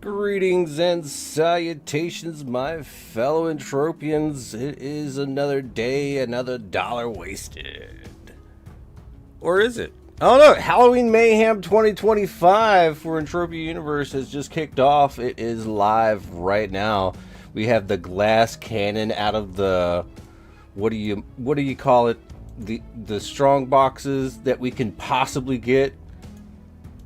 Greetings and salutations, my fellow Entropians. It is another day, another dollar wasted. Or is it? I don't know. Halloween Mayhem 2025 for Entropia Universe has just kicked off. It is live right now. We have the glass cannon out of the what do you call it? The strong boxes that we can possibly get.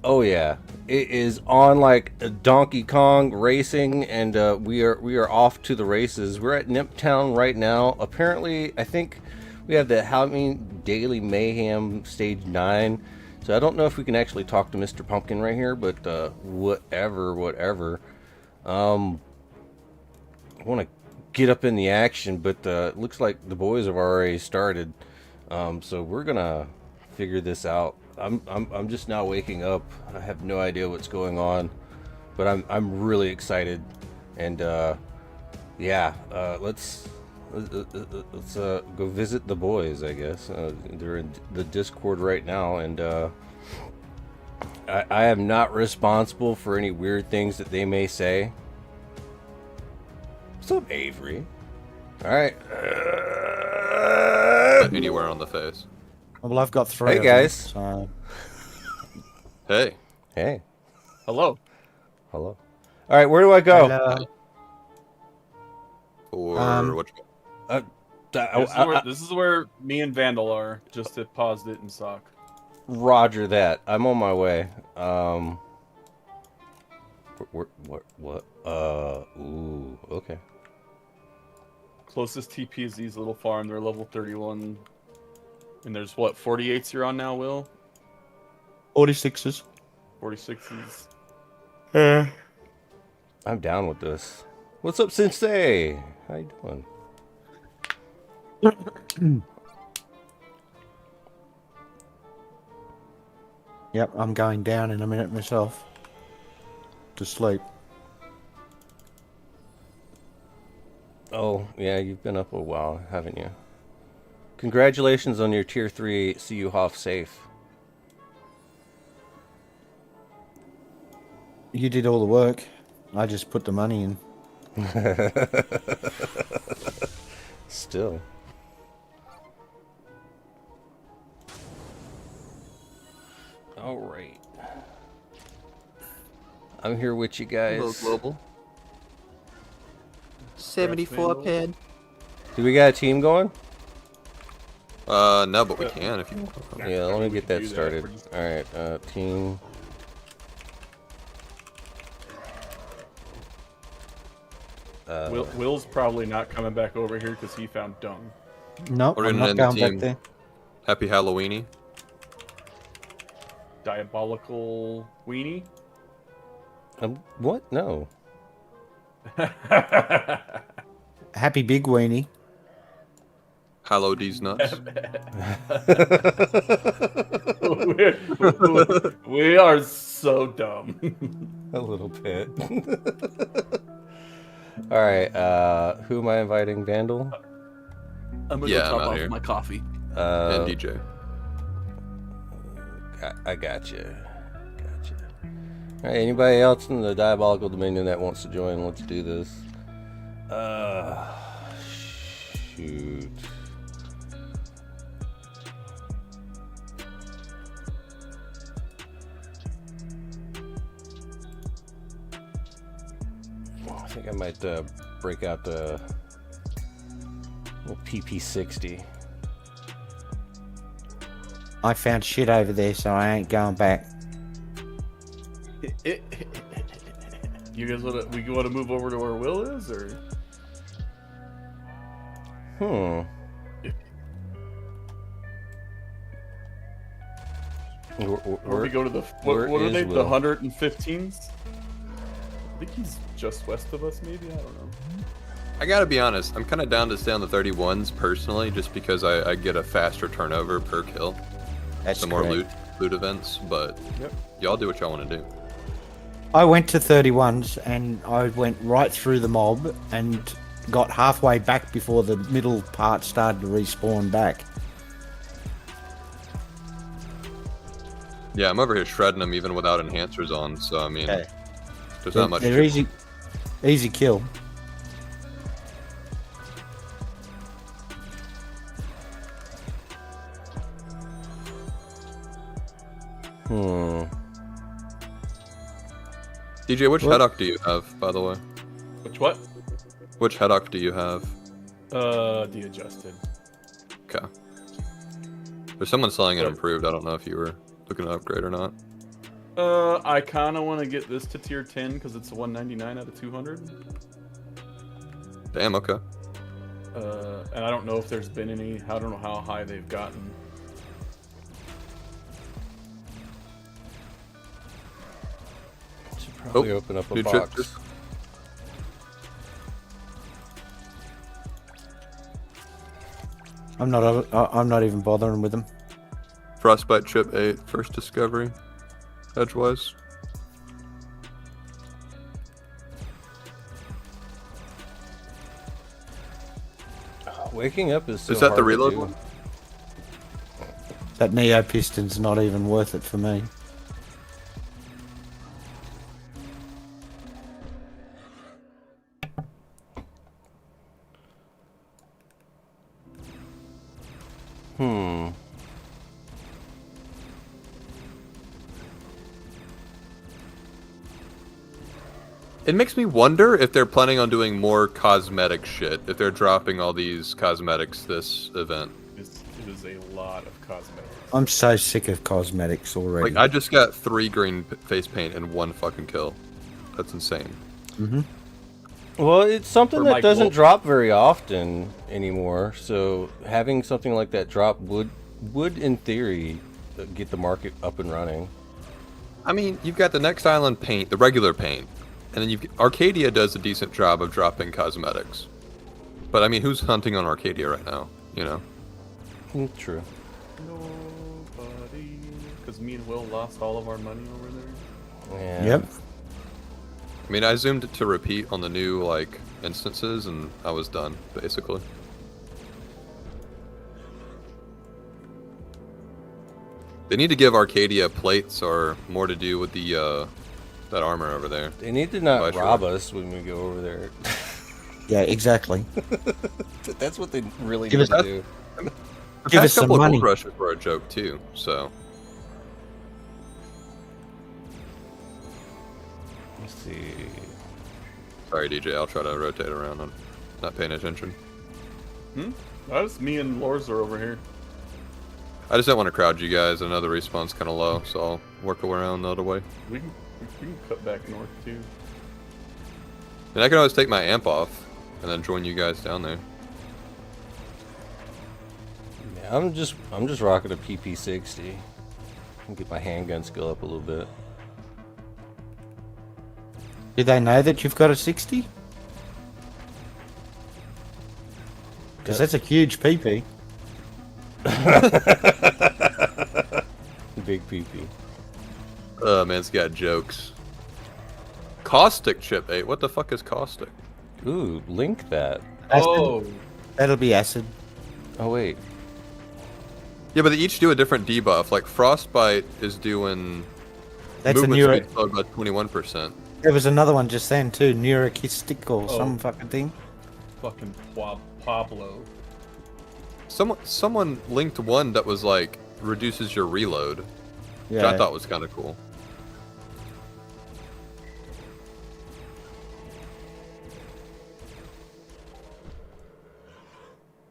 Oh yeah, it is on like a Donkey Kong racing, and we are off to the races. We're at Nimptown right now. Apparently, I think we have the Halloween Daily Mayhem Stage 9. So I don't know if we can actually talk to Mr. Pumpkin right here, but whatever. I want to get up in the action, but it looks like the boys have already started. So we're gonna figure this out. I'm just now waking up. I have no idea what's going on, but I'm really excited, and yeah, let's go visit the boys. I guess they're in the Discord right now, and I am not responsible for any weird things that they may say. What's up, Avery? All right. Anywhere on the face. Well, I've got 3. Hey guys. Them, so... Hey. Hello. All right, where do I go? Or what? This is where me and Vandal are. Just to pause it and sock. Roger that. I'm on my way. What? Ooh, okay. Closest TP is these little farm. They're level 31. And there's what, 48s you're on now, Will? 46s. 46s. I'm down with this. What's up, Sensei? How you doing? Yep, I'm going down in a minute myself. To sleep. Oh, yeah, you've been up a while, haven't you? Congratulations on your Tier 3 CU Hoff safe. You did all the work. I just put the money in. Still. Alright. I'm here with you guys. Hello, Global. 74 pin. Do we got a team going? No, but we can if you want. Yeah, let me get that started. Alright, team. Will's probably not coming back over here because he found dung. Nope, We're I'm gonna not end the going team. back there. Happy Halloweeny. Diabolical weenie. What? No. Happy Big Weenie. Hallow these nuts. we are so dumb. A little bit. Alright, who am I inviting? Vandal? I'm gonna Yeah, go I'm top out off here. my coffee. And DJ. I gotcha. Alright, anybody else in the Diabolical Dominion that wants to join? Let's do this. Shoot. I think I might break out the little PP60. I found shit over there, so I ain't going back. You guys want to move over to where Will is, or? Or we go to the what are they? Will? The 115s? I think he's just west of us, maybe. I don't know. I gotta be honest, I'm kind of down to stay on the 31s personally, just because I get a faster turnover per kill. That's Some more correct. loot events, but Yep. y'all do what y'all want to do. I went to 31s and I went right through the mob and got halfway back before the middle part started to respawn back. Yeah, I'm over here shredding them even without enhancers on, so I mean, Okay. There's not much. They're easy kill. DJ, which What? headache do you have, by the way? Which what? Which headache do you have? The adjusted. Okay. There's someone selling it improved. I don't know if you were looking to upgrade or not. I kind of want to get this to tier 10 because it's a 199 out of 200. Damn, okay. And I don't know if there's been any. I don't know how high they've gotten. Should probably open up a new box. chip. I'm not even bothering with them. Frostbite chip 8, first discovery. Edgewise. Waking up is so Is that the hard to reload do. one? That Neo piston's not even worth it for me. It makes me wonder if they're planning on doing more cosmetic shit, if they're dropping all these cosmetics this event. It is a lot of cosmetics. I'm so sick of cosmetics already. Like, I just got 3 green face paint and 1 fucking kill. That's insane. Well, it's something For that Mike doesn't Wolf. drop very often anymore. So having something like that drop would in theory, get the market up and running. I mean, you've got the Next Island paint, the regular paint, and then Arcadia does a decent job of dropping cosmetics. But I mean, who's hunting on Arcadia right now? You know? True. Nobody. Because me and Will lost all of our money over there. Yeah. Yep. I mean, I zoomed to repeat on the new, like, instances, and I was done, basically. They need to give Arcadia plates or more to do with the, that armor over there. They need to not Sure. rob us when we go over there. Yeah, exactly. That's what they really Give need us to do. The Give past us some couple of money. gold rushes were a joke, too, so... Let's see. Sorry, DJ, I'll try to rotate around. I'm not paying attention. That's me and Lors are over here. I just don't want to crowd you guys. I know the respawn's kind of low, so I'll work around the other way. We can cut back north too. And I can always take my amp off and then join you guys down there. Yeah, I'm just rocking a PP60. And get my handgun skill up a little bit. Do they know that you've got a 60? Because that's a huge PP. Big PP. Man's got jokes. Caustic chip 8. What the fuck is caustic? Ooh, link that. Acid. Oh, That'll be acid. Oh wait. Yeah, but they each do a different debuff. Like Frostbite is doing That's a movement neuro. speed slowed by 21%. There was another one just then too, neurocystic or some fucking thing. fucking Pablo. Someone linked one that was like reduces your reload, which I thought was kind of cool.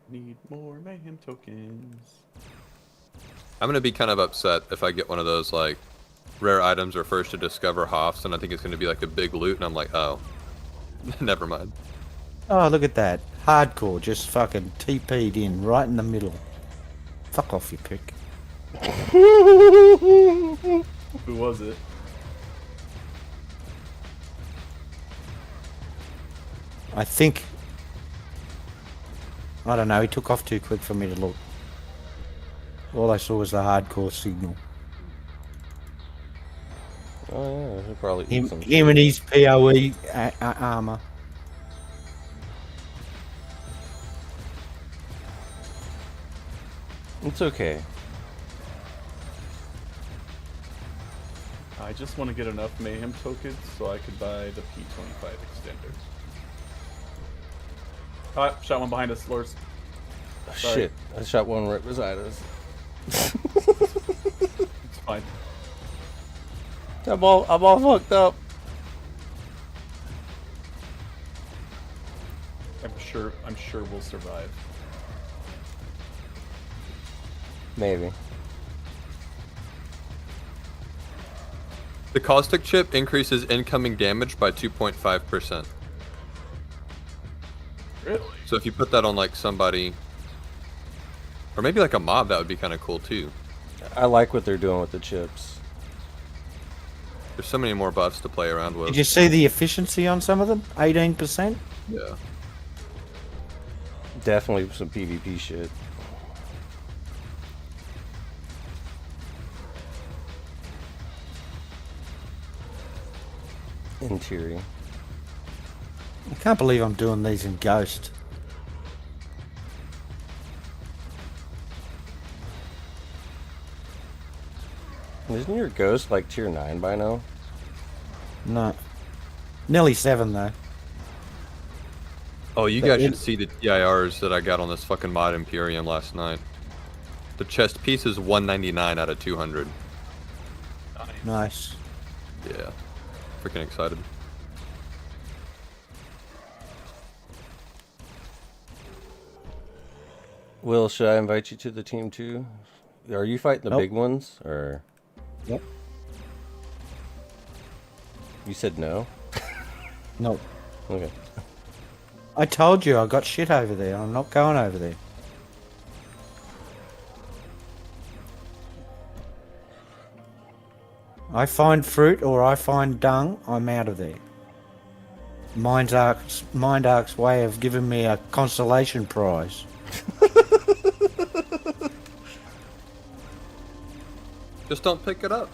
Need more mayhem tokens. I'm gonna be kind of upset if I get one of those like rare items or first to discover Hoffs, and I think it's gonna be like a big loot, and I'm like, oh, never mind. Oh, look at that. Hardcore, just fucking TP'd in right in the middle. Fuck off, you prick. Who was it? I think... I don't know, he took off too quick for me to look. All I saw was the hardcore signal. Oh yeah, he'll probably eat Him, some him and his PoE armor. It's okay. I just want to get enough Mayhem tokens so I could buy the P25 extender. Ah, shot one behind us, Lors. Sorry. Shit, I shot one right beside us. It's fine. I'm all fucked up. I'm sure we'll survive. Maybe. The caustic chip increases incoming damage by 2.5%. Really? So if you put that on like somebody, or maybe like a mob, that would be kind of cool too. I like what they're doing with the chips. There's so many more buffs to play around with. Did you see the efficiency on some of them? 18%? Yeah. Definitely some PvP shit. Interior. I can't believe I'm doing these in Ghost. Isn't your ghost like tier 9 by now? No. Nearly 7 though. Oh, you But guys it- should see the TIRs that I got on this fucking mod Imperium last night. The chest piece is 199 out of 200. Nice. Yeah. Freaking excited. Will, should I invite you to the team too? Are you fighting the Nope. big ones, or Yep. you said no? No. Okay. I told you I got shit over there. I'm not going over there. I find fruit or I find dung, I'm out of there. Mind Ark's way of giving me a consolation prize. Just don't pick it up.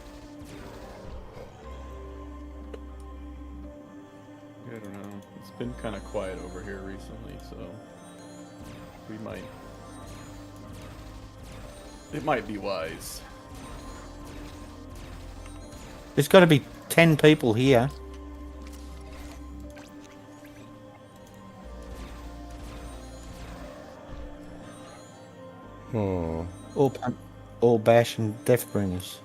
I don't know. It's been kind of quiet over here recently, so we might. It might be wise. There's got to be 10 people here. All bash and Deathbringers.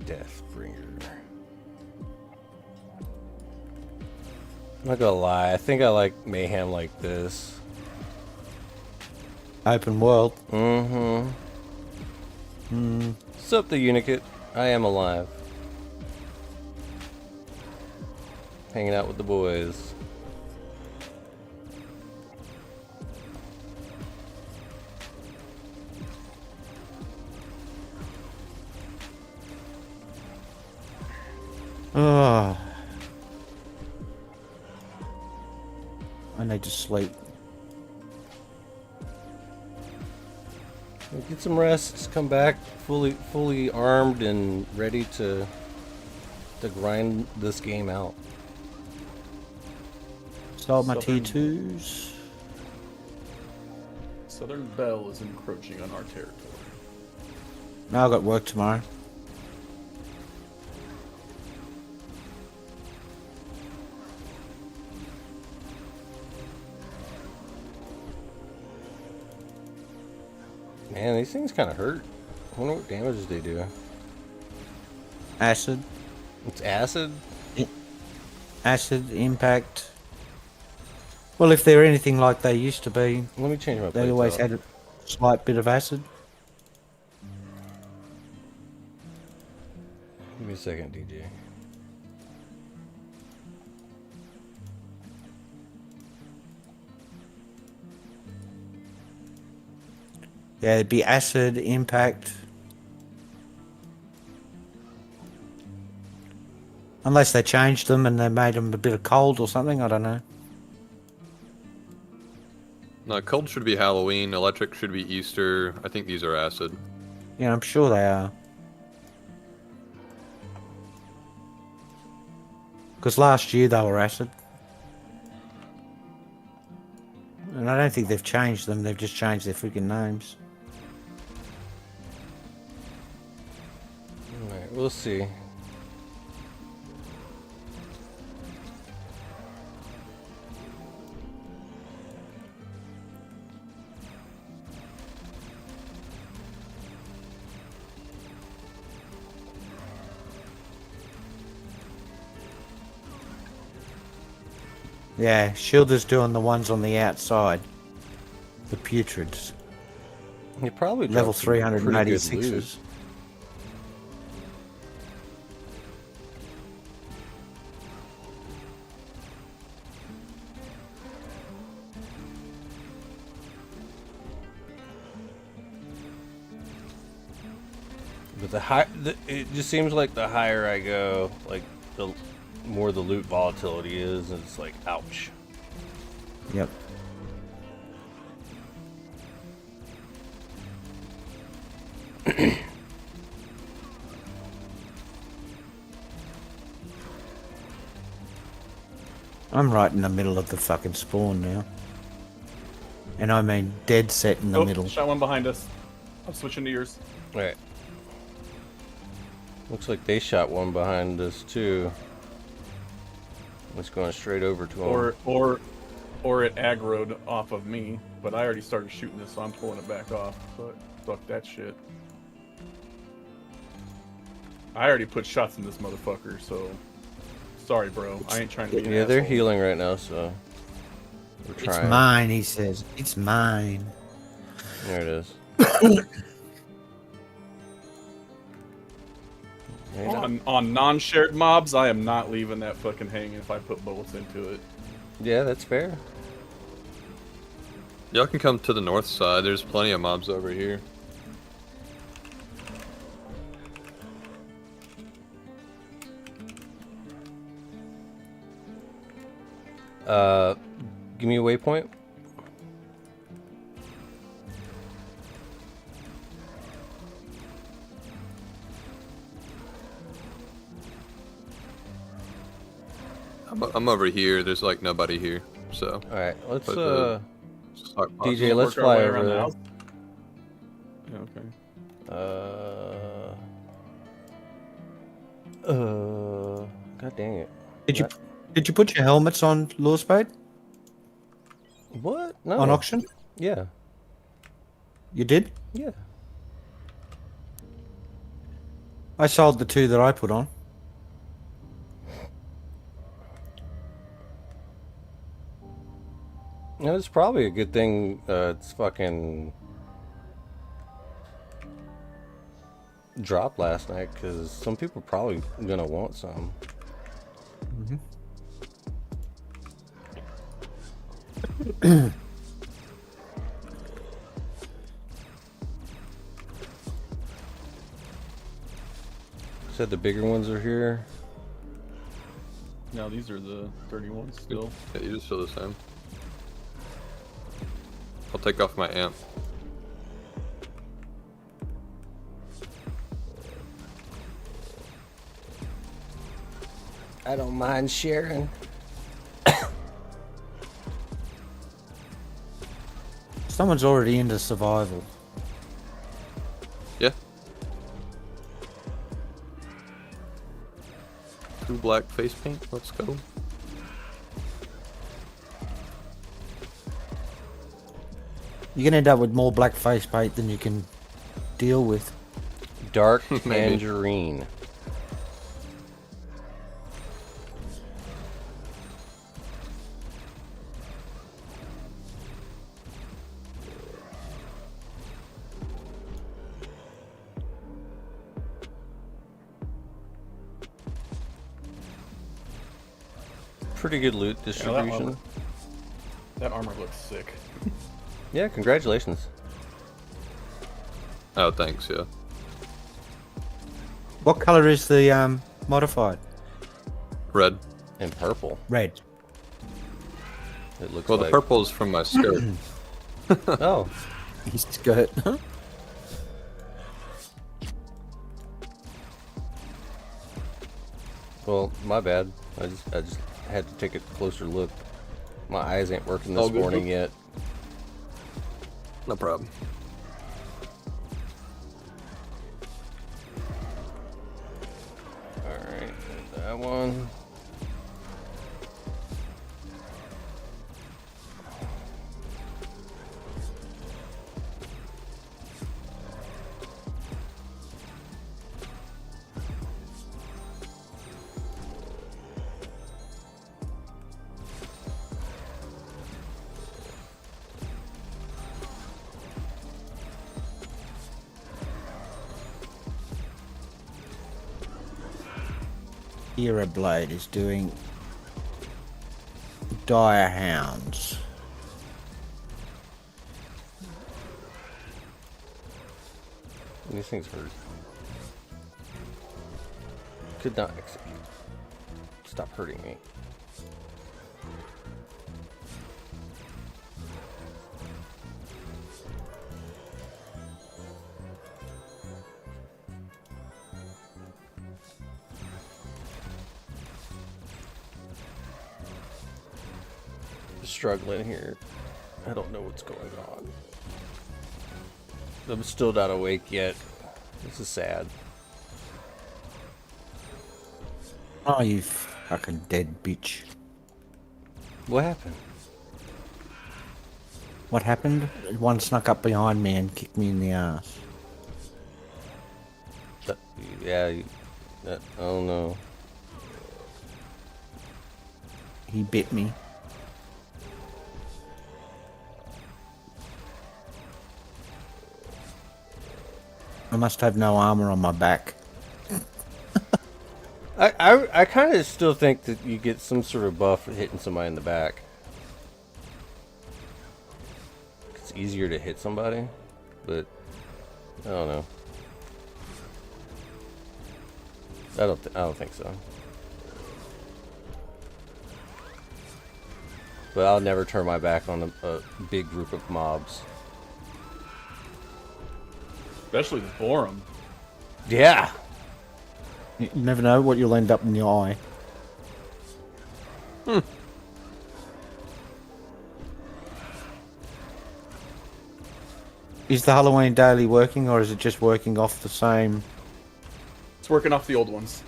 Deathbringer. I'm not gonna lie, I think I like Mayhem like this. Open world. Mm-hmm. What's up, the Unikit? I am alive. Hanging out with the boys. Oh. I need to sleep. Get some rest, come back fully armed and ready to grind this game out. Sold my Southern- T2s. Southern Bell is encroaching on our territory. Now I've got work tomorrow. Man, these things kind of hurt. I wonder what damages they do. Acid. It's acid? Acid, impact. Well, if they're anything like they used to be, Let me change my they plates always out. had a slight bit of acid. Give me a second, DJ. Yeah, it'd be acid, impact. Unless they changed them and they made them a bit of cold or something, I don't know. No, cold should be Halloween. Electric should be Easter. I think these are acid. Yeah, I'm sure they are. Because last year they were acid. And I don't think they've changed them, they've just changed their freaking names. We'll see. Yeah, Shielder's doing the ones on the outside. The putrids. You probably Level dropped some pretty good loot. 386s. But it just seems like the higher I go, like the more the loot volatility is, and it's like, ouch. Yep. I'm right in the middle of the fucking spawn now. And I mean dead set in the middle. Shot one behind us. I'm switching to yours. Alright. Looks like they shot one behind us too. It's going straight over to him. Or it aggroed off of me, but I already started shooting this, so I'm pulling it back off. But fuck that shit. I already put shots in this motherfucker, so sorry, bro. I ain't trying to be an Yeah, they're asshole. healing right now, so we're It's trying. mine, he says. It's mine. There it is. On non-shared mobs, I am not leaving that fucking hanging if I put bullets into it. Yeah, that's fair. Y'all can come to the north side. There's plenty of mobs over here. Give me a waypoint. I'm over here. There's like nobody here, so. All right, let's But, DJ, let's Work our fly way over around the there. house. Yeah, okay. God dang it. Did you put your helmets on Lorespade? What? No. On auction? Yeah. You did? Yeah. I sold the 2 that I put on. No, it's probably a good thing it's fucking dropped last night, because some people are probably gonna want some. Said the bigger ones are here. No, these are the 31s still. Yeah, you just feel the same. I'll take off my amp. I don't mind sharing. Someone's already into survival. Yeah. 2 black face paint. Let's go. You're gonna end up with more black face paint than you can deal with. Dark Maybe. tangerine. Pretty good loot distribution. That armor looks sick. Yeah, congratulations. Oh, thanks. Yeah. What color is the modified? Red. And purple. Red. It looks Well, the like. purple is from my skirt. Oh, His skirt. well, my bad. I just had to take a closer look. My eyes ain't working this All good. morning yet. No problem. that one. Era Blade is doing Dire Hounds. These things hurt. Could not stop hurting me. Struggling here. I don't know what's going on. I'm still not awake yet. This is sad. Oh, you fucking dead bitch. What happened? What happened? One snuck up behind me and kicked me in the ass. Yeah, oh no. He bit me. I must have no armor on my back. I kind of still think that you get some sort of buff for hitting somebody in the back. It's easier to hit somebody, but I don't know. I don't think so. But I'll never turn my back on a big group of mobs. Especially the Borum. Yeah. You never know what you'll end up in your eye. Is the Halloween daily working, or is it just working off the same? It's working off the old ones.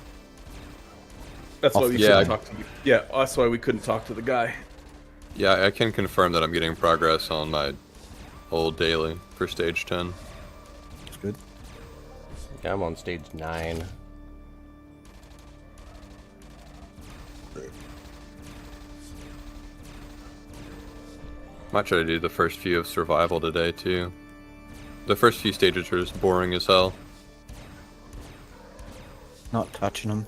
That's why we Yeah. couldn't talk to you. Yeah, that's why we couldn't talk to the guy. Yeah, I can confirm that I'm getting progress on my old daily for stage 10. It's good. Yeah, I'm on stage 9. Might try to do the first few of survival today too. The first few stages are just boring as hell. Not touching them.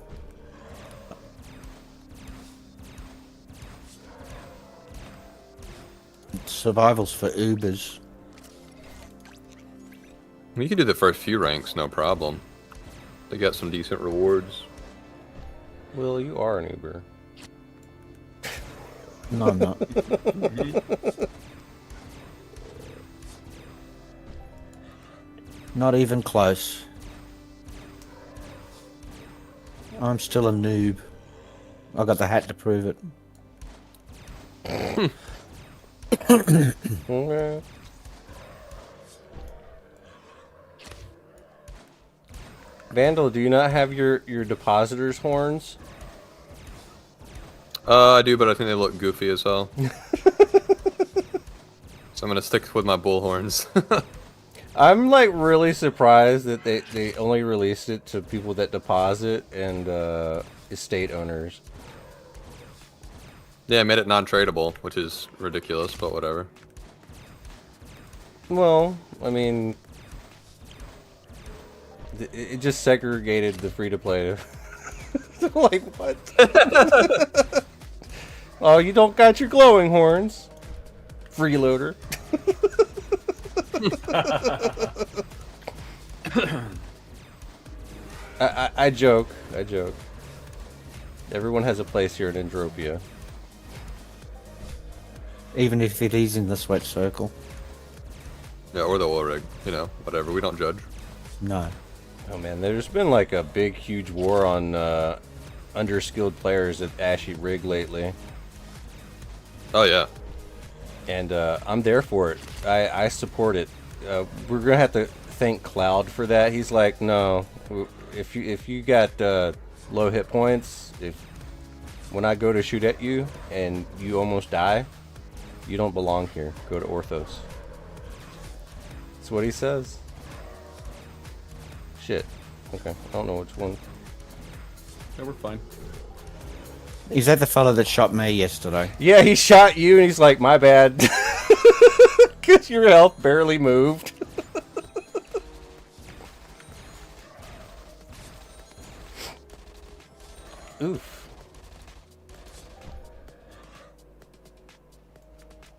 Survival's for Ubers. You can do the first few ranks, no problem. They got some decent rewards. Will, you are an Uber. No, I'm not. Not even close. I'm still a noob. I got the hat to prove it. Okay. Vandal, do you not have your depositor's horns? I do, but I think they look goofy as hell. So I'm gonna stick with my bullhorns. I'm like really surprised that they only released it to people that deposit and estate owners. Yeah, I made it non-tradable, which is ridiculous, but whatever. Well, I mean, it just segregated the free-to-play. Like, what? Oh, you don't got your glowing horns? Freeloader. I joke. I joke. Everyone has a place here in Entropia. Even if it is in the sweat circle. Yeah, or the oil rig. You know, whatever. We don't judge. No. Oh man, there's been like a big, huge war on underskilled players at Ashy Rig lately. Oh yeah. And I'm there for it. I support it. We're gonna have to thank Cloud for that. He's like, no, if you got low hit points, if when I go to shoot at you and you almost die, you don't belong here. Go to Orthos. That's what he says. Shit. Okay, I don't know which one. Yeah, we're fine. Is that the fellow that shot me yesterday? Yeah, he shot you and he's like, my bad. Because your health barely moved. Oof.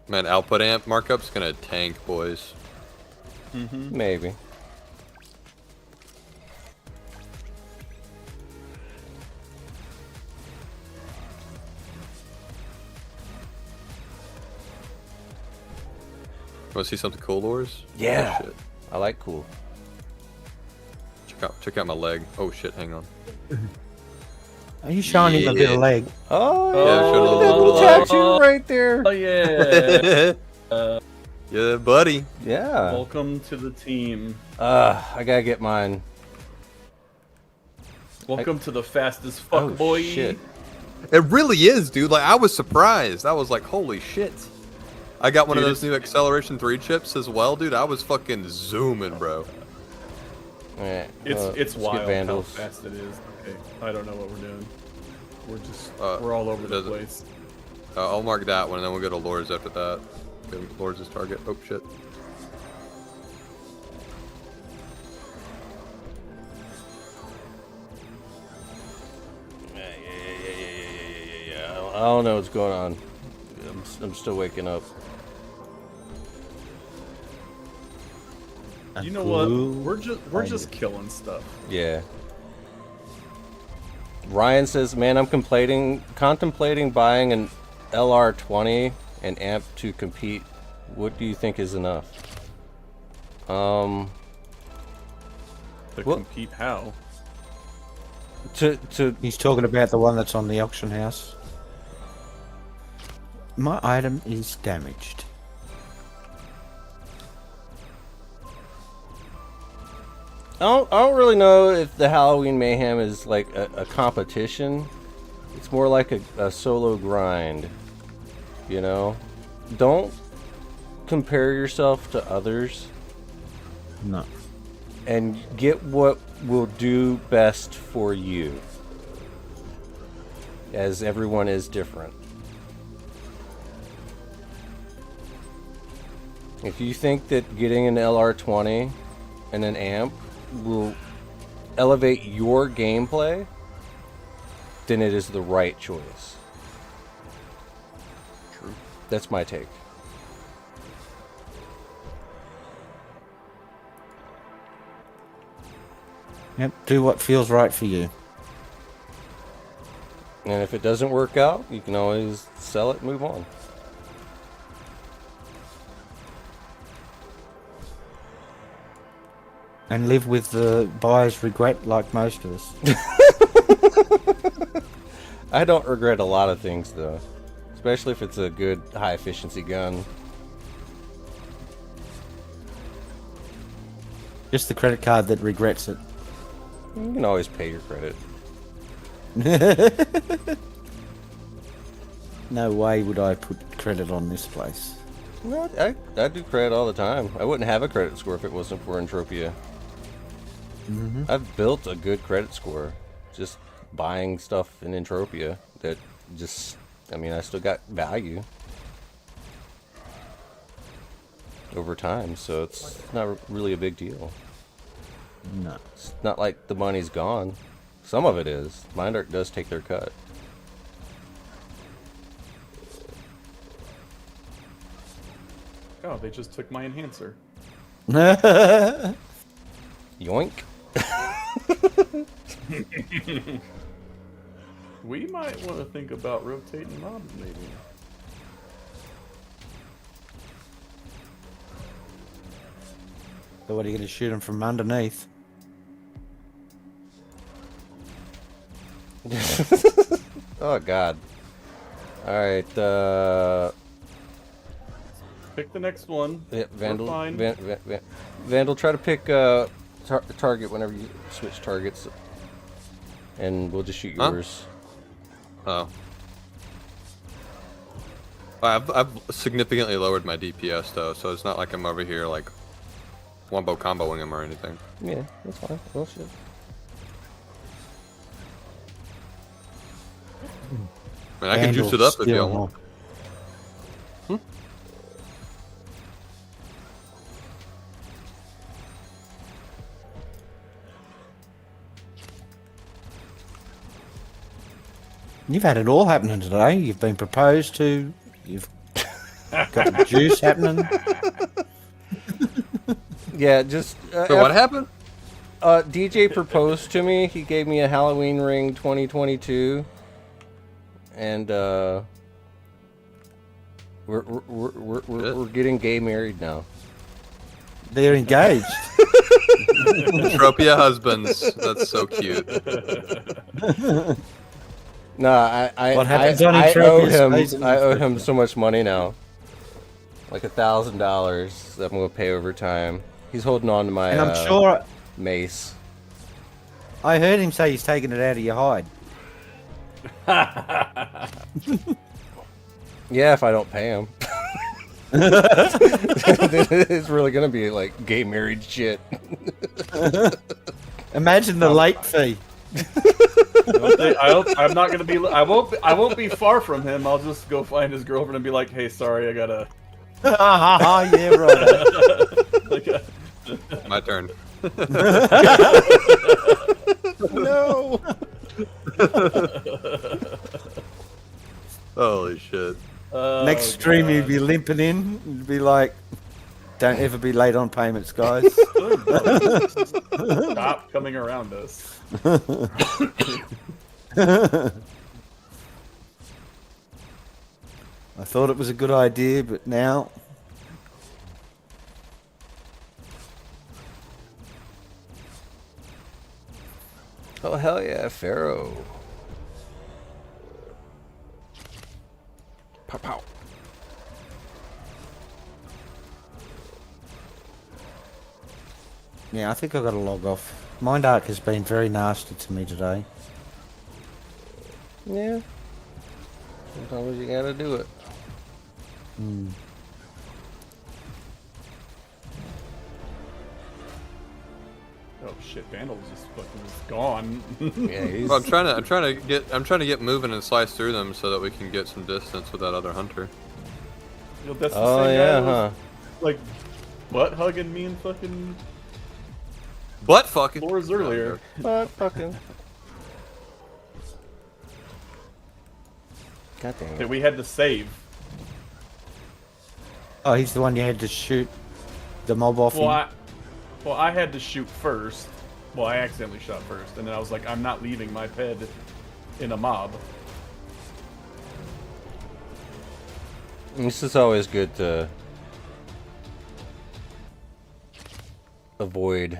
Man, output amp markup's gonna tank, boys. Maybe. Want to see something cool, Lores? Yeah. Oh, shit. I like cool. Check out my leg. Oh shit, hang on. Are you showing him a bit of leg? Oh, Yeah, yeah. showed a Look at that little little leg. tattoo right there. Oh yeah. Yeah, buddy. Yeah. Welcome to the team. I gotta get mine. Welcome to the fastest fuck Oh, boy. shit. It really is, dude. Like, I was surprised. I was like, holy shit. I got one Dude, of those new Acceleration 3 chips as well, dude. I was fucking zooming, bro. Alright, It's let's get wild how Vandals. fast it is. Okay, I don't know what we're doing. We're just Uh, we're all over the does it- place. I'll mark that one, and then we'll go to Lores after that. Go to Lores' target. Oh, shit. Yeah. I don't know what's going on. I'm still waking up. You know what? We're just killing stuff. Yeah. Ryan says, "Man, I'm contemplating buying an LR20 and amp to compete. What do you think is enough?" To Well- compete how? To He's talking about the one that's on the auction house. My item is damaged. I don't really know if the Halloween Mayhem is like a competition. It's more like a solo grind. You know? Don't compare yourself to others No. and get what will do best for you. As everyone is different. If you think that getting an LR20 and an amp will elevate your gameplay, then it is the right choice. True. That's my take. Yep, do what feels right for you. And if it doesn't work out, you can always sell it and move on. And live with the buyer's regret like most of us. I don't regret a lot of things though. Especially if it's a good high efficiency gun. Just the credit card that regrets it. You can always pay your credit. No way would I put credit on this place. No, I do credit all the time. I wouldn't have a credit score if it wasn't for Entropia. I've built a good credit score just buying stuff in Entropia that just, I mean, I still got value over time, so it's not really a big deal. No. It's not like the money's gone. Some of it is. Mindark does take their cut. Oh, they just took my enhancer. Yoink. We might want to think about rotating mobs, maybe. So what are you going to shoot him from underneath? Oh god. Alright, Pick the next one. yeah, Vandal, We're fine. Vandal, try to pick target whenever you switch targets. and we'll just shoot Huh? yours. Oh. I've significantly lowered my DPS though, so it's not like I'm over here like wombo comboing him or anything. Yeah, that's fine. Well, shit. I mean, I can juice it up if y'all want. You've had it all happening today. You've been proposed to. You've got the juice happening. Yeah, just. So what happened? DJ proposed to me. He gave me a Halloween ring 2022, and we're getting gay married now. They're engaged. Entropia husbands. That's so cute. No, I What happens on I owe Entropia's him. amazing. I owe him so much money now, like $1,000 that I'm gonna pay over time. He's holding on to my And I'm sure mace. I heard him say he's taking it out of your hide. Yeah, if I don't pay him. It's really gonna be like gay married shit. Imagine the late fee. I'm not gonna be. I won't be far from him. I'll just go find his girlfriend and be like, "Hey, sorry, I gotta." Yeah, right. Like, My turn. No. Holy shit. Next stream, you'd be limping in. You'd be like, "Don't ever be late on payments, guys." Stop coming around us. I thought it was a good idea, but now. Oh hell yeah, Pharaoh. Pow pow. Yeah, I think I got to log off. Mind Arc has been very nasty to me today. Yeah. Sometimes you gotta do it. Oh shit, Vandal's just fucking gone. Yeah, he's. Well, I'm trying to get moving and slice through them so that we can get some distance with that other hunter. You know, that's the Oh same guy yeah, that was, huh? like butt hugging me and fucking Butt fucking. floors earlier. But fucking. God dang That it. we had to save. Oh, he's the one you had to shoot the mob off. Well, I had to shoot first. Well, I accidentally shot first, and then I was like, I'm not leaving my ped in a mob. This is always good to avoid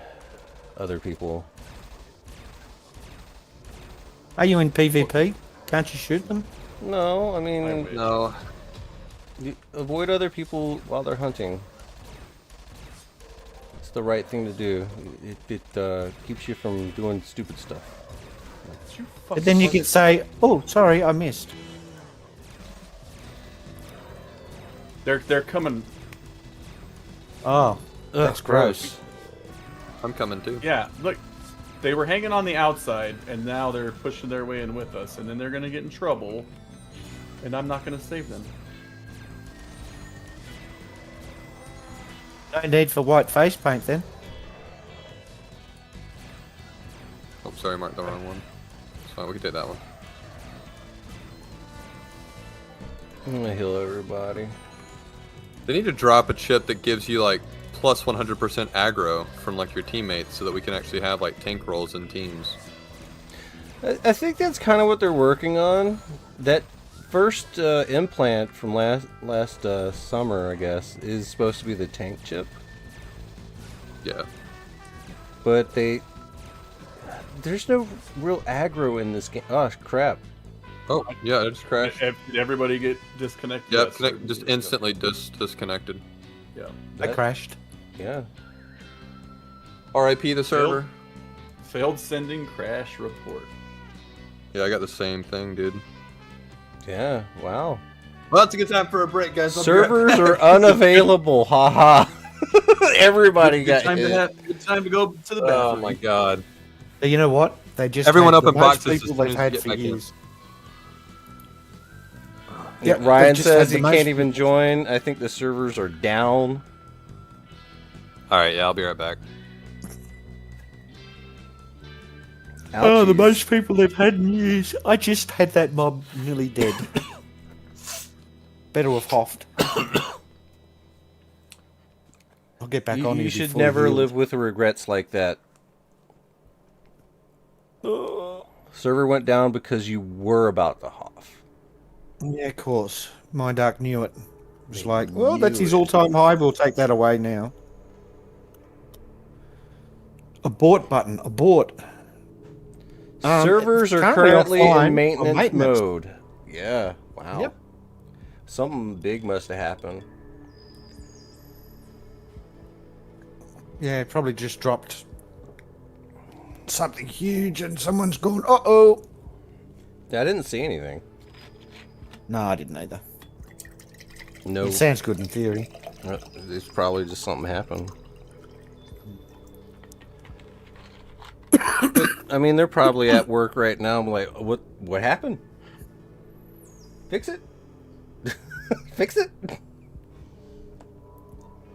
other people. Are you in PvP? Can't you shoot them? No, I mean, No. you avoid other people while they're hunting. It's the right thing to do. It keeps you from doing stupid stuff. But then you can say, "Oh, sorry, I missed." They're coming. Oh, that's gross. I'm coming too. Yeah, look, they were hanging on the outside, and now they're pushing their way in with us, and then they're gonna get in trouble, and I'm not gonna save them. No need for white face paint then. Oh, sorry, marked the wrong one. So we can take that one. I'm gonna heal everybody. They need to drop a chip that gives you like plus 100% aggro from like your teammates so that we can actually have like tank rolls in teams. I think that's kind of what they're working on. That first implant from last summer, I guess, is supposed to be the tank chip. Yeah. But there's no real aggro in this game. Oh crap! Oh, yeah, it just crashed. Did everybody get disconnected? Yep, Yes. just instantly disconnected. Yeah. I crashed. Yeah. RIP the server. Failed sending crash report. Yeah, I got the same thing, dude. Yeah, wow. Well, it's a good time for a break, guys. I'll be right Servers back. are unavailable. Haha. Everybody Good got time to hit. good time to go to the Oh bathroom. my god. But you know what? They just Everyone had up the in most boxes as people soon they've as you had get for back in. years. Yeah, Yep, Ryan they've just says had he the can't most even people. join. I think the servers are down. Alright, yeah, I'll be right back. Oh, the Ouchies. most people they've had in years. I just had that mob nearly dead. Better have hoffed. I'll get back on You you should before never healed. live with regrets like that. Server went down because you were about to hoff. Yeah, of course. My Dark knew it. It was They like, well, that's knew his it. all-time high. We'll take that away now. Abort button. Abort. Servers it's are currently currently offline in on maintenance maintenance. mode. Yeah, wow. Yep. Something big must have happened. Yeah, it probably just dropped something huge and someone's gone, uh-oh. I didn't see anything. No, I didn't either. No. It sounds good in theory. It's probably just something happened. But, I mean, they're probably at work right now. I'm like, what happened? Fix it? Fix it?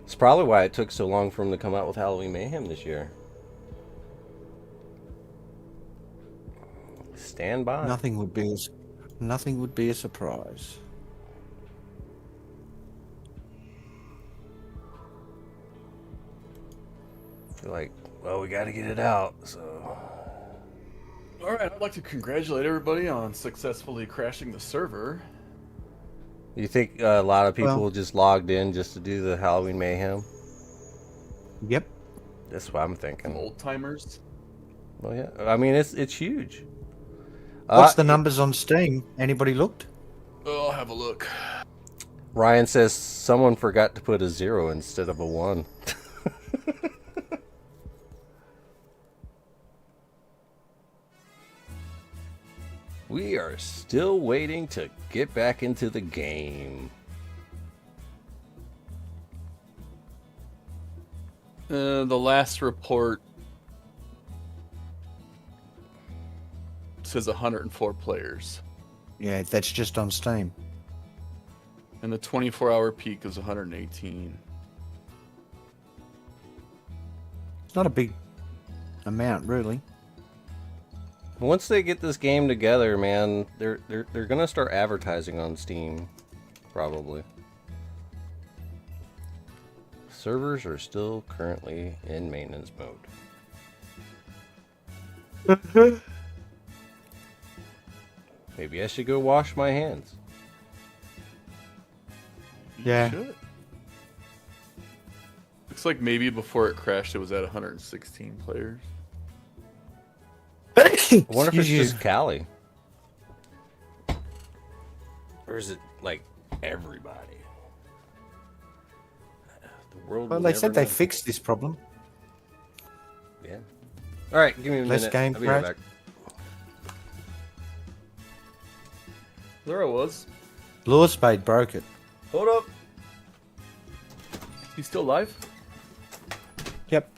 It's probably why it took so long for them to come out with Halloween Mayhem this year. Stand by. Nothing would be a surprise. Feel like, well, we got to get it out. So, All right, I'd like to congratulate everybody on successfully crashing the server. you think a lot of people Well- just logged in just to do the Halloween Mayhem? Yep. That's what I'm thinking. Old timers. Well, yeah. I mean, it's huge. What's the numbers on Steam? Anybody looked? Oh, I'll have a look. Ryan says someone forgot to put a 0 instead of a 1. We are still waiting to get back into the game. The last report says 104 players, Yeah, that's just on Steam. and the 24-hour peak is 118. It's not a big amount, really. Once they get this game together, man, they're gonna start advertising on Steam, probably. Servers are still currently in maintenance mode. Maybe I should go wash my hands. Yeah. Should. Looks like maybe before it crashed, it was at 116 players. I wonder if it's Excuse you. just Cali. Or is it like everybody? The world Well, will they never said they know. fixed this problem. Yeah. Alright, give me a Less minute. game I'll be right crash. back. There I was. Lorespade broke it. Hold up. He's still alive? Yep.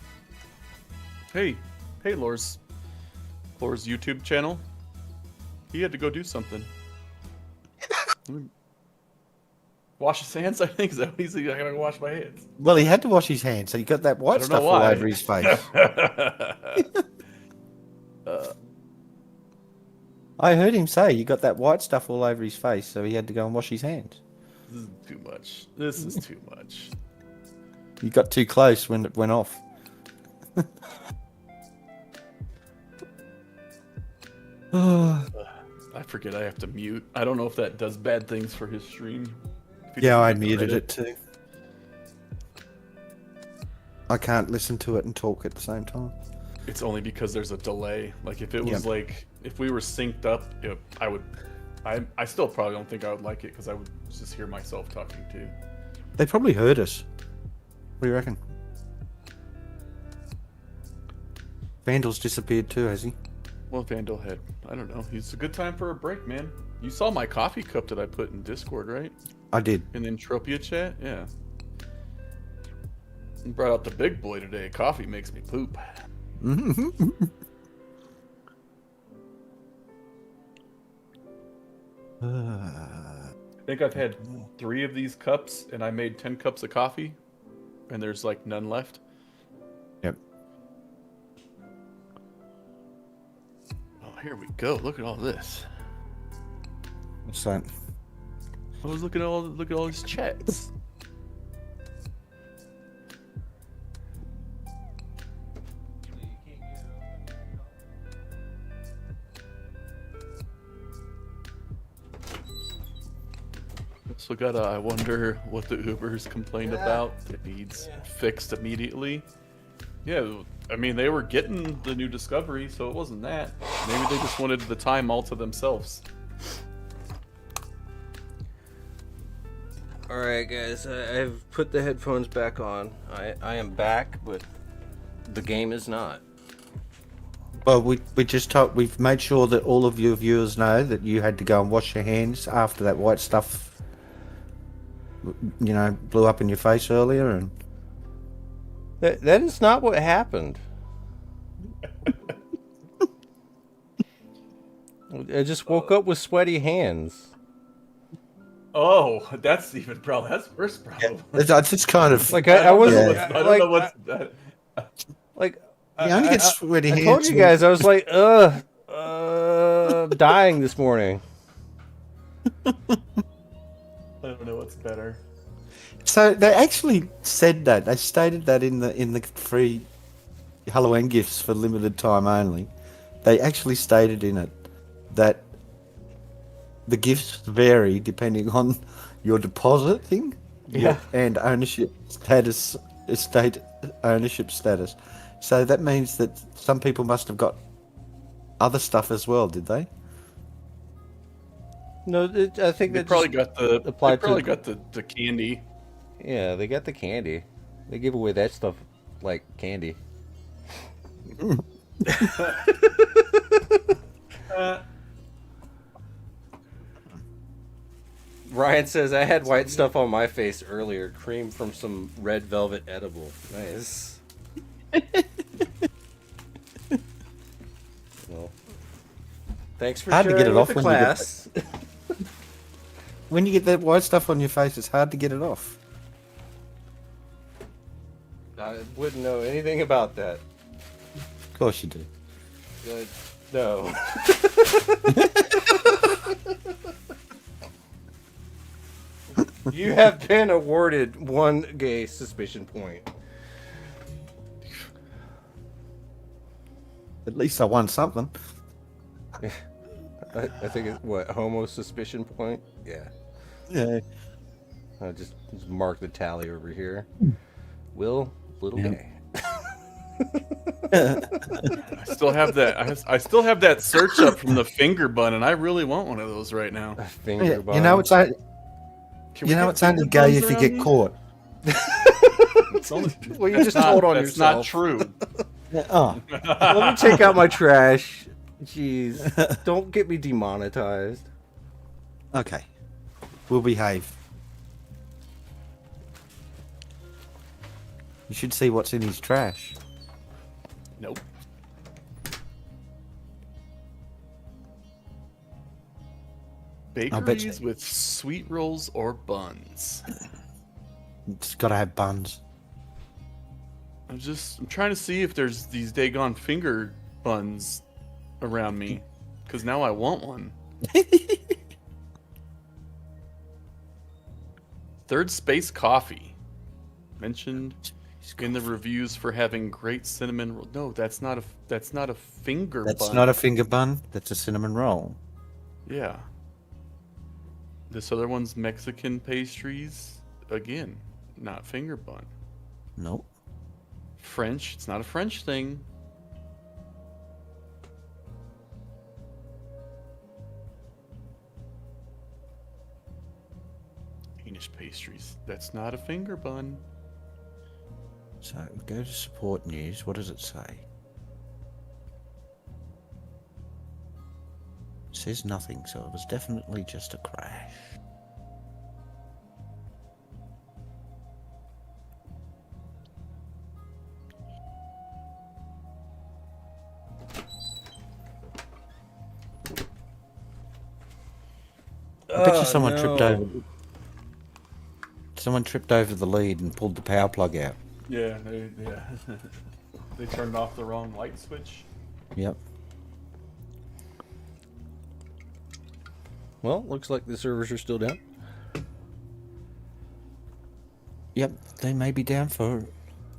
Hey, Lore's YouTube channel. He had to go do something. Wash his hands, I think. Is that what he's like? I gotta wash my hands. Well, he had to wash his hands, so he got that I white don't know stuff all why. over his face. I heard him say he got that white stuff all over his face, so he had to go and wash his hands. This is too much. This is too much. He got too close when it went off. I forget I have to mute. I don't know if that does bad things for his stream. If he Yeah, I doesn't get muted credit. it too. I can't listen to it and talk at the same time. It's only because there's a delay. Like if it was Yep. like if we were synced up, I would. I still probably don't think I would like it because I would just hear myself talking too. They probably heard us. What do you reckon? Vandal's disappeared too, has he? Well, Vandalhead, I don't know. It's a good time for a break, man. You saw my coffee cup that I put in Discord, right? I did. In the Entropia chat? Yeah. I brought out the big boy today. Coffee makes me poop. I think I've had 3 of these cups, and I made 10 cups of coffee, and there's like none left. Yep. Oh, here we go. Look at all this. What's that? I was look at all these chats. So I wonder what the Ubers complained about. It needs fixed immediately. Yeah, I mean, they were getting the new discovery, so it wasn't that. Maybe they just wanted the time all to themselves. Alright guys, I've put the headphones back on. I am back, but the game is not. Well, we've made sure that all of your viewers know that you had to go and wash your hands after that white stuff, you know, blew up in your face earlier, and That is not what happened. I just woke up with sweaty hands. Oh, that's even problem. That's worse problem. it's just kind of Like I wasn't. Yeah. I don't know what's that. Like you only get sweaty I hands. told you guys, I was like, dying this morning. I don't know what's better. So they actually said that. They stated that in the free Halloween gifts for limited time only. They actually stated in it that the gifts vary depending on your deposit thing, Yeah. and ownership status, estate ownership status. So that means that some people must have got other stuff as well, did they? No, I think They that probably just got the. They applied to- probably got the candy. Yeah, they got the candy. They give away that stuff like candy. Ryan says, I had white stuff on my face earlier. Cream from some red velvet edible. Nice. Well, thanks for Hard to sharing get it with off the when you get class. When you get that white stuff on your face, it's hard to get it off. I wouldn't know anything about that. Of course you do. No. You have been awarded 1 gay suspicion point. At least I won something. I think it's what, homo suspicion point? Yeah. Yeah. I'll just mark the tally over here. Will, little Yeah. gay. I still have that. I still have that search up from the finger bun, and I really want one of those right now. Finger Yeah, bun. you know it's only, Can you we know get it's only finger gay buns if you around get here? caught. It's only, Well, you that's just not- told on that's yourself. not true. Oh, Let me take out my trash. Jeez. Don't get me demonetized. okay. We'll behave. You should see what's in his trash. Nope. bet Bakeries you- with sweet rolls or buns. It's got to have buns. I'm trying to see if there's these daggone finger buns around me, because now I want one. Third Space Coffee mentioned in the reviews for having great cinnamon roll. No, that's not a finger That's bun. not a finger bun. That's a cinnamon roll. Yeah. This other one's Mexican pastries. Again, not finger bun. Nope. French. It's not a French thing. Danish pastries. That's not a finger bun. So go to support news. What does it say? says nothing, so it was definitely just a crash. I bet you someone tripped over. Someone tripped over the lead and pulled the power plug out. Yeah, they turned off the wrong light switch. Yep. Well, looks like the servers are still down. Yep, they may be down for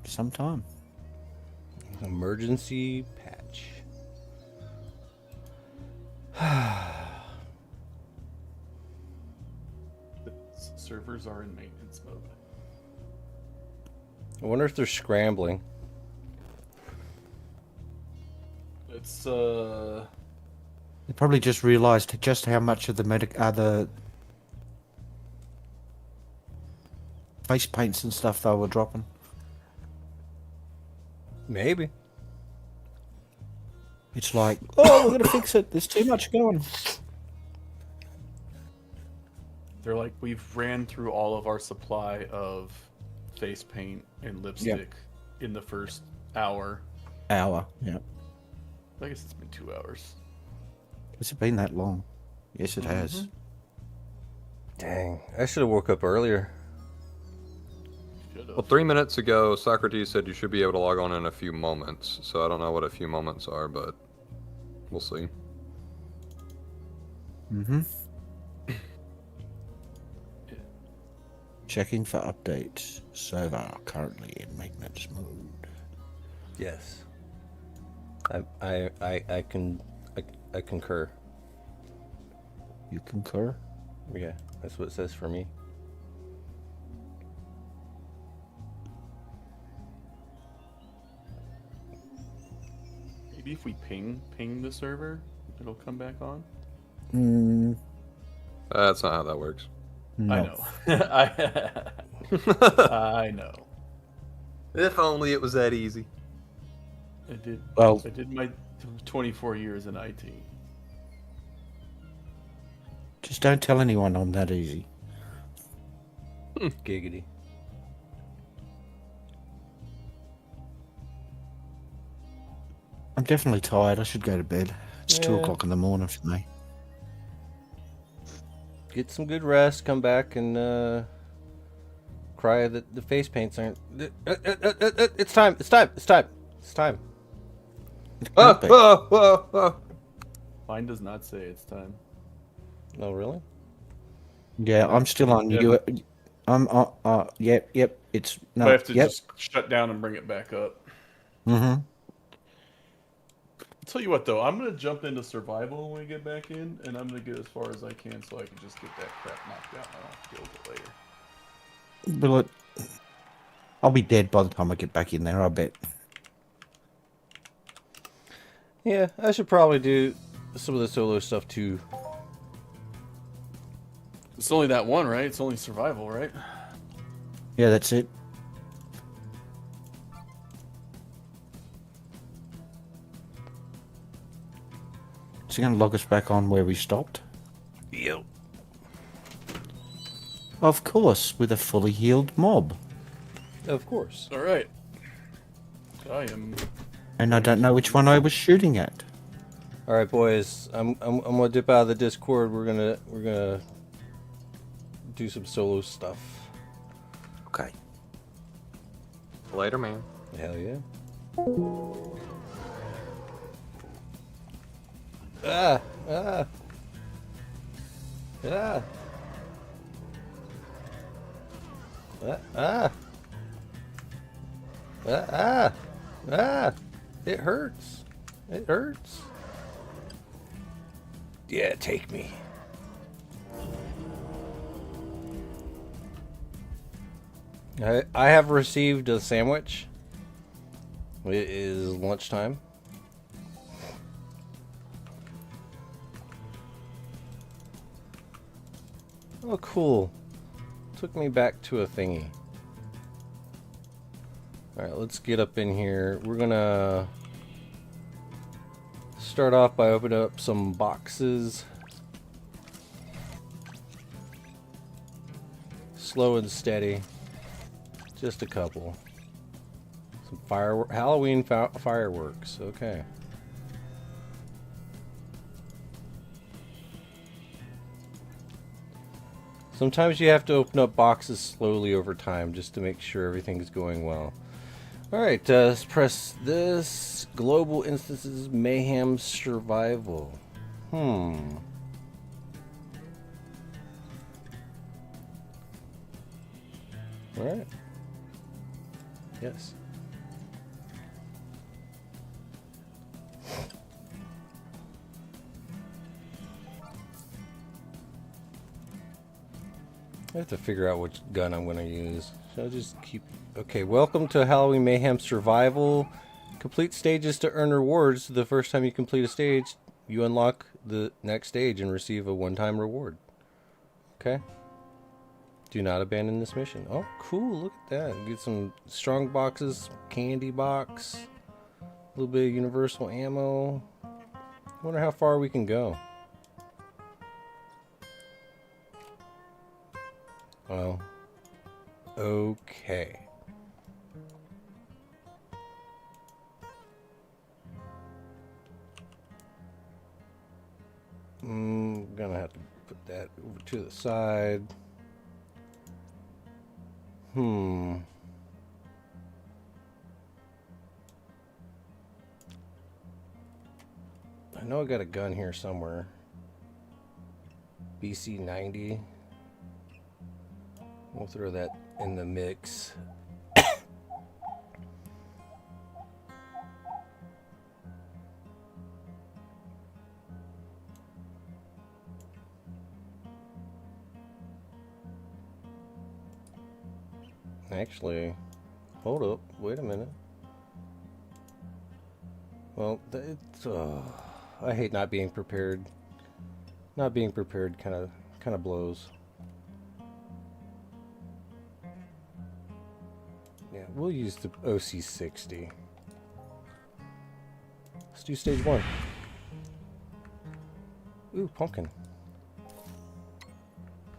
some time. Emergency patch. The servers are in maintenance mode. I wonder if they're scrambling. It's They probably just realised just how much of the face paints and stuff they were dropping. Maybe. It's like, oh, we're gonna fix it. There's too much going. They're like, we've ran through all of our supply of face paint and lipstick in the first hour. Hour, yeah. I guess it's been 2 hours. Has it been that long? Yes, it has. Dang, I should have woke up earlier. Well, 3 minutes ago, Socrates said you should be able to log on in a few moments. So I don't know what a few moments are, but we'll see. Mm-hmm. Checking for updates. Server currently in maintenance mode. Yes. I concur. You concur? Yeah, that's what it says for me. Maybe if we ping the server, it'll come back on. That's not how that works. No. I know. I know. If only it was that easy. I did. Well- I did my 24 years in IT. Just don't tell anyone I'm that easy. Giggity. I'm definitely tired. I should go to bed. It's 2 Yeah. o'clock in the morning for me. Get some good rest. Come back and cry that the face paints aren't. It's time. It's time. It's time. It's time. It Oh, can't be. oh, oh, oh. Mine does not say it's time. No, really? Yeah, I'm still on Yeah. you. Yep. It's no. I have to yep. just shut down and bring it back up. Mm-hmm. I'll tell you what, though, I'm gonna jump into survival when we get back in, and I'm gonna get as far as I can so I can just get that crap knocked out, and I'll deal with it later. Will it? I'll be dead by the time I get back in there. I bet. Yeah, I should probably do some of the solo stuff too. It's only that one, right? It's only survival, right? Yeah, that's it. Is he going to log us back on where we stopped? Yep. Of course, with a fully healed mob. Of course. All right. I am. And I don't know which one I was shooting at. All right, boys. I'm gonna dip out of the Discord. We're gonna do some solo stuff. Okay. Later, man. Hell yeah. Ah! Ah! Ah! Ah! Ah! Ah! Ah! It hurts. It hurts. Yeah, take me. I have received a sandwich. It is lunchtime. Oh, cool. Took me back to a thingy. Alright, let's get up in here. We're gonna start off by opening up some boxes. slow and steady. Just a couple. Some Halloween fireworks. Okay. Sometimes you have to open up boxes slowly over time just to make sure everything's going well. Alright, let's press this. Global instances, Mayhem survival. Alright. Yes. I have to figure out which gun I'm going to use. So I'll just keep... Okay, welcome to Halloween Mayhem Survival. Complete stages to earn rewards. The first time you complete a stage, you unlock the next stage and receive a one-time reward. Okay. Do not abandon this mission. Oh, cool. Look at that. Get some strong boxes, candy box, a little bit of universal ammo. I wonder how far we can go. Well, okay. I'm gonna have to put that over to the side. I know I got a gun here somewhere. BC 90. We'll throw that in the mix. Actually, hold up. Wait a minute. Well, it's I hate not being prepared. Not being prepared kind of blows. Yeah, we'll use the OC60. Let's do stage 1. Ooh, pumpkin.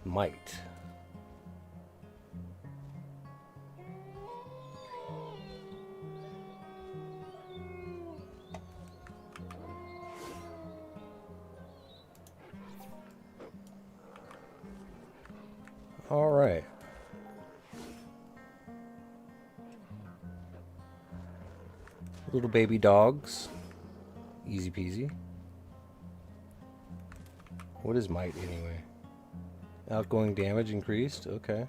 Might. All right. Little baby dogs. Easy peasy. What is might anyway? Outgoing damage increased? Okay.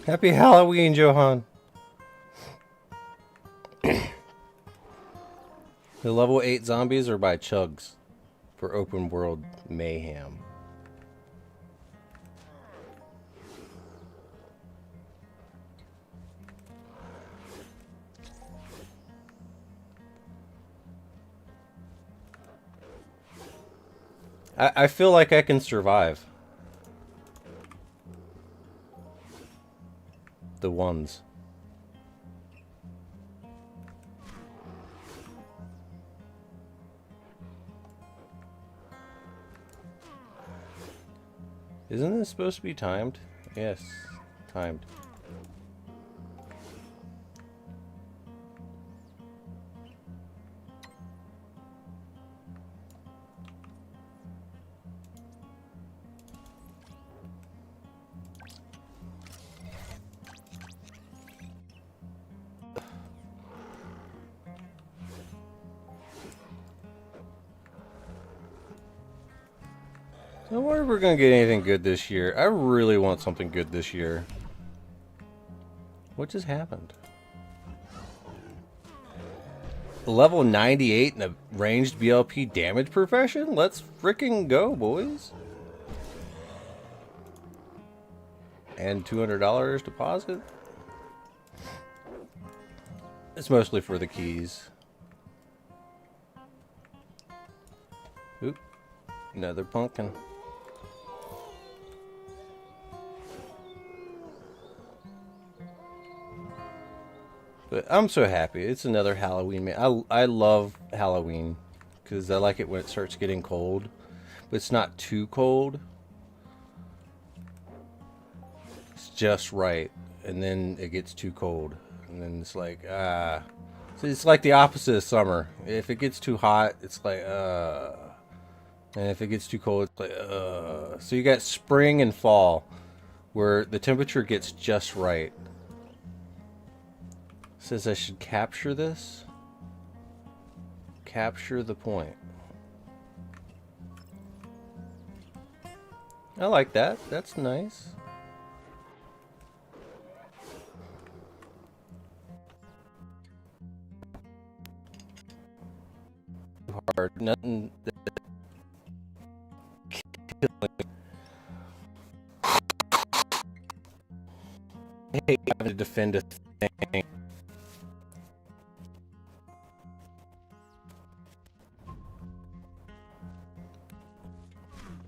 Happy Halloween, Johan. The level 8 zombies are by chugs for open world mayhem. I feel like I can survive. The ones. Isn't this supposed to be timed? Yes, timed. I wonder if we're gonna get anything good this year. I really want something good this year. What just happened? Level 98 in a ranged BLP damage profession? Let's freaking go, boys. And $200 deposit? It's mostly for the keys. Oop. Another pumpkin. But I'm so happy. It's another Halloween. I love Halloween because I like it when it starts getting cold, but it's not too cold. It's just right, and then it gets too cold, and then it's like So it's like the opposite of summer. If it gets too hot, it's like and if it gets too cold, it's like So you got spring and fall, where the temperature gets just right. Says I should capture this. Capture the point. I like that. That's nice. Hard. Nothing. I hate having to defend a thing.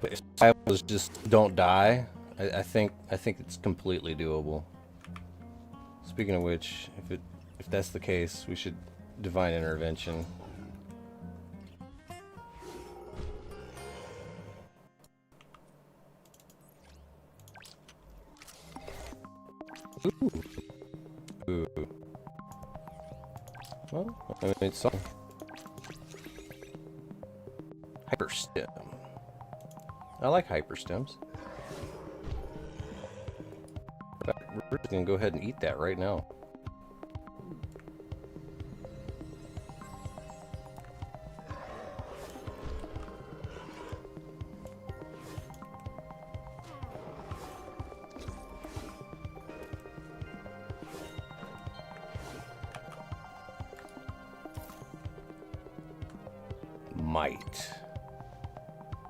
But if survivals just don't die, I think it's completely doable. Speaking of which, if that's the case, we should divine intervention. Ooh. Well, I mean, it's something. Hyperstem. I like hyperstems. We're just gonna go ahead and eat that right now. Might.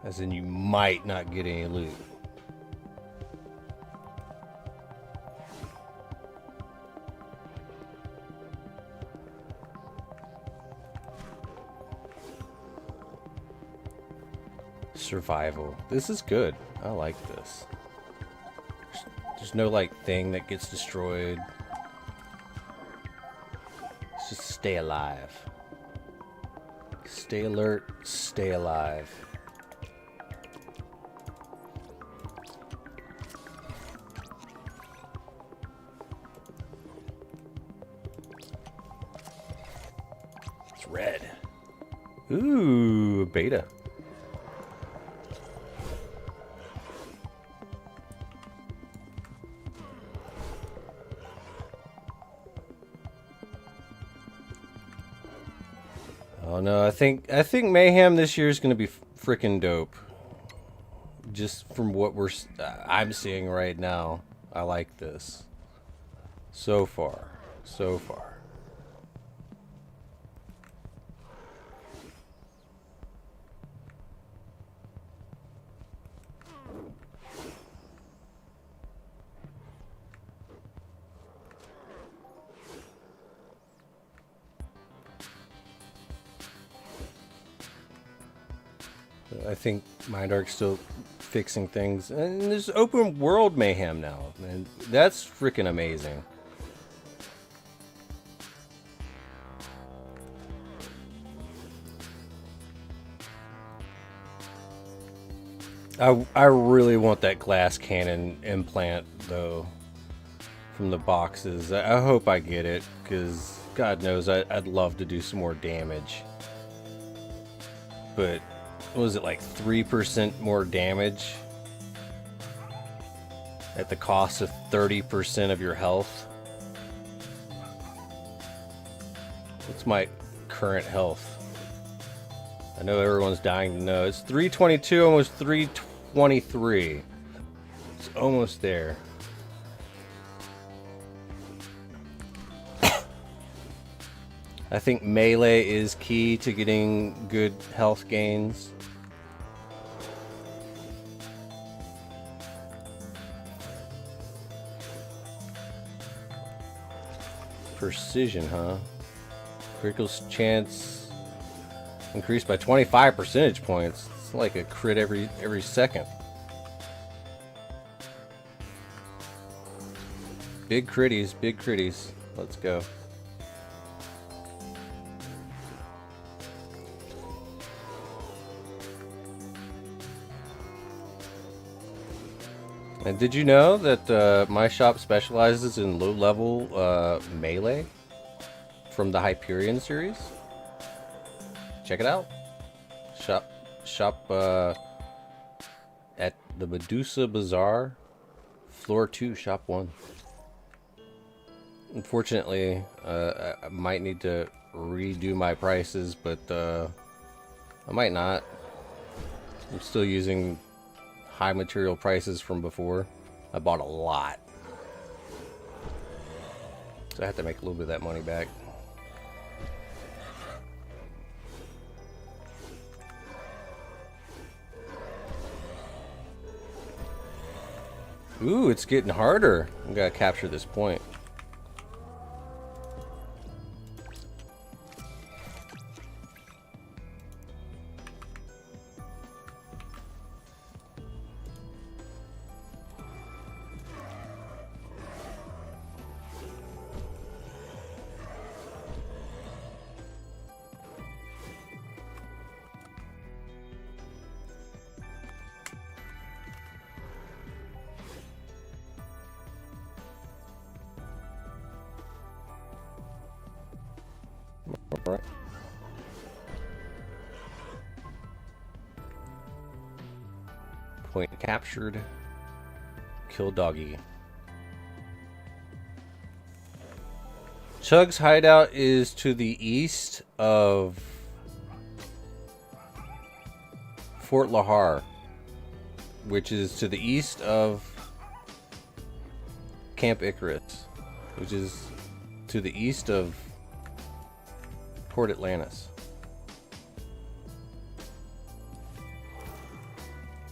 As in, you might not get any loot. Survival. This is good. I like this. There's no, like, thing that gets destroyed. Let's just stay alive. Stay alert, stay alive. It's red. Ooh, beta. Oh no, I think Mayhem this year is going to be freaking dope. Just from what I'm seeing right now, I like this. So far, so far. I think Mindark's still fixing things, and there's open world Mayhem now, and that's freaking amazing. I really want that glass cannon implant though from the boxes. I hope I get it, because God knows I'd love to do some more damage. But what was it, like 3% more damage at the cost of 30% of your health? What's my current health? I know everyone's dying to know. It's 322, almost 323. It's almost there. I think melee is key to getting good health gains. Precision, huh? Critical chance increased by 25 percentage points. It's like a crit every second. Big critties, big critties. Let's go. And did you know that my shop specializes in low-level melee from the Hyperion series? Check it out. Shop at the Medusa Bazaar, floor 2, shop 1. Unfortunately, I might need to redo my prices, but I might not. I'm still using high material prices from before. I bought a lot, so I have to make a little bit of that money back. Ooh, it's getting harder. I gotta capture this point. Alright. Point captured. Kill doggy. Chug's hideout is to the east of Fort Lahar, which is to the east of Camp Icarus, which is to the east of Port Atlantis.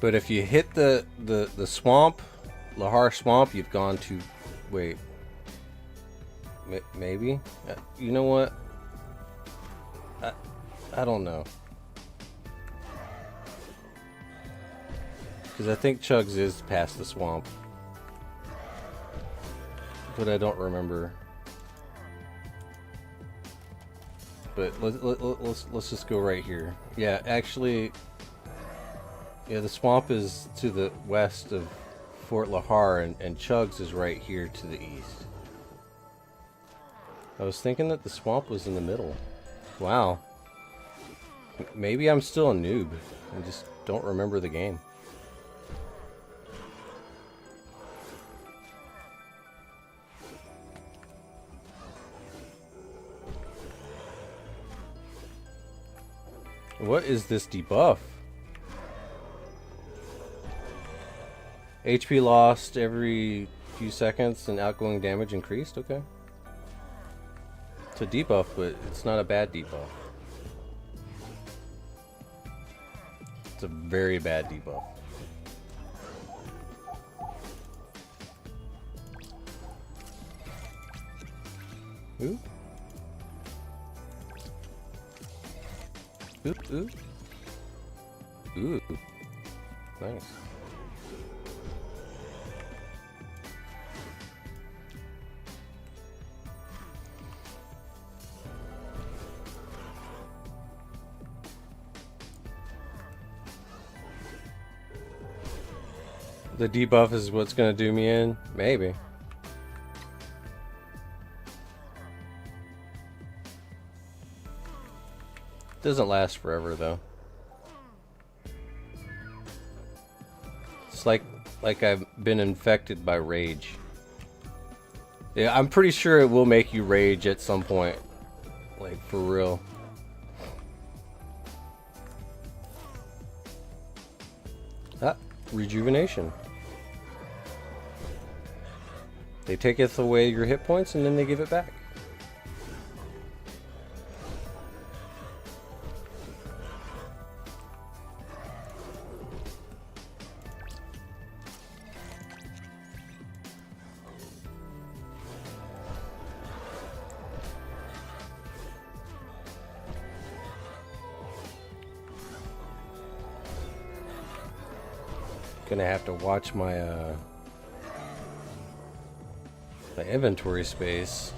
But if you hit the swamp, Lahar Swamp, you've gone to... Wait. Maybe? You know what? I don't know. Because I think Chugs is past the swamp. But I don't remember. But let's just go right here. Yeah, actually, yeah, the swamp is to the west of Fort Lahar, and Chugs is right here to the east. I was thinking that the swamp was in the middle. Wow. Maybe I'm still a noob. I just don't remember the game. What is this debuff? HP lost every few seconds and outgoing damage increased? Okay. It's a debuff, but it's not a bad debuff. It's a very bad debuff. Ooh. Ooh, ooh. Ooh. Nice. The debuff is what's gonna do me in? Maybe. Doesn't last forever though. It's like I've been infected by rage. Yeah, I'm pretty sure it will make you rage at some point. Like, for real. Ah, rejuvenation. They taketh away your hit points and then they give it back. Gonna have to watch my my inventory space.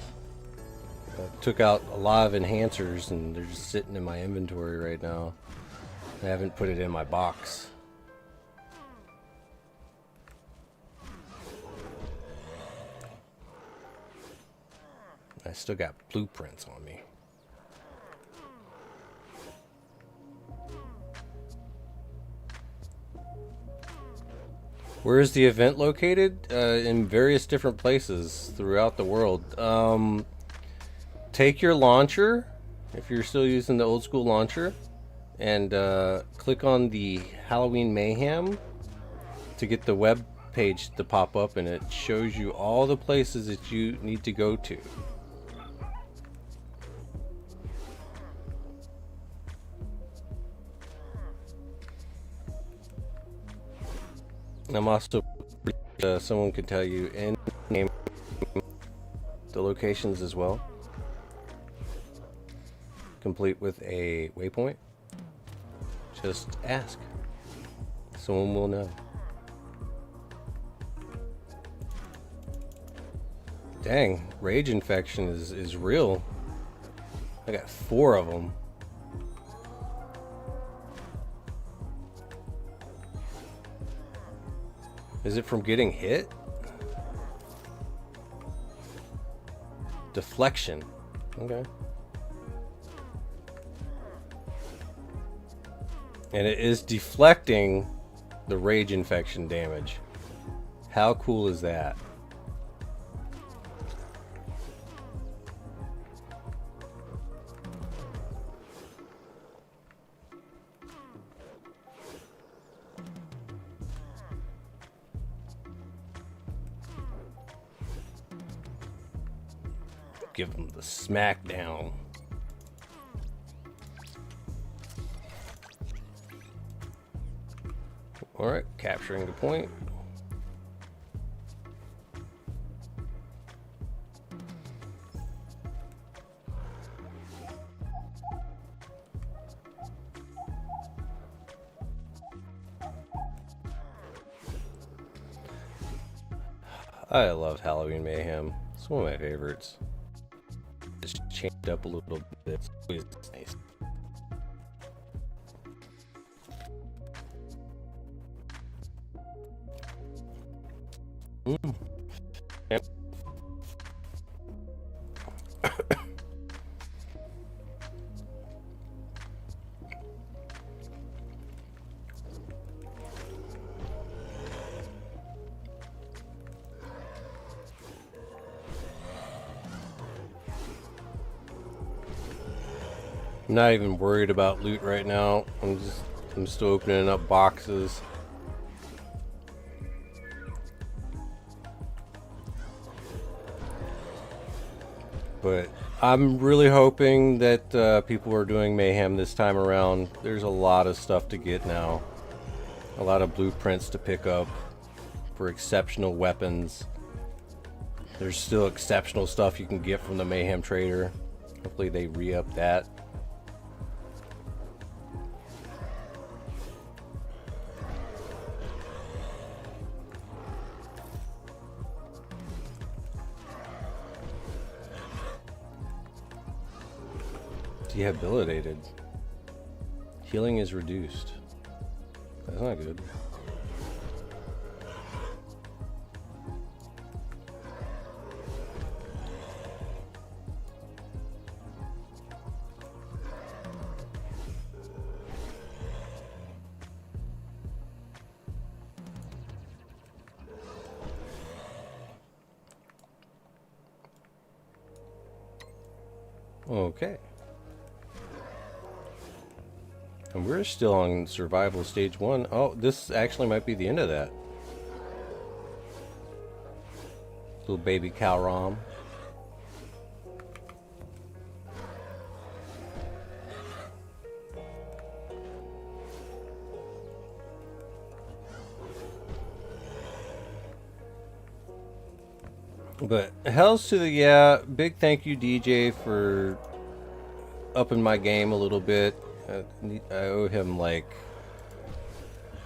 I took out a lot of enhancers and they're just sitting in my inventory right now. I haven't put it in my box. I still got blueprints on me. Where is the event located? In various different places throughout the world. Take your launcher, if you're still using the old school launcher, and click on the Halloween Mayhem to get the web page to pop up, and it shows you all the places that you need to go to. I'm also someone could tell you and name the locations as well, complete with a waypoint. Just ask, someone will know. Dang, rage infection is real. I got 4 of them. Is it from getting hit? Deflection. Okay. And it is deflecting the rage infection damage. How cool is that? Give them the smackdown. All right, capturing the point. I love Halloween Mayhem. It's one of my favorites. It's changed up a little bit. It's always nice. Yep. I'm not even worried about loot right now. I'm still opening up boxes. But I'm really hoping that people are doing Mayhem this time around. There's a lot of stuff to get now. A lot of blueprints to pick up for exceptional weapons. There's still exceptional stuff you can get from the Mayhem Trader. Hopefully they re-up that. Rehabilitated. Healing is reduced. That's not good. Okay. And we're still on survival stage 1. Oh, this actually might be the end of that. Little baby cow rom. But hells to the yeah, big thank you DJ for upping my game a little bit. I owe him like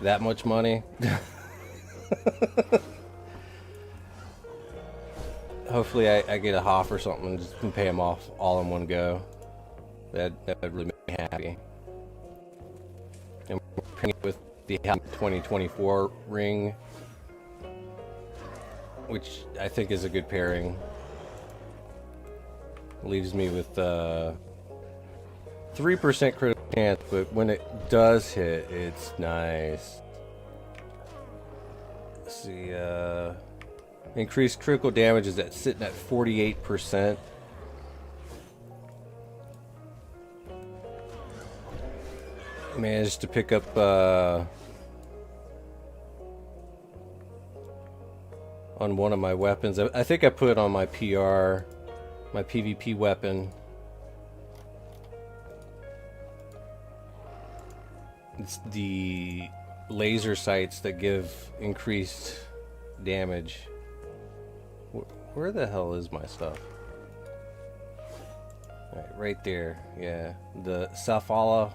that much money. Hopefully I get a HOF or something and just can pay him off all in one go. That would really make me happy. And we're paying with the 2024 ring, which I think is a good pairing. Leaves me with 3% critical chance, but when it does hit, it's nice. Let's see, increased critical damage is sitting at 48%. Managed to pick up on one of my weapons. I think I put on my PR, my PvP weapon. It's the laser sights that give increased damage. Where the hell is my stuff? Right there, yeah. The Salafa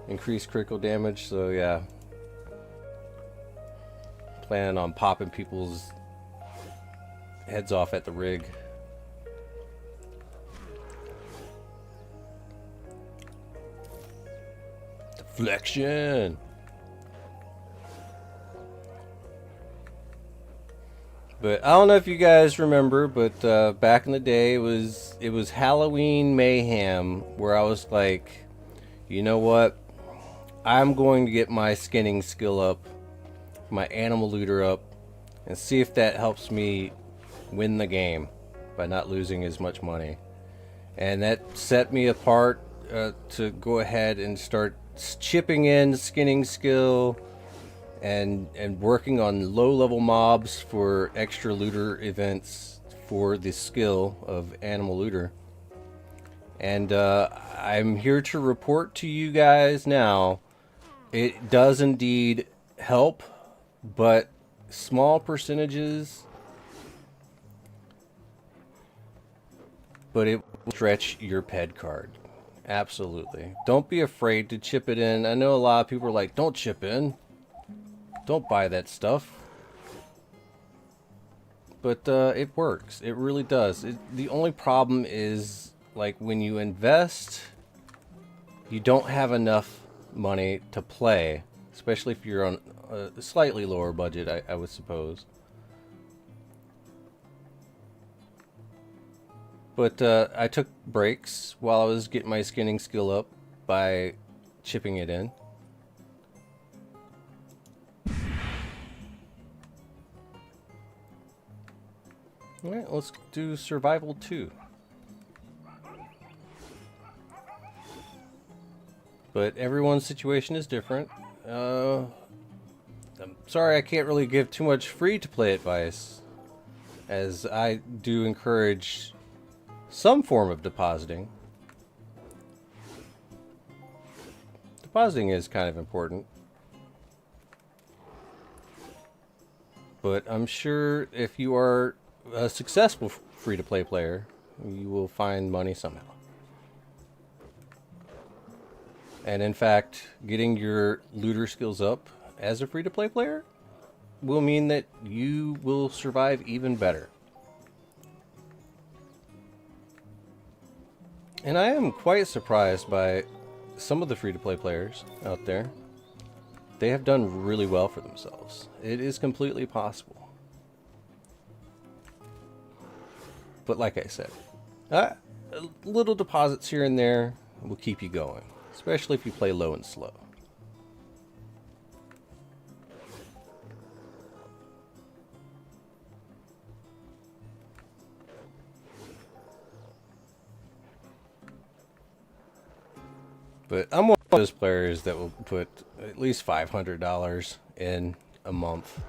increased critical damage, so yeah. Planning on popping people's heads off at the rig. Deflection. But I don't know if you guys remember, but back in the day, it was Halloween Mayhem, where I was like, you know what? I'm going to get my skinning skill up, my animal looter up, and see if that helps me win the game by not losing as much money. And that set me apart to go ahead and start chipping in skinning skill and working on low-level mobs for extra looter events for the skill of animal looter. And I'm here to report to you guys now, it does indeed help, but small percentages, but it will stretch your ped card. Absolutely. Don't be afraid to chip it in. I know a lot of people are like, don't chip in. Don't buy that stuff. But it works. It really does. The only problem is, like, when you invest, you don't have enough money to play. Especially if you're on a slightly lower budget, I would suppose. But I took breaks while I was getting my skinning skill up by chipping it in. Alright, let's do Survival 2. But everyone's situation is different. I'm sorry I can't really give too much free-to-play advice, as I do encourage some form of depositing. Depositing is kind of important. But I'm sure if you are a successful free-to-play player, you will find money somehow. And in fact, getting your looter skills up as a free-to-play player will mean that you will survive even better. And I am quite surprised by some of the free-to-play players out there. They have done really well for themselves. It is completely possible. But like I said, little deposits here and there will keep you going, especially if you play low and slow. But I'm one of those players that will put at least $500 in a month.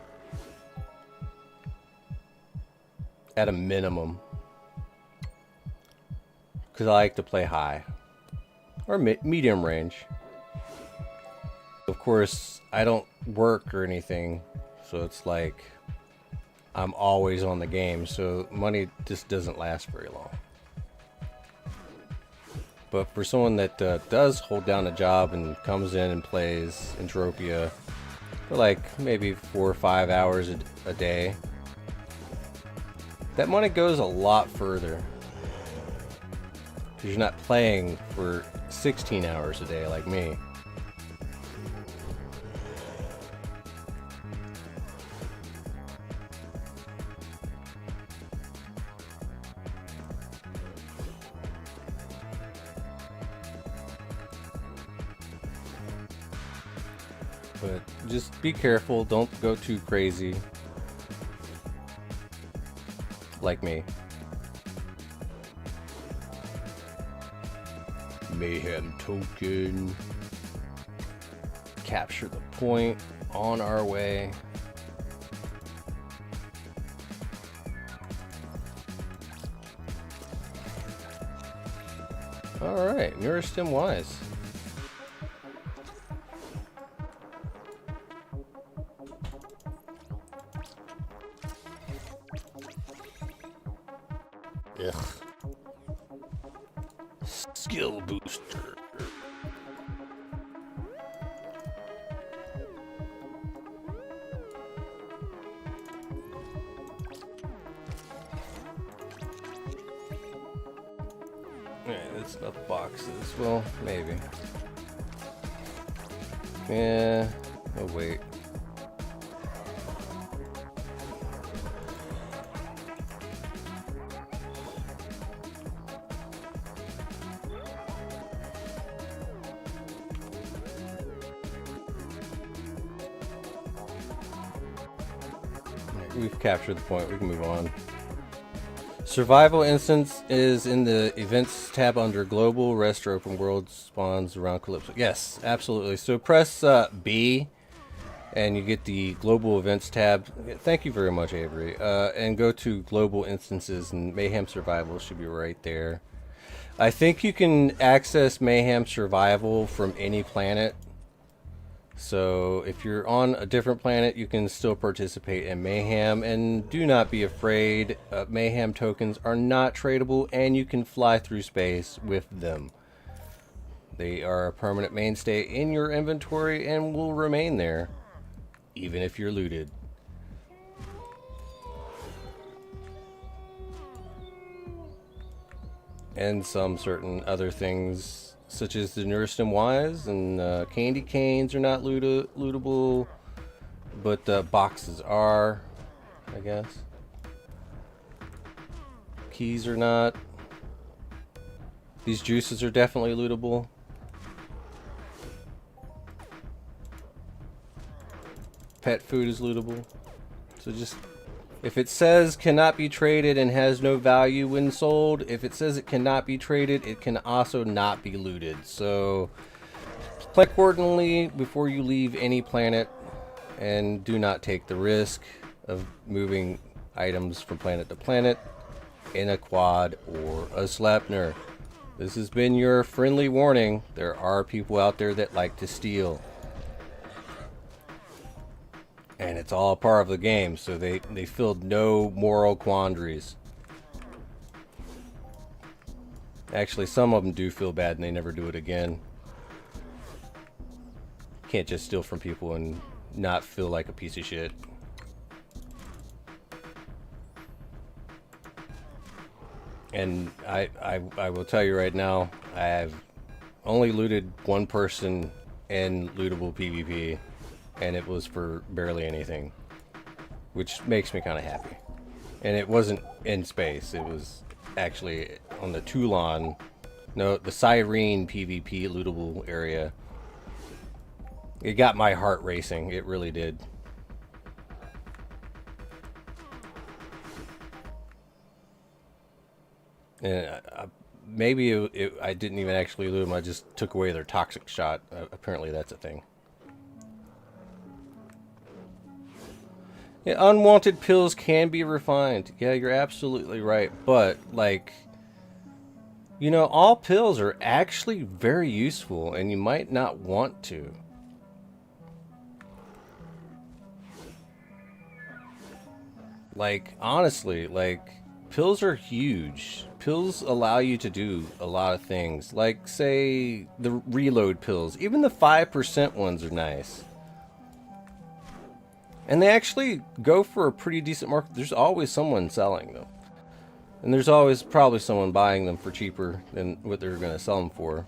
At a minimum. Because I like to play high. Or medium range. Of course, I don't work or anything. So it's like I'm always on the game. So money just doesn't last very long. But for someone that does hold down a job and comes in and plays Entropia for like maybe 4 or 5 hours a day, that money goes a lot further. Because you're not playing for 16 hours a day like me. But just be careful, don't go too crazy. Like me. Mayhem token. Capture the point. On our way. Alright, Neuristim Wise. Ugh. Skill booster. Alright, that's enough boxes. Well, maybe. Yeah. Oh, wait. We've captured the point. We can move on. Survival instance is in the events tab under global. Rest or open world spawns around Calypso. Yes, absolutely. So press B and you get the global events tab. Thank you very much, Avery. And go to global instances, and Mayhem Survival should be right there. I think you can access Mayhem Survival from any planet. So if you're on a different planet, you can still participate in Mayhem, and do not be afraid. Mayhem tokens are not tradable, and you can fly through space with them. They are a permanent mainstay in your inventory and will remain there, even if you're looted. And some certain other things, such as the Neuristim Wise and candy canes are not lootable, but boxes are, I guess. Keys are not. These juices are definitely lootable. Pet food is lootable. So just, if it says cannot be traded and has no value when sold, if it says it cannot be traded, it can also not be looted. So play accordingly before you leave any planet, and do not take the risk of moving items from planet to planet in a quad or a Sleipnir. This has been your friendly warning. There are people out there that like to steal. And it's all part of the game, so they filled no moral quandaries. Actually, some of them do feel bad and they never do it again. Can't just steal from people and not feel like a piece of shit. And I will tell you right now, I have only looted one person in lootable PvP. And it was for barely anything, which makes me kind of happy. And it wasn't in space. It was actually on the Toulon, no, the Cyrene PvP lootable area. It got my heart racing. It really did. And maybe I didn't even actually loot them. I just took away their toxic shot. Apparently that's a thing. Yeah, unwanted pills can be refined. Yeah, you're absolutely right. But, like, you know, all pills are actually very useful, and you might not want to. Like, honestly, like, pills are huge. Pills allow you to do a lot of things. Like, say, the reload pills. Even the 5% ones are nice. And they actually go for a pretty decent market. There's always someone selling them. And there's always probably someone buying them for cheaper than what they're going to sell them for.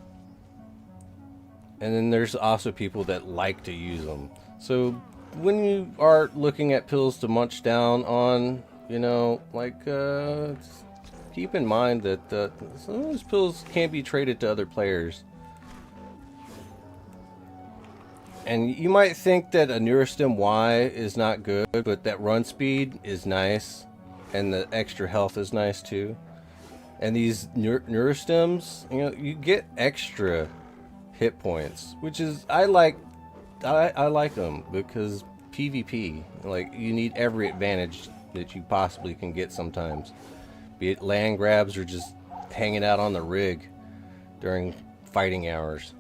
And then there's also people that like to use them. So when you are looking at pills to munch down on, you know, like, just keep in mind that some of those pills can be traded to other players. And you might think that a Neurostim Y is not good, but that run speed is nice, and the extra health is nice too. And these Neurostims, you know, you get extra hit points, which is I like them because PvP, like, you need every advantage that you possibly can get sometimes, be it land grabs or just hanging out on the rig during fighting hours.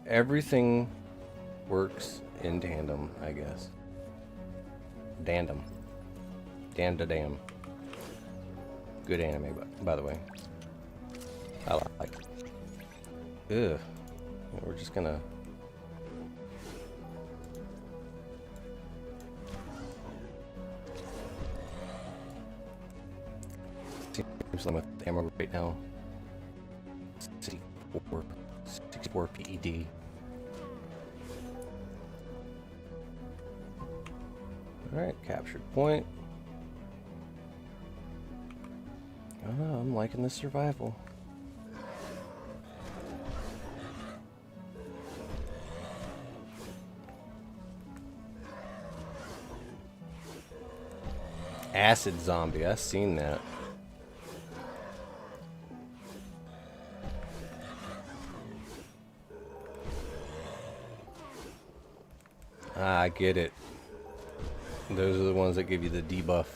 Everything works in tandem, I guess. Dandem. Damn. Good anime, by the way. I like it. Ugh. We're just gonna... Seems like with ammo right now. 64 PED. Alright, captured point. Oh, I'm liking this survival. Acid zombie, I've seen that. Ah, I get it. Those are the ones that give you the debuff.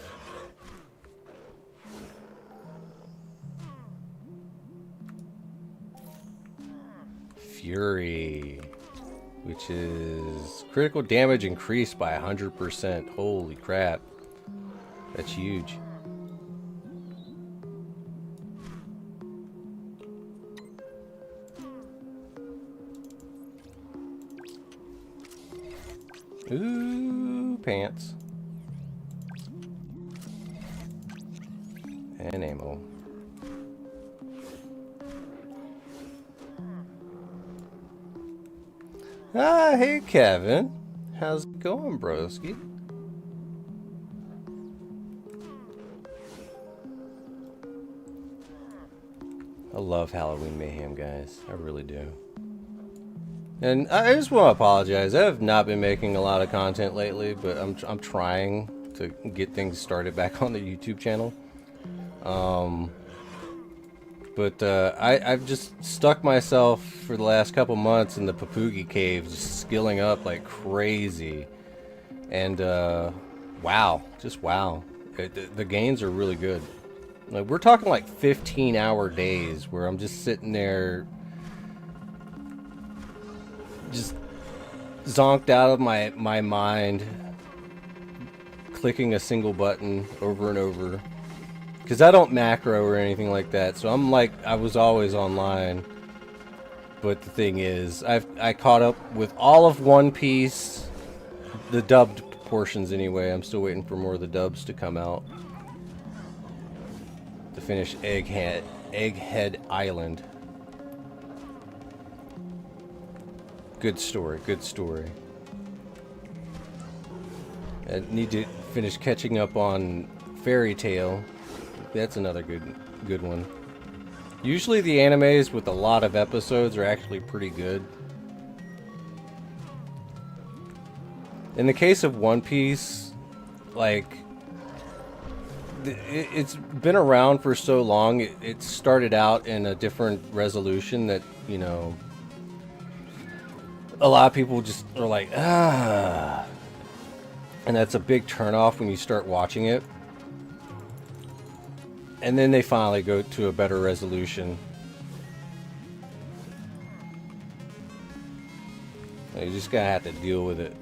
Fury, which is critical damage increased by 100%. Holy crap. That's huge. Ooh, pants. And ammo. Ah, hey Kevin. How's it going, broski? I love Halloween Mayhem, guys. I really do. And I just want to apologize. I have not been making a lot of content lately, but I'm trying to get things started back on the YouTube channel. I've just stuck myself for the last couple months in the Papugi Cave, just skilling up like crazy. And wow, just wow. The gains are really good. Like, we're talking like 15-hour days where I'm just sitting there, just zonked out of my mind, clicking a single button over and over. Because I don't macro or anything like that, so I'm like, I was always online. But the thing is, I caught up with all of One Piece, the dubbed portions anyway. I'm still waiting for more of the dubs to come out. To finish Egghead Island. Good story, good story. I need to finish catching up on Fairy Tail. That's another good one. Usually the animes with a lot of episodes are actually pretty good. In the case of One Piece, like, it's been around for so long, it started out in a different resolution that, you know, a lot of people just are like, ah. And that's a big turnoff when you start watching it. And then they finally go to a better resolution. You just gotta have to deal with it.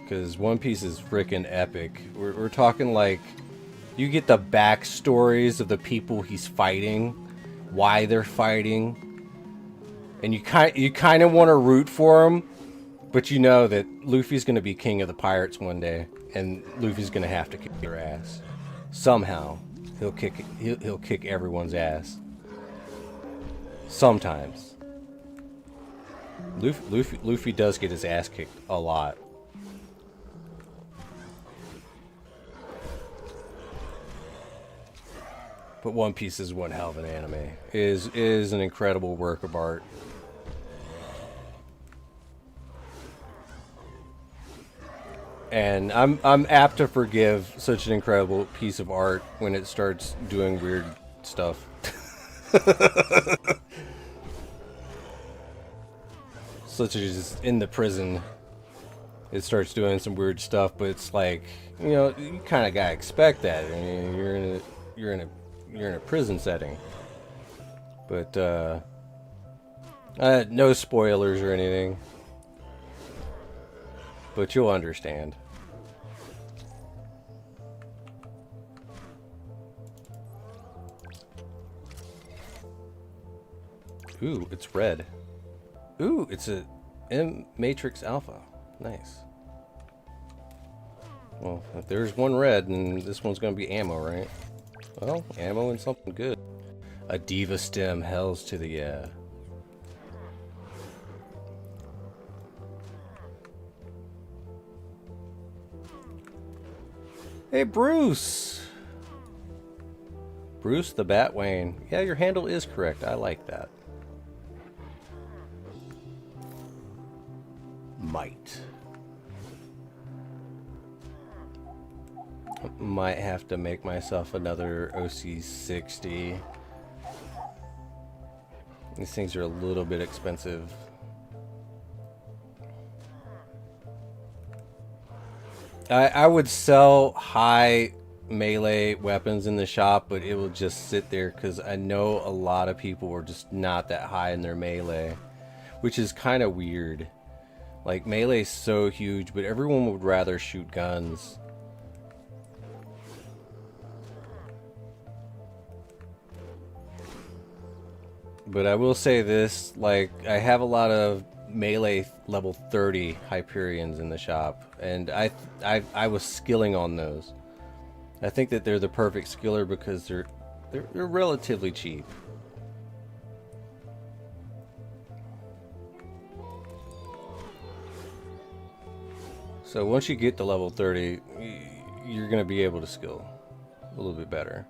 Because One Piece is freaking epic. We're talking like, you get the backstories of the people he's fighting, why they're fighting, and you kind of want to root for him, but you know that Luffy's gonna be king of the pirates one day, and Luffy's gonna have to kick their ass somehow. He'll kick everyone's ass. Sometimes. Luffy does get his ass kicked a lot. But One Piece is one hell of an anime. It is an incredible work of art. And I'm apt to forgive such an incredible piece of art when it starts doing weird stuff. Such as in the prison, it starts doing some weird stuff, but it's like, you know, you kind of gotta expect that. I mean, you're in a prison setting. But no spoilers or anything. But you'll understand. Ooh, it's red. Ooh, it's a M Matrix Alpha. Nice. Well, if there's one red, then this one's gonna be ammo, right? Well, ammo and something good. A Diva Stem, hells to the yeah. Hey, Bruce! Bruce the Batwayne. Yeah, your handle is correct. I like that. Might. Might have to make myself another OC60. These things are a little bit expensive. I would sell high melee weapons in the shop, but it will just sit there because I know a lot of people are just not that high in their melee, which is kind of weird. Like, melee's so huge, but everyone would rather shoot guns. But I will say this, like, I have a lot of melee level 30 Hyperions in the shop, and I was skilling on those. I think that they're the perfect skiller because they're relatively cheap. So once you get to level 30, you're going to be able to skill a little bit better.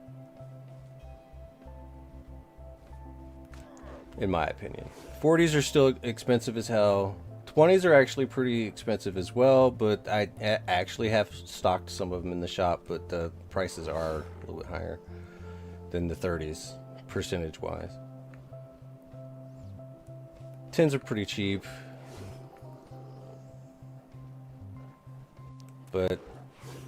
In my opinion. 40s are still expensive as hell. 20s are actually pretty expensive as well, but I actually have stocked some of them in the shop, but the prices are a little bit higher than the 30s, percentage-wise. 10s are pretty cheap. But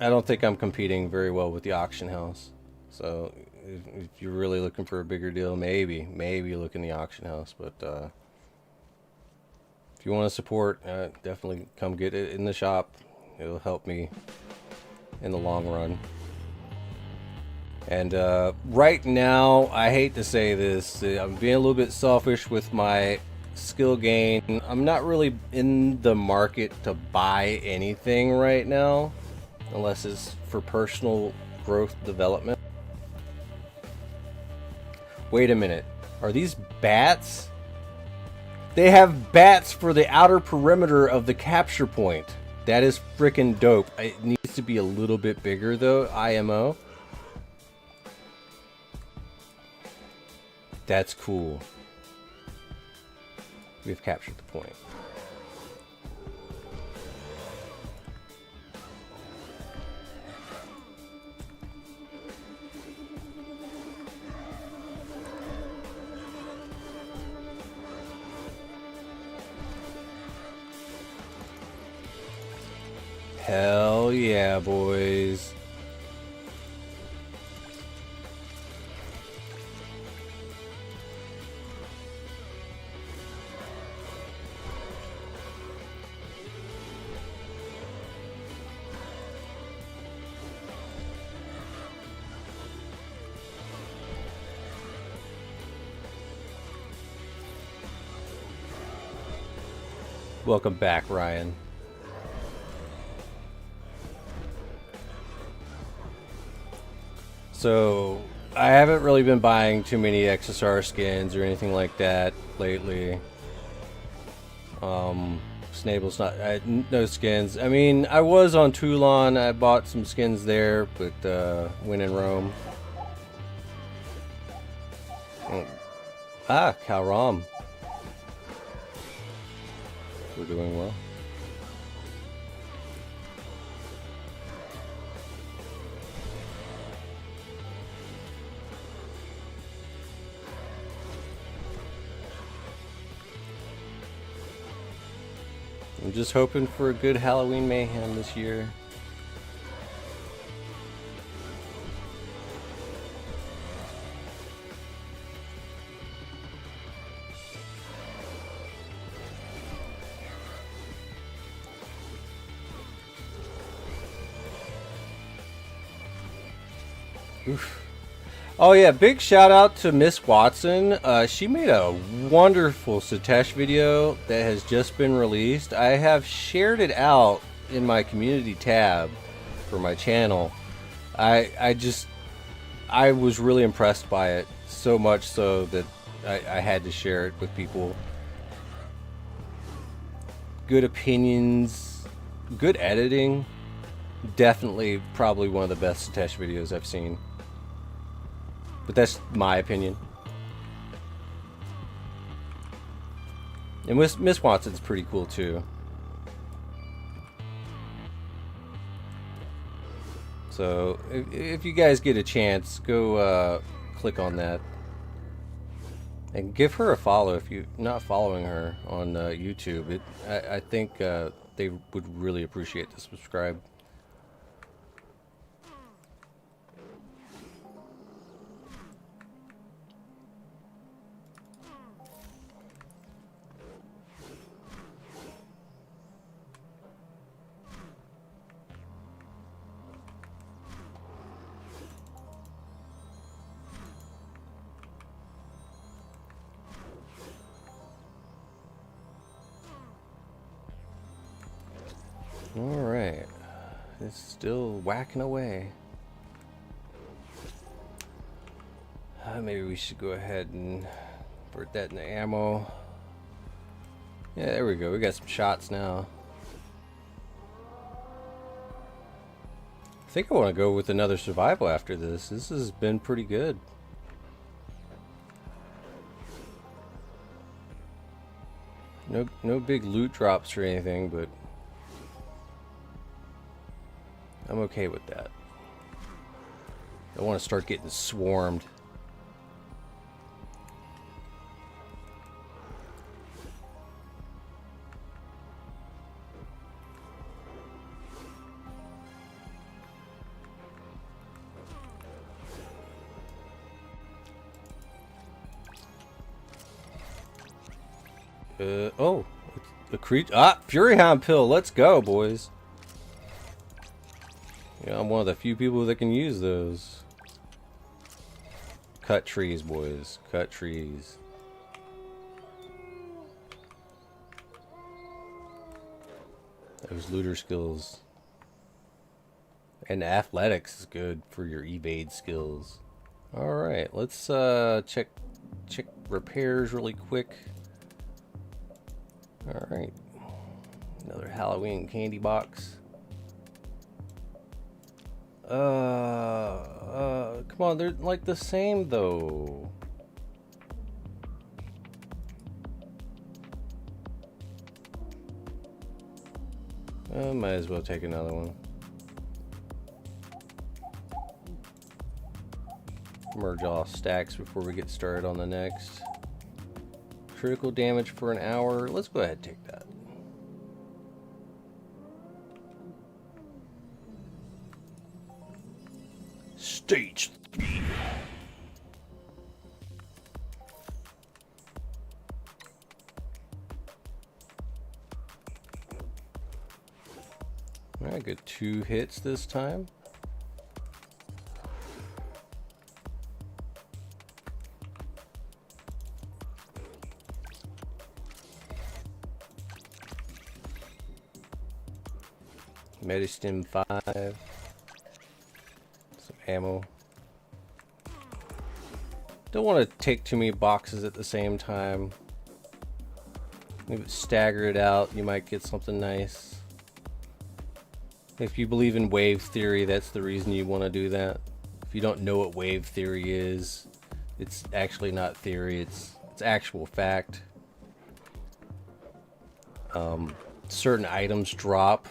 I don't think I'm competing very well with the auction house. So if you're really looking for a bigger deal, maybe look in the auction house. But if you want to support, definitely come get it in the shop. It'll help me in the long run. And right now, I hate to say this, I'm being a little bit selfish with my skill gain. I'm not really in the market to buy anything right now, unless it's for personal growth development. Wait a minute, are these bats? They have bats for the outer perimeter of the capture point. That is freaking dope. It needs to be a little bit bigger though, IMO. That's cool. We've captured the point. Hell yeah, boys. Welcome back, Ryan. So, I haven't really been buying too many XSR skins or anything like that lately. Snable's not, no skins. I mean, I was on Toulon, I bought some skins there, but when in Rome. Ah, Kalram. We're doing well. I'm just hoping for a good Halloween mayhem this year. Oof. Oh yeah, big shout out to Miss Watson. She made a wonderful Satesh video that has just been released. I have shared it out in my community tab for my channel. I was really impressed by it, so much so that I had to share it with people. Good opinions, good editing. Definitely probably one of the best Satesh videos I've seen. But that's my opinion. And Miss Watson's pretty cool too. So if you guys get a chance, go click on that. And give her a follow if you're not following her on YouTube. I think they would really appreciate the subscribe. Alright, it's still whacking away. Maybe we should go ahead and convert that into ammo. Yeah, there we go, we got some shots now. I think I want to go with another survival after this. This has been pretty good. No big loot drops or anything, but I'm okay with that. I want to start getting swarmed. Oh, the creature. Ah, Fury Hound pill. Let's go, boys. Yeah, I'm one of the few people that can use those. Cut trees, boys. Cut trees. Those looter skills. And athletics is good for your evade skills. Alright, let's check repairs really quick. Alright. Another Halloween candy box. Come on, they're like the same though. Might as well take another one. Merge all stacks before we get started on the next. Critical damage for an hour. Let's go ahead and take that. Stage 3. Alright, good 2 hits this time. Medistim 5. Some ammo. Don't want to take too many boxes at the same time. Maybe stagger it out. You might get something nice. If you believe in wave theory, that's the reason you want to do that. If you don't know what wave theory is, it's actually not theory, it's It's actual fact. Certain items drop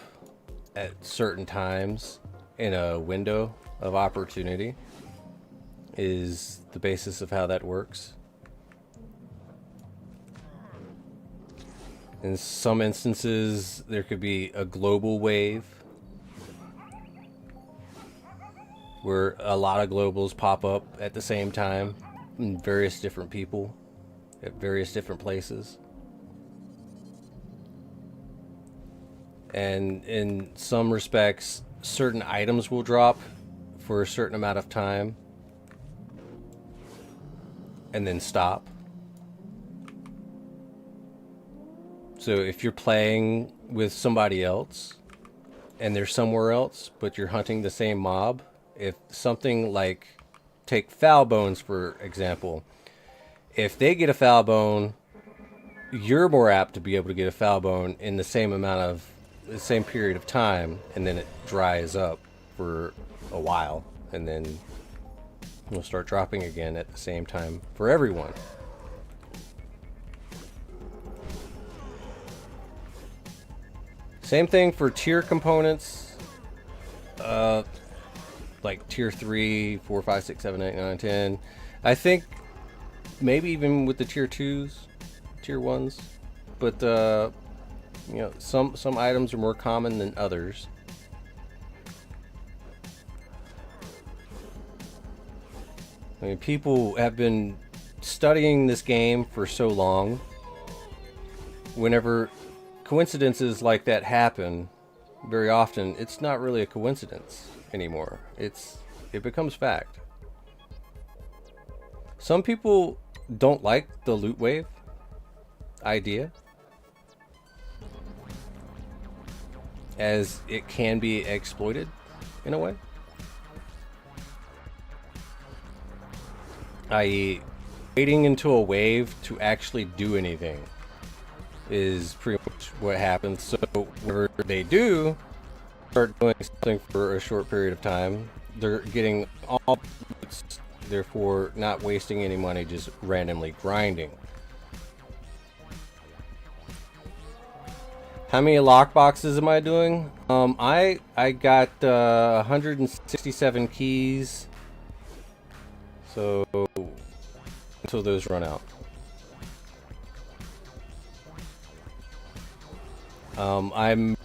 at certain times in a window of opportunity is the basis of how that works. In some instances, there could be a global wave where a lot of globals pop up at the same time in various different people at various different places. And in some respects, certain items will drop for a certain amount of time and then stop. So if you're playing with somebody else and they're somewhere else, but you're hunting the same mob, if something like, take foul bones for example, if they get a foul bone, you're more apt to be able to get a foul bone in the same period of time, and then it dries up for a while, and then you'll start dropping again at the same time for everyone. Same thing for tier components, like tier 3, 4, 5, 6, 7, 8, 9, 10. I think maybe even with the tier 2s, tier 1s, but you know, some items are more common than others. I mean, people have been studying this game for so long. Whenever coincidences like that happen, very often it's not really a coincidence anymore. It becomes fact. Some people don't like the loot wave idea, as it can be exploited in a way. I.e., waiting until a wave to actually do anything is pretty much what happens. So whenever they do start doing something for a short period of time, they're getting all boots, therefore not wasting any money just randomly grinding. How many lockboxes am I doing? I got 167 keys. So until those run out. I'm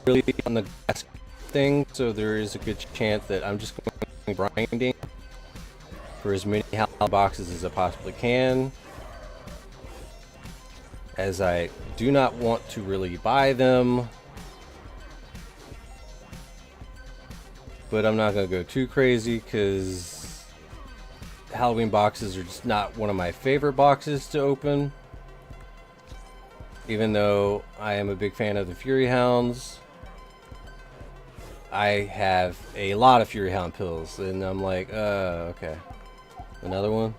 really on the gas thing, so there is a good chance that I'm just going grinding for as many boxes as I possibly can, as I do not want to really buy them, but I'm not going to go too crazy because Halloween boxes are just not one of my favorite boxes to open. Even though I am a big fan of the Fury Hounds, I have a lot of Fury Hound pills, and I'm like, okay, another one.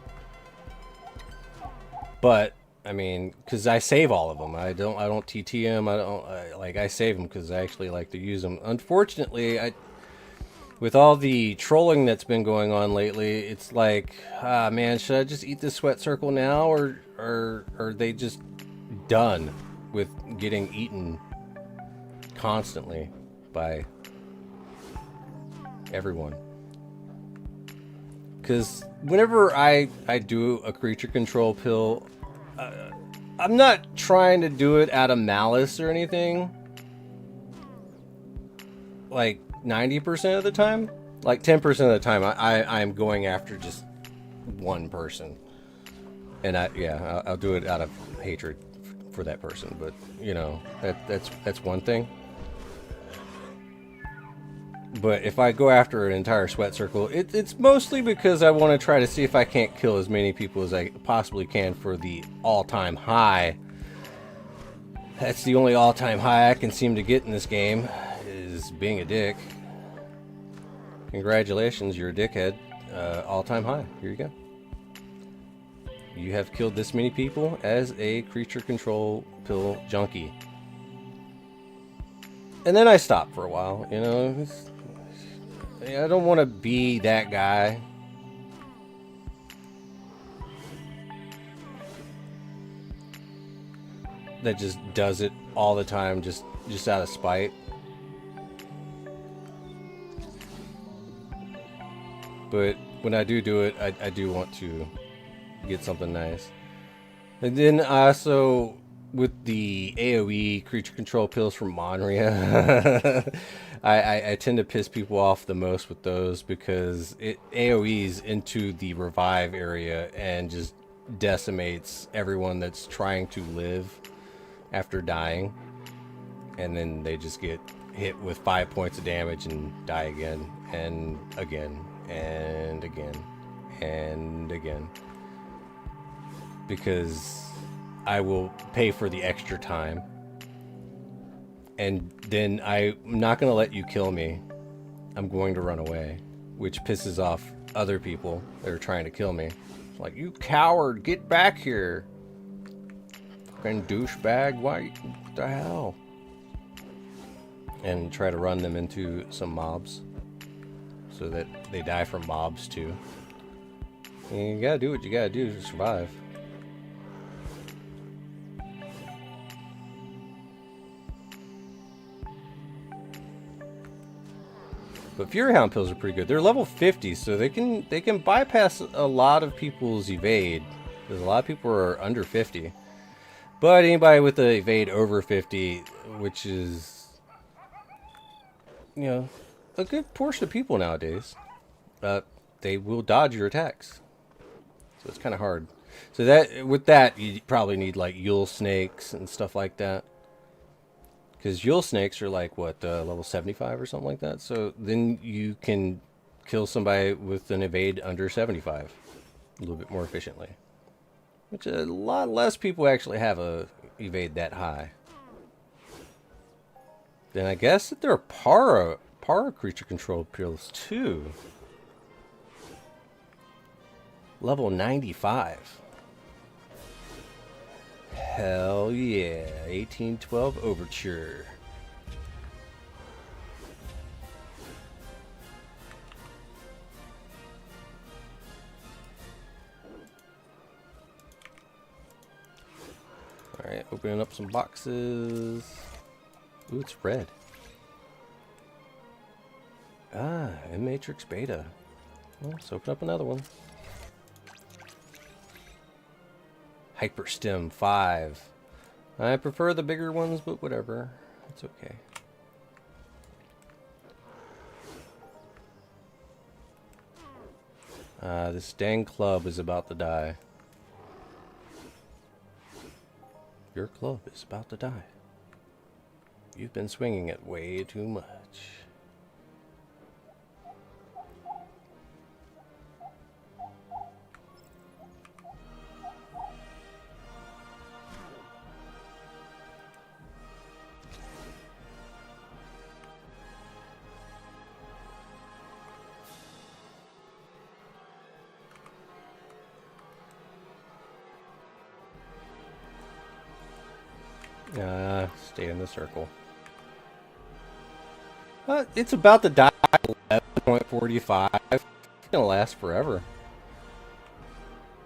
But I mean, because I save all of them. I don't TT them. I save them because I actually like to use them. Unfortunately, with all the trolling that's been going on lately, it's like, man, should I just eat this sweat circle now, or are they just done with getting eaten constantly by everyone? Because whenever I do a creature control pill, I'm not trying to do it out of malice or anything. Like 90% of the time, like 10% of the time, I'm going after just one person, and I'll do it out of hatred for that person. But you know, that's one thing. But if I go after an entire sweat circle, it's mostly because I want to try to see if I can't kill as many people as I possibly can for the all-time high. That's the only all-time high I can seem to get in this game, is being a dick. Congratulations, you're a dickhead. All-time high. Here you go. You have killed this many people as a creature control pill junkie. And then I stop for a while, you know. I don't want to be that guy. that just does it all the time, just out of spite. But when I do it, I do want to get something nice. And then I also, with the AoE creature control pills from Monria, I tend to piss people off the most with those because it AoEs into the revive area and just decimates everyone that's trying to live after dying. And then they just get hit with 5 points of damage and die again and again and again and again. Because I will pay for the extra time. And then I'm not going to let you kill me. I'm going to run away. Which pisses off other people that are trying to kill me. It's like, you coward, get back here. Fucking douchebag, why? What the hell? And try to run them into some mobs. So that they die from mobs too. And you gotta do what you gotta do to survive. But Fury Hound pills are pretty good. They're level 50, so they can bypass a lot of people's evade. Because a lot of people are under 50. But anybody with the evade over 50, which is, you know, a good portion of people nowadays, they will dodge your attacks. So it's kind of hard. So that with that, you probably need like Yule Snakes and stuff like that. Because Yule Snakes are like, what, level 75 or something like that? So then you can kill somebody with an evade under 75 a little bit more efficiently. Which a lot less people actually have a evade that high. Then I guess that there are para creature control pills too. Level 95. Hell yeah, 1812 Overture. Alright, opening up some boxes. Ooh, it's red. Ah, M-Matrix Beta. Well, let's open up another one. Hyperstem 5. I prefer the bigger ones, but whatever. It's okay. This dang club is about to die. Your club is about to die. You've been swinging it way too much. Stay in the circle. It's about to die at 11.45. It's gonna last forever.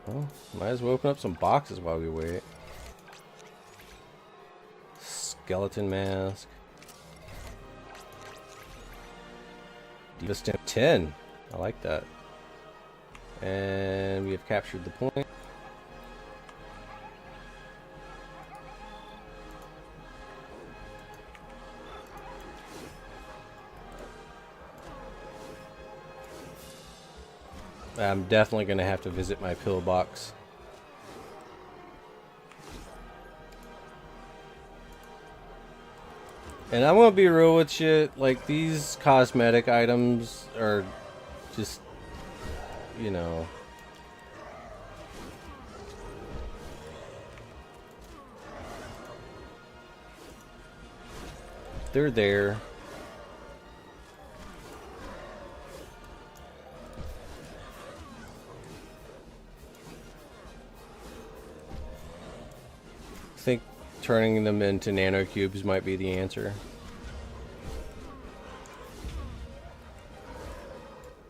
Well, might as well open up some boxes while we wait. Skeleton mask. Diva Stem 10. I like that. And we have captured the point. I'm definitely going to have to visit my pillbox. And I'm going to be real with you, like, these cosmetic items are just, you know, they're there. I think turning them into nanocubes might be the answer.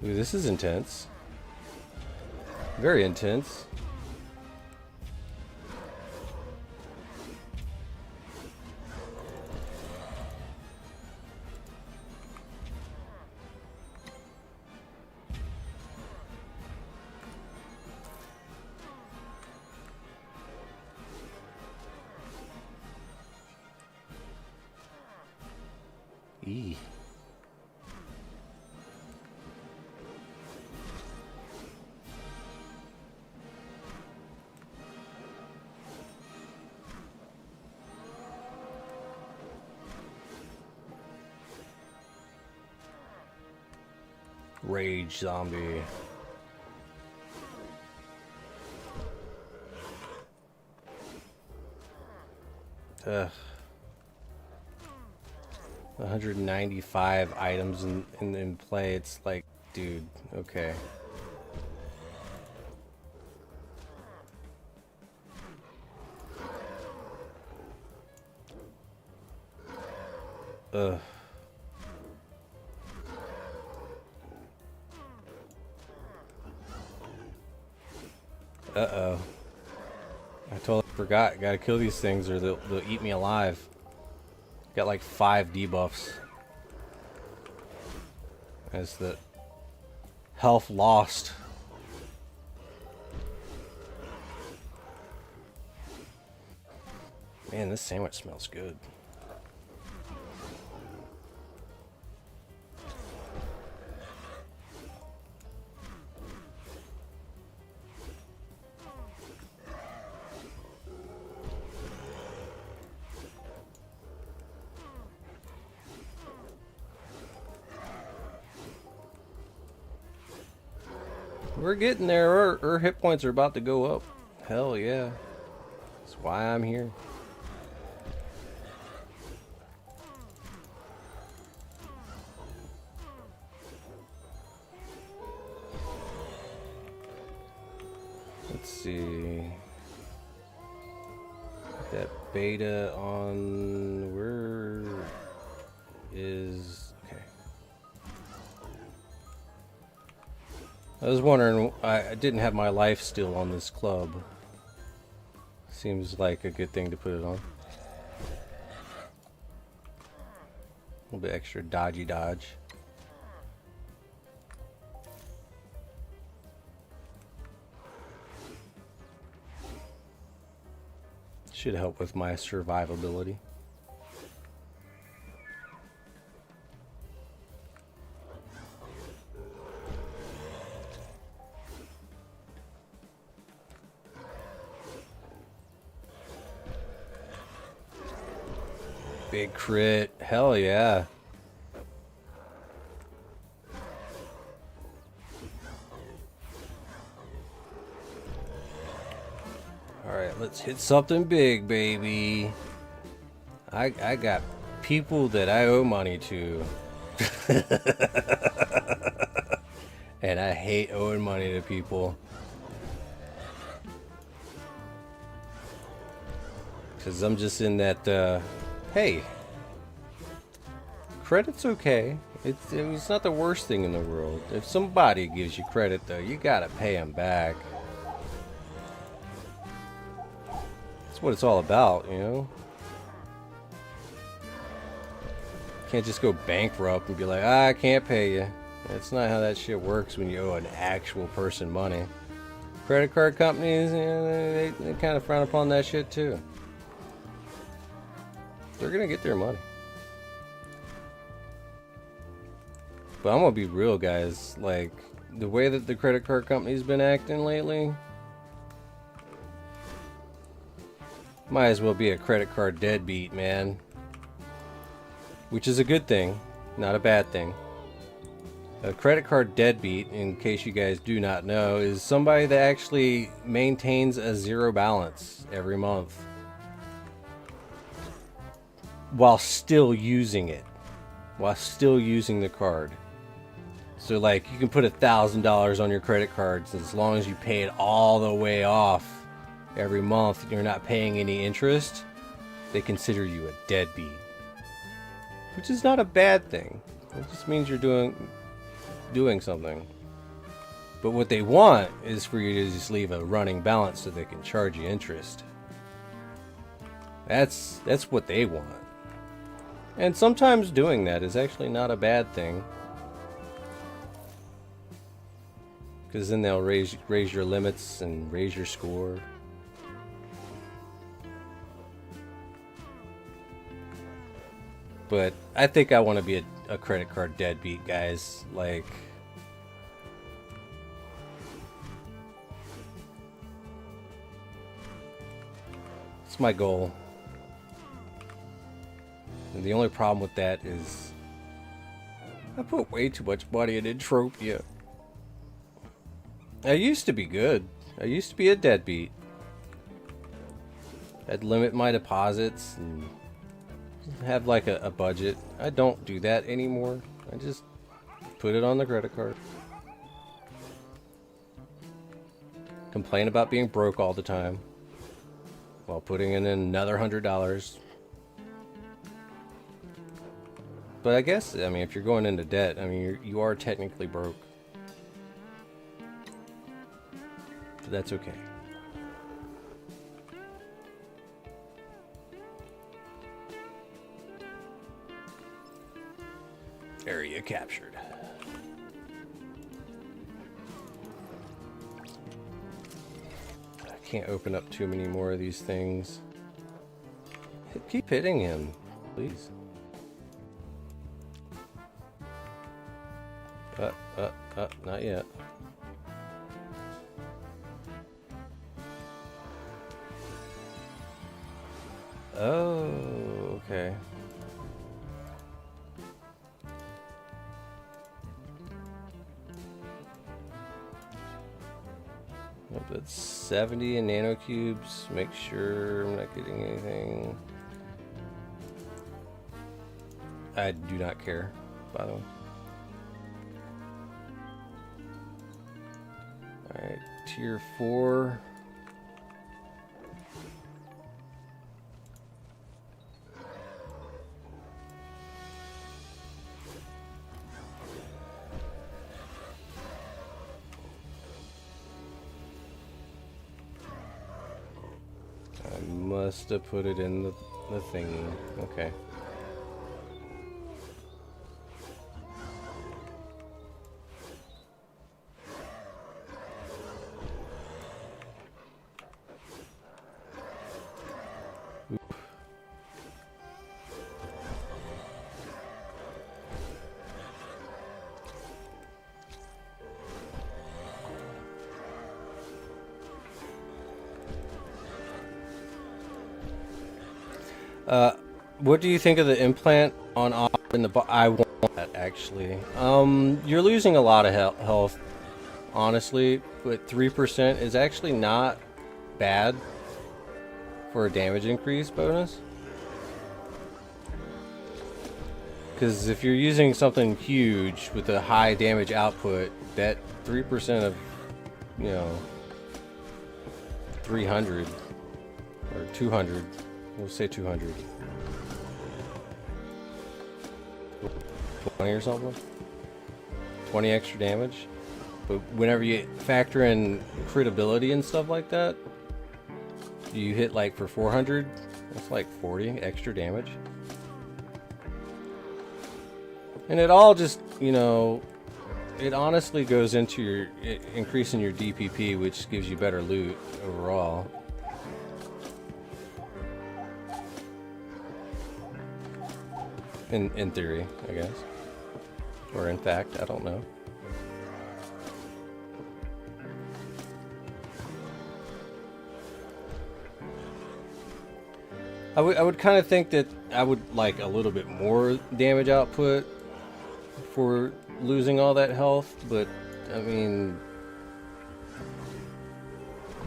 Ooh, this is intense. Very intense. E. Rage zombie. Ugh. 195 items in play. It's like, dude, okay. Ugh. Uh-oh. I totally forgot. Gotta kill these things or they'll eat me alive. Got like 5 debuffs. As the health lost. Man, this sandwich smells good. We're getting there. Our hit points are about to go up. Hell yeah. That's why I'm here. Let's see. That beta on where is... I was wondering, I didn't have my life still on this club. Seems like a good thing to put it on. A little bit extra dodgy dodge. Should help with my survivability. Big crit. Hell yeah. Alright, let's hit something big, baby. I got people that I owe money to. And I hate owing money to people. Because I'm just in that, hey, credit's okay. It's not the worst thing in the world. If somebody gives you credit, though, you gotta pay them back. That's what it's all about, you know? Can't just go bankrupt and be like, I can't pay you. That's not how that shit works when you owe an actual person money. Credit card companies, they kind of frown upon that shit, too. They're gonna get their money. But I'm gonna be real, guys. Like, the way that the credit card company's been acting lately, might as well be a credit card deadbeat, man. Which is a good thing, not a bad thing. A credit card deadbeat, in case you guys do not know, is somebody that actually maintains a zero balance every month while still using it, while still using the card. So like, you can put $1,000 on your credit cards, as long as you pay it all the way off every month, you're not paying any interest, they consider you a deadbeat. Which is not a bad thing. It just means you're doing something. But what they want is for you to just leave a running balance so they can charge you interest. That's what they want. And sometimes doing that is actually not a bad thing. Because then they'll raise your limits and raise your score. But I think I want to be a credit card deadbeat, guys. Like, it's my goal. And the only problem with that is I put way too much money in Entropia. I used to be good. I used to be a deadbeat. I'd limit my deposits and have like a budget. I don't do that anymore. I just put it on the credit card. Complain about being broke all the time while putting in another $100. But I guess, I mean, if you're going into debt, I mean, you are technically broke. But that's okay. Area captured. I can't open up too many more of these things. Keep hitting him, please. Not yet. Oh, okay. Yep, that's 70 in nanocubes. Make sure I'm not getting anything. I do not care, by the way. Alright, tier 4. I must have put it in the thingy. Okay. What do you think of the implant on off in the I want that actually. You're losing a lot of health, honestly, but 3% is actually not bad for a damage increase bonus. Because if you're using something huge with a high damage output, that 3% of, 300 or 200, we'll say 200. 20 or something? 20 extra damage? But whenever you factor in crit ability and stuff like that, you hit like for 400, that's like 40 extra damage. And it all just, it honestly goes into your increasing your DPP, which gives you better loot overall. In theory, I guess. Or in fact, I don't know. I would kind of think that I would like a little bit more damage output for losing all that health, but I mean,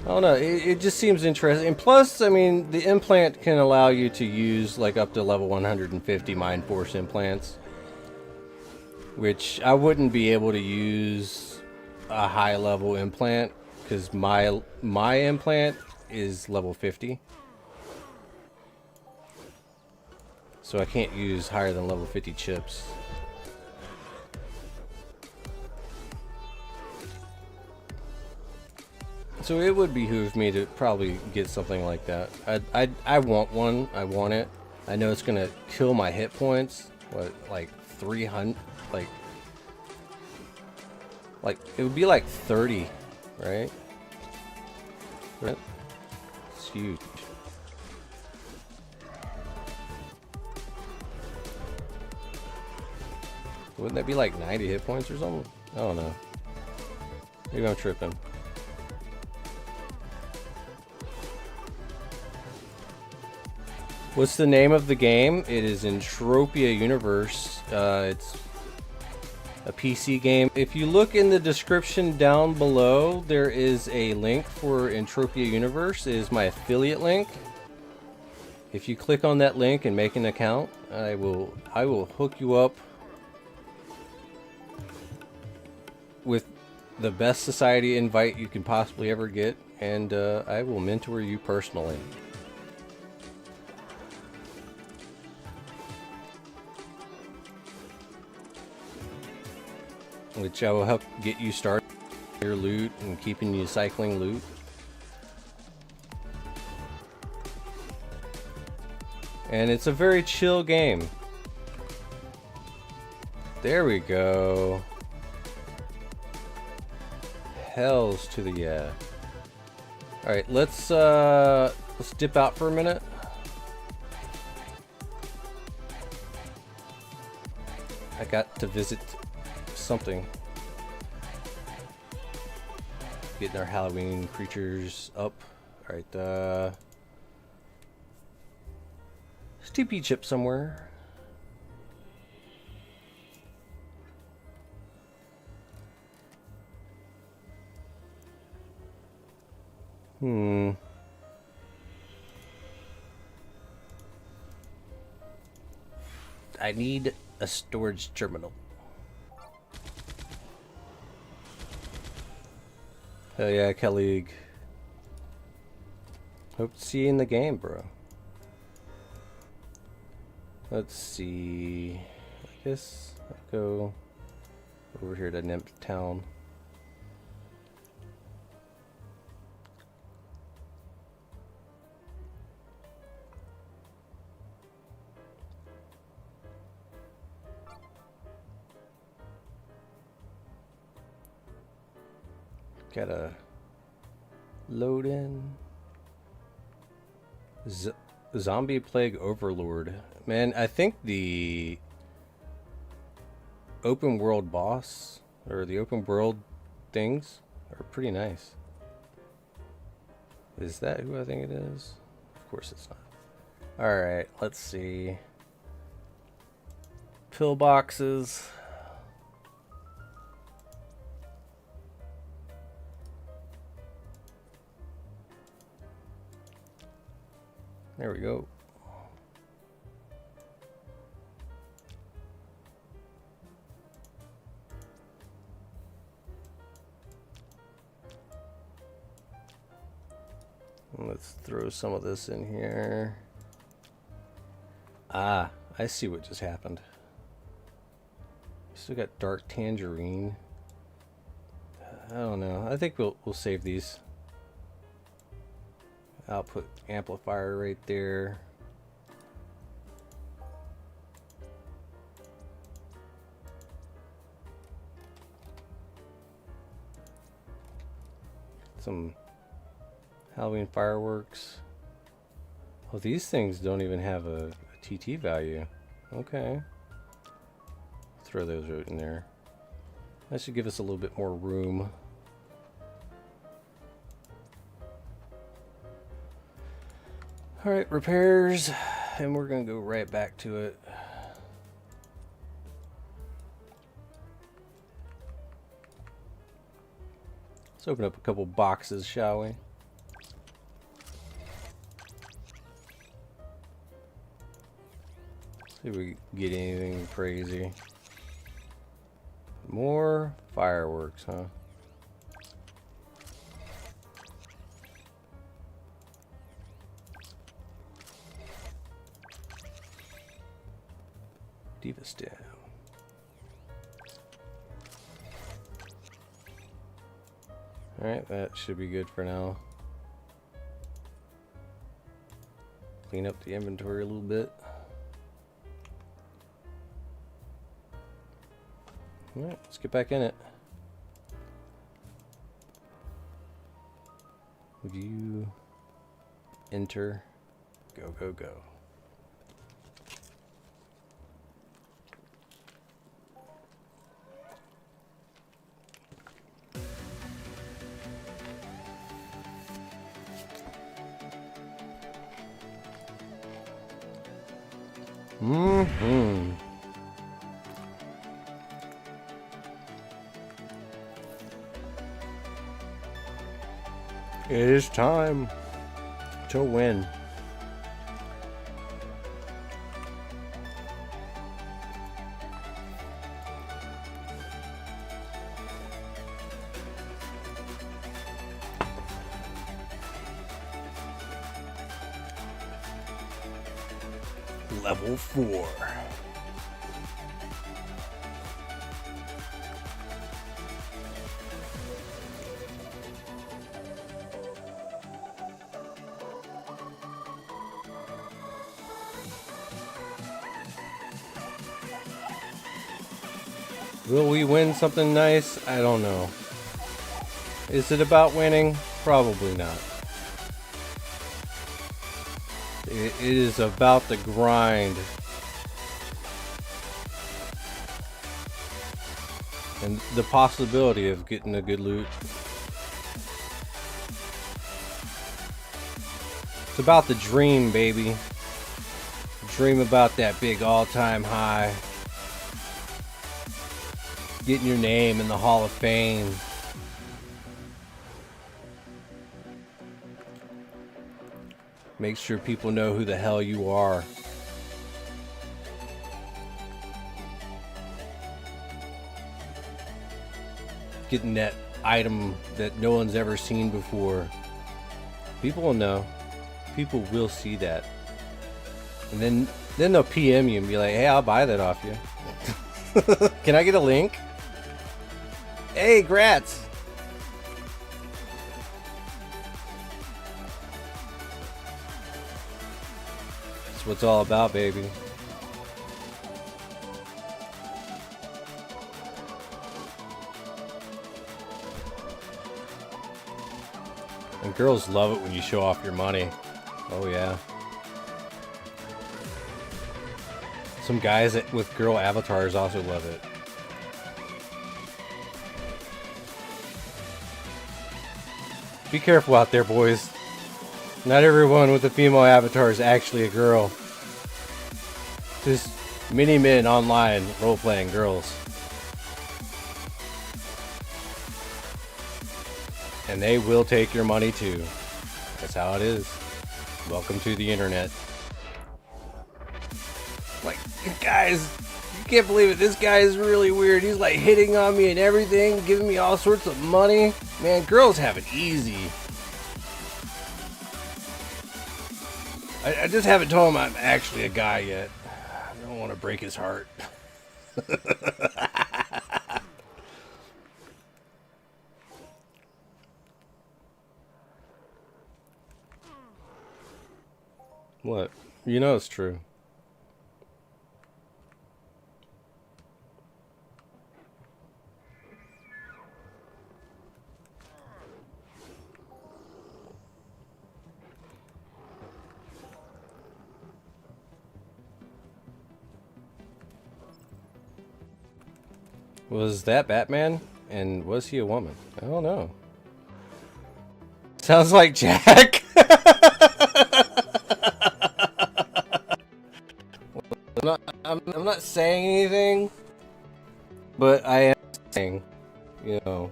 I don't know, it just seems interesting. And plus, I mean, the implant can allow you to use like up to level 150 Mind Force implants, which I wouldn't be able to use a high level implant because my implant is level 50. So I can't use higher than level 50 chips. So it would behoove me to probably get something like that. I want one. I want it. I know it's gonna kill my hit points. What, like 300? Like it would be like 30, right? It's huge. Wouldn't that be like 90 hit points or something? I don't know. Maybe I'm tripping. What's the name of the game? It is Entropia Universe. It's a PC game. If you look in the description down below, there is a link for Entropia Universe. It is my affiliate link. If you click on that link and make an account, I will hook you up with the best society invite you can possibly ever get, and I will mentor you personally. Which I will help get you started your loot and keeping you cycling loot. And it's a very chill game. There we go. Hells to the yeah. Alright, let's dip out for a minute. I got to visit something. Getting our Halloween creatures up. Alright, TP chip somewhere. I need a storage terminal. Hell yeah, Kelly. Hope to see you in the game, bro. Let's see. I guess I'll go over here to Nymph Town. Gotta load in. Zombie Plague Overlord. Man, I think the open world boss, or the open world things, are pretty nice. Is that who I think it is? Of course it's not. Alright, let's see. Pillboxes. There we go. Let's throw some of this in here. Ah, I see what just happened. Still got dark tangerine. I don't know. I think we'll save these. Output amplifier right there. Some Halloween fireworks. Oh, these things don't even have a TT value. Okay. Throw those right in there. That should give us a little bit more room. Alright, repairs, and we're gonna go right back to it. Let's open up a couple boxes, shall we? See if we get anything crazy. More fireworks, huh? Diva stem. Alright, that should be good for now. Clean up the inventory a little bit. Alright, let's get back in it. View. Enter. Go, go, go. Mm-hmm. It is time to win. Level 4. Will we win something nice? I don't know. Is it about winning? Probably not. It is about the grind. And the possibility of getting a good loot. It's about the dream, baby. Dream about that big all-time high. Getting your name in the Hall of Fame. Make sure people know who the hell you are. Getting that item that no one's ever seen before. People will know. People will see that. And then they'll PM you and be like, hey, I'll buy that off you. Can I get a link? Hey, grats! That's what it's all about, baby. And girls love it when you show off your money. Oh yeah. Some guys with girl avatars also love it. Be careful out there, boys. Not everyone with a female avatar is actually a girl. Just many men online role-playing girls. And they will take your money too. That's how it is. Welcome to the internet. Like, guys, you can't believe it. This guy is really weird. He's like hitting on me and everything, giving me all sorts of money. Man, girls have it easy. I just haven't told him I'm actually a guy yet. I don't want to break his heart. What? You know it's true. Was that Batman? And was he a woman? I don't know. Sounds like Jack. I'm not saying anything, but I am saying, you know,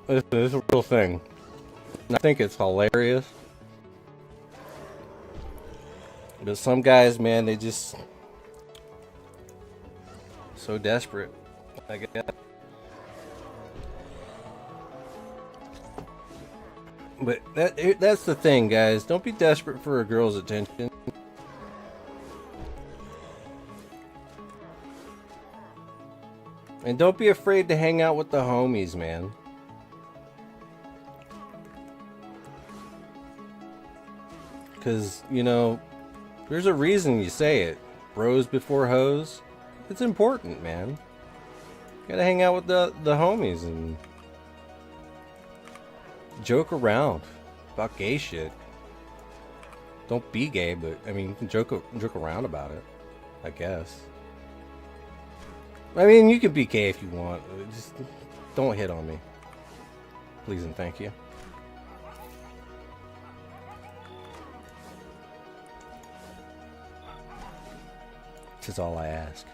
this is a real thing. And I think it's hilarious. But some guys, man, they just so desperate, I guess. But that's the thing, guys. Don't be desperate for a girl's attention. And don't be afraid to hang out with the homies, man. Because, you know, there's a reason you say it. Bros before hoes. It's important, man. You gotta hang out with the homies and joke around about gay shit. Don't be gay, but I mean, you can joke around about it, I guess. I mean, you can be gay if you want. Just don't hit on me. Please and thank you. 'Tis all I ask.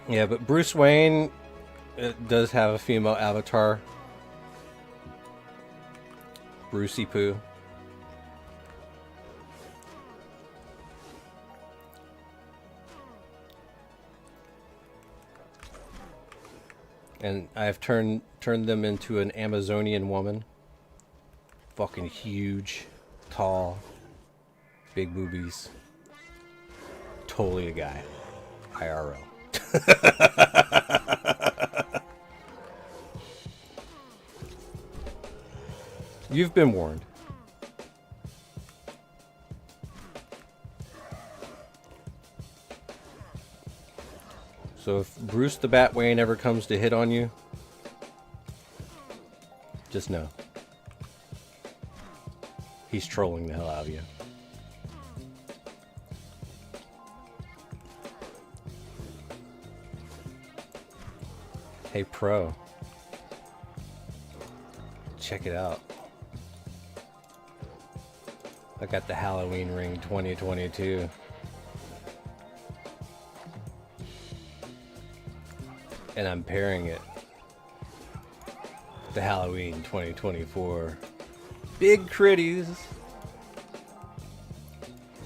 Yeah, but Bruce Wayne does have a female avatar. Brucey Poo. And I've turned them into an Amazonian woman. Fucking huge, tall, big boobies. Totally a guy. IRL. You've been warned. So if Bruce the Batwayne ever comes to hit on you, just know he's trolling the hell out of you. Hey Pro, check it out. I got the Halloween ring 2022. And I'm pairing it with the Halloween 2024 big critties.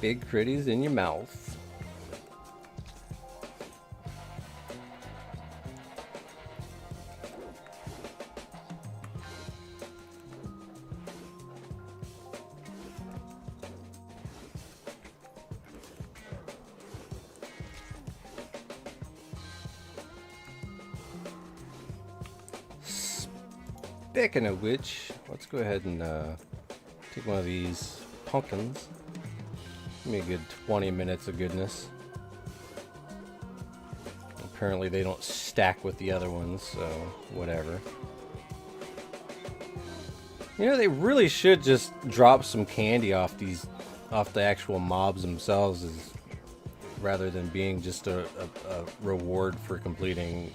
Big critties in your mouth. Speaking of which, let's go ahead and take one of these pumpkins. Give me a good 20 minutes of goodness. Apparently they don't stack with the other ones, so whatever. You know, they really should just drop some candy off the actual mobs themselves, rather than being just a reward for completing.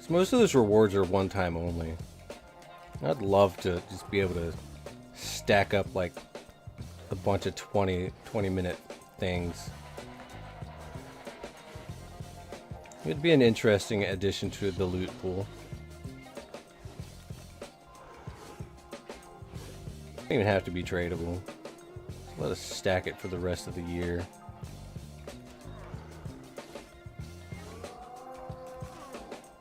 Most of those rewards are one time only. I'd love to just be able to stack up like a bunch of 20 minute things. It'd be an interesting addition to the loot pool. Doesn't even have to be tradable. Let us stack it for the rest of the year.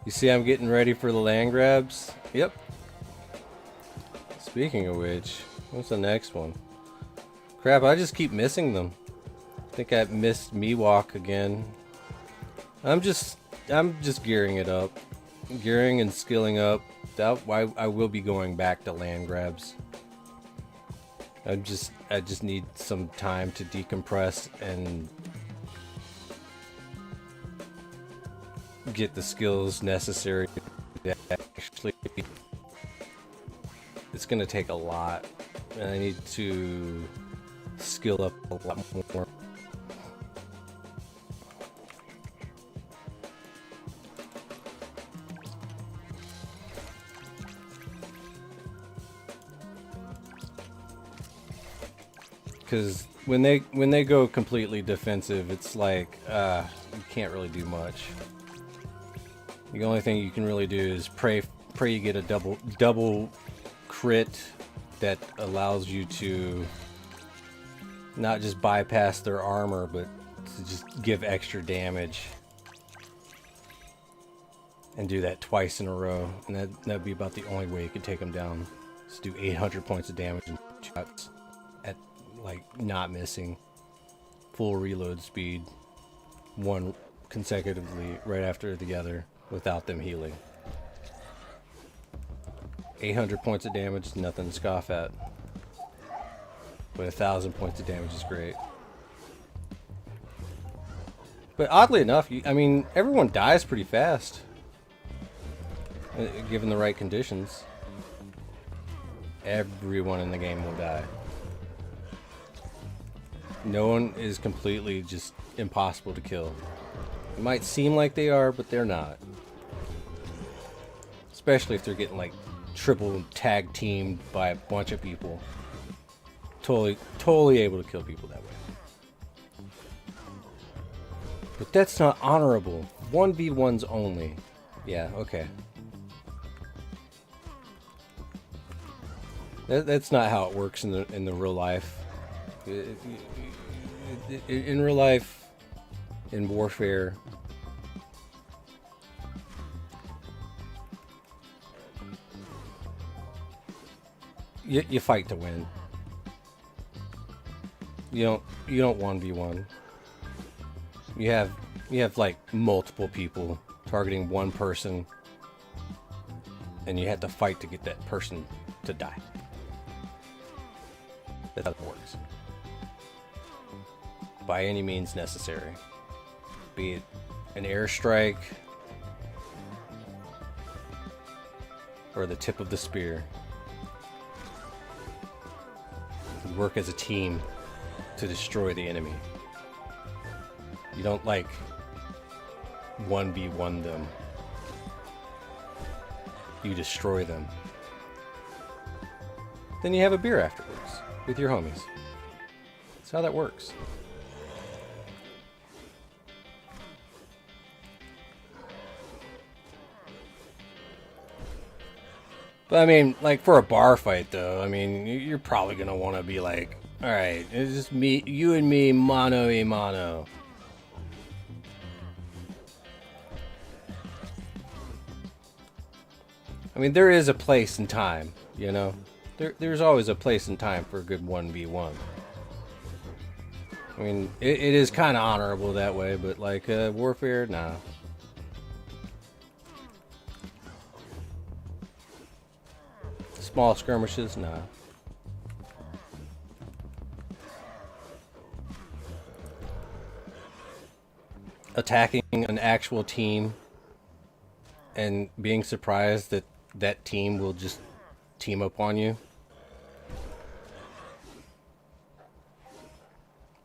You see I'm getting ready for the land grabs? Yep. Speaking of which, what's the next one? Crap, I just keep missing them. I think I missed Miwok again. I'm just gearing it up. Gearing and skilling up. I will be going back to land grabs. I just need some time to decompress and get the skills necessary to actually. It's gonna take a lot, and I need to skill up a lot more. Because when they go completely defensive, it's like you can't really do much. The only thing you can really do is pray you get a double crit that allows you to not just bypass their armor, but to just give extra damage. And do that twice in a row, and that'd be about the only way you could take them down. Just do 800 points of damage in shots at like not missing, full reload speed, one consecutively right after the other without them healing. 800 points of damage is nothing to scoff at, but 1,000 points of damage is great. But oddly enough, I mean, everyone dies pretty fast, given the right conditions. Everyone in the game will die. No one is completely just impossible to kill. It might seem like they are, but they're not. Especially if they're getting like triple tag teamed by a bunch of people. Totally able to kill people that way. But that's not honorable. 1v1s only. Yeah, okay. That's not how it works in the real life. In real life, in warfare, you fight to win. You don't 1v1. You have like multiple people targeting one person, and you have to fight to get that person to die. That's how it works. By any means necessary. Be it an airstrike or the tip of the spear. You work as a team to destroy the enemy. You don't like 1v1 them. You destroy them. Then you have a beer afterwards with your homies. That's how that works. But I mean, like for a bar fight though, I mean, you're probably gonna want to be like, all right, it's just me, you and me, mano a mano. I mean, there is a place and time, you know? There's always a place and time for a good 1v1. I mean, it is kind of honorable that way, but like warfare, nah. Small skirmishes, nah. Attacking an actual team and being surprised that that team will just team up on you.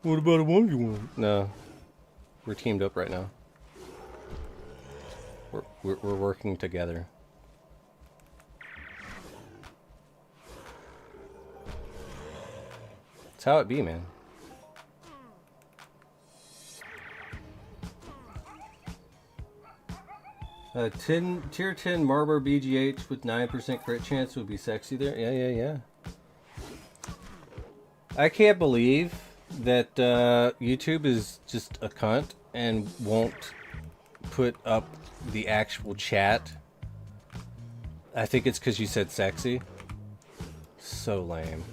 What about a 1v1? No. We're teamed up right now. We're working together. That's how it be, man. Tier 10 Marber BGH with 9% crit chance would be sexy there. Yeah. I can't believe that YouTube is just a cunt and won't put up the actual chat. I think it's because you said sexy. So lame.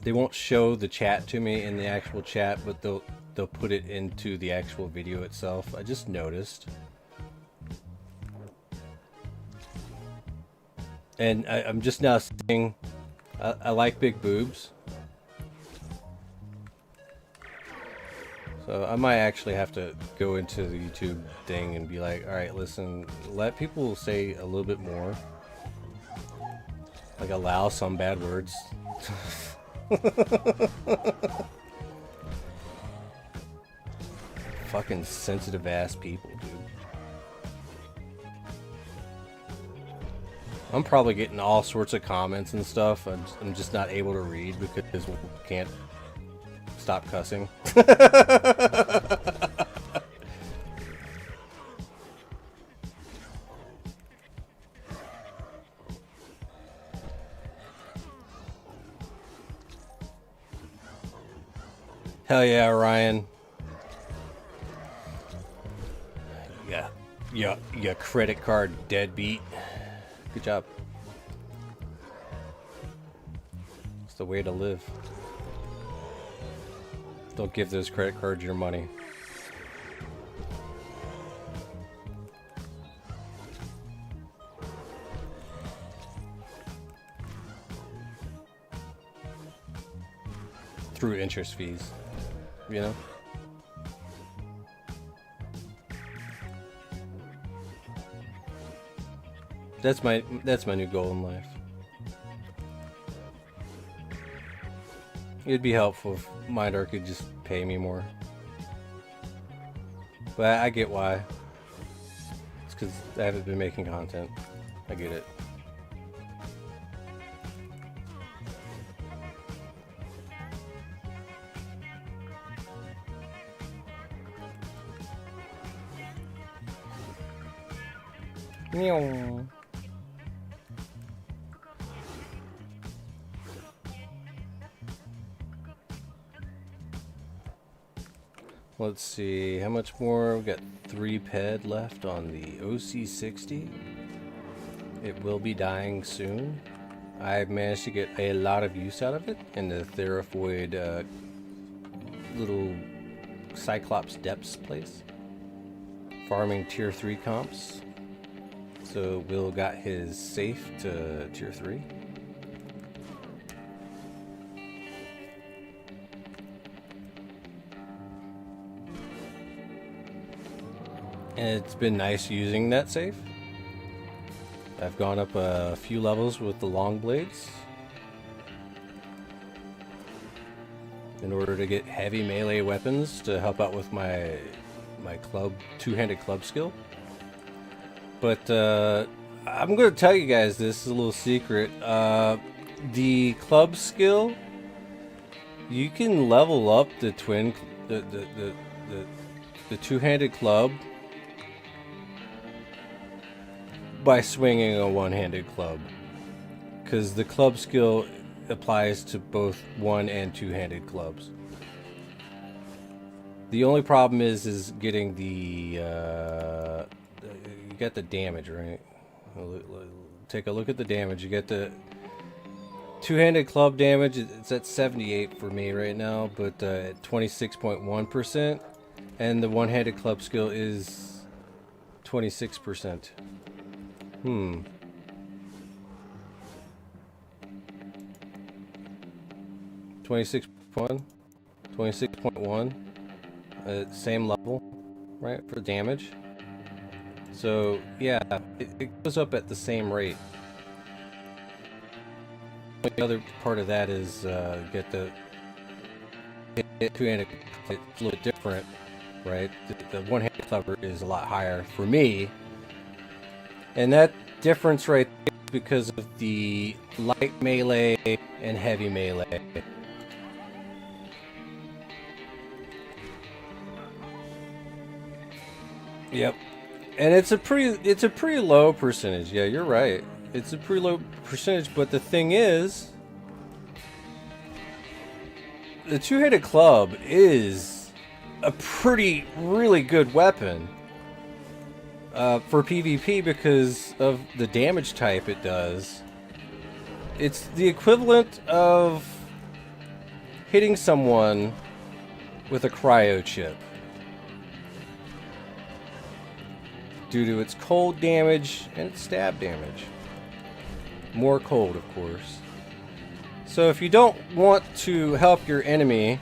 They won't show the chat to me in the actual chat, but they'll put it into the actual video itself. I just noticed. And I'm just now seeing I like big boobs. So I might actually have to go into the YouTube thing and be like, alright, listen, let people say a little bit more. Like allow some bad words. Fucking sensitive ass people, dude. I'm probably getting all sorts of comments and stuff. I'm just not able to read because we can't stop cussing. Hell yeah, Ryan. Yeah, credit card deadbeat. Good job. It's the way to live. Don't give those credit cards your money. Through interest fees, you know? That's my new goal in life. It'd be helpful if Mindar could just pay me more. But I get why. It's because I haven't been making content. I get it. Meow. Let's see, how much more? We've got 3 ped left on the OC60. It will be dying soon. I've managed to get a lot of use out of it in the Therafoid little Cyclops Depths place. Farming tier 3 comps. So Will got his safe to tier 3. And it's been nice using that safe. I've gone up a few levels with the long blades in order to get heavy melee weapons to help out with my club two-handed club skill. But I'm going to tell you guys, this is a little secret. The club skill, you can level up the two-handed club by swinging a one-handed club, because the club skill applies to both one and two-handed clubs. The only problem is getting the you got the damage, right? Take a look at the damage. You get the two-handed club damage. It's at 78 for me right now, but at 26.1%, and the one-handed club skill is 26%. 26.1, 26.1, same level, right, for damage. So yeah, it goes up at the same rate. The other part of that is get the two-handed. It's a little bit different, right? The one-handed club is a lot higher for me. And that difference right there is because of the light melee and heavy melee. Yep. And it's a pretty low percentage. Yeah, you're right. It's a pretty low percentage, but the thing is, the two-handed club is a really good weapon. For PvP because of the damage type it does. It's the equivalent of hitting someone with a cryo chip due to its cold damage and its stab damage. More cold, of course. So if you don't want to help your enemy,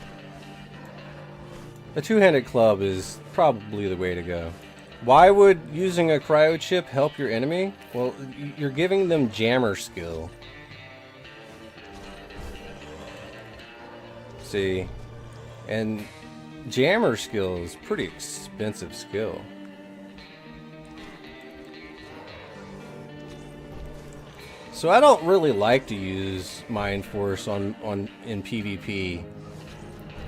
a two-handed club is probably the way to go. Why would using a cryo chip help your enemy? Well, you're giving them jammer skill. See? And jammer skill is pretty expensive skill. So I don't really like to use Mind Force in PvP,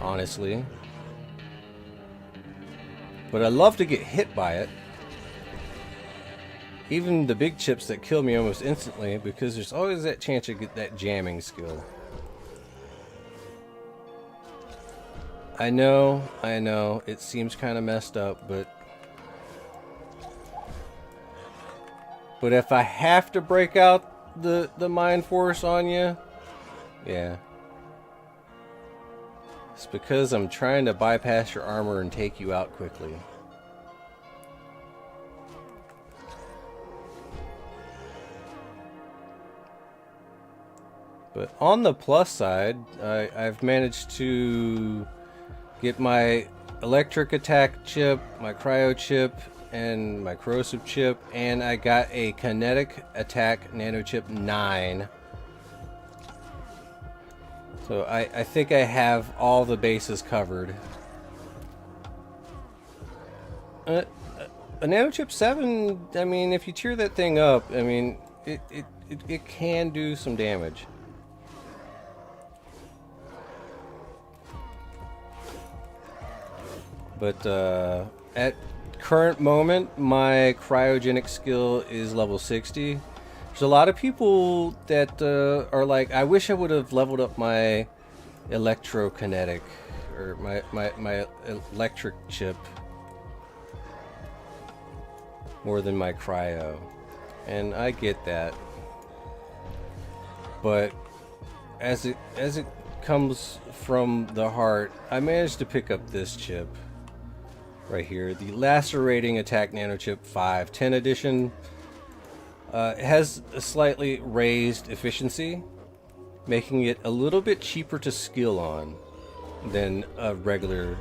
honestly. But I love to get hit by it. Even the big chips that kill me almost instantly, because there's always that chance to get that jamming skill. I know, it seems kind of messed up, but if I have to break out the Mind Force on you, yeah. It's because I'm trying to bypass your armor and take you out quickly. But on the plus side, I've managed to get my electric attack chip, my cryo chip, and my corrosive chip, and I got a kinetic attack nano chip 9. So I think I have all the bases covered. A nanochip 7, I mean, if you tear that thing up, I mean, it can do some damage. But at current moment, my cryogenic skill is level 60. There's a lot of people that are like, I wish I would have leveled up my electrokinetic or my electric chip more than my cryo, and I get that. But as it comes from the heart, I managed to pick up this chip right here, the Lacerating Attack Nanochip 510 edition. It has a slightly raised efficiency, making it a little bit cheaper to skill on than a regular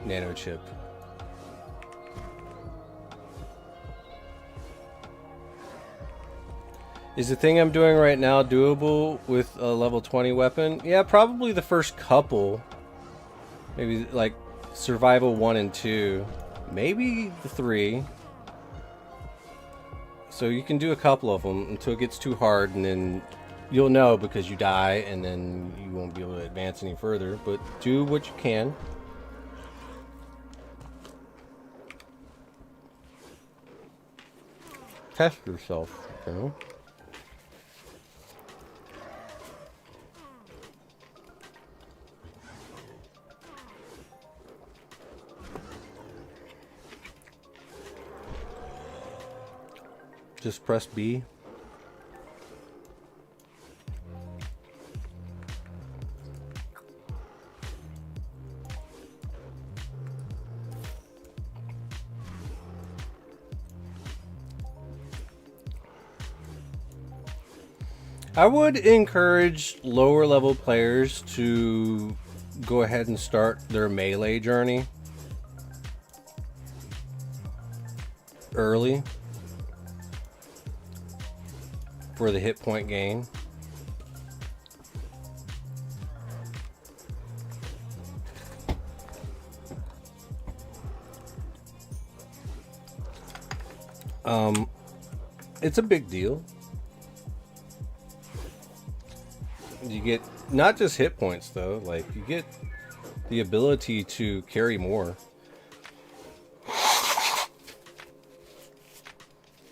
nanochip. Is the thing I'm doing right now doable with a level 20 weapon? Yeah, probably the first couple. Maybe like survival 1 and 2. Maybe the 3. So you can do a couple of them until it gets too hard, and then you'll know because you die, and then you won't be able to advance any further. But do what you can. Test yourself, you know? Just press B. I would encourage lower level players to go ahead and start their melee journey early for the hit point gain. It's a big deal. You get not just hit points though, like you get the ability to carry more,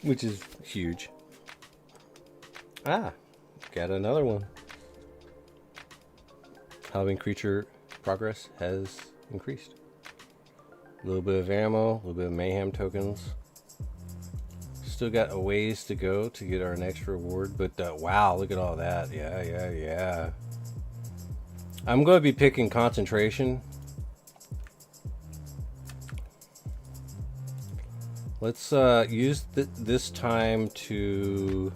which is huge. Ah, got another one. Halving creature progress has increased. A little bit of ammo, a little bit of mayhem tokens. Still got a ways to go to get our next reward, but wow, look at all that. Yeah. I'm going to be picking concentration. Let's use this time to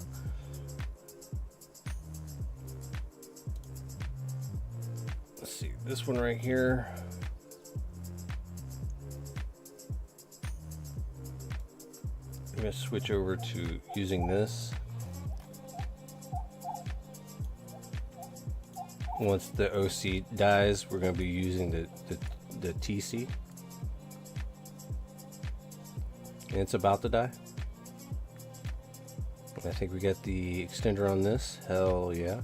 this one right here. I'm going to switch over to using this. Once the OC dies, we're going to be using the TC. And it's about to die. I think we got the extender on this. Hell yeah.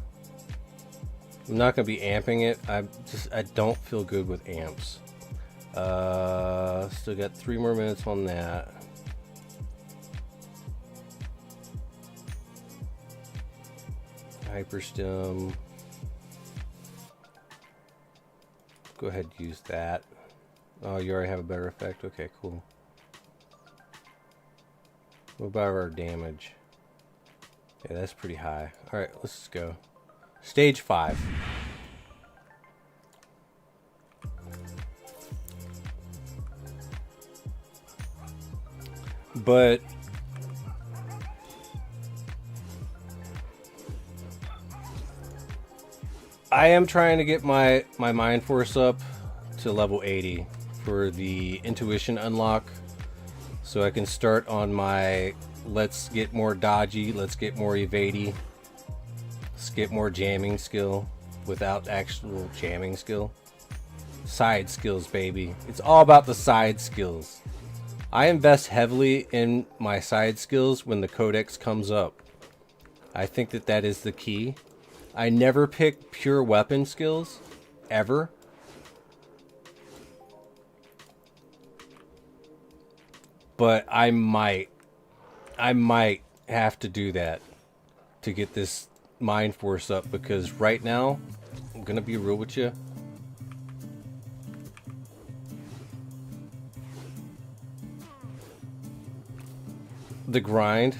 I'm not going to be amping it. I don't feel good with amps. Still got 3 more minutes on that. Hyperstim. Go ahead and use that. Oh, you already have a better effect? Okay, cool. What about our damage? Yeah, that's pretty high. Alright, let's just go. Stage 5. But I am trying to get my mind force up to level 80 for the intuition unlock, so I can start on my let's get more dodgy, let's get more evadey, let's get more jamming skill. without actual jamming skill. Side skills, baby. It's all about the side skills. I invest heavily in my side skills when the codex comes up. I think that that is the key. I never pick pure weapon skills, ever. But I might have to do that to get this mind force up, because right now, I'm gonna be real with you. The grind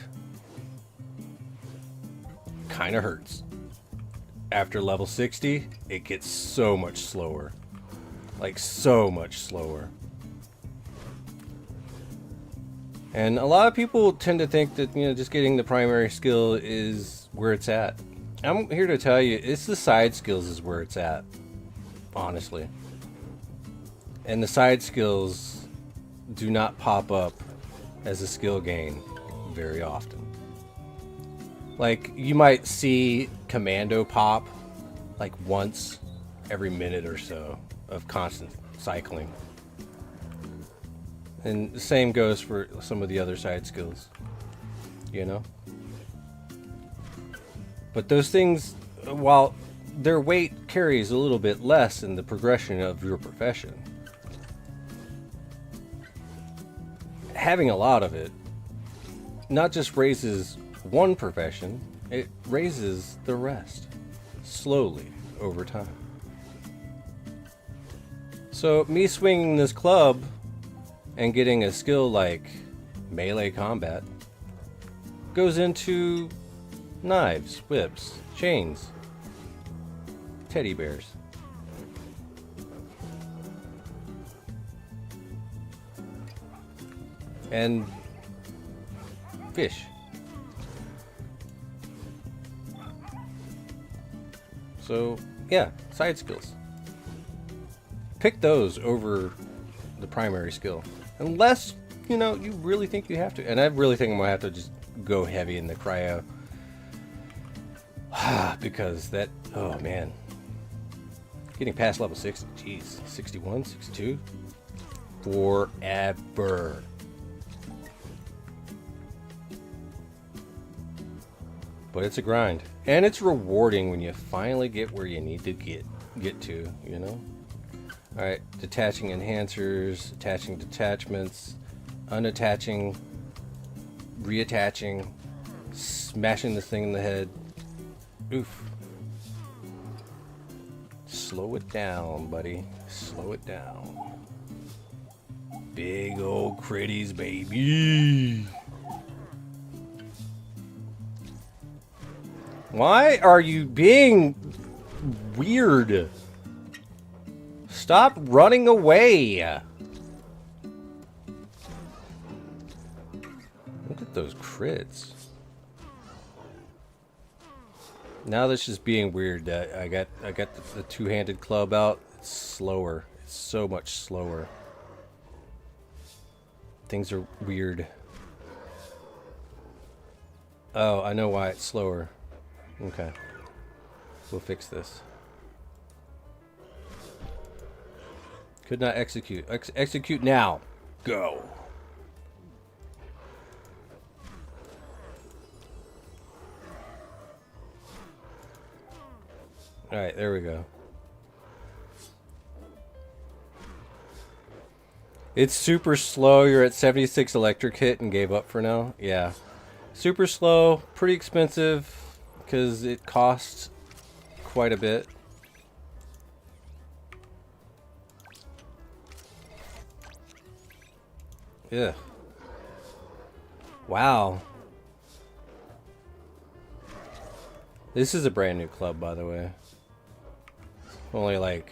kind of hurts. After level 60, it gets so much slower. Like, so much slower. And a lot of people tend to think that, you know, just getting the primary skill is where it's at. I'm here to tell you, it's the side skills is where it's at. Honestly. And the side skills do not pop up as a skill gain very often. Like, you might see commando pop like once every minute or so of constant cycling. And the same goes for some of the other side skills, you know? But those things, while their weight carries a little bit less in the progression of your profession, having a lot of it not just raises one profession, it raises the rest slowly over time. So me swinging this club and getting a skill like melee combat goes into knives, whips, chains, teddy bears. And fish. So, yeah, side skills. Pick those over the primary skill. Unless, you know, you really think you have to. And I really think I'm going to have to just go heavy in the cryo. Because that, oh man. Getting past level 60, jeez. 61, 62. Forever. But it's a grind. And it's rewarding when you finally get where you need to get to, you know? Alright, detaching enhancers, attaching detachments, unattaching, reattaching, smashing this thing in the head. Oof. Slow it down, buddy. Slow it down. Big old critties, baby. Why are you being weird? Stop running away. Look at those crits. Now that's just being weird. I got the two-handed club out. It's slower. It's so much slower. Things are weird. Oh, I know why it's slower. Okay. We'll fix this. Could not execute. Execute now. Go. Alright, there we go. It's super slow. You're at 76 electric hit and gave up for now. Yeah. Super slow. Pretty expensive. Because it costs quite a bit. Yeah. Wow. This is a brand new club, by the way. Only like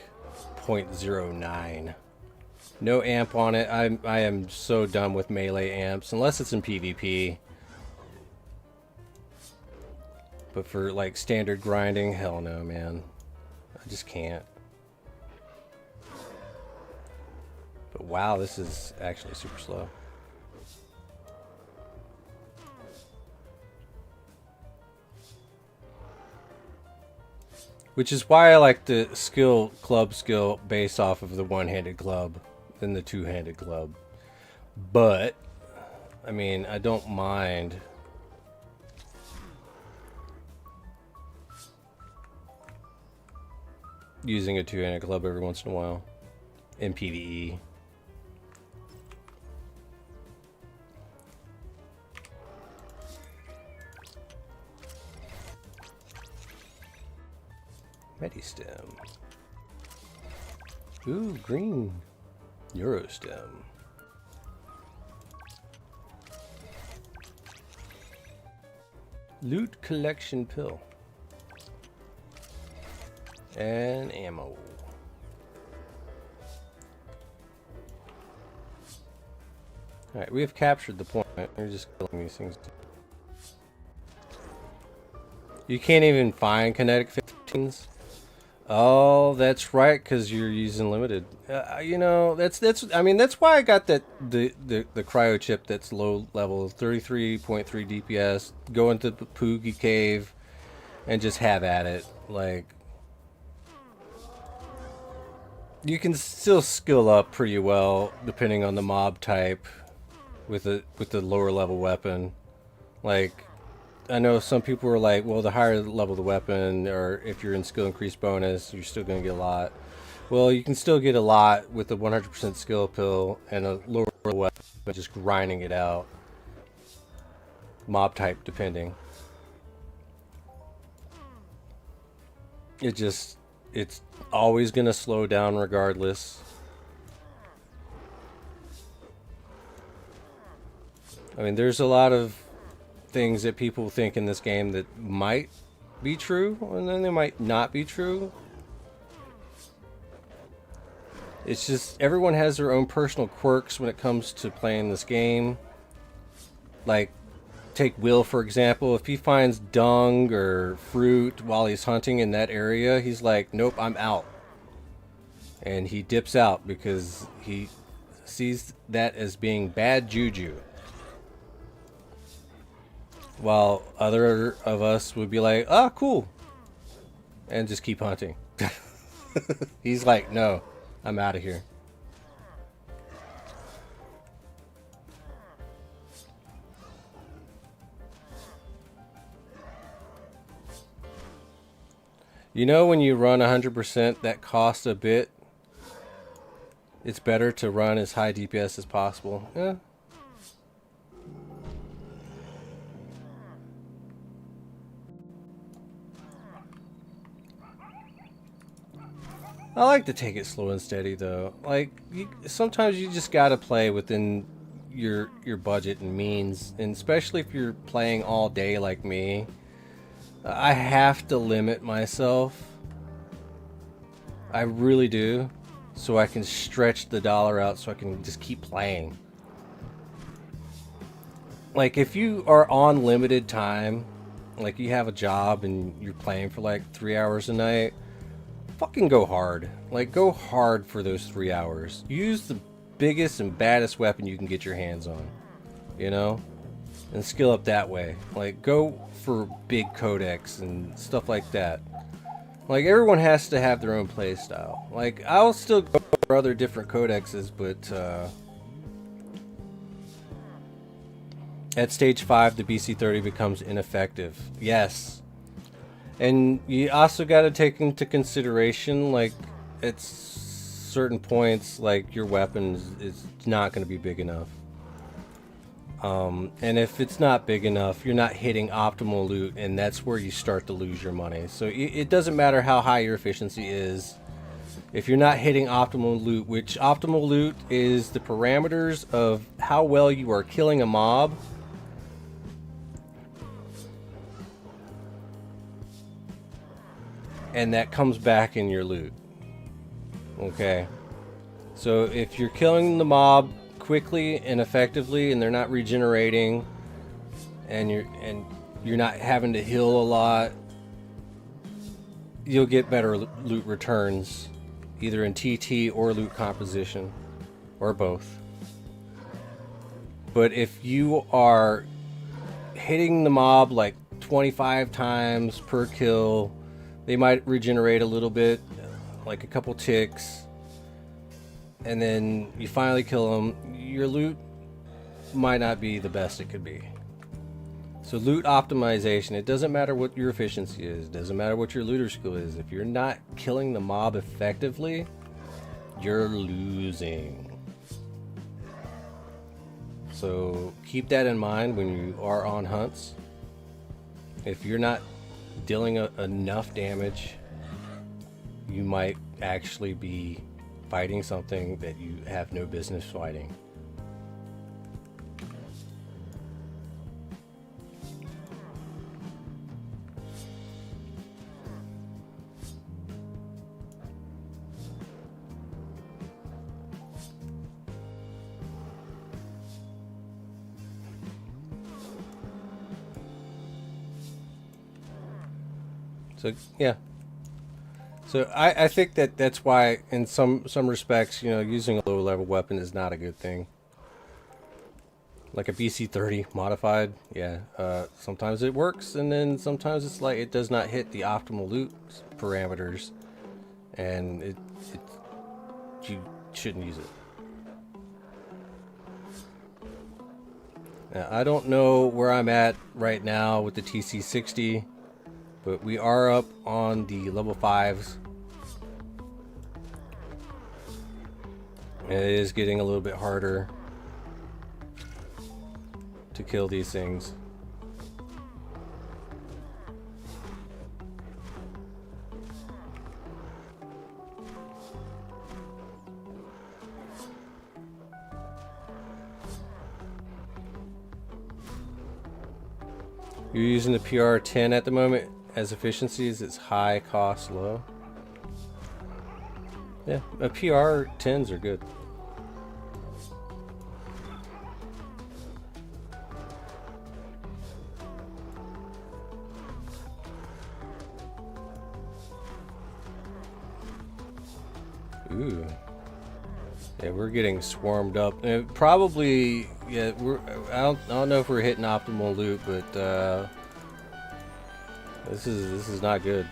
0.09. No amp on it. I am so done with melee amps, unless it's in PvP. But for like standard grinding, hell no, man. I just can't. But wow, this is actually super slow. Which is why I like the club skill based off of the one-handed club than the two-handed club. But, I mean, I don't mind using a two-handed club every once in a while in PvE. Medistem. Ooh, green. Eurostem. Loot collection pill. And ammo. Alright, we have captured the point. We're just killing these things. You can't even find kinetic 15s. Oh, that's right, because you're using limited. You know, that's why I got the cryo chip that's low level, 33.3 DPS. Go into the Poogie Cave and just have at it. Like, you can still skill up pretty well depending on the mob type with the lower level weapon. Like, I know some people were like, well, the higher level the weapon, or if you're in skill increase bonus, you're still going to get a lot. Well, you can still get a lot with the 100% skill pill and a lower level weapon, just grinding it out. Mob type depending. It's always going to slow down regardless. I mean, there's a lot of things that people think in this game that might be true, and then they might not be true. It's just everyone has their own personal quirks when it comes to playing this game. Like, take Will for example. If he finds dung or fruit while he's hunting in that area, he's like, nope, I'm out. And he dips out because he sees that as being bad juju. While other of us would be like, ah, cool, and just keep hunting. He's like, no, I'm out of here. You know, when you run 100%, that costs a bit. It's better to run as high DPS as possible. Yeah. I like to take it slow and steady, though. Like, sometimes you just gotta play within your budget and means, and especially if you're playing all day like me, I have to limit myself. I really do, so I can stretch the dollar out, so I can just keep playing. Like, if you are on limited time, like you have a job and you're playing for like 3 hours a night, fucking go hard. Like, go hard for those 3 hours. Use the biggest and baddest weapon you can get your hands on, you know, and skill up that way. Like, go for big codex and stuff like that. Like, everyone has to have their own play style. Like, I'll still go for other different codexes, but at stage 5 the BC30 becomes ineffective. Yes. And you also got to take into consideration, like, at certain points, like, your weapon is not going to be big enough. And if it's not big enough, you're not hitting optimal loot, and that's where you start to lose your money. So it doesn't matter how high your efficiency is. If you're not hitting optimal loot, which optimal loot is the parameters of how well you are killing a mob, and that comes back in your loot. Okay, so if you're killing the mob quickly and effectively, and they're not regenerating, and you're not having to heal a lot, you'll get better loot returns, either in TT or loot composition, or both. But if you are hitting the mob like 25 times per kill, They might regenerate a little bit, like a couple ticks, and then you finally kill them. Your loot might not be the best it could be. So loot optimization, it doesn't matter what your efficiency is, it doesn't matter what your looter skill is. If you're not killing the mob effectively, you're losing. So keep that in mind when you are on hunts. If you're not dealing enough damage, you might actually be fighting something that you have no business fighting. So yeah, so I think that's why in some respects, you know, using a low level weapon is not a good thing. Like a BC-30 modified, yeah, sometimes it works, and then sometimes it's like it does not hit the optimal loot parameters, and you shouldn't use it. Now, I don't know where I'm at right now with the TC-60. But we are up on the level 5s. And it is getting a little bit harder to kill these things. You're using the PR-10 at the moment. As efficiencies, it's high, cost, low. Yeah, PR-10s are good. Ooh. Yeah, we're getting swarmed up. Probably, yeah, I don't know if we're hitting optimal loot, but this is not good.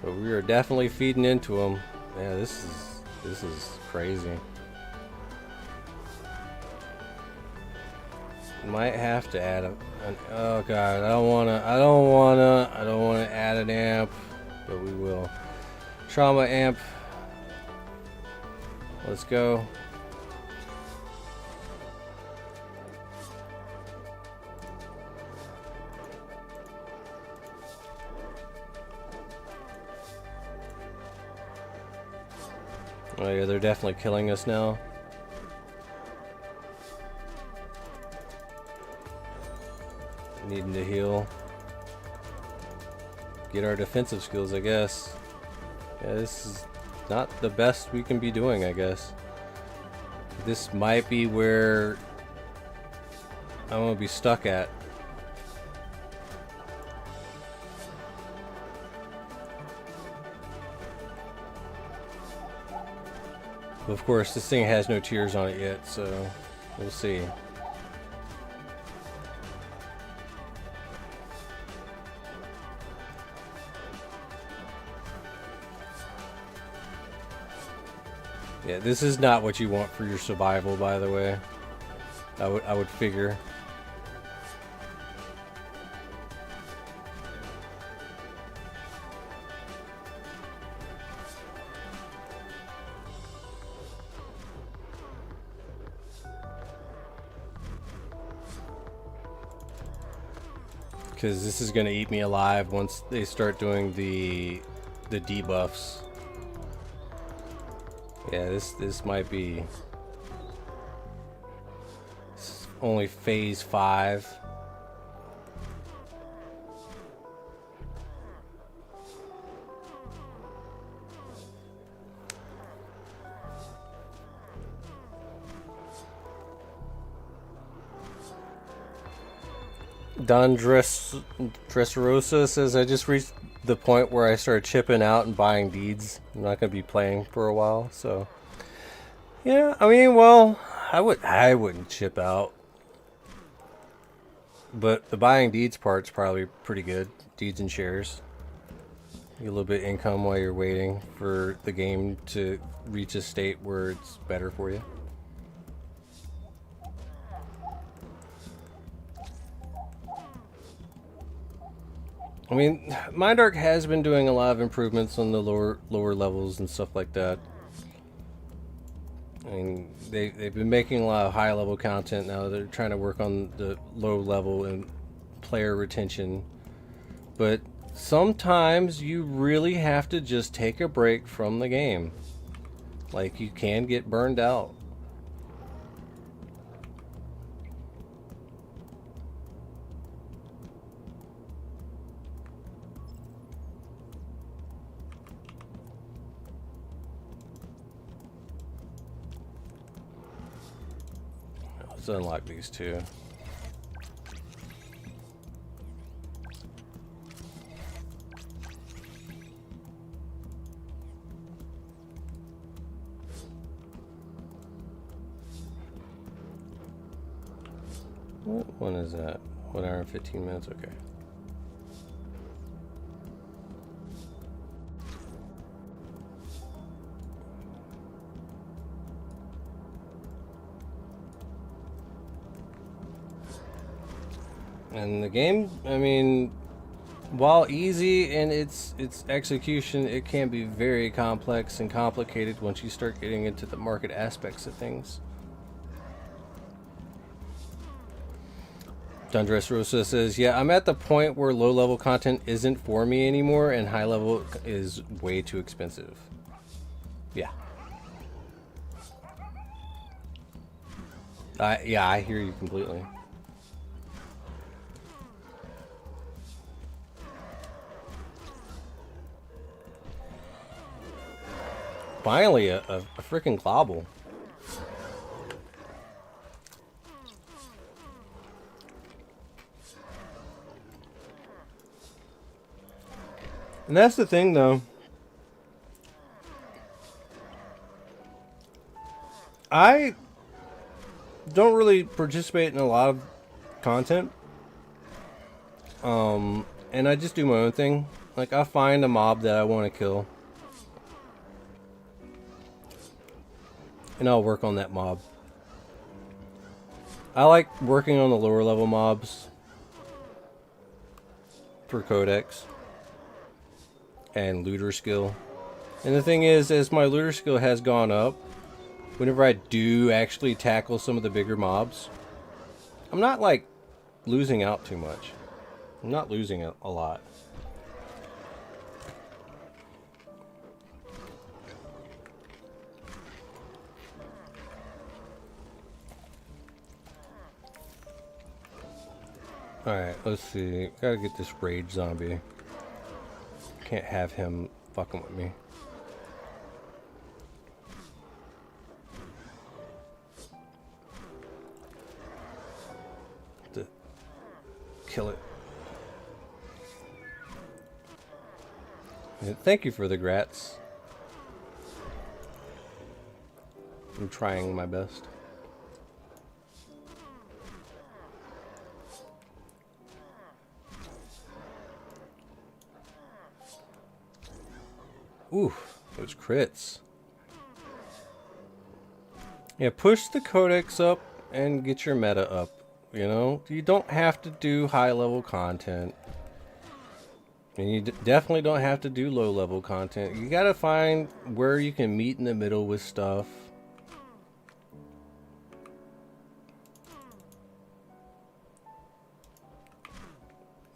But we are definitely feeding into them. Yeah, this is crazy. Might have to add an oh god, I don't wanna add an amp, but we will. Trauma amp. Let's go. Oh yeah, they're definitely killing us now. Needing to heal. Get our defensive skills, I guess. Yeah, this is not the best we can be doing, I guess. This might be where I'm gonna be stuck at. But of course, this thing has no tiers on it yet, so we'll see. Yeah, this is not what you want for your survival, by the way. I would figure. Because this is going to eat me alive once they start doing the debuffs. Yeah, this might be only phase 5. Don Dressrosa says, I just reached the point where I started chipping out and buying deeds. I'm not going to be playing for a while, so... Yeah, I mean, well, I wouldn't chip out. But the buying deeds part's probably pretty good. Deeds and shares. You get a little bit of income while you're waiting for the game to reach a state where it's better for you. I mean, Mindark has been doing a lot of improvements on the lower levels and stuff like that. I mean, they've been making a lot of high level content now. They're trying to work on the low level and player retention. But sometimes you really have to just take a break from the game. Like, you can get burned out. Let's unlock these two. What one is that? 1 hour and 15 minutes? Okay. And the game, I mean, while easy in its execution, it can be very complex and complicated once you start getting into the market aspects of things. Dundress says, yeah, I'm at the point where low-level content isn't for me anymore, and high-level is way too expensive. Yeah. Yeah, I hear you completely. Finally, a freaking globble. And that's the thing, though. I don't really participate in a lot of content. And I just do my own thing. Like, I find a mob that I want to kill. And I'll work on that mob. I like working on the lower level mobs for codex and looter skill. And the thing is, as my looter skill has gone up, whenever I do actually tackle some of the bigger mobs, I'm not like losing out too much. I'm not losing a lot. Alright, let's see. Gotta get this rage zombie. Can't have him fucking with me. To kill it. And thank you for the grats. I'm trying my best. Ooh, those crits. Yeah, push the codex up and get your meta up. You know, you don't have to do high level content. And you definitely don't have to do low level content. You gotta find where you can meet in the middle with stuff.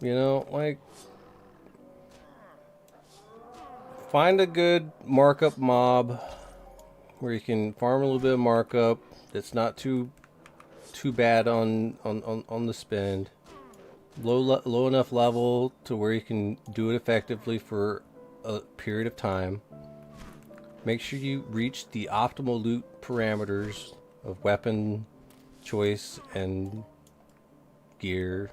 You know, like, find a good markup mob where you can farm a little bit of markup that's not too bad on the spend. Low enough level to where you can do it effectively for a period of time. Make sure you reach the optimal loot parameters of weapon choice and gear.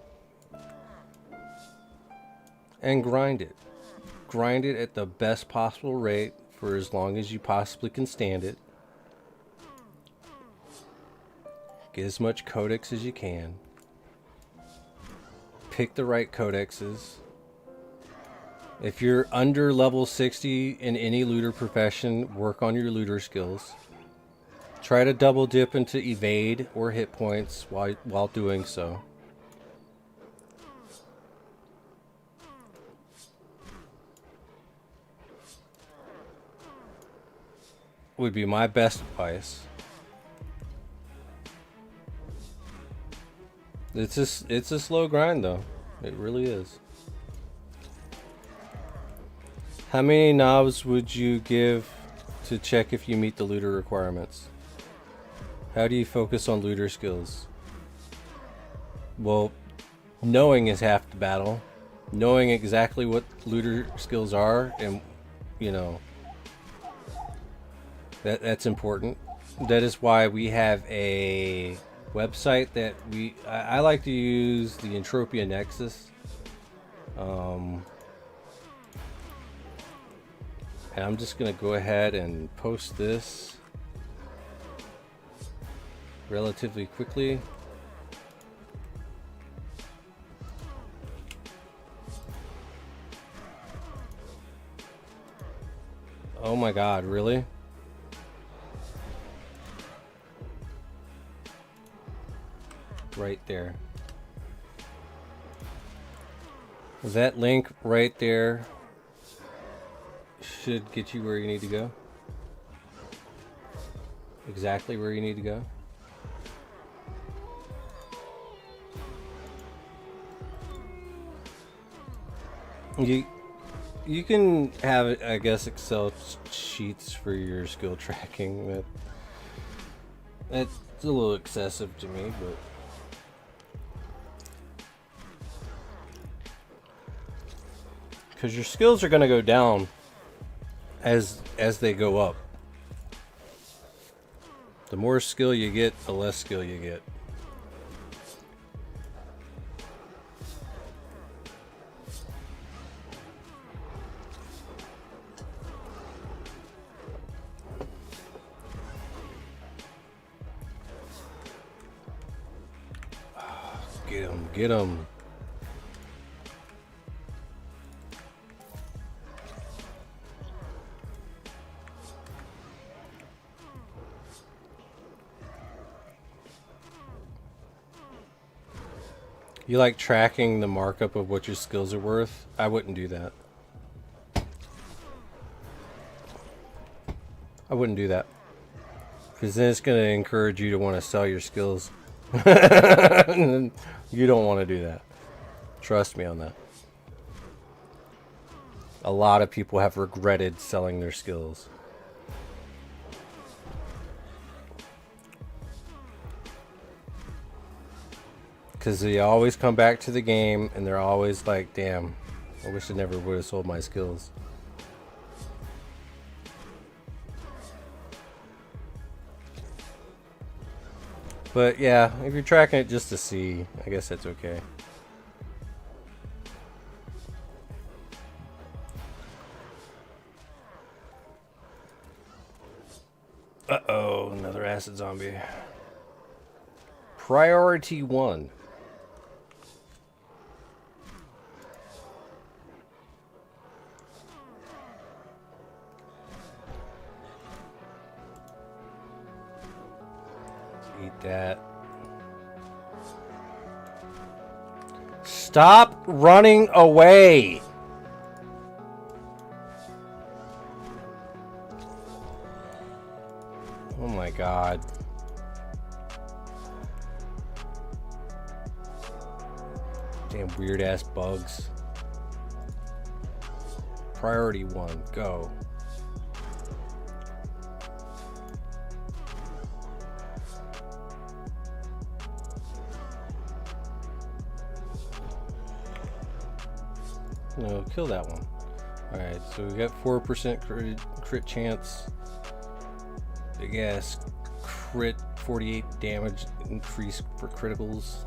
And grind it. Grind it at the best possible rate for as long as you possibly can stand it. Get as much codex as you can. Pick the right codexes. If you're under level 60 in any looter profession, work on your looter skills. Try to double dip into evade or hit points while doing so. Would be my best advice. It's a slow grind though. It really is. How many knobs would you give to check if you meet the looter requirements? How do you focus on looter skills? Well, knowing is half the battle. Knowing exactly what looter skills are, and you know, that's important. That is why we have a website that I like to use, the Entropia Nexus. And I'm just gonna go ahead and post this relatively quickly. Oh my god, really? Right there. That link right there should get you where you need to go. Exactly where you need to go. You can have, I guess, Excel sheets for your skill tracking. That's a little excessive to me, but because your skills are going to go down as they go up. The more skill you get, the less skill you get. Get him, get him. You like tracking the markup of what your skills are worth? I wouldn't do that. I wouldn't do that. Because then it's going to encourage you to want to sell your skills. And you don't want to do that. Trust me on that. A lot of people have regretted selling their skills. Because they always come back to the game and they're always like, damn, I wish I never would have sold my skills. But yeah, if you're tracking it just to see, I guess that's okay. Uh-oh, another acid zombie. Priority 1. Eat that. Stop running away! Oh my god. Damn weird ass bugs. Priority 1, go. No, kill that one. Alright, so we got 4% crit chance. Big ass crit, 48 damage increase for criticals.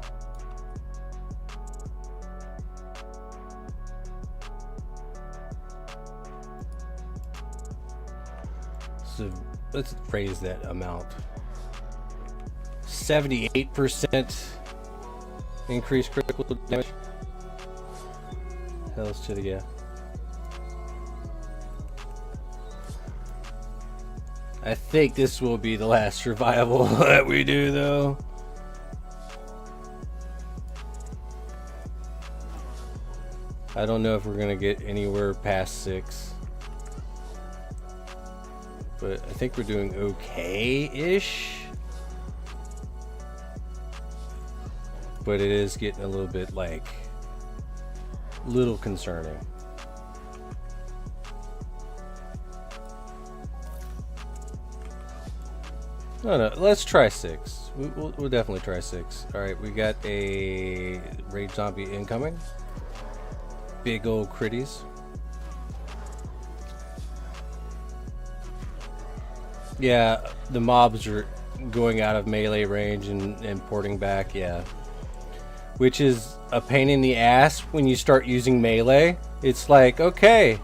So let's raise that amount. 78% increased critical damage. Hells to the yeah. I think this will be the last survival that we do, though. I don't know if we're gonna get anywhere past 6. But I think we're doing okay-ish. But it is getting a little bit, like, little concerning. No, let's try 6. We'll definitely try 6. Alright, we got a rage zombie incoming. Big old critties. Yeah, the mobs are going out of melee range and porting back, yeah. Which is a pain in the ass when you start using melee. It's like, okay,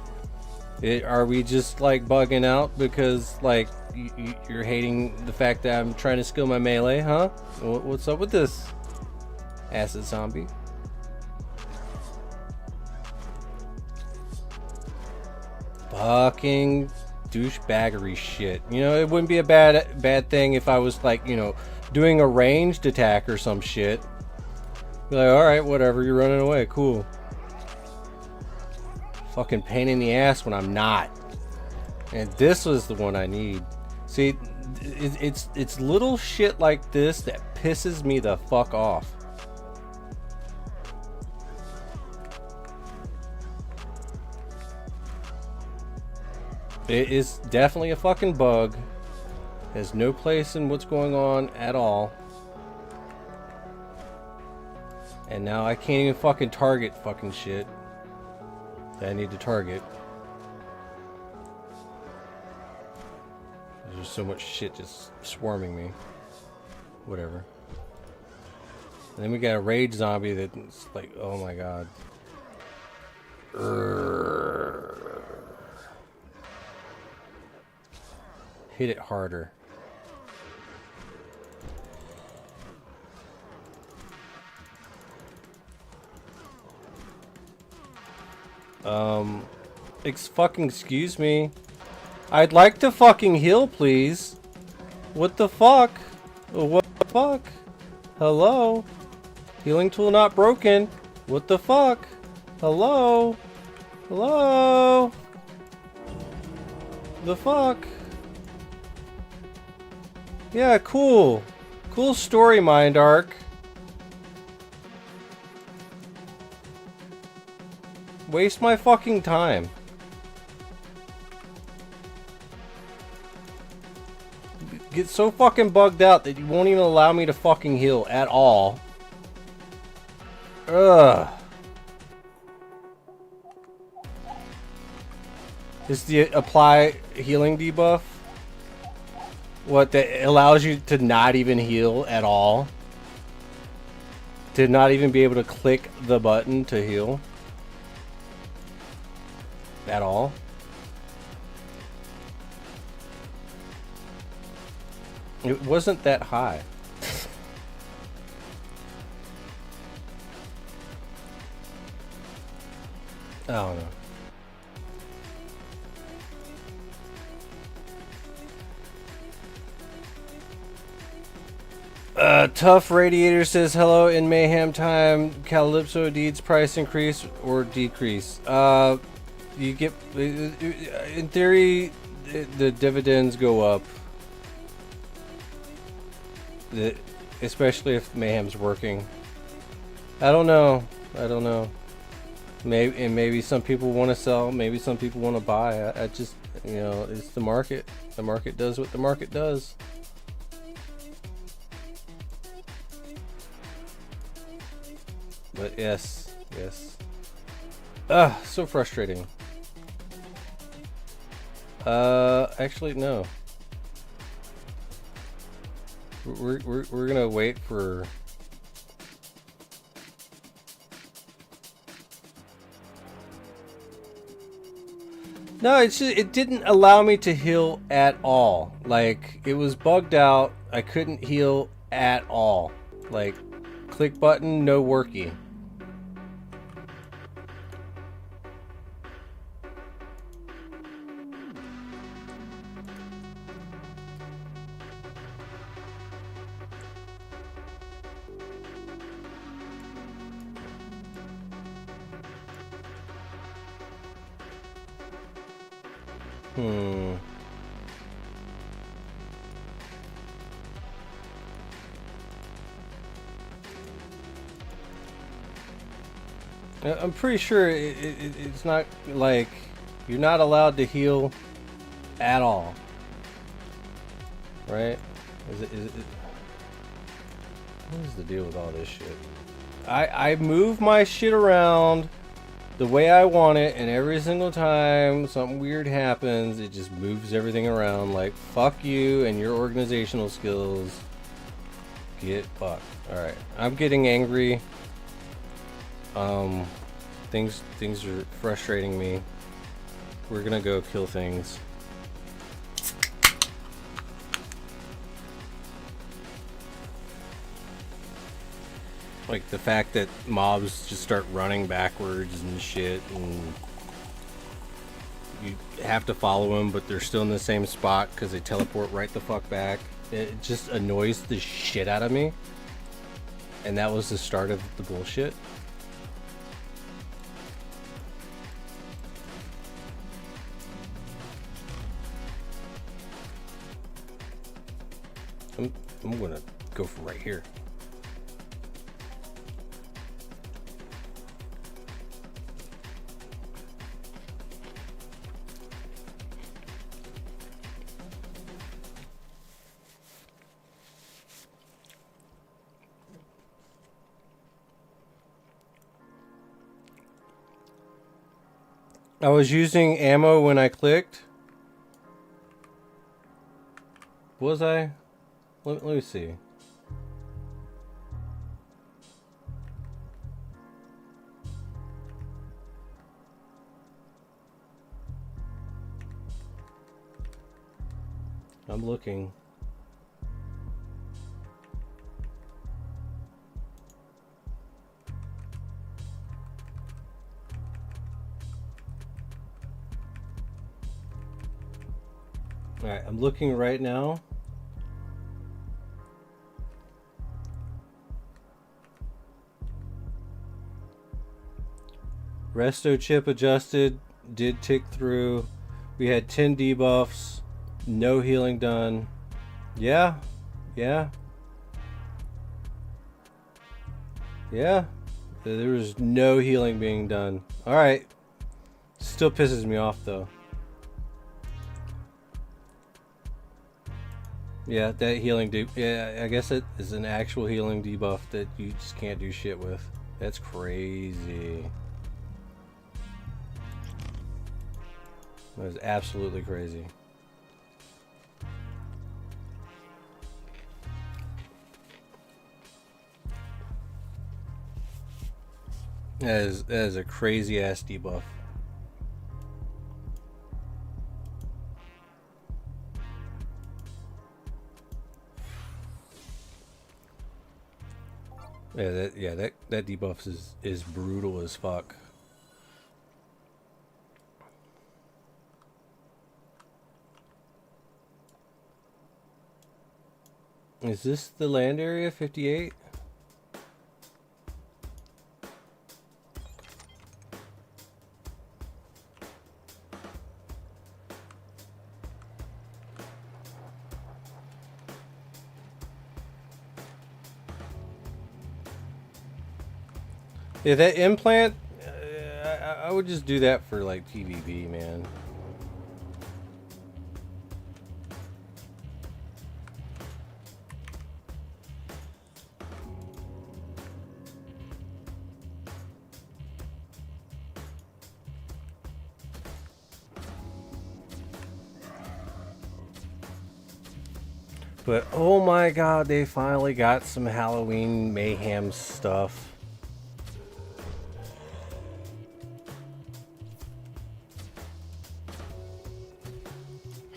are we just like bugging out because like you're hating the fact that I'm trying to skill my melee, huh? What's up with this? Acid zombie. Fucking douchebaggery shit. You know, it wouldn't be a bad thing if I was like, you know, doing a ranged attack or some shit. Be like, alright, whatever, you're running away, cool. Fucking pain in the ass when I'm not. And this was the one I need. See, it's little shit like this that pisses me the fuck off. It is definitely a fucking bug. Has no place in what's going on at all. And now I can't even fucking target fucking shit that I need to target. There's just so much shit just swarming me. Whatever. And then we got a rage zombie that's like, oh my god. Hit it harder. Excuse me. I'd like to fucking heal, please. What the fuck? What the fuck? Hello? Healing tool not broken. What the fuck? Hello? Hello? The fuck? Yeah, cool. Cool story, Mind Arc. Waste my fucking time. Get so fucking bugged out that you won't even allow me to fucking heal at all. Ugh. Is the apply healing debuff? What, that allows you to not even heal at all? To not even be able to click the button to heal? At all? It wasn't that high. I don't know. Tough Radiator says hello in Mayhem time. Calypso deeds price increase or decrease. You get, in theory, the dividends go up. Especially if Mayhem's working. I don't know. Maybe some people want to sell. Maybe some people want to buy. I just, you know, it's the market. The market does what the market does. But yes. So frustrating. Actually, no. We're gonna wait for. No, it's just, it didn't allow me to heal at all. Like, it was bugged out. I couldn't heal at all. Like, click button, no worky. I'm pretty sure it's not like you're not allowed to heal at all, right? Is it what is the deal with all this shit? I move my shit around the way I want it, and every single time something weird happens, it just moves everything around. Like, fuck you and your organizational skills. Get fucked. Alright, I'm getting angry. Things are frustrating me. We're gonna go kill things. Like the fact that mobs just start running backwards and shit, and you have to follow them, but they're still in the same spot because they teleport right the fuck back. It just annoys the shit out of me. And that was the start of the bullshit. I'm gonna go for right here. I was using ammo when I clicked. Was I? Let me see. I'm looking. All right, I'm looking right now. Resto chip adjusted, did tick through. We had 10 debuffs, no healing done. Yeah. There was no healing being done. Alright. Still pisses me off though. Yeah, that healing yeah, I guess it is an actual healing debuff that you just can't do shit with. That's crazy. That is absolutely crazy. That is a crazy ass debuff. That debuff is brutal as fuck. Is this the land area 58? Yeah, that implant, I would just do that for like PvP, man. But oh my god, they finally got some Halloween Mayhem stuff.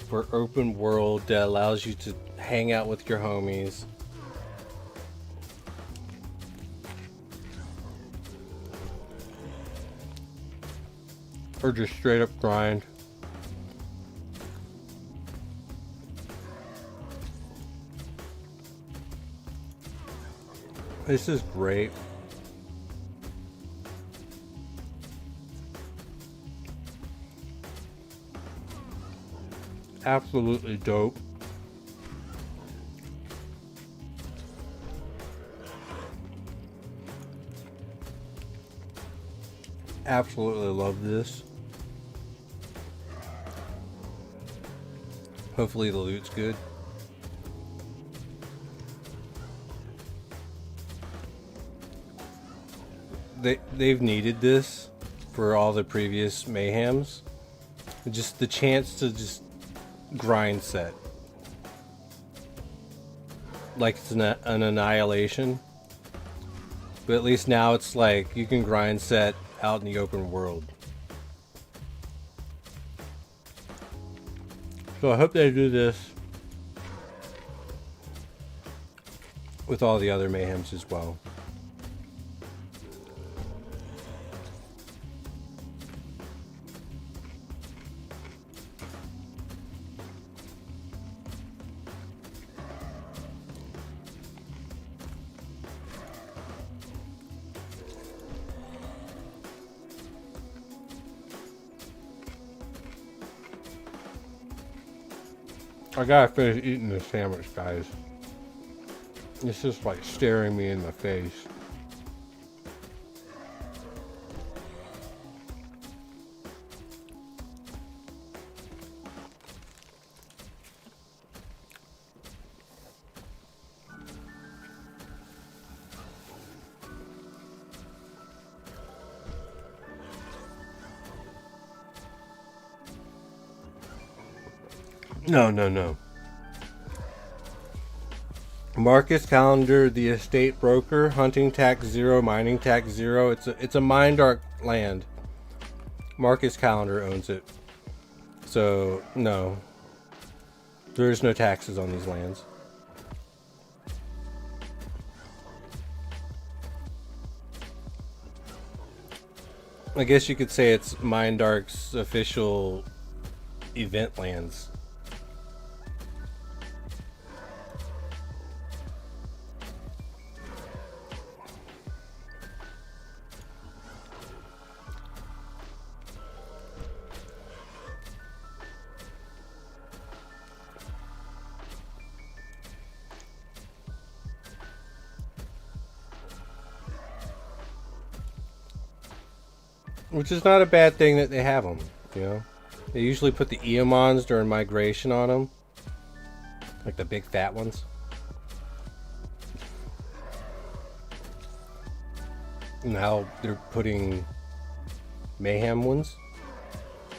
For open world that allows you to hang out with your homies. or just straight up grind. This is great. Absolutely dope. Absolutely love this. Hopefully the loot's good. They've needed this for all the previous Mayhems. Just the chance to just grind set. Like it's an annihilation. But at least now it's like you can grind set out in the open world. So I hope they do this with all the other Mayhems as well. I gotta finish eating this sandwich, guys. It's just like staring me in the face. No. Marcus Calendar, the estate broker, hunting tax 0, mining tax 0. It's a mine dark land. Marcus Calendar owns it. So, no. There's no taxes on these lands. I guess you could say it's Mine Dark's official event lands. Which is not a bad thing that they have them, you know? They usually put the Eamons during migration on them. Like the big fat ones. Now they're putting Mayhem ones.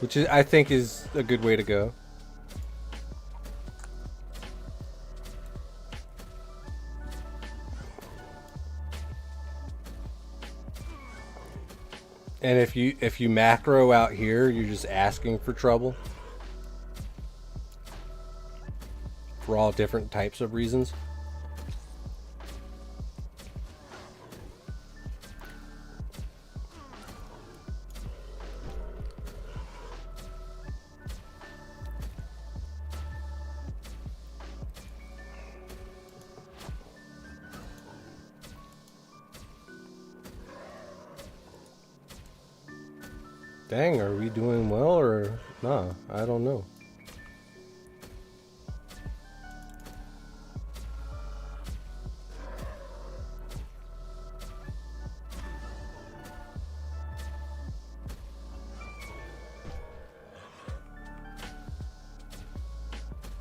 Which I think is a good way to go. And if you macro out here, you're just asking for trouble. For all different types of reasons. Dang, are we doing well or nah? I don't know.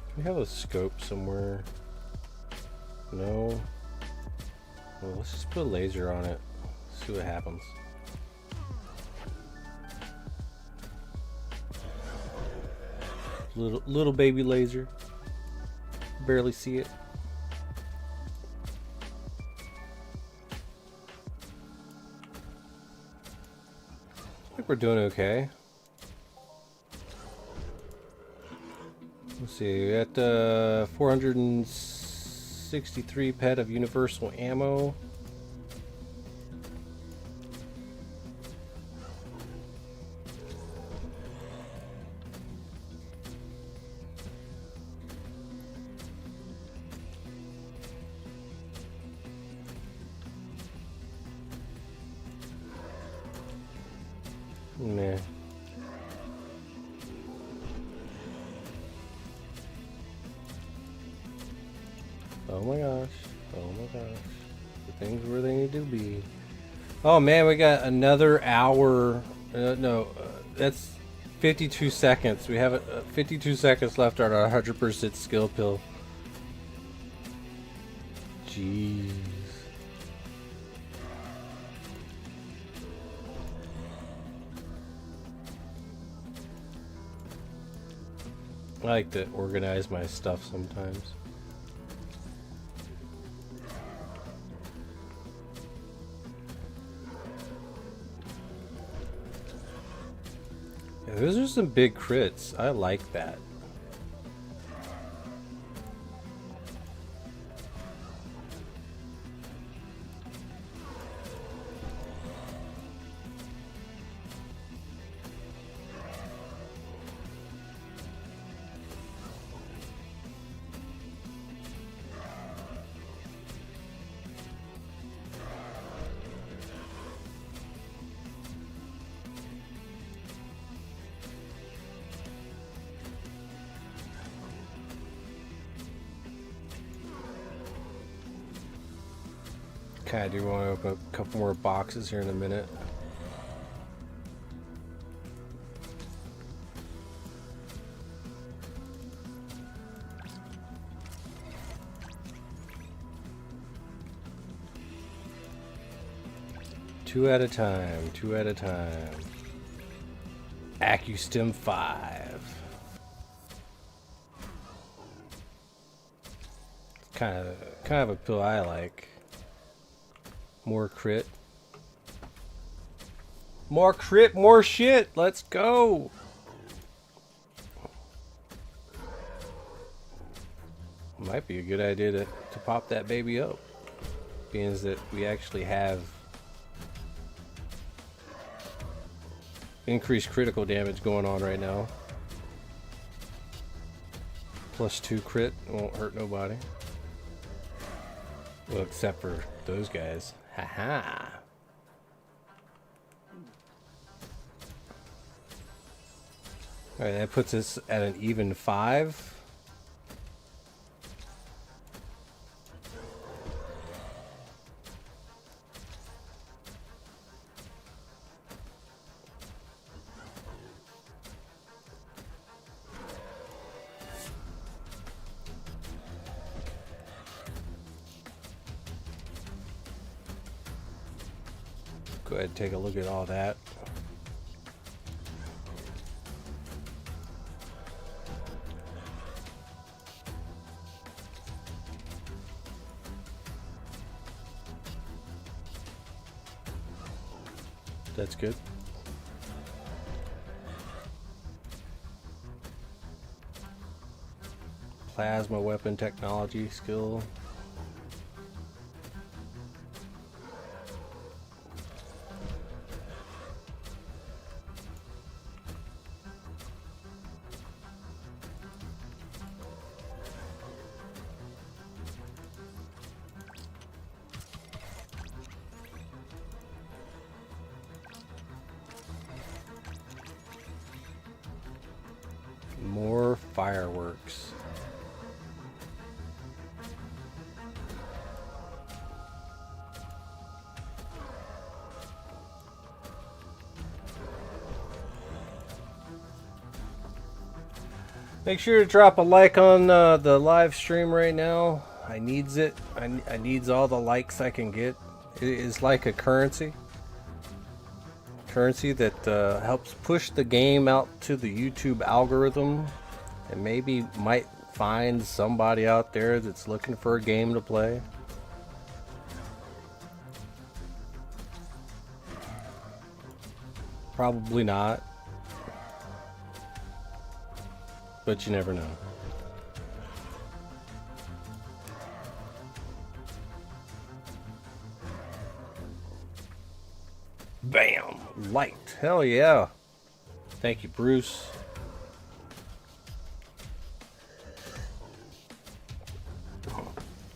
Do we have a scope somewhere? No. Well, let's just put a laser on it. See what happens. Little baby laser. Barely see it. I think we're doing okay. Let's see, we got 463 pet of universal ammo. Meh. Oh my gosh. Oh my gosh. The things where they need to be. Oh man, we got another hour. That's 52 seconds. We have 52 seconds left on our 100% skill pill. Jeez. I like to organize my stuff sometimes. Yeah, those are some big crits. I like that. Okay, I do want to open up a couple more boxes here in a minute. Two at a time, two at a time. AccuStim 5. Kind of a pill I like. More crit. More crit, more shit. Let's go. Might be a good idea to pop that baby up. Being that we actually have increased critical damage going on right now. +2 crit. Won't hurt nobody. Well, except for those guys. Haha. Alright, that puts us at an even 5. Go ahead and take a look at all that. That's good. Plasma weapon technology skill. More fireworks. Make sure to drop a like on the live stream right now. I needs it. I needs all the likes I can get. It is like a currency. Currency that helps push the game out to the YouTube algorithm, and maybe might find somebody out there that's looking for a game to play. Probably not, but you never know. Bam! Light. Hell yeah. Thank you, Bruce.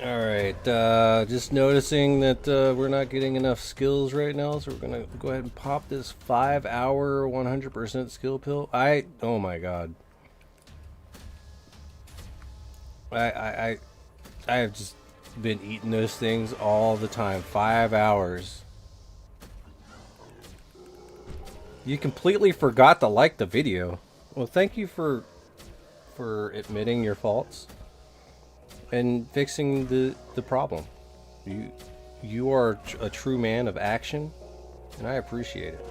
Alright, just noticing that we're not getting enough skills right now, so we're gonna go ahead and pop this 5-hour 100% skill pill. Oh my god. I have just been eating those things all the time. 5 hours. You completely forgot to like the video. Well, thank you for admitting your faults and fixing the problem. You are a true man of action, and I appreciate it.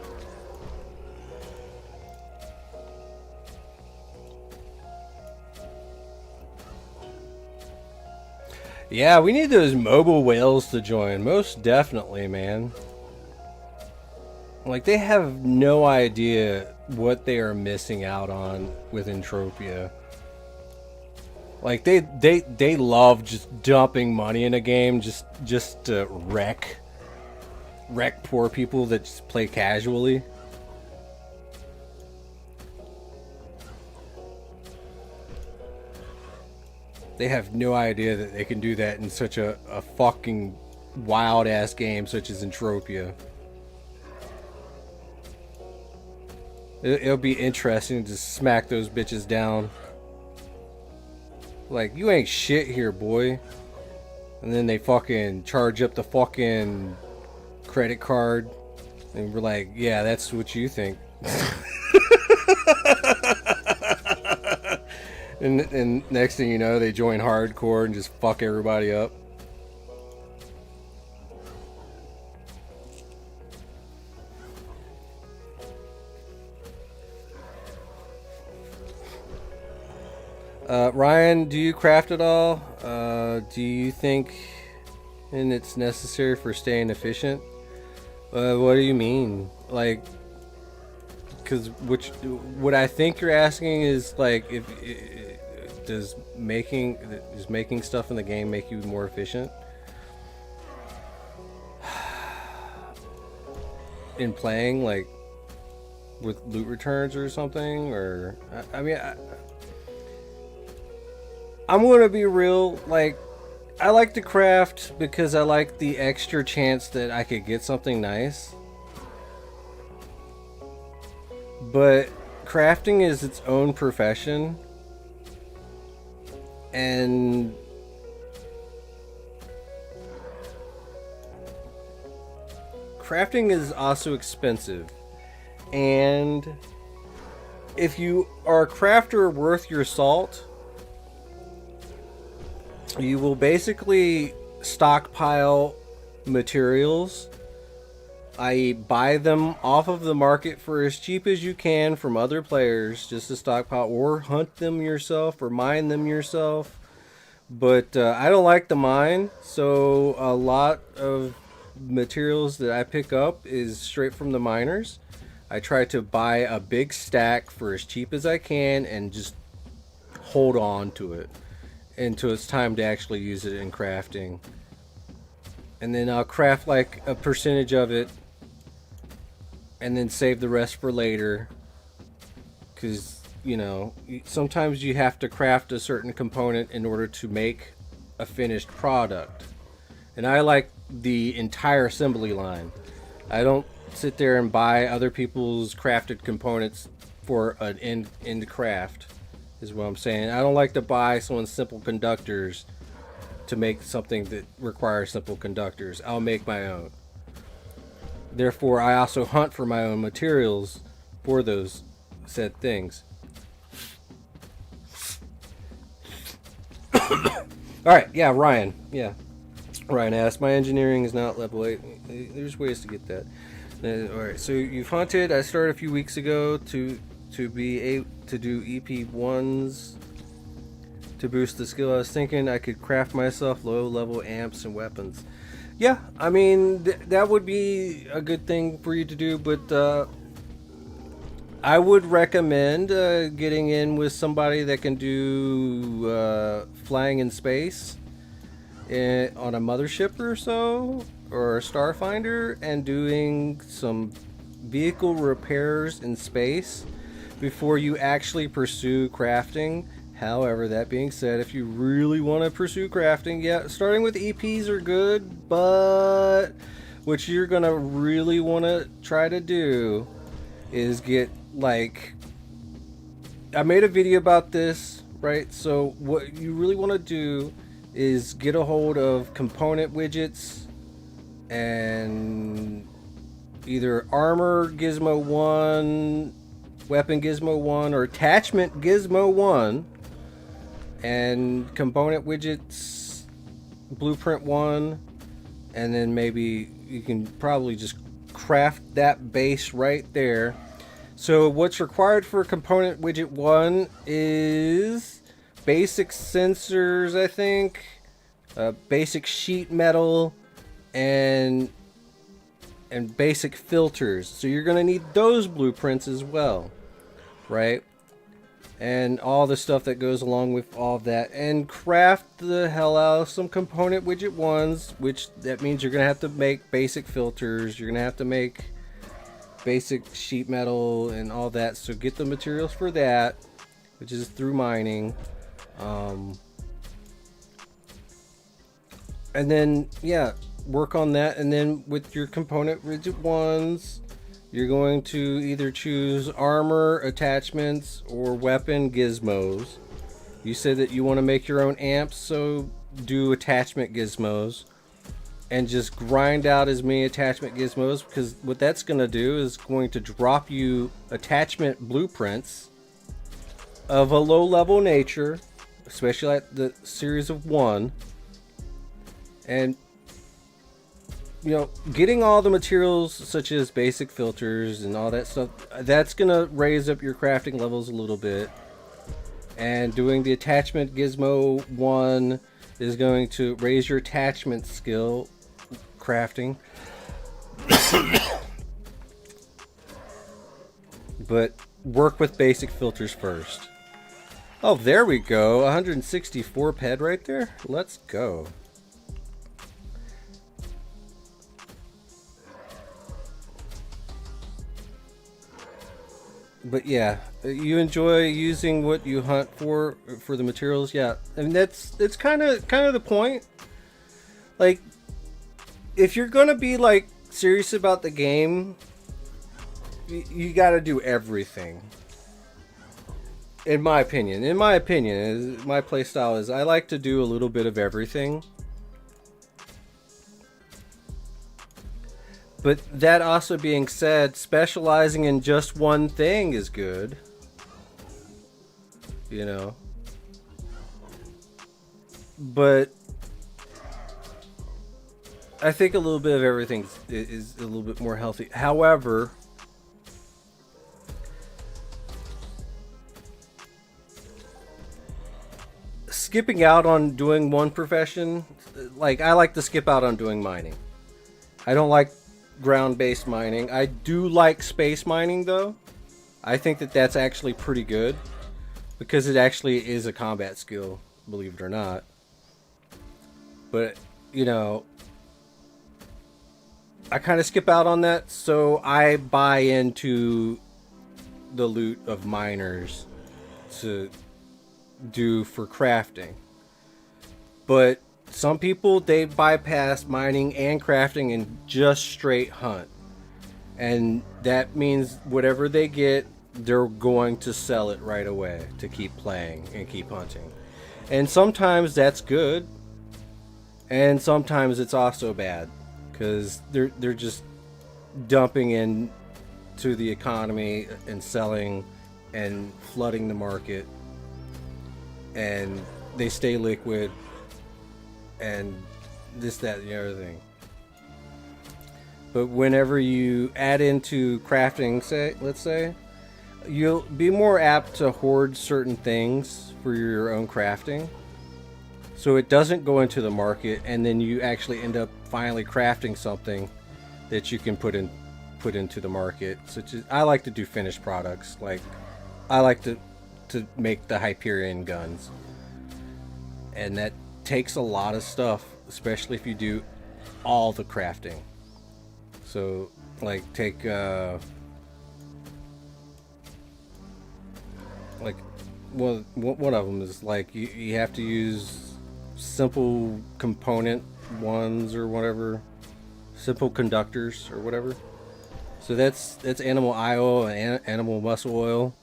Yeah, we need those mobile whales to join, most definitely, man. Like, they have no idea what they are missing out on with Entropia. Like, they love just dumping money in a game just to wreck poor people that just play casually. They have no idea that they can do that in such a fucking wild ass game such as Entropia. It'll be interesting to smack those bitches down. Like, you ain't shit here, boy. And then they fucking charge up the fucking credit card. And we're like, yeah, that's what you think. and next thing you know, they join hardcore and just fuck everybody up. Ryan, do you craft at all? Do you think it's necessary for staying efficient? What do you mean? Like, because what I think you're asking is like, does making stuff in the game make you more efficient in playing, like with loot returns or something? Or I mean, I'm gonna be real, like, I like to craft because I like the extra chance that I could get something nice. But crafting is its own profession. And crafting is also expensive. And if you are a crafter worth your salt, you will basically stockpile materials, i.e. buy them off of the market for as cheap as you can from other players, just to stockpile, or hunt them yourself or mine them yourself. But I don't like to mine, so a lot of materials that I pick up is straight from the miners. I try to buy a big stack for as cheap as I can and just hold on to it until it's time to actually use it in crafting. And then I'll craft like a percentage of it and then save the rest for later, because, you know, sometimes you have to craft a certain component in order to make a finished product. And I like the entire assembly line. I don't sit there and buy other people's crafted components for an end craft, is what I'm saying. I don't like to buy someone's simple conductors to make something that requires simple conductors. I'll make my own. Therefore, I also hunt for my own materials for those said things. Alright, yeah, Ryan. Yeah. Ryan asked, my engineering is not level 8. There's ways to get that. Alright, so you've hunted. I started a few weeks ago to do EP1s to boost the skill. I was thinking I could craft myself low level amps and weapons. Yeah, I mean, that would be a good thing for you to do, but I would recommend getting in with somebody that can do flying in space on a mothership or so, or a starfinder, and doing some vehicle repairs in space before you actually pursue crafting. However, that being said, if you really want to pursue crafting, yeah, starting with EPs are good, but what you're going to really want to try to do is get, like, I made a video about this, right? So what you really want to do is get a hold of component widgets and either armor gizmo 1, weapon gizmo 1, or attachment gizmo 1, and component widgets blueprint 1, and then maybe you can probably just craft that base right there. So what's required for component widget 1 is basic sensors, I think, basic sheet metal, and basic filters. So you're going to need those blueprints as well, right? And all the stuff that goes along with all of that. And craft the hell out of some component widget 1s, which that means you're going to have to make basic filters. You're going to have to make basic sheet metal and all that. So get the materials for that, which is through mining. And then, yeah, work on that. And then with your component widget 1s, you're going to either choose armor attachments or weapon gizmos. You said that you want to make your own amps, so do attachment gizmos and just grind out as many attachment gizmos, because what that's going to do is going to drop you attachment blueprints of a low level nature, especially like the series of 1. And you know, getting all the materials such as basic filters and all that stuff, that's going to raise up your crafting levels a little bit. And doing the attachment gizmo 1 is going to raise your attachment skill crafting. But work with basic filters first. Oh, there we go. 164 ped right there. Let's go. But yeah, you enjoy using what you hunt for the materials. Yeah, I mean that's kind of the point. Like, if you're gonna be like serious about the game, you got to do everything. In my opinion, my playstyle is I like to do a little bit of everything. But that also being said, specializing in just one thing is good. You know. But I think a little bit of everything is a little bit more healthy. However, skipping out on doing one profession, like I like to skip out on doing mining. I don't like ground-based mining. I do like space mining though. I think that that's actually pretty good because it actually is a combat skill, believe it or not. But, you know, I kind of skip out on that, so I buy into the loot of miners to do for crafting. But some people, they bypass mining and crafting and just straight hunt. And that means whatever they get, they're going to sell it right away to keep playing and keep hunting. And sometimes that's good. And sometimes it's also bad. Because they're just dumping in to the economy and selling and flooding the market. And they stay liquid. And this, that, and the other thing. But whenever you add into crafting, let's say, you'll be more apt to hoard certain things for your own crafting. So it doesn't go into the market, and then you actually end up finally crafting something that you can put into the market. Such as, I like to do finished products. Like, I like to make the Hyperion guns. And that takes a lot of stuff, especially if you do all the crafting. So like take like well, one of them is like you have to use simple component ones or whatever, simple conductors or whatever. So that's animal eye oil and animal muscle oil.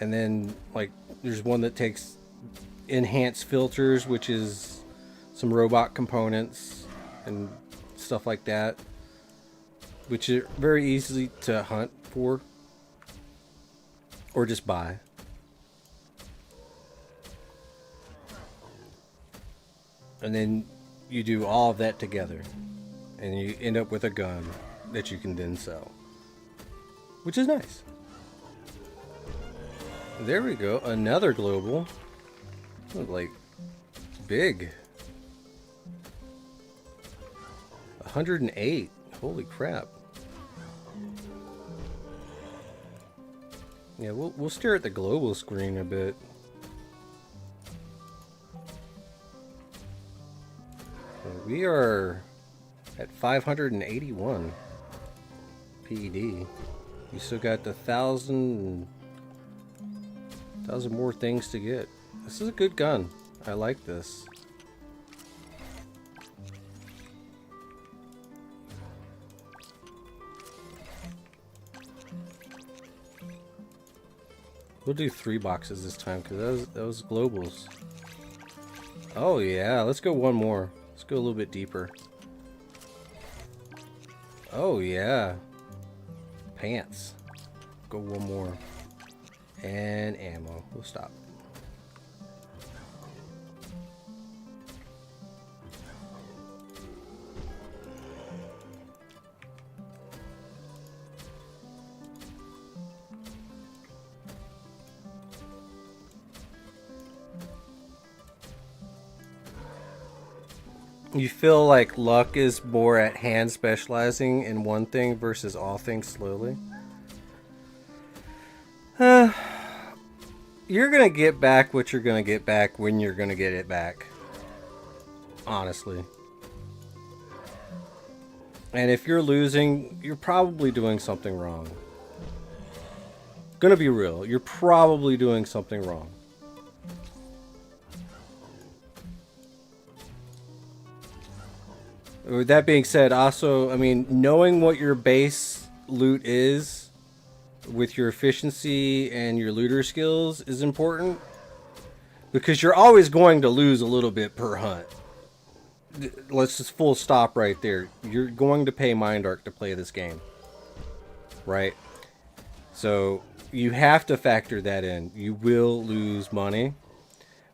And then like there's one that takes enhanced filters, which is some robot components and stuff like that, which are very easy to hunt for or just buy. And then you do all of that together and you end up with a gun that you can then sell, which is nice. There we go, another global. Like big. 108. Holy crap. Yeah, we'll stare at the global screen a bit. We are at 581 PED. We still got the 1,000 more things to get. This is a good gun. I like this. We'll do 3 boxes this time because that was globals. Oh yeah, let's go one more. Let's go a little bit deeper. Oh yeah. Pants. Go one more. And ammo. We'll stop. You feel like luck is more at hand specializing in one thing versus all things slowly? You're gonna get back what you're gonna get back when you're gonna get it back. Honestly. And if you're losing, you're probably doing something wrong. Gonna be real, you're probably doing something wrong. With that being said, also, I mean, knowing what your base loot is with your efficiency and your looter skills is important, because you're always going to lose a little bit per hunt. Let's just full stop right there. You're going to pay Mindark to play this game, right? So you have to factor that in. You will lose money.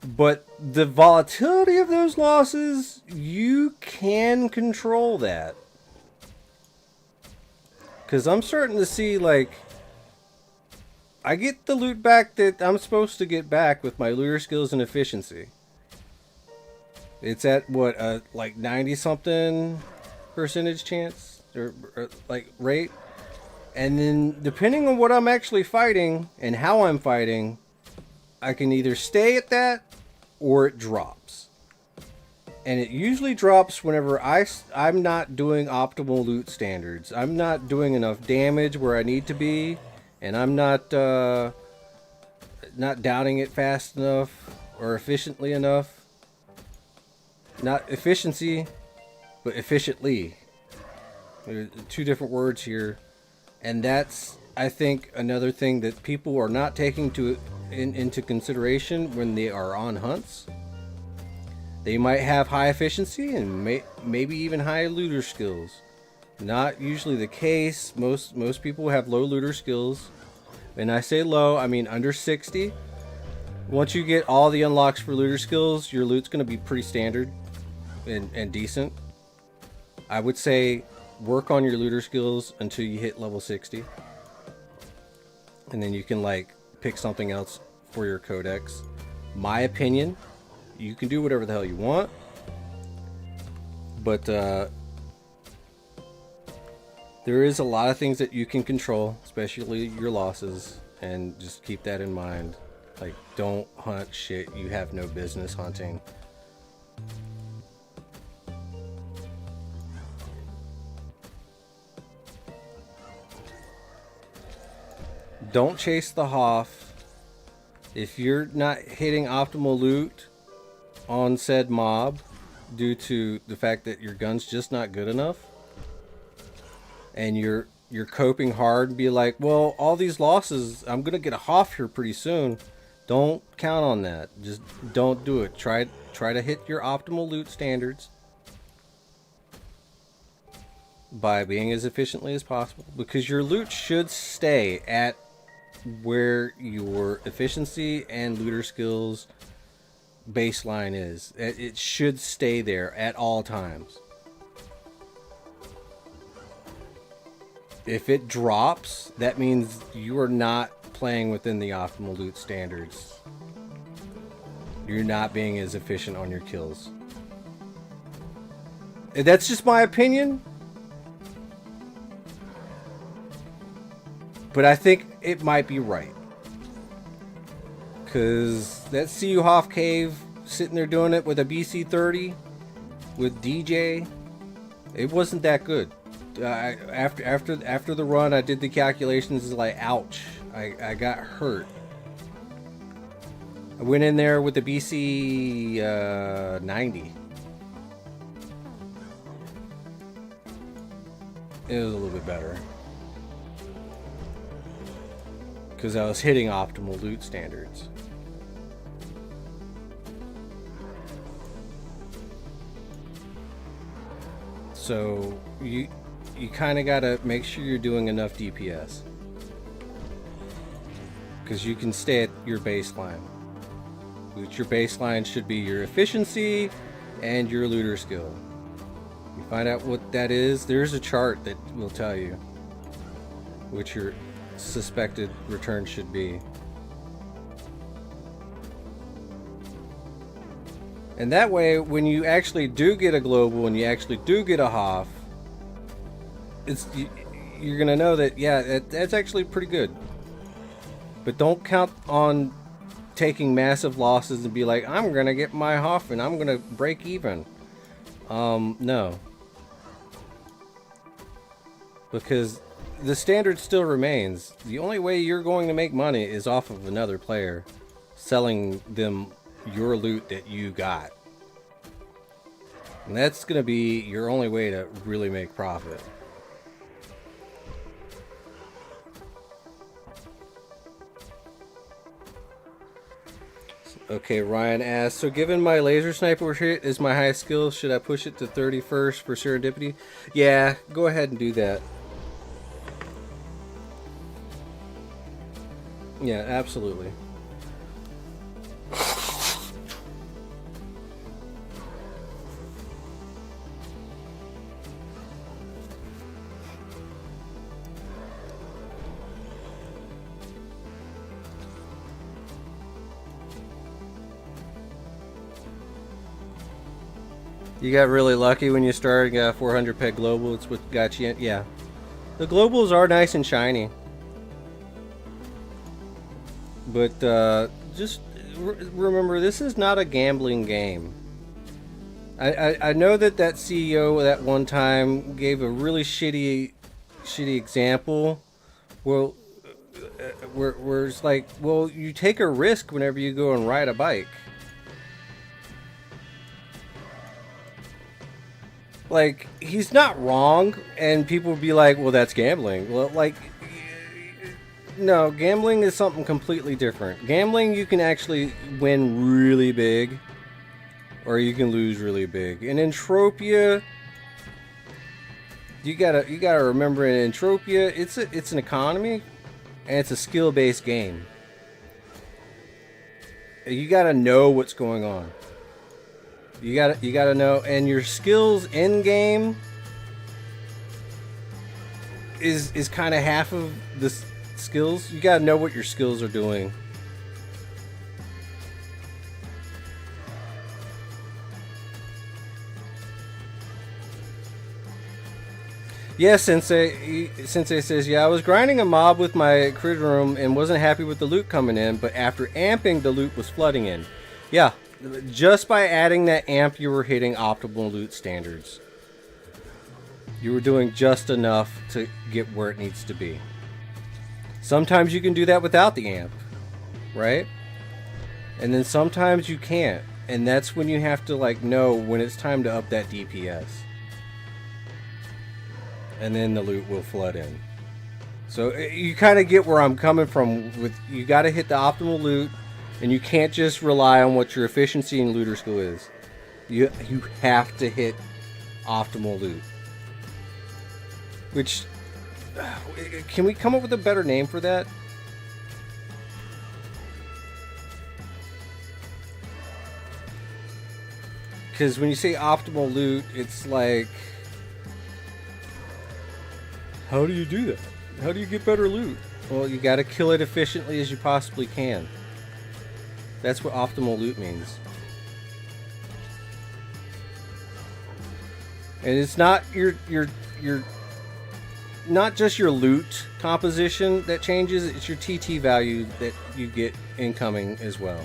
But the volatility of those losses, you can control that. Because I'm starting to see, like, I get the loot back that I'm supposed to get back with my looter skills and efficiency. It's at, what, like 90-something percentage chance? Or, like, rate? And then, depending on what I'm actually fighting and how I'm fighting, I can either stay at that or it drops. And it usually drops whenever I'm not doing optimal loot standards. I'm not doing enough damage where I need to be, and I'm not downing it fast enough or efficiently enough. Not efficiency, but efficiently. There are 2 different words here. And that's, I think, another thing that people are not taking into consideration when they are on hunts. They might have high efficiency and maybe even high looter skills. Not usually the case. Most people have low looter skills. And I say low, I mean under 60. Once you get all the unlocks for looter skills, your loot's going to be pretty standard and decent. I would say work on your looter skills until you hit level 60. And then you can, like, pick something else for your codex. My opinion, you can do whatever the hell you want. But there is a lot of things that you can control, especially your losses. And just keep that in mind. Like, don't hunt shit you have no business hunting. Don't chase the Hoff If you're not hitting optimal loot on said mob due to the fact that your gun's just not good enough, and you're coping hard and be like, well, all these losses, I'm gonna get a Hoff here pretty soon. Don't count on that. Just don't do it. Try to hit your optimal loot standards by being as efficiently as possible, because your loot should stay at where your efficiency and looter skills baseline is. It should stay there at all times. If it drops, that means you are not playing within the optimal loot standards. You're not being as efficient on your kills. And that's just my opinion. But I think it might be right. Because that CU Hoff Cave sitting there doing it with a BC-30 with DJ, it wasn't that good. After the run, I did the calculations. It's like, ouch, I got hurt. I went in there with the BC 90. It was a little bit better because I was hitting optimal loot standards. So you kind of got to make sure you're doing enough DPS, because you can stay at your baseline, which your baseline should be your efficiency and your looter skill. You find out what that is, there's a chart that will tell you which your suspected return should be. And that way, when you actually do get a global and you actually do get a Hoff, you're gonna know that, yeah, that's actually pretty good. But don't count on taking massive losses and be like, I'm gonna get my Hoff and I'm gonna break even. No, because the standard still remains. The only way you're going to make money is off of another player selling them your loot that you got, and that's gonna be your only way to really make profit. Okay, Ryan asks, so given my laser sniper hit is my highest skill, should I push it to 31st for serendipity? Yeah, go ahead and do that. Yeah, absolutely. You got really lucky when you started, got a 400 peg global. It's what got you in. Yeah. The globals are nice and shiny. But just remember, this is not a gambling game. I know that CEO at one time gave a really shitty example. Well, where it's like, well, you take a risk whenever you go and ride a bike. Like, he's not wrong, and people would be like, well, that's gambling. Well, like, no, gambling is something completely different. Gambling, you can actually win really big, or you can lose really big. In Entropia, you gotta remember, in Entropia, it's an economy, and it's a skill-based game. You gotta know what's going on. You gotta know, and your skills in game is kind of half of the skills. You gotta know what your skills are doing. Yeah, Sensei says, yeah, I was grinding a mob with my crit room and wasn't happy with the loot coming in, but after amping, the loot was flooding in. Yeah. Just by adding that amp, you were hitting optimal loot standards. You were doing just enough to get where it needs to be. Sometimes you can do that without the amp, right? And then sometimes you can't. And that's when you have to like know when it's time to up that DPS. And then the loot will flood in. So you kind of get where I'm coming from. With you got to hit the optimal loot, and you can't just rely on what your efficiency and looter skill is. You have to hit optimal loot. Which, can we come up with a better name for that? Because when you say optimal loot, it's like, how do you do that? How do you get better loot? Well, you got to kill it efficiently as you possibly can. That's what optimal loot means. And it's not your not just your loot composition that changes, it's your TT value that you get incoming as well.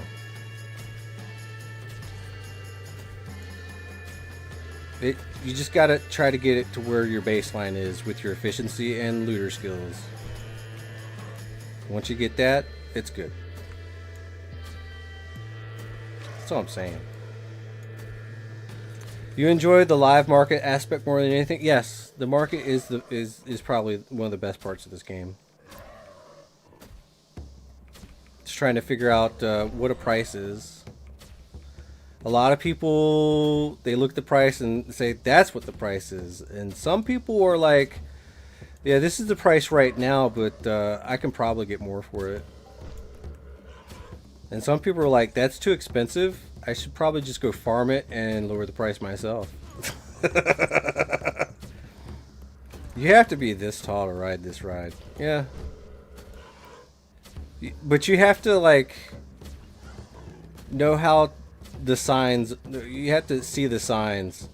You just gotta try to get it to where your baseline is with your efficiency and looter skills. Once you get that, it's good. That's all I'm saying. You enjoy the live market aspect more than anything? Yes, the market is probably one of the best parts of this game. Just trying to figure out what a price is. A lot of people, they look at the price and say that's what the price is, and some people are like, yeah, this is the price right now, but I can probably get more for it. And some people are like, that's too expensive, I should probably just go farm it and lower the price myself. You have to be this tall to ride this ride. Yeah. But you have to like know how the signs, you have to see the signs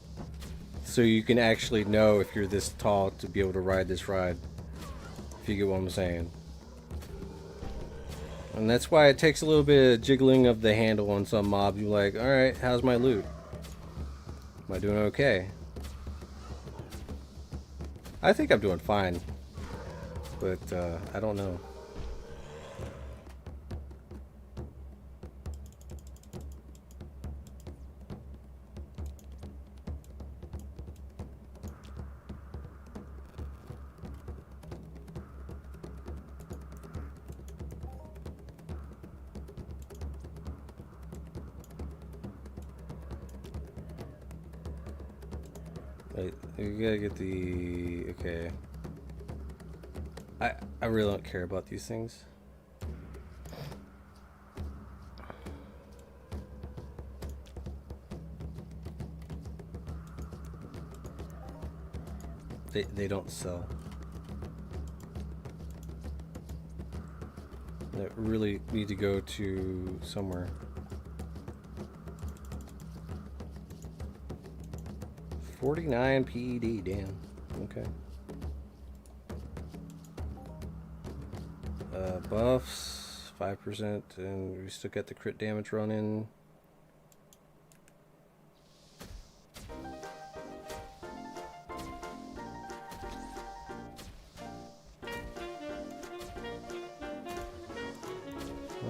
so you can actually know if you're this tall to be able to ride this ride, if you get what I'm saying. And that's why it takes a little bit of jiggling of the handle on some mobs. You're like, alright, how's my loot? Am I doing okay? I think I'm doing fine, but I don't know. You gotta get the... okay. I really don't care about these things. They don't sell. I really need to go to somewhere. 49 PED, damn. Okay. Buffs, 5%, and we still got the crit damage running.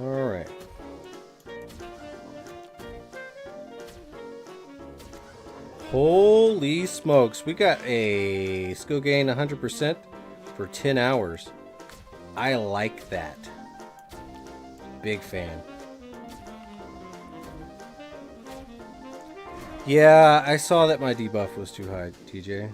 Alright. Holy smokes, we got a skill gain 100% for 10 hours. I like that. Big fan. Yeah, I saw that my debuff was too high, TJ.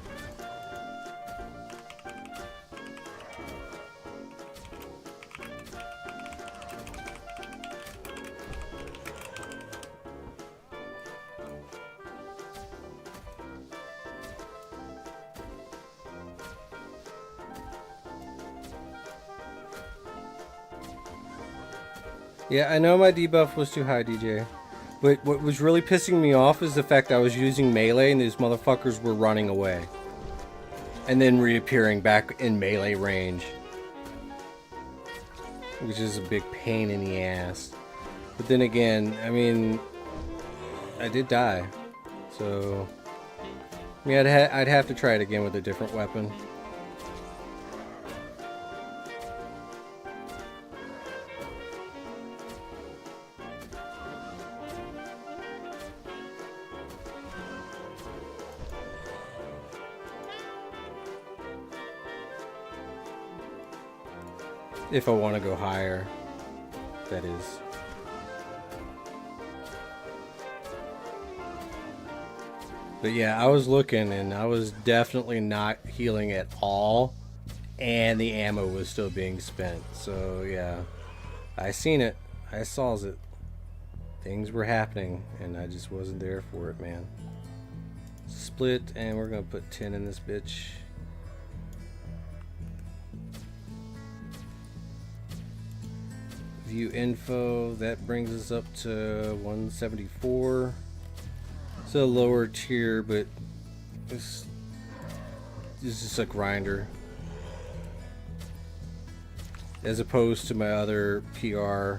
Yeah, I know my debuff was too high, DJ. But what was really pissing me off is the fact I was using melee and these motherfuckers were running away. And then reappearing back in melee range. Which is a big pain in the ass. But then again, I mean, I did die. So, I mean, I'd have to try it again with a different weapon. If I want to go higher, that is. But yeah, I was looking and I was definitely not healing at all. And the ammo was still being spent. So yeah, I seen it. I saw it. Things were happening and I just wasn't there for it, man. Split, and we're gonna put 10 in this bitch. View info, that brings us up to 174. It's a lower tier, but it's just a grinder. As opposed to my other PR,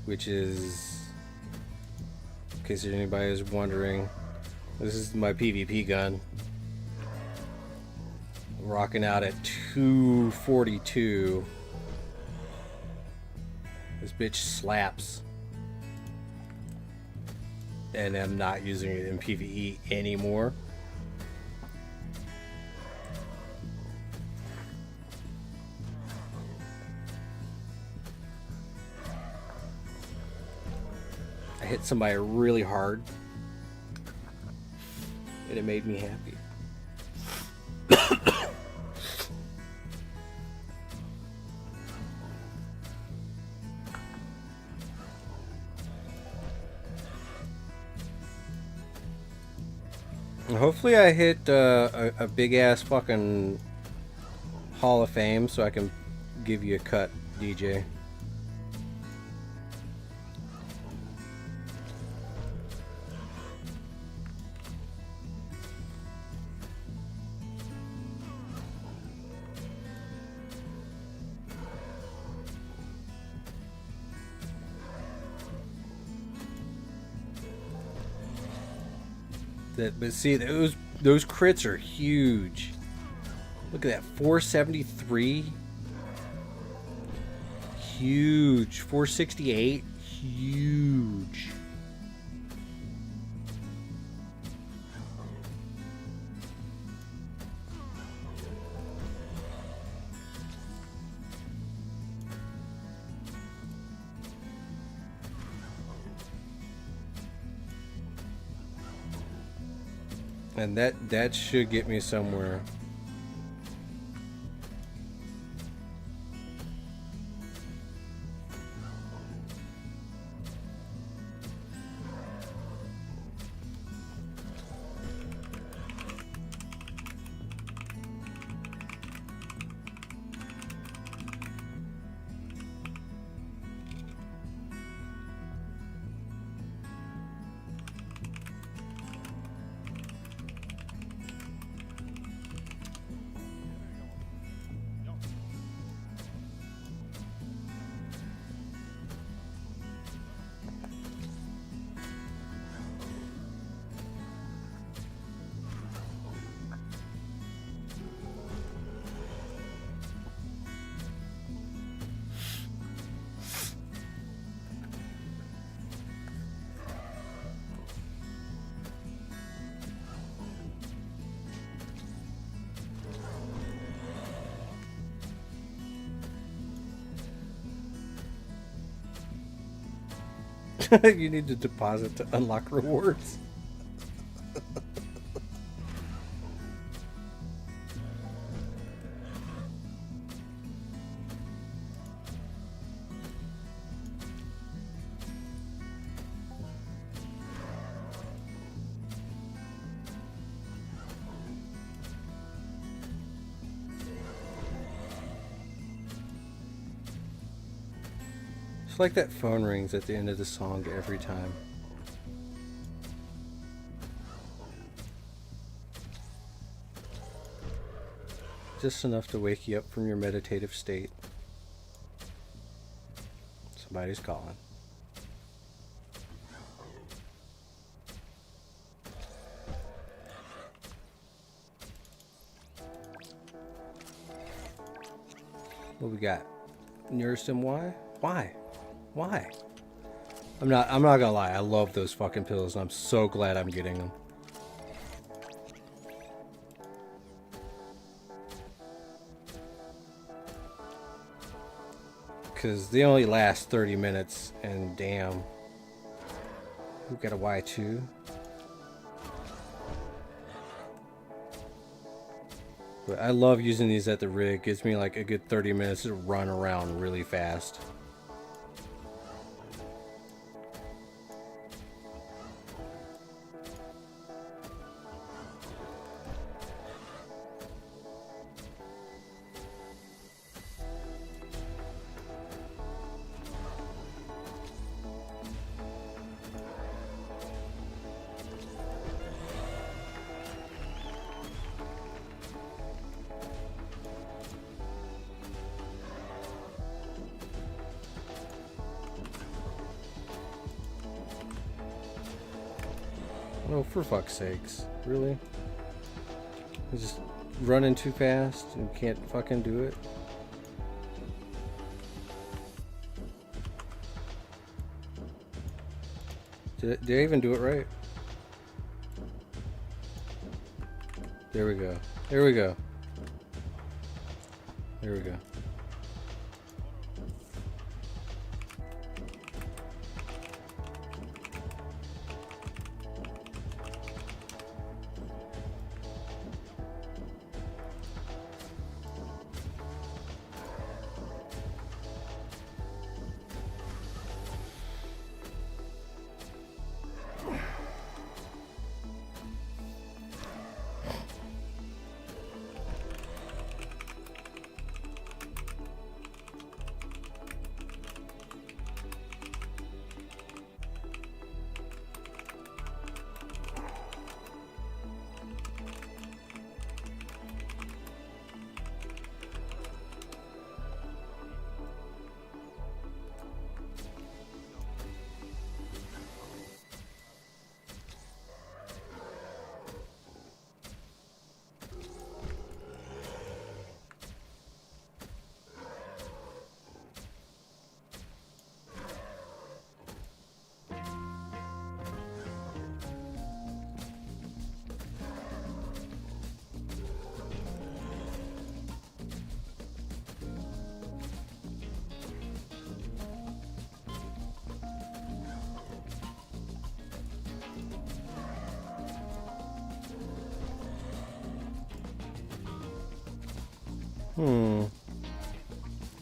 which is, in case anybody is wondering, this is my PvP gun. Rocking out at 242. This bitch slaps. And I'm not using it in PvE anymore. I hit somebody really hard. And it made me happy. Hopefully I hit a big ass fucking Hall of Fame so I can give you a cut, DJ. But see, those crits are huge. Look at that, 473. Huge. 468. Huge. And that should get me somewhere. You need to deposit to unlock rewards. It's like that phone rings at the end of the song every time. Just enough to wake you up from your meditative state. Somebody's calling. What we got? Nursing why? Why? Why? I'm not gonna lie, I love those fucking pills and I'm so glad I'm getting them. because they only last 30 minutes, and damn. We've got a Y2. But I love using these at the rig. Gives me like a good 30 minutes to run around really fast. Oh, for fuck's sakes. Really? I'm just running too fast and can't fucking do it? Did I even do it right? There we go. There we go. There we go.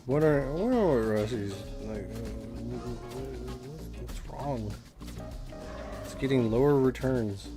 Wonder what Rusty's like. What's wrong? It's getting lower returns.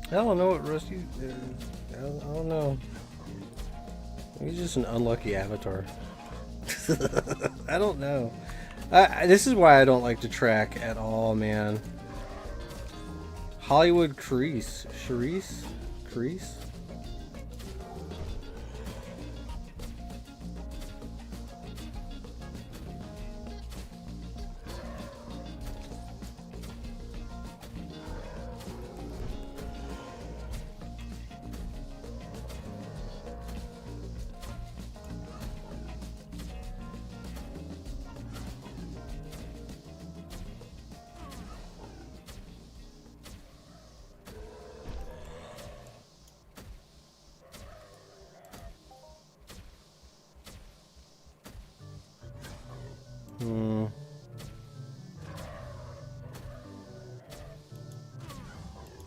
I don't know what Rusty is. I don't know. He's just an unlucky avatar. I don't know. This is why I don't like to track at all, man. Hollywood Crease. Charisse? Crease?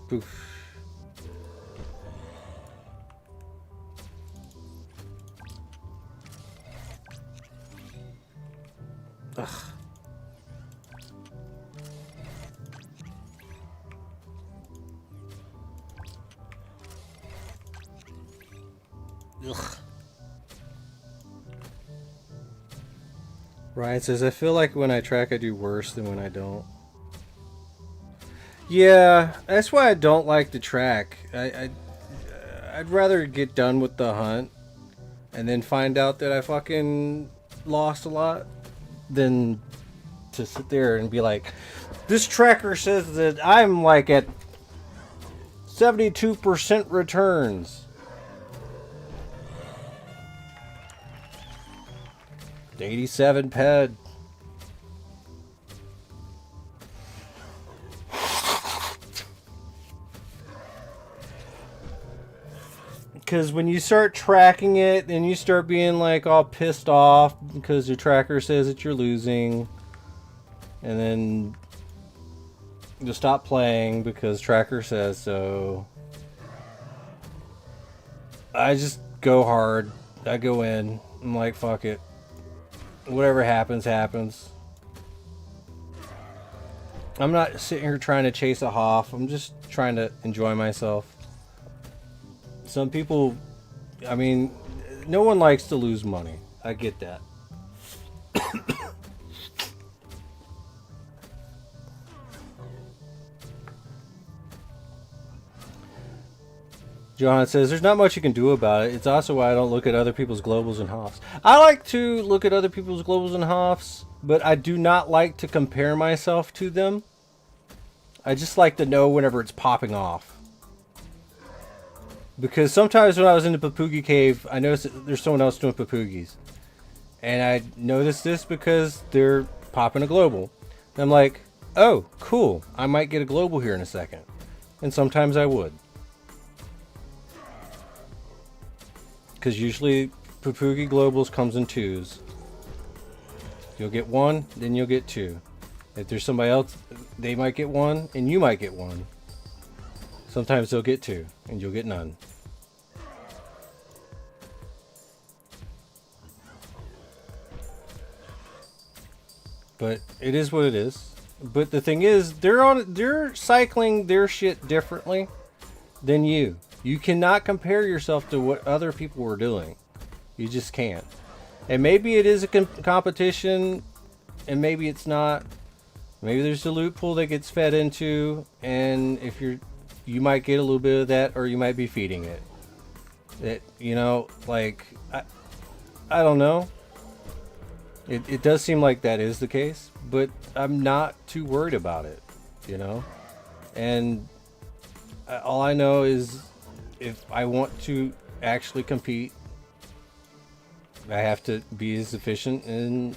Poof. Ugh. Ryan says, I feel like when I track I do worse than when I don't. Yeah, that's why I don't like to track. I'd rather get done with the hunt and then find out that I fucking lost a lot than to sit there and be like, this tracker says that I'm like at 72% returns. 87 ped. Because when you start tracking it, then you start being like all pissed off because your tracker says that you're losing. And then you'll stop playing because tracker says so. I just go hard. I go in. I'm like, fuck it. Whatever happens, happens. I'm not sitting here trying to chase a hoff. I'm just trying to enjoy myself. Some people, I mean, no one likes to lose money. I get that. Johan says, there's not much you can do about it. It's also why I don't look at other people's globals and hoffs. I like to look at other people's globals and hoffs, but I do not like to compare myself to them. I just like to know whenever it's popping off. Because sometimes when I was in the Papugi cave, I noticed that there's someone else doing Papugis. And I noticed this because they're popping a global. And I'm like, oh, cool. I might get a global here in a second. And sometimes I would. Because usually Papugi globals comes in twos. You'll get one, then you'll get two. If there's somebody else, they might get one, and you might get one. Sometimes they'll get two, and you'll get none. But it is what it is. But the thing is, they're cycling their shit differently than you. You cannot compare yourself to what other people are doing. You just can't. And maybe it is a competition, and maybe it's not. Maybe there's a loot pool that gets fed into, and if you might get a little bit of that, or you might be feeding it. It, you know, like, I don't know. It does seem like that is the case, but I'm not too worried about it, you know? And all I know is if I want to actually compete, I have to be as efficient and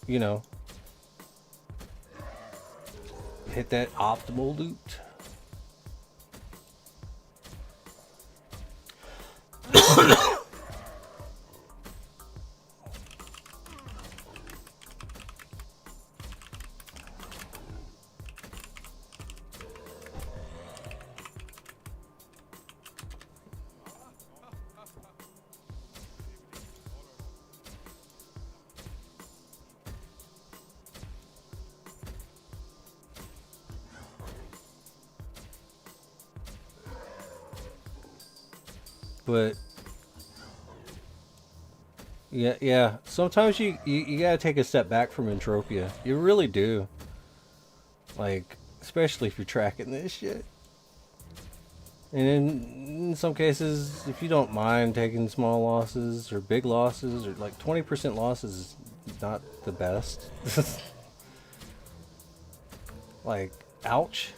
you know, hit that optimal loot. But yeah. Sometimes you gotta take a step back from Entropia. You really do. Like, especially if you're tracking this shit. And in some cases, if you don't mind taking small losses or big losses, or like 20% losses is not the best. Like, ouch.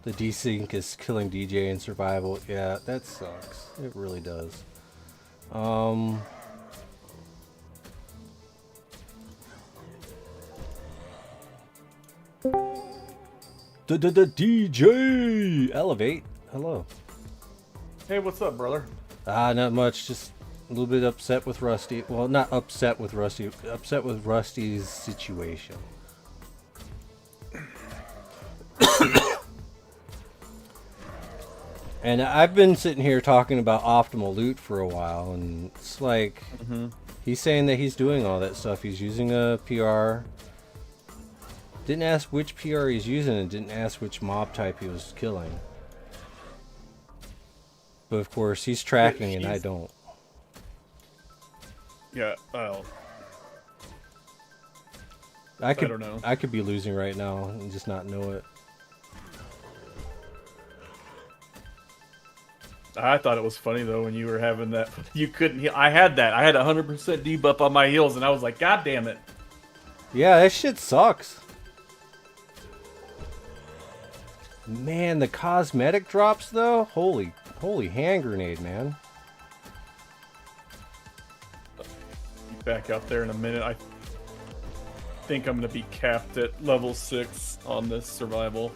The desync is killing DJ in survival. Yeah, that sucks. It really does. The DJ Elevate. Hello. Hey, what's up, brother? Not much. Just a little bit upset with Rusty. Well, not upset with Rusty. Upset with Rusty's situation. And I've been sitting here talking about optimal loot for a while, and it's like he's saying that he's doing all that stuff. He's using a PR. Didn't ask which PR he's using, and didn't ask which mob type he was killing. But of course, he's tracking, and I don't. Yeah, well, I don't know. I could be losing right now and just not know it. I thought it was funny though when you were having that. You couldn't heal. I had that. I had 100% debuff on my heals, and I was like, God damn it. Yeah, that shit sucks. Man, the cosmetic drops though. Holy hand grenade, man. Back out there in a minute. I think I'm gonna be capped at level 6 on this survival.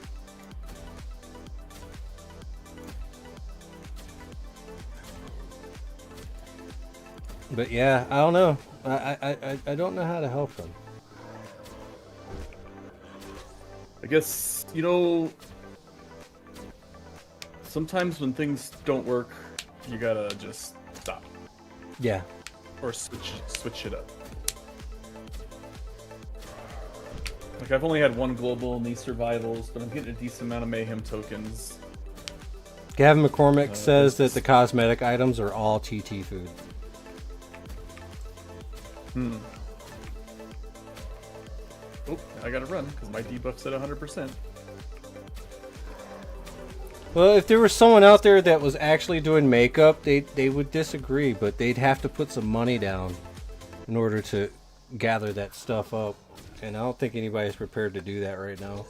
But yeah, I don't know. I don't know how to help them. I guess, you know, sometimes when things don't work, you gotta just stop. Yeah. Or switch it up. Like, I've only had one global in these survivals, but I'm getting a decent amount of Mayhem tokens. Gavin McCormick says that the cosmetic items are all TT food. Oh, I gotta run, because my debuff's at 100%. Well, if there was someone out there that was actually doing makeup, they would disagree, but they'd have to put some money down in order to gather that stuff up. And I don't think anybody's prepared to do that right now.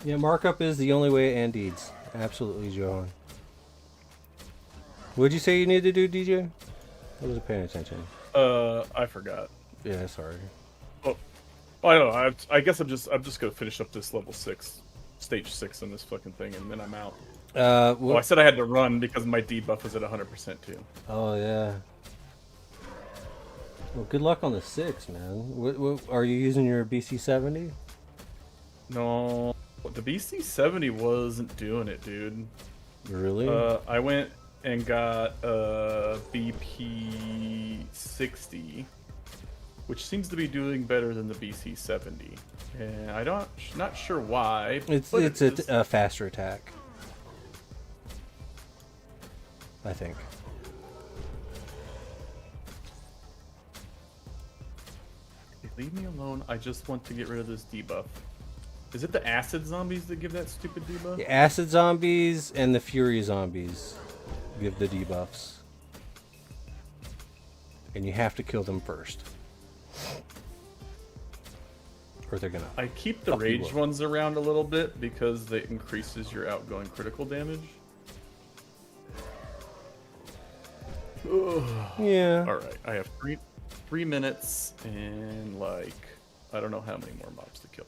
Yeah, markup is the only way it end deeds. Absolutely, Johan. What'd you say you need to do, DJ? I wasn't paying attention. I forgot. Yeah, sorry. Oh, I don't know. I guess I'm just gonna finish up this level 6, stage 6 on this fucking thing, and then I'm out. Well, I said I had to run because my debuff was at 100% too. Oh yeah. Well, good luck on the 6, man. What are you using your BC70? No, the BC70 wasn't doing it, dude. Really? I went and got a BP60, which seems to be doing better than the BC70, and not sure why. It's a faster attack, I think. Leave me alone. I just want to get rid of this debuff. Is it the acid zombies that give that stupid debuff? The acid zombies and the fury zombies give the debuffs, and you have to kill them first, or they're gonna. I keep the rage ones around a little bit because they increases your outgoing critical damage. Yeah. All right, I have three minutes and like I don't know how many more mobs to kill.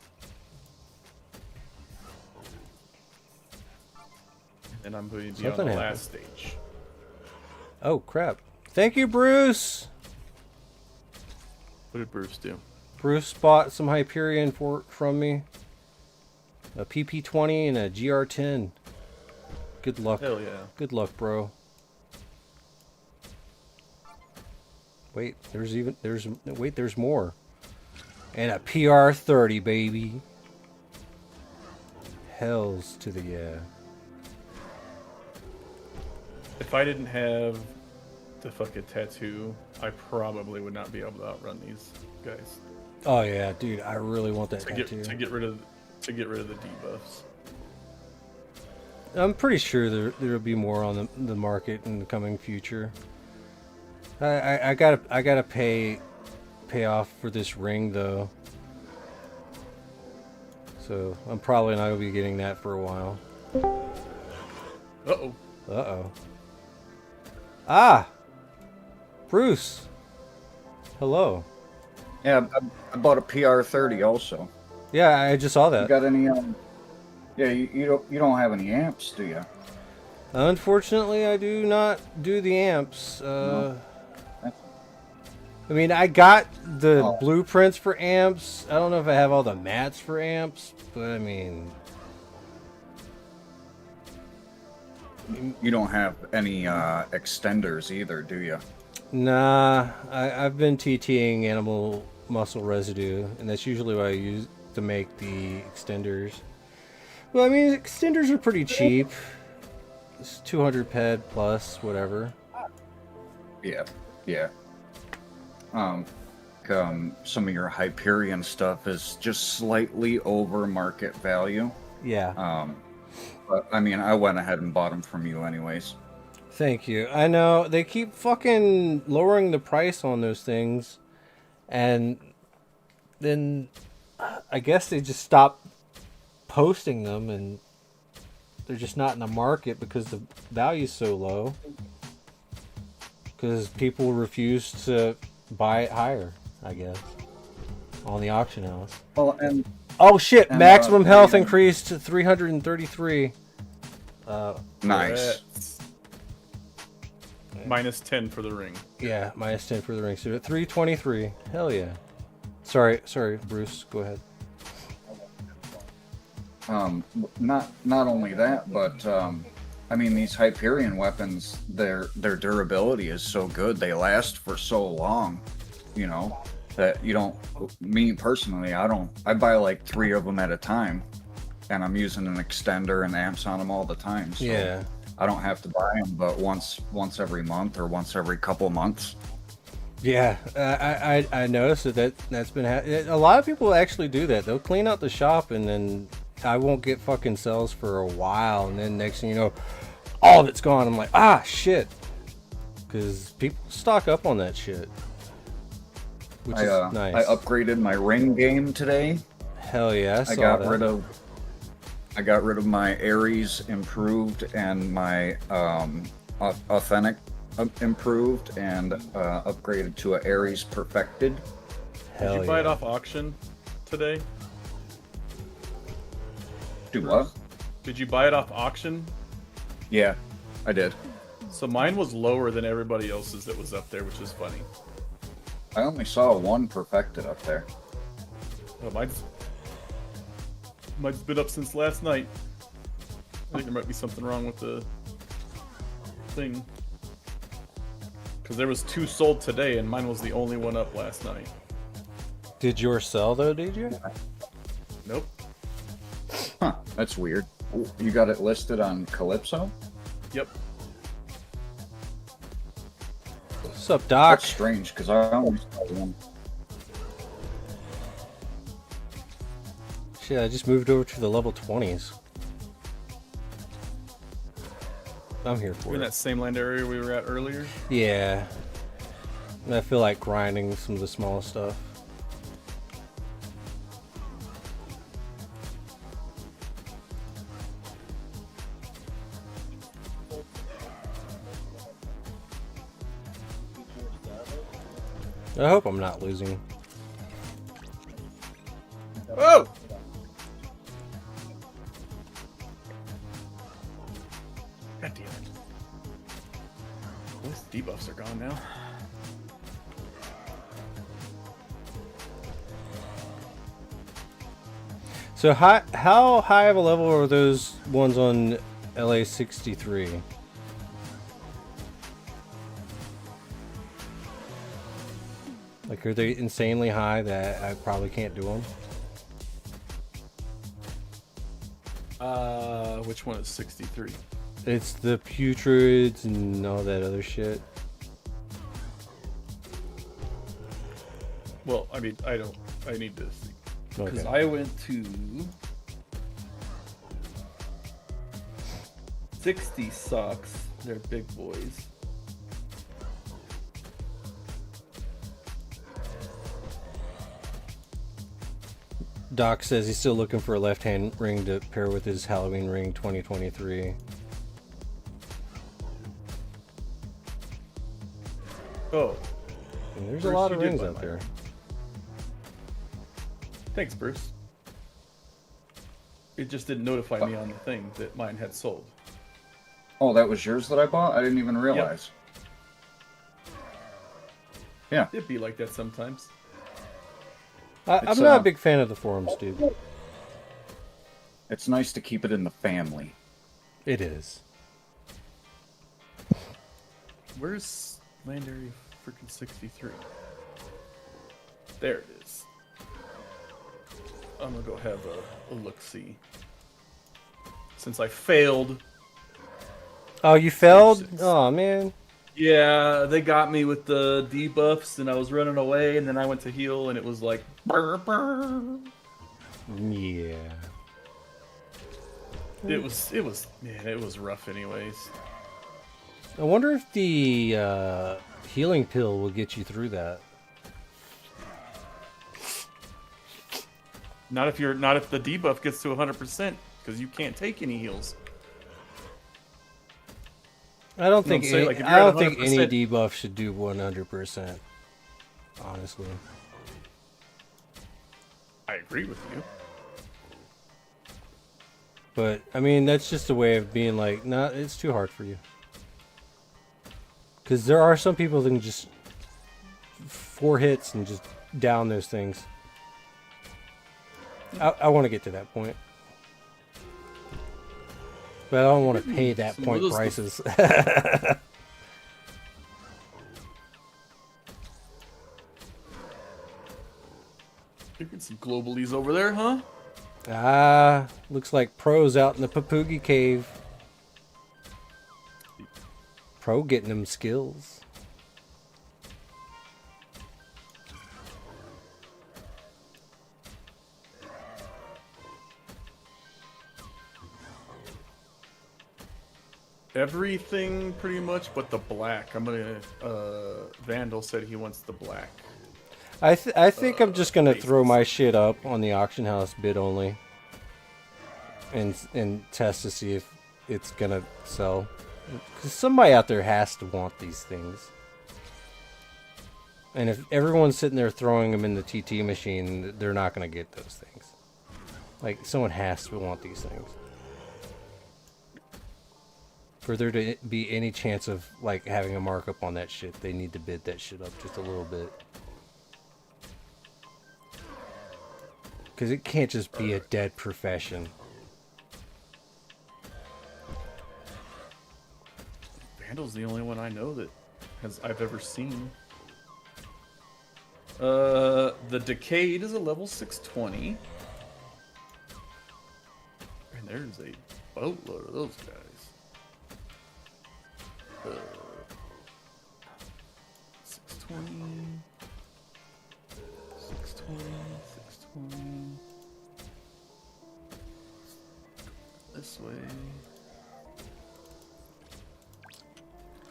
And I'm going to be Something on the happened. last stage. Oh crap! Thank you, Bruce. What did Bruce do? Bruce bought some Hyperion from me. A PP20 and a GR10. Good luck. Hell yeah. Good luck, bro. Wait, there's more. And a PR30, baby. Hells to the yeah. If I didn't have the fucking tattoo, I probably would not be able to outrun these guys. Oh yeah, dude, I really want that tattoo. To get rid of the debuffs. I'm pretty sure there'll be more on the market in the coming future. I gotta pay off for this ring though, so I'm probably not gonna be getting that for a while. Uh-oh. Uh-oh. Ah! Bruce! Hello. Yeah, I bought a PR30 also. Yeah, I just saw that. You got any? Yeah, you don't have any amps, do you? Unfortunately, I do not do the amps. No. I mean, I got the blueprints for amps. I don't know if I have all the mats for amps, but I mean... You don't have any extenders either, do you? Nah, I've been TTing animal muscle residue, and that's usually what I use to make the extenders. Well, I mean, extenders are pretty cheap. It's 200 ped plus, whatever. Yeah, yeah. Some of your Hyperion stuff is just slightly over market value. Yeah. But I mean, I went ahead and bought them from you anyways. Thank you. I know they keep fucking lowering the price on those things, and then I guess they just stop posting them, and they're just not in the market because the value's so low. Because people refuse to buy it higher, I guess, on the auction house. Well, and oh shit! Maximum health yeah. increased to 333. Nice. Minus 10 for the ring. Yeah, minus 10 for the ring. So 323. Hell yeah. Sorry, Bruce. Go ahead. Not only that, but I mean, these Hyperion weapons, their durability is so good. They last for so long, you know, that you don't. Me personally, I buy like 3 of them at a time, and I'm using an extender and amps on them all the time. So Yeah. I don't have to buy them, but once every month or once every couple months. Yeah, I noticed that's been a lot of people actually do that. They'll clean out the shop, and then I won't get fucking sales for a while, and then next thing you know, all of it's gone. I'm like, ah, shit, because people stock up on that shit, which is nice. I upgraded my ring game today. Hell yeah, I got rid of my Ares improved and my Authentic improved, and upgraded to a Ares perfected. Hell Did you buy it off auction today? Do what? Did you buy it off auction? Yeah, I did. So mine was lower than everybody else's that was up there, which is funny. I only saw one perfected up there. Oh, mine's been up since last night. I think there might be something wrong with the thing. Because there was 2 sold today, and mine was the only one up last night. Did yours sell though? Did you? Nope. Huh, that's weird. You got it listed on Calypso? Yep. What's up, Doc? That's strange, because I only saw one. Shit, I just moved over to the level 20s. I'm here for We're in it. that same land area we were at earlier. Yeah. And I feel like grinding some of the small stuff. I hope I'm not losing. Oh! God damn it. Those debuffs are gone now. So how high of a level are those ones on LA 63? Like, are they insanely high that I probably can't do them? Which one is 63? It's the putrids and all that other shit. Well, I mean, I need to see. Because Okay. I went to 60 sucks. They're big boys. Doc says he's still looking for a left-hand ring to pair with his Halloween ring 2023. Oh, And there's Bruce, a lot you of did rings buy out mine. there. thanks, Bruce. It just didn't notify me on the thing that mine had sold. Oh, that was yours that I bought? I didn't even realize. Yeah. It'd be like that sometimes. I'm It's, not a big fan of the forums, dude. It's nice to keep it in the family. It is. Where's Land Area freaking 63? There it is. I'm gonna go have a look-see. Since I failed. Oh, you failed? Stage 6. Oh, man. Yeah, they got me with the debuffs, and I was running away, and then I went to heal, and it was like, brr, brr. Yeah. It was, man, it was rough anyways. I wonder if the healing pill will get you through that. Not if the debuff gets to 100%, because you can't take any heals. I don't think saying, any, like, if you're I at don't think any 100%. debuff should do 100%. Honestly. I agree with you. But I mean, that's just a way of being like, nah, it's too hard for you. Because there are some people that can just 4 hits and just down those things. I want to get to that point. But I don't want to pay that Some of point those- prices. Looking some globalies over there, huh? Ah, looks like Pro's out in the Papugi Cave. Pro getting them skills. Everything pretty much, but the black. I'm gonna. Vandal said he wants the black. I think I'm just gonna throw my shit up on the auction house bid only, and test to see if it's gonna sell. Because somebody out there has to want these things. And if everyone's sitting there throwing them in the TT machine, they're not gonna get those things. Like, someone has to want these things. For there to be any chance of, like, having a markup on that shit, they need to bid that shit up just a little bit. Because it can't just be a dead profession. Vandal's the only one I know that I've ever seen. The Decayed is a level 620. And there's a boatload of those guys. 620. 620. 620. This way.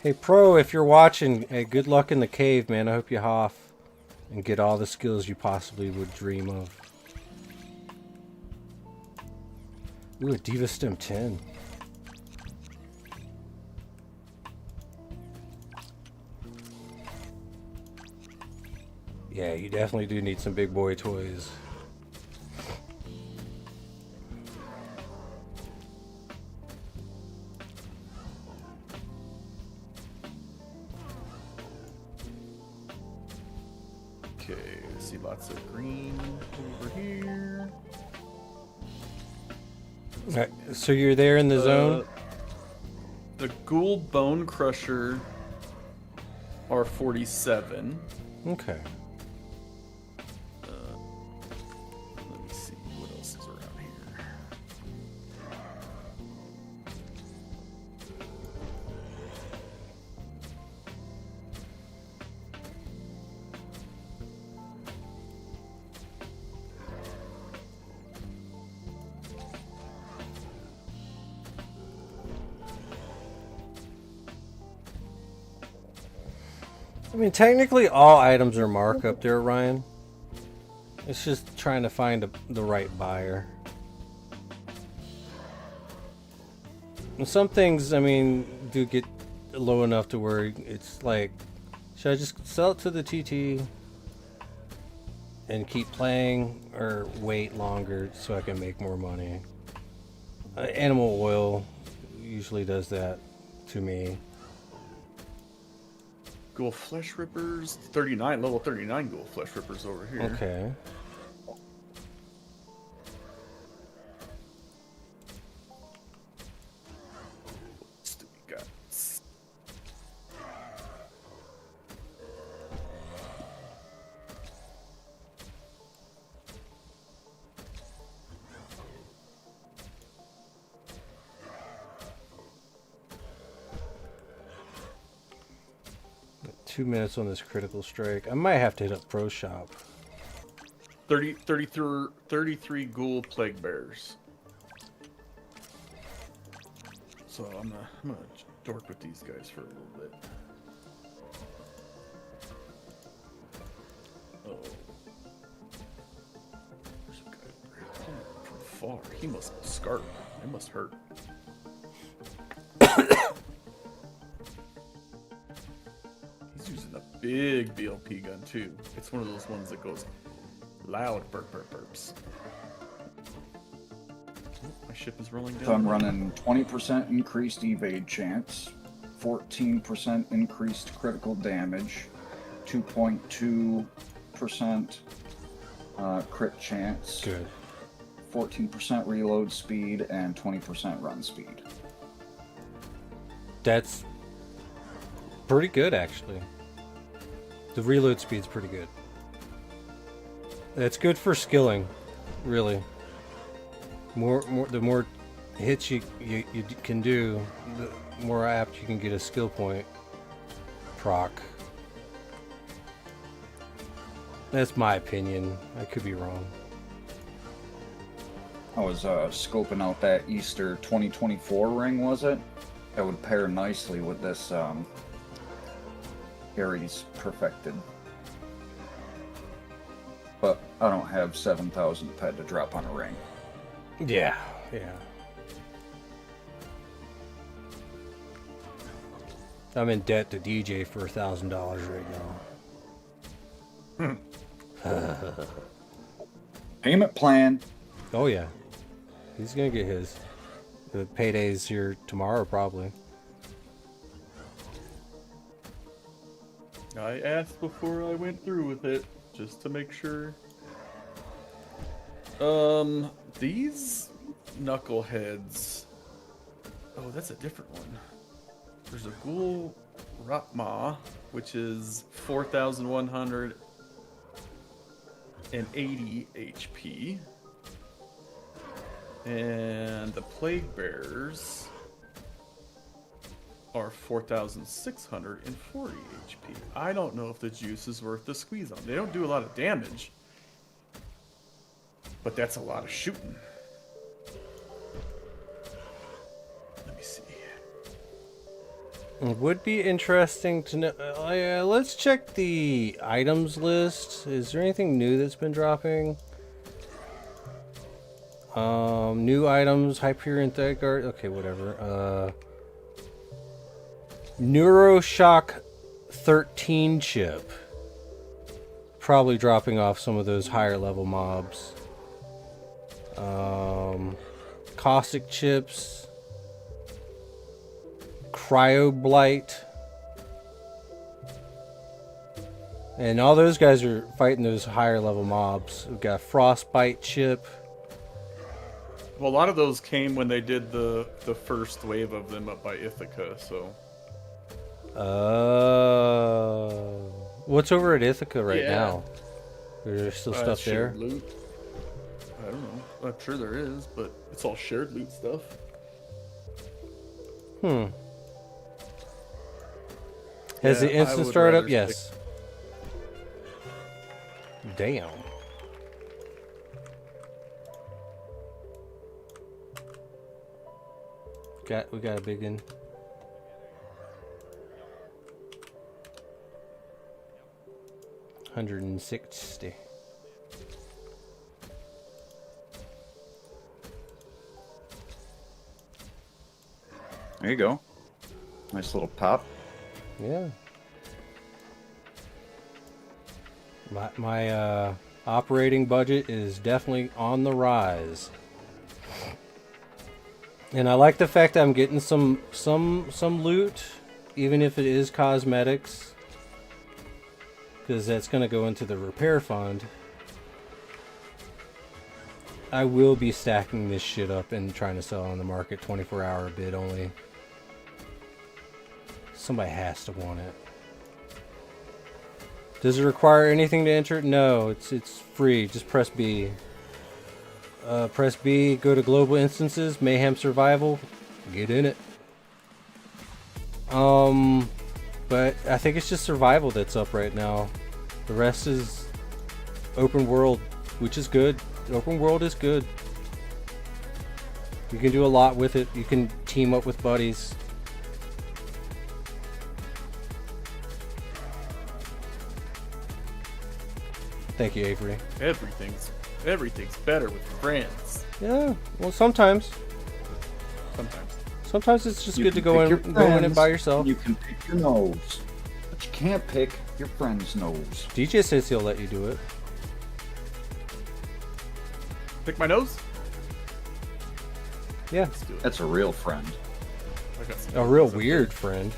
Hey, Pro, if you're watching, hey, good luck in the cave, man. I hope you hoff and get all the skills you possibly would dream of. Ooh, a Diva Stem 10. Yeah, you definitely do need some big boy toys. Okay, I see lots of green over here. Alright, so you're there in the zone? The Ghoul Bone Crusher are 47. Okay. Let me see what else is around here. I mean, technically all items are markup there, Ryan. It's just trying to find the right buyer. And some things, I mean, do get low enough to where it's like, should I just sell it to the TT and keep playing, or wait longer so I can make more money? Animal oil usually does that to me. Ghoul Flesh Rippers. 39, level 39 Ghoul Flesh Rippers over here. Okay. What do we got? Got 2 minutes on this critical strike. I might have to hit up Pro Shop. 33 Ghoul Plague Bears. So I'm gonna dork with these guys for a little bit. Oh. There's a guy over here from far. He must scarf. It must hurt. He's using a big BLP gun too. It's one of those ones that goes loud burps. My ship is rolling down. So I'm running 20% increased evade chance, 14% increased critical damage, 2.2% crit chance, Good. 14% reload speed, and 20% run speed. That's pretty good, actually. The reload speed's pretty good. That's good for skilling, really. The more hits you can do, the more apt you can get a skill point proc. That's my opinion. I could be wrong. I was scoping out that Easter 2024 ring, was it? That would pair nicely with this Ares Perfected. But I don't have 7,000 ped to drop on a ring. Yeah. I'm in debt to DJ for $1,000 right now. Payment plan. Oh yeah, he's gonna get his. The payday's here tomorrow, probably. I asked before I went through with it, just to make sure. These knuckleheads. Oh, that's a different one. There's a Ghoul Ratma, which is 4,180 HP. And the Plague Bears are 4,640 HP. I don't know if the juice is worth the squeeze on. They don't do a lot of damage, but that's a lot of shooting. Let me see. It would be interesting to know. Let's check the items list. Is there anything new that's been dropping? New items, Hyperion Thagard. Okay, whatever. Neuroshock 13 chip. Probably dropping off some of those higher level mobs. Caustic chips. Cryoblight. And all those guys are fighting those higher level mobs. We've got Frostbite chip. Well, a lot of those came when they did the first wave of them up by Ithaca, so. What's over at Ithaca right Yeah. now? Is there still stuff there? shared loot. I don't know. I'm sure there is, but it's all shared loot stuff. Has Yeah, the I instant would startup? rather Yes. Damn. We got a big one. $160. There you go. Nice little pop. Yeah. My operating budget is definitely on the rise. And I like the fact that I'm getting some loot, even if it is cosmetics. because that's going to go into the repair fund. I will be stacking this shit up and trying to sell on the market 24-hour bid only. Somebody has to want it. Does it require anything to enter it? No, it's free. Just press B. Press B, go to global instances, Mayhem Survival, get in it. But I think it's just survival that's up right now. The rest is open world, which is good. Open world is good. You can do a lot with it. You can team up with buddies. Thank you, Avery. Everything's better with friends. Yeah, well, sometimes. Sometimes it's just good to go in and by yourself. You can pick your nose, but you can't pick your friend's nose. DJ says he'll let you do it. Pick my nose? Yeah. Let's do it. That's a real friend. I got some A real noses up weird there. friend.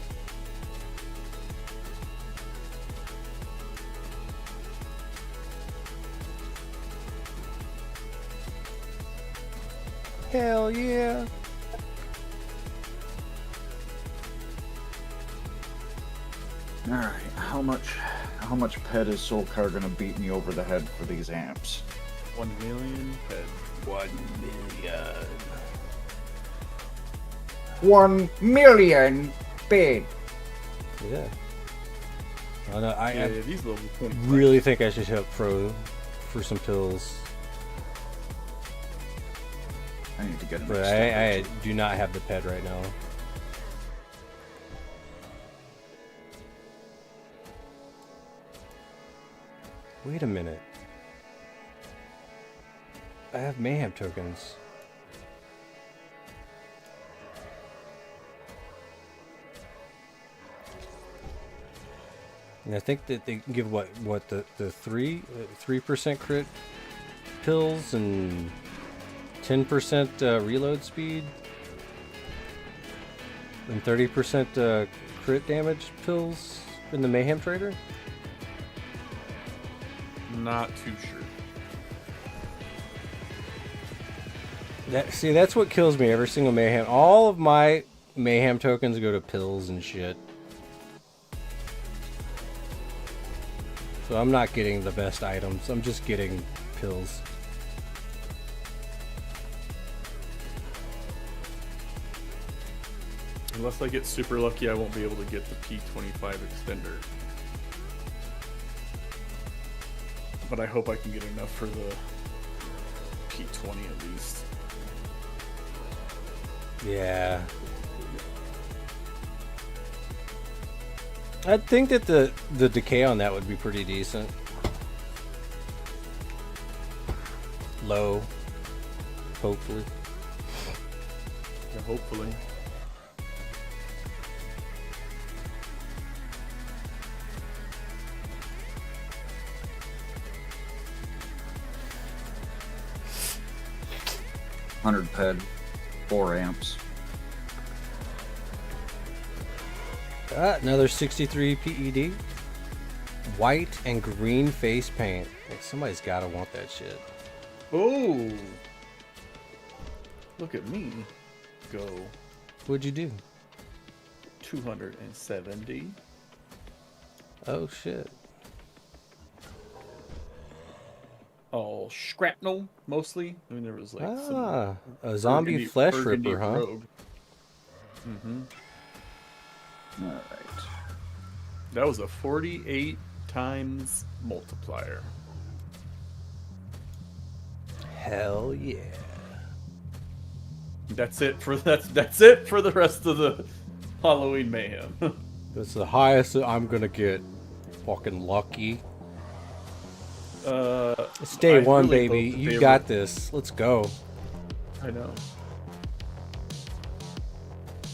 Hell yeah. All right, how much pet is Soulcar gonna beat me over the head for these amps? 1 million head. 1 million. 1 million bid. Yeah. I know, Yeah, I these level 20. really think I should help Pro for some pills. I need to get an But extender, I do not have the ped right now. Wait a minute. I have Mayhem tokens. And I think that they give what the 3% crit pills and 10% reload speed and 30% crit damage pills in the Mayhem Trader. Not too sure. That's what kills me every single Mayhem. All of my Mayhem tokens go to pills and shit. So I'm not getting the best items. I'm just getting pills. Unless I get super lucky, I won't be able to get the P25 extender. But I hope I can get enough for the P20 at least. Yeah. I think that the decay on that would be pretty decent. Low. Hopefully. Yeah, hopefully. $100 ped, 4 amps. Another 63 PED. White and green face paint. Like, somebody's gotta want that shit. Oh! Look at me go. What'd you do? 270. Oh shit. All shrapnel, mostly. I mean, there was like some A zombie burgundy- flesh burgundy ripper, huh? rogue. Mm-hmm. All right. That was a 48 times multiplier. Hell yeah. That's it for the rest of the Halloween mayhem. That's the highest that I'm gonna get. Fucking lucky. It's day I one, really baby. hope that You they got this. Let's go. I know.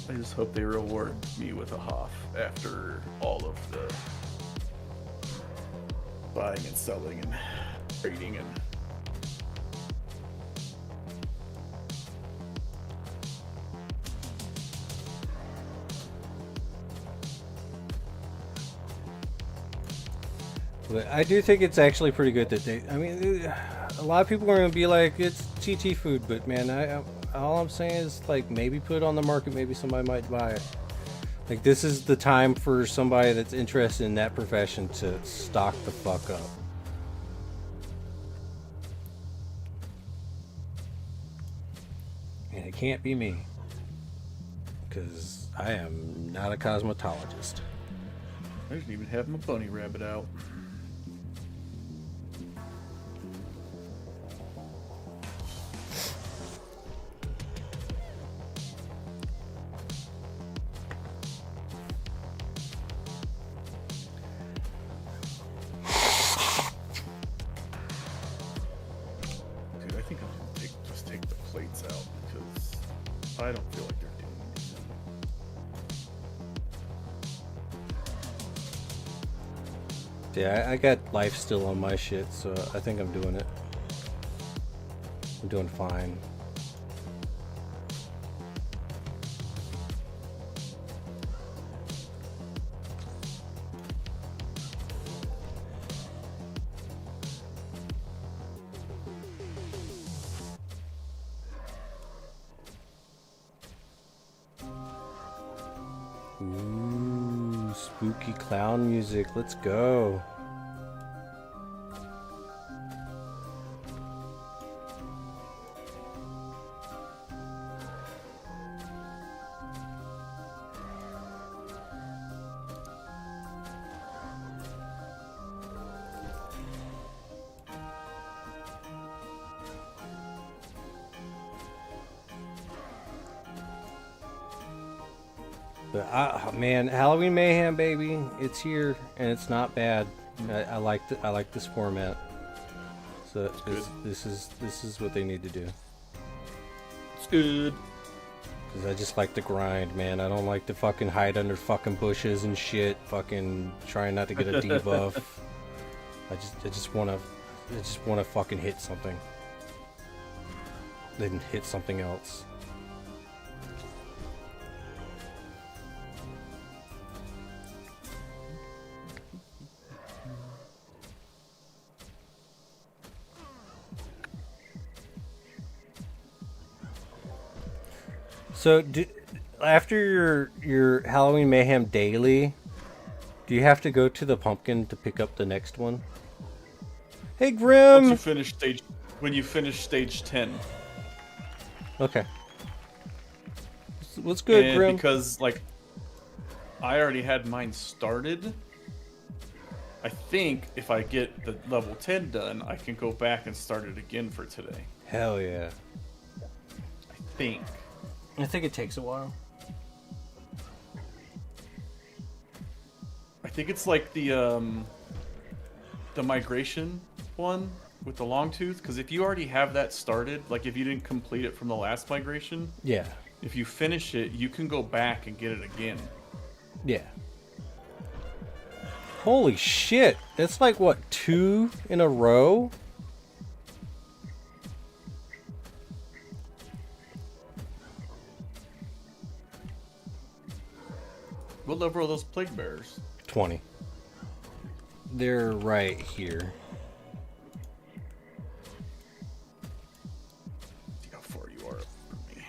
I just hope they reward me with a Hoff after all of the buying and selling and trading and But I do think it's actually pretty good that they. I mean, a lot of people are gonna be like, it's TT food, but man, all I'm saying is like maybe put it on the market, maybe somebody might buy it. Like this is the time for somebody that's interested in that profession to stock the fuck up. And it can't be me, because I am not a cosmetologist. I didn't even have my bunny rabbit out. Dude, I think I'm gonna just take the plates out because I don't feel like they're doing anything. Yeah, I got life still on my shit, so I think I'm doing it. I'm doing fine. Ooh, spooky clown music. Let's go. But man, Halloween Mayhem, baby, it's here and it's not bad. I like this format. So this is what they need to do. It's good. Cause I just like to grind, man. I don't like to fucking hide under fucking bushes and shit. Fucking trying not to get a debuff. I just wanna fucking hit something. Then hit something else. So, after your Halloween Mayhem daily, do you have to go to the pumpkin to pick up the next one? Hey, Grim! When you finish stage 10. Okay. What's good, And Grim? because, like, I already had mine started, I think if I get the level 10 done, I can go back and start it again for today. Hell yeah. I think. I think it takes a while. I think it's like the migration one with the long tooth, because if you already have that started, like if you didn't complete it from the last migration, Yeah. if you finish it, you can go back and get it again. Yeah. Holy shit. That's like, what, 2 in a row? What level are those plague bearers? 20. They're right here. See how far you are from me.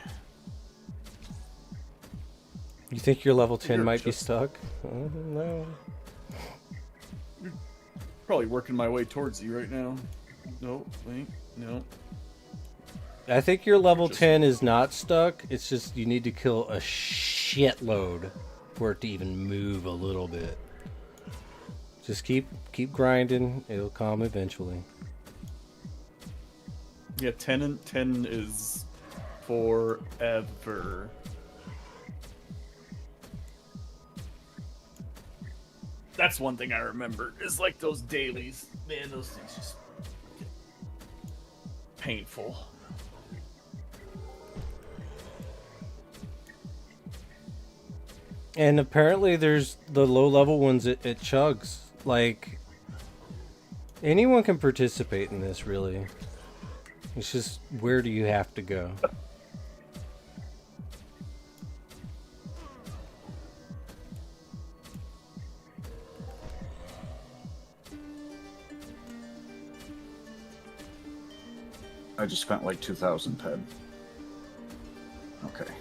You think your level 10 You're might be just- stuck? No. Probably working my way towards you right now. No, wait, no. I think your level Just- 10 is not stuck. It's just you need to kill a shitload for it to even move a little bit. Just keep grinding. It'll come eventually. Yeah, 10 is forever. That's one thing I remember. Is like those dailies. Man, those things just get painful. And apparently there's the low level ones at Chugs. Like, anyone can participate in this, really. It's just, where do you have to go? I just spent like 2,000 ped. Okay.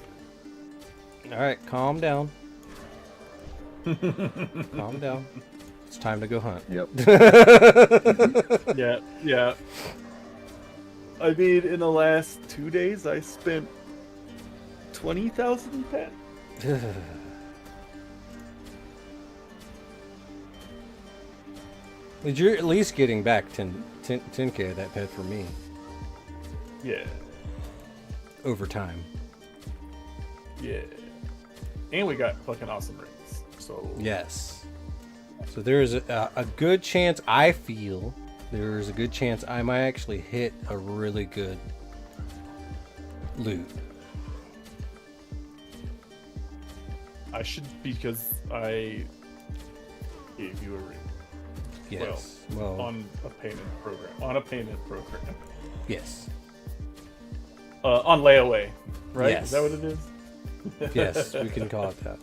All right, calm down. Calm down. It's time to go hunt. Yep. Yeah, yeah. I mean, in the last 2 days, I spent 20,000 pet. But you're at least getting back 10K of that pet for me Yeah, over time. yeah. And we got fucking awesome rings. So Yes. So there's a good chance, I feel, there's a good chance I might actually hit a really good loot. I should, because I gave you a ring. Yes. Well, On a payment program. On a payment program. yes. On layaway, right? Yes. Is that what it is? Yes, we can call it that.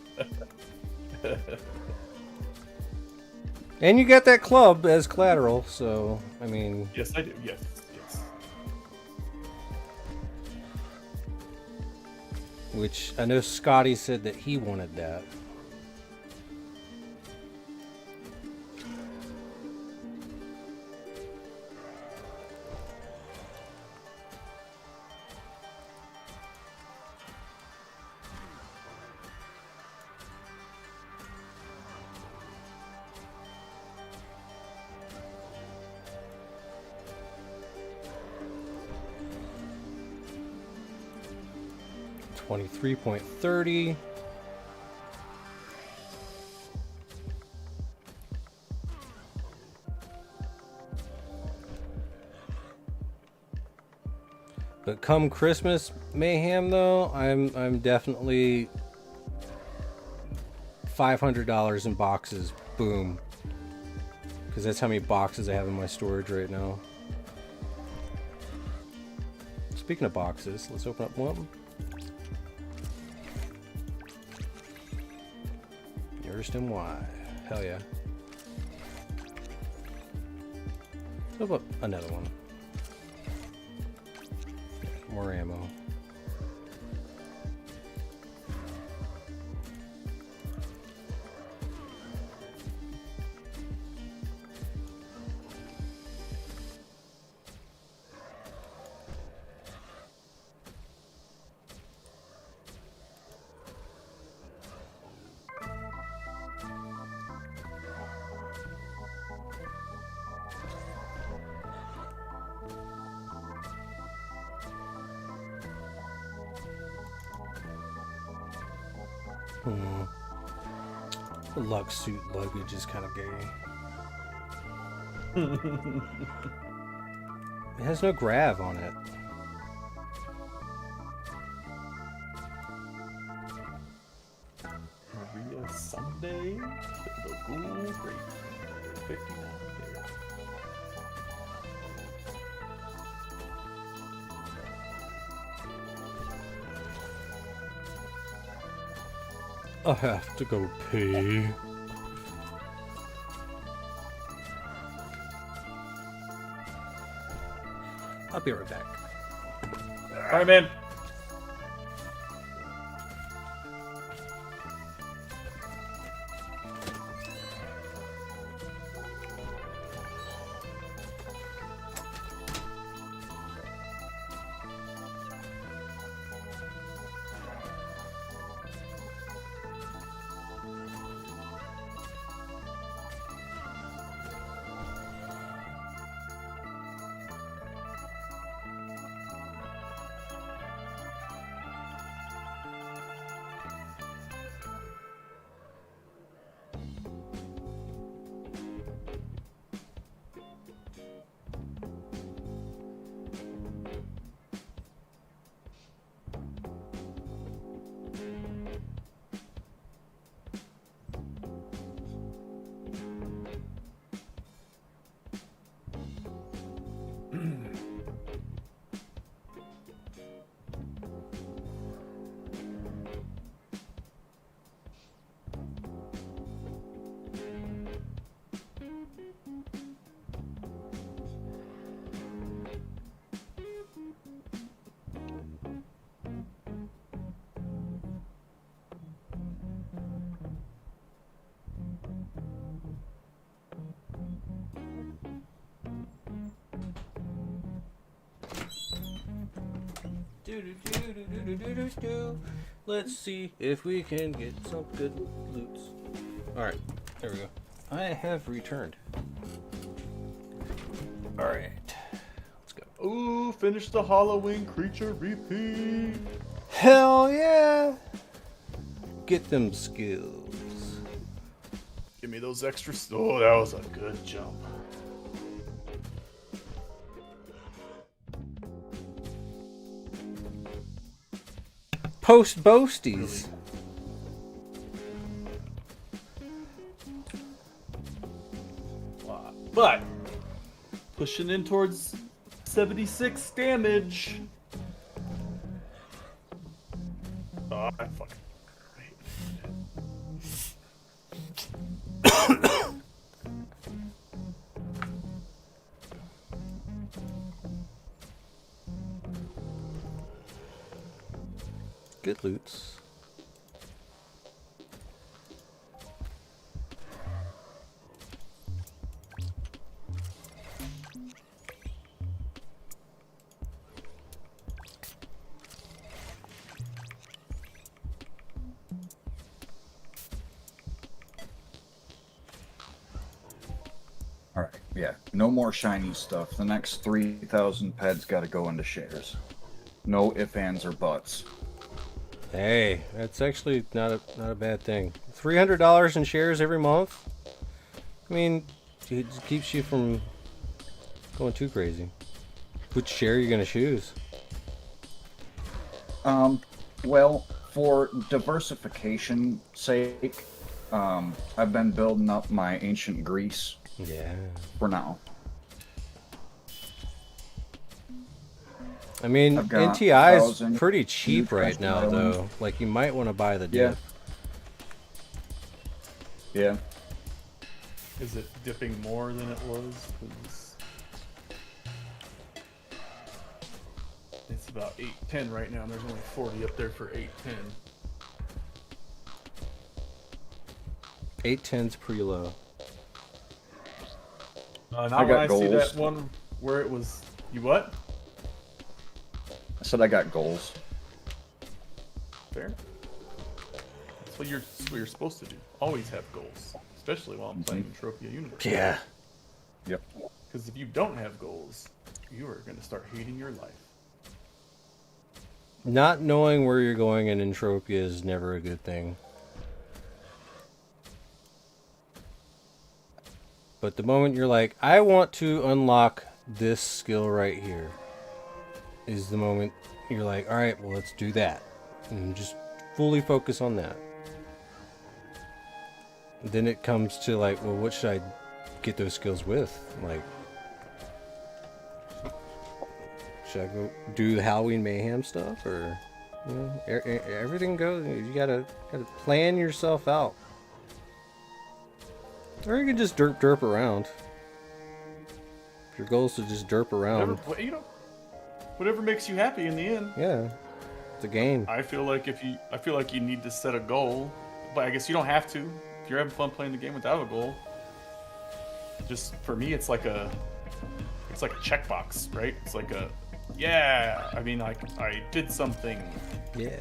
And you got that club as collateral, so, I mean... Yes, I do. Yes, yes. Which, I know Scotty said that he wanted that. $23.30. But come Christmas Mayhem though, I'm definitely $500 in boxes. Boom. Because that's how many boxes I have in my storage right now. Speaking of boxes, let's open up one. Yours and why? Hell yeah. Let's open up another one. More ammo. The lug suit luggage is kind of gay. It has no grav on it. Maria Sunday. The Ghoul Great. 59 there. I have to go pee. I'll be right back. All right, man. Let's see if we can get some good loots. Alright, there we go. I have returned. Alright, let's go. Ooh, finish the Halloween creature repeat. Hell yeah! Get them skills. Give me those extra. Oh, that was a good jump. Post boasties. But pushing in towards 76 damage. Oh, I fucking Good loots. All right, yeah, no more shiny stuff. The next 3,000 peds got to go into shares. No ifs, ands, or buts. Hey, that's actually not a bad thing. $300 in shares every month. I mean, it keeps you from going too crazy. Which share are you gonna choose? Well, for diversification sake, I've been building up my ancient Greece Yeah. for now. I mean, I've got NTI is 1,000 pretty cheap new right now, French though. islands. Like, you might want to buy the Yeah. dip. Yeah. Is it dipping more than it was? 'Cause it's about 810 right now, and there's only 40 up there for 810. 810's pretty low. Now I when got I see goals. that one where it was, you what? I said I got goals. Fair. That's what you're supposed to do. Always have goals, especially while I'm playing Entropia Universe. Yeah. Yep. Because if you don't have goals, you are going to start hating your life. Not knowing where you're going in Entropia is never a good thing. But the moment you're like, I want to unlock this skill right here, is the moment you're like, alright, well, let's do that. And just fully focus on that. Then it comes to like, well, what should I get those skills with? Like, should I go do the Halloween Mayhem stuff? Or, you know, everything goes, you gotta plan yourself out. Or you can just derp around. If your goal is to just derp around. Whatever makes you happy in the end. Yeah. It's a game. I feel like you need to set a goal, but I guess you don't have to. If you're having fun playing the game without a goal, just for me, it's like a checkbox, right? It's like a, yeah. I mean, like I did something. Yeah.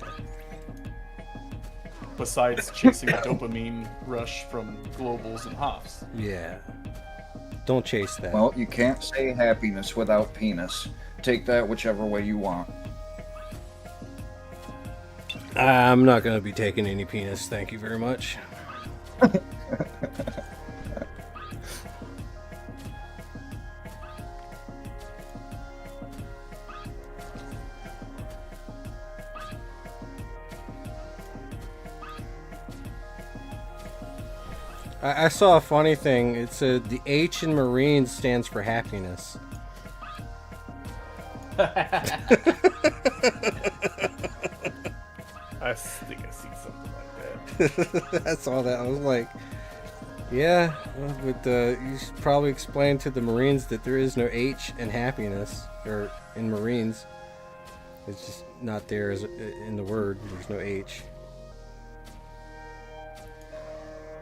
Besides chasing a dopamine rush from globals and hops. Yeah. Don't chase that. Well, you can't say happiness without penis. Take that whichever way you want. I'm not going to be taking any penis. Thank you very much. I saw a funny thing. It said the H in Marines stands for happiness. I think I see something like that. I saw that. I was like, yeah, well, but you should probably explain to the Marines that there is no H in happiness, or in Marines. It's just not there as in the word. There's no H.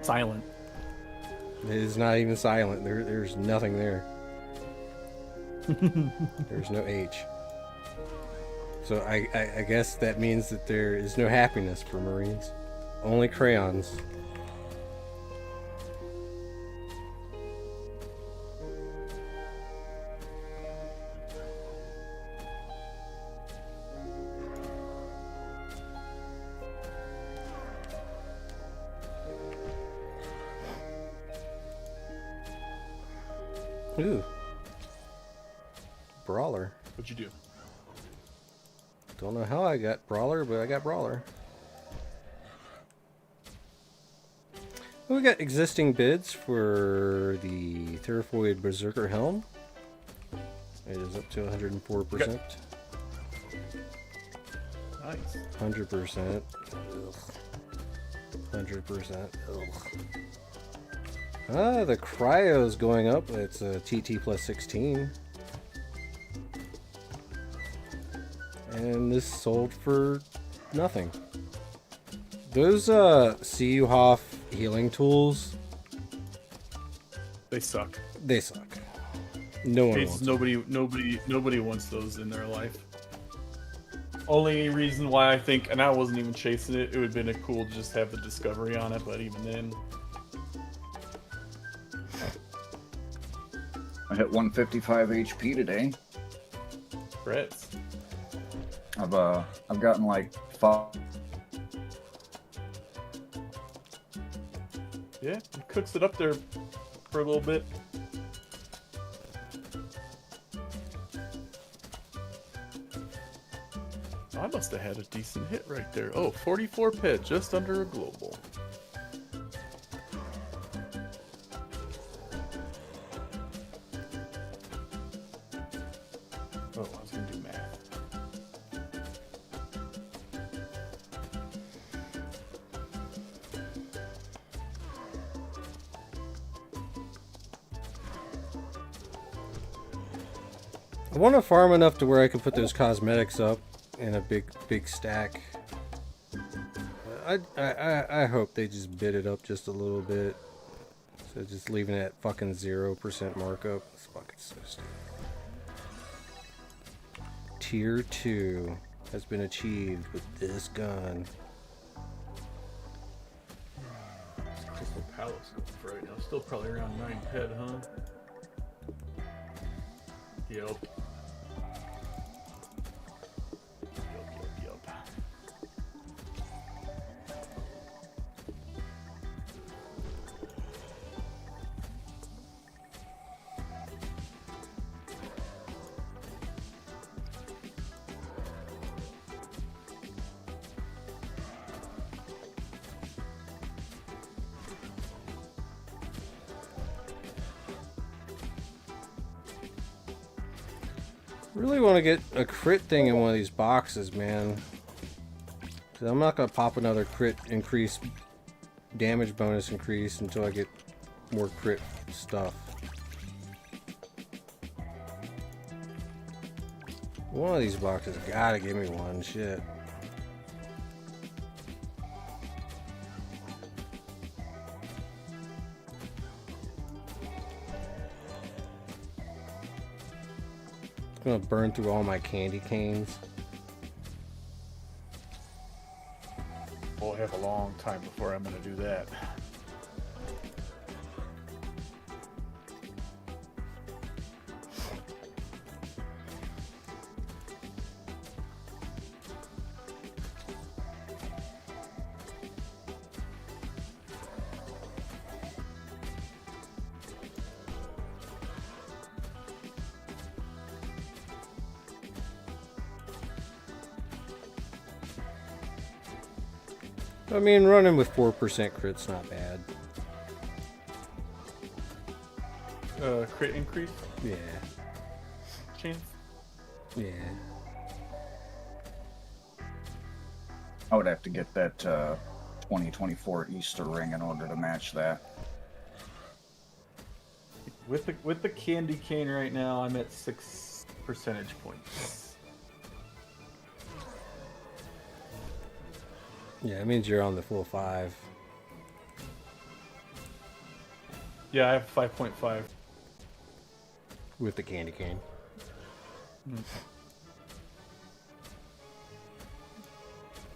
Silent. It is not even silent. There's nothing there. There's no H. So I guess that means that there is no happiness for Marines. Only crayons. Ooh. Brawler. What'd you do? Don't know how I got Brawler, but I got Brawler. We got existing bids for the Terraformed Berserker Helm. It is up to 104%. Nice. 100%. 100%. Ah, the cryo's going up. It's a TT plus 16. And this sold for nothing. Those CU Hoff healing tools, They suck. they suck. No one It's wants them. nobody wants those in their life. Only reason why I think, and I wasn't even chasing it, it would have been cool to just have the discovery on it, but even then, I hit 155 HP today. Brits. I've gotten like 5. Yeah, it cooks it up there for a little bit. I must have had a decent hit right there. Oh, 44 pit, just under a global. Oh, I was gonna do math. I want to farm enough to where I can put those cosmetics up in a big stack. I hope they just bid it up just a little bit. So just leaving it at fucking 0% markup. It's fucking so stupid. Tier 2 has been achieved with this gun. Crystal Palace for right now, still probably around 9 ped, huh? Yep. Yep. Really want to get a crit thing in one of these boxes, man. 'Cause I'm not gonna pop another crit increase, damage bonus increase until I get more crit stuff. One of these boxes gotta give me one. Shit. I'm gonna burn through all my candy canes. We'll have a long time before I'm gonna do that. I mean, running with 4% crit's not bad. Crit increase Yeah. chance? Yeah. I would have to get that 2024 Easter ring in order to match that. With the candy cane right now, I'm at 6 percentage points. Yeah, it means you're on the full 5. Yeah, I have 5.5. With the candy cane.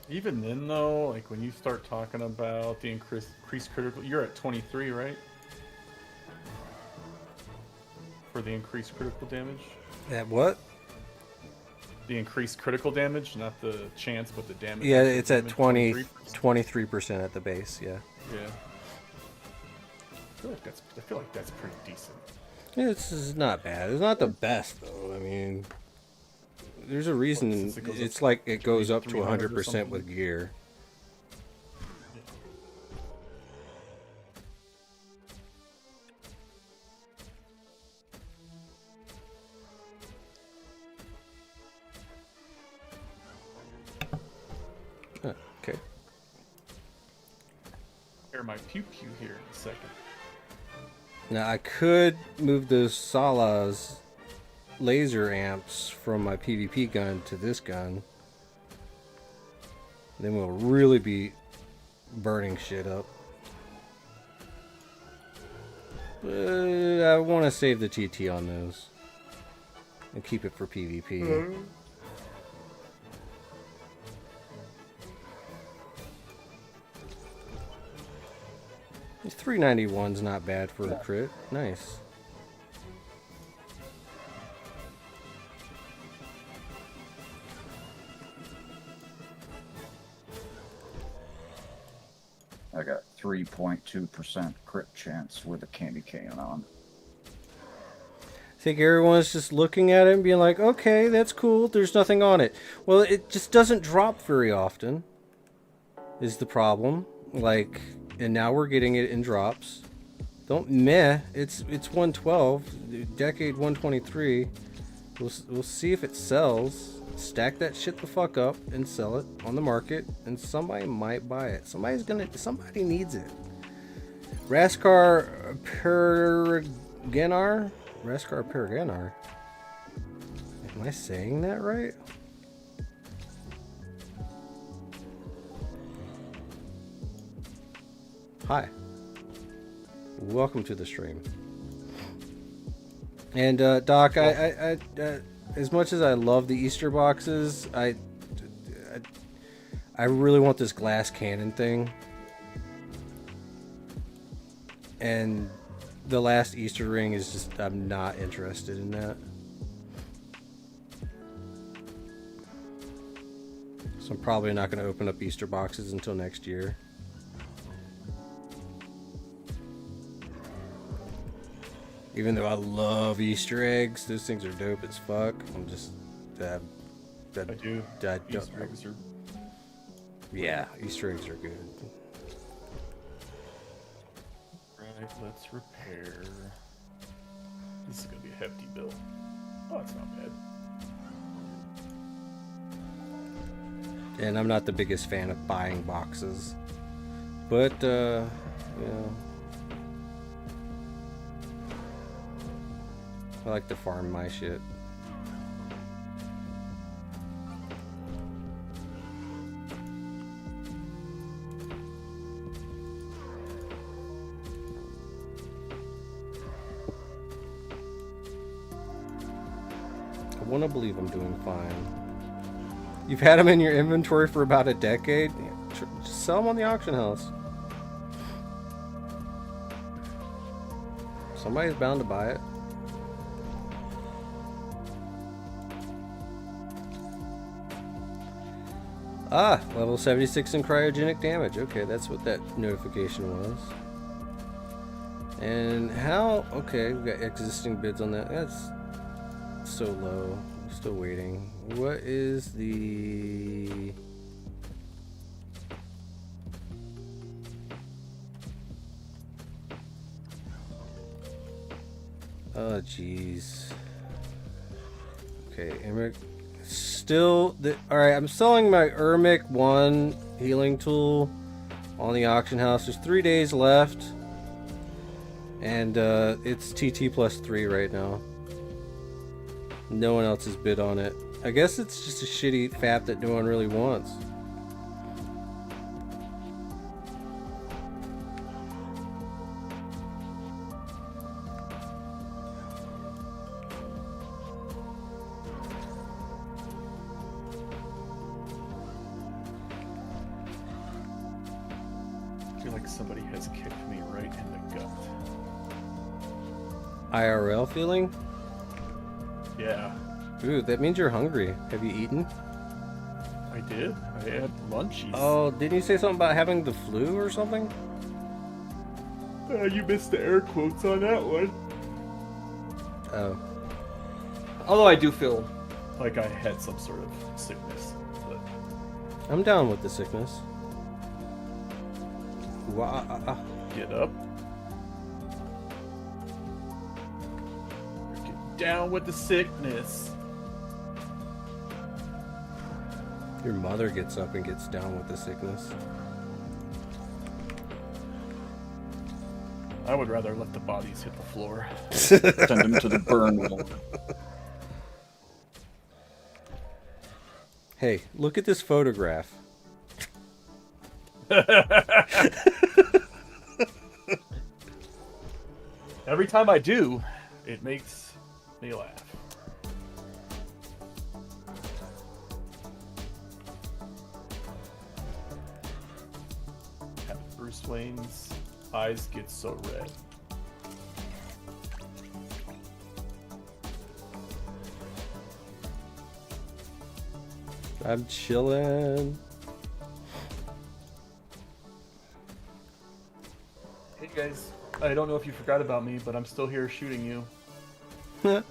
Even then, though, like when you start talking about the increased critical, you're at 23, right? For the increased critical damage. At what? The increased critical damage, not the chance, but the damage. Yeah, actual it's at damage, 23% at the base. Yeah. Yeah. I feel like that's pretty decent. Yeah, it's not bad. It's not the best though. I mean, there's a reason since it goes it's up like it goes up to 300 or 100% something? with gear. Okay. Air my pew pew here in a second. Now I could move those Sala's laser amps from my PvP gun to this gun. Then we'll really be burning shit up. But I want to save the TT on those and keep it for PvP. This 391's not bad for a crit. Nice. I got 3.2% crit chance with a candy cane on. I think everyone's just looking at it and being like, okay, that's cool, there's nothing on it. Well, it just doesn't drop very often, is the problem. Like, and now we're getting it in drops. Don't meh, it's 112, Decade 123. We'll see if it sells. Stack that shit the fuck up and sell it on the market, and somebody might buy it. Somebody needs it. Raskar Perganar? Raskar Perganar. Am I saying that right? Hi. Welcome to the stream. And Doc, I as much as I love the Easter boxes, I really want this glass cannon thing. And the last Easter ring is just, I'm not interested in that. So I'm probably not going to open up Easter boxes until next year. Even though I love Easter eggs, those things are dope as fuck. I'm just, I do. Easter eggs are... Yeah, Easter eggs are good. Right, let's repair. This is gonna be a hefty bill. Oh, it's not bad. And I'm not the biggest fan of buying boxes, but yeah. I like to farm my shit. I want to believe I'm doing fine. You've had them in your inventory for about a decade? Just sell them on the auction house. Somebody's bound to buy it. Ah, level 76 in cryogenic damage. Okay, that's what that notification was. And how... Okay, we've got existing bids on that. That's so low. I'm still waiting. What is the... Oh, jeez. Okay, Emmerich... Still, alright, I'm selling my Ermic 1 healing tool on the auction house. There's 3 days left. And it's TT plus 3 right now. No one else has bid on it. I guess it's just a shitty FAP that no one really wants. feel like somebody has kicked me right in the gut. IRL feeling? Yeah, Ooh, that means you're hungry. Have you eaten? I did. I had lunchies. Oh, didn't you say something about having the flu or something? You missed the air quotes on that one. Oh. Although I do feel Like I had some sort of sickness. But I'm down with the sickness. Wah. get up. Get down with the sickness. Your mother gets up and gets down with the sickness. I would rather let the bodies hit the floor. Send them to the burn wall. Hey, look at this photograph. Every time I do, it makes me laugh. Bruce Wayne's eyes get so red. I'm chilling. Hey guys, I don't know if you forgot about me, but I'm still here shooting you. So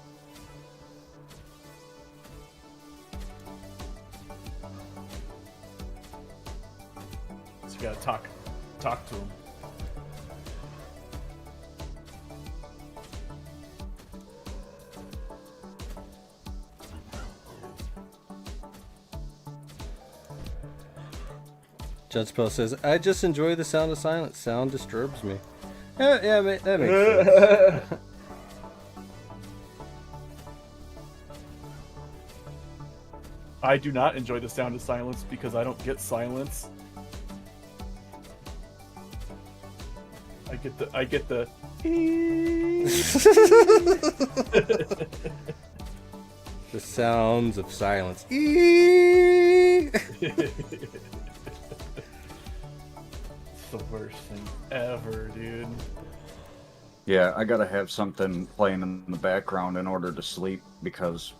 you gotta talk to him. Judge Spell says, I just enjoy the sound of silence. Sound disturbs me. Yeah, that makes sense. I do not enjoy the sound of silence because I don't get silence. I get the The sounds of silence. It's the worst thing ever, dude. Yeah, I gotta have something playing in the background in order to sleep because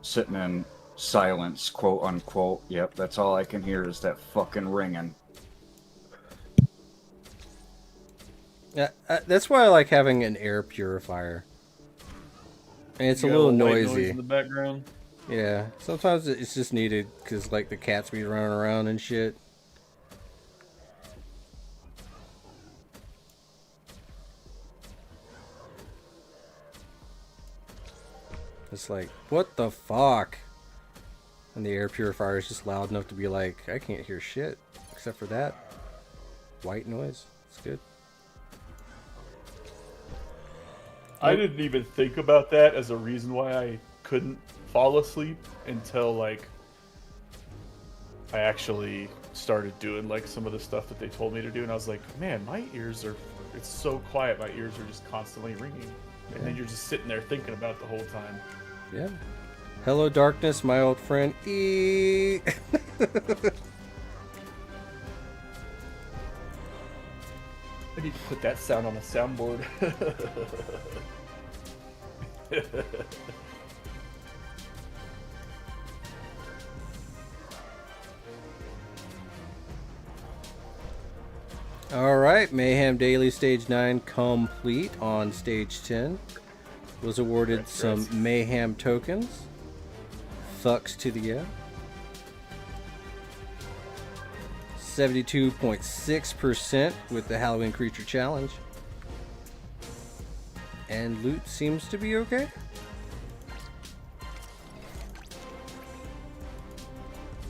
sitting in silence, quote unquote, yep, that's all I can hear is that fucking ringing. Yeah, that's why I like having an air purifier. And it's a You got little white noise noisy. in the background. Yeah, sometimes it's just needed because like the cats be running around and shit. It's like, what the fuck? And the air purifier is just loud enough to be like, I can't hear shit except for that white noise. It's good. I didn't even think about that as a reason why I couldn't fall asleep until like I actually started doing like some of the stuff that they told me to do, and I was like, man, my ears are, it's so quiet, my ears are just constantly ringing. And then you're just sitting there thinking about it the whole time. Yeah. Hello, darkness, my old friend. E. I need to put that sound on a soundboard. Alright, Mayhem Daily Stage 9 complete on Stage 10. Was awarded some Mayhem tokens. Thucks to the yeah. 72.6% with the Halloween Creature Challenge. And loot seems to be okay.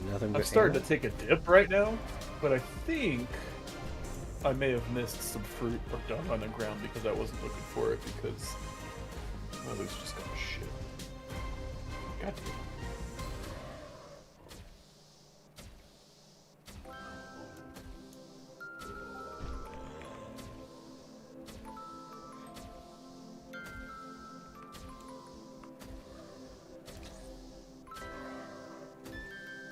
Nothing but I'm starting ammo. to take a dip right now, but I think I may have missed some fruit or dung on the ground because I wasn't looking for it because my loot's just got shit. God damn.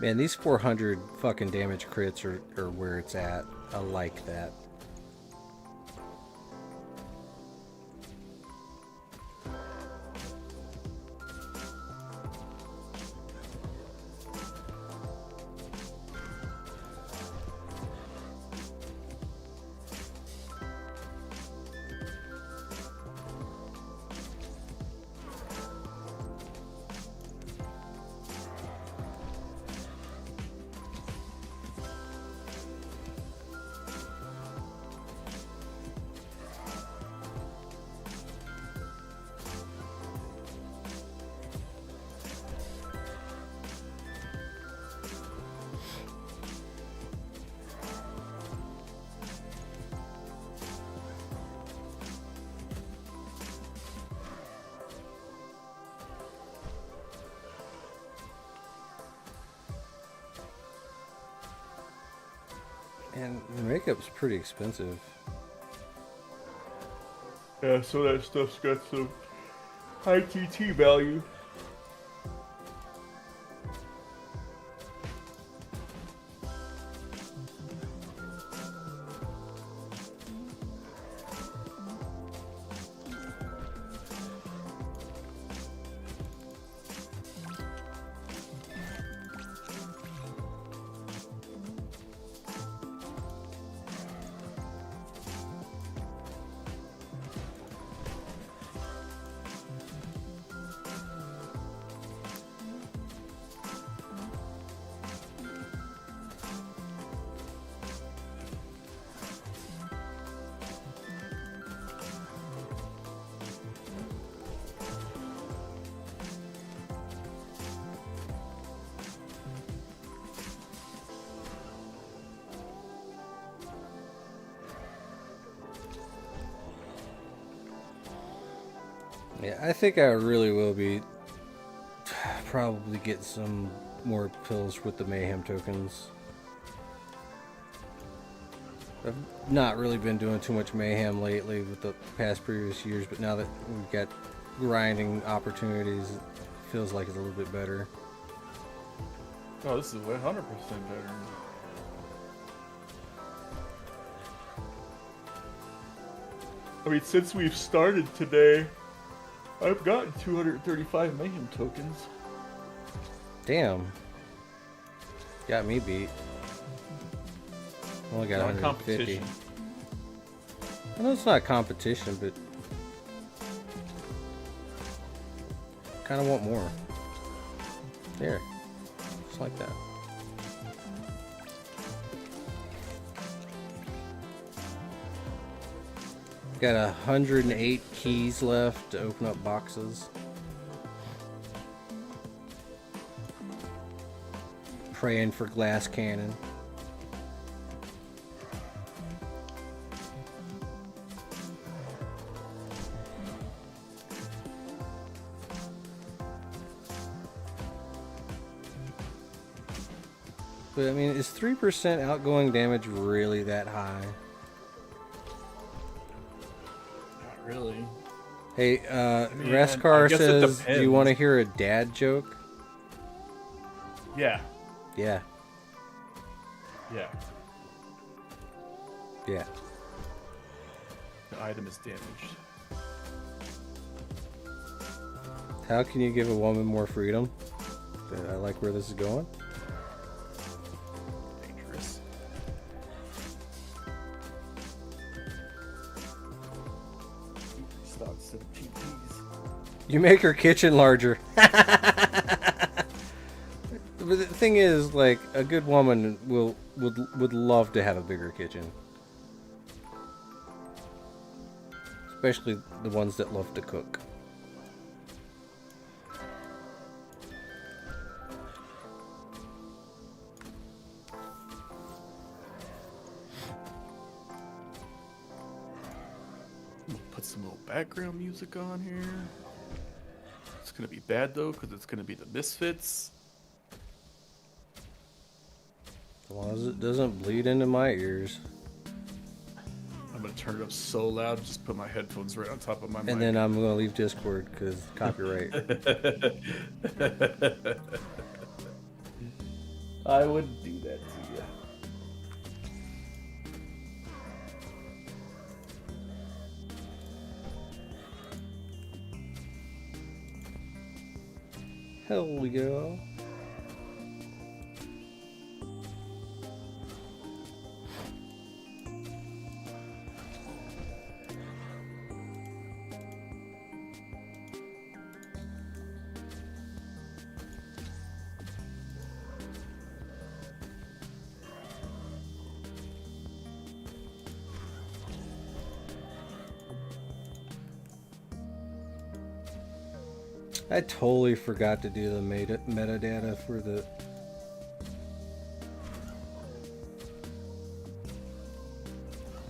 Man, these 400 fucking damage crits are where it's at. I like that. And the makeup's pretty expensive. Yeah, so that stuff's got some high TT value. Yeah, I think I really will be probably get some more pills with the Mayhem tokens. I've not really been doing too much Mayhem lately with the past previous years, but now that we've got grinding opportunities, it feels like it's a little bit better. Oh, this is 100% better. I mean, since we've started today, I've gotten 235 Mayhem tokens. Damn. Got me beat. Only got Not 150. competition. I know it's not competition, but kind of want more. There. Just like that. Got 108 keys left to open up boxes. Praying for glass cannon. But I mean, is 3% outgoing damage really that high? Not really. Hey, mean, Raskar I guess it says, do you want to depends. hear a dad joke? Yeah. Yeah, Yeah. yeah. The item is damaged. How can you give a woman more freedom? I like where this is going. Dangerous. Stock 17 Ps. You make her kitchen larger. But the thing is, like, a good woman would love to have a bigger kitchen. Especially the ones that love to cook. Put some little background music on here. It's gonna be bad though, because it's gonna be the Misfits. As long as it doesn't bleed into my ears. I'm gonna turn it up so loud, just put my headphones right on top of my mic. And then I'm going to leave Discord because copyright. I would do that to you. Hell we go. I totally forgot to do the metadata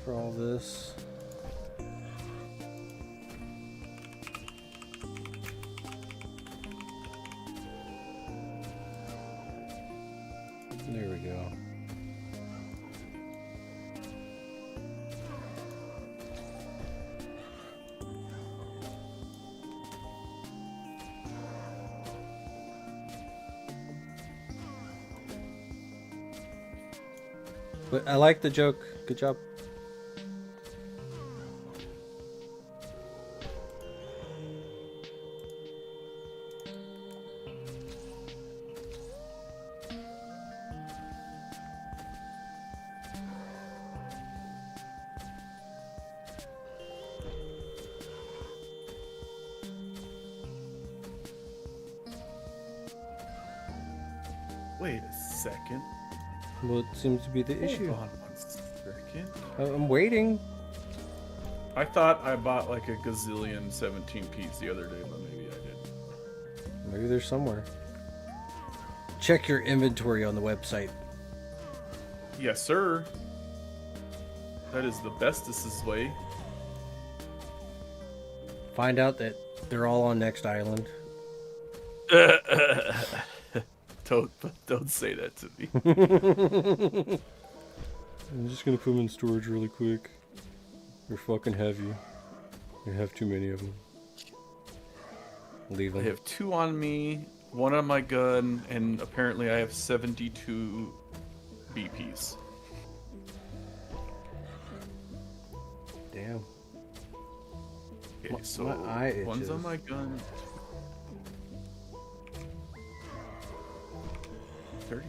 for all this. There we go. But I like the joke. Good job. Wait a second. What seems to be the issue? Hold on 1 second. I'm waiting. I thought I bought like a gazillion 17Ps the other day, but maybe I didn't. Maybe they're somewhere. Check your inventory on the website. Yes, sir. That is the bestest way. Find out that they're all on Next Island. Don't say that to me. I'm just gonna put them in storage really quick. They're fucking heavy. I have too many of them. Leave I them. have 2 on me, 1 on my gun, and apparently I have 72 BPs. Damn. Okay, so my eye one's itches. on my gun. 30.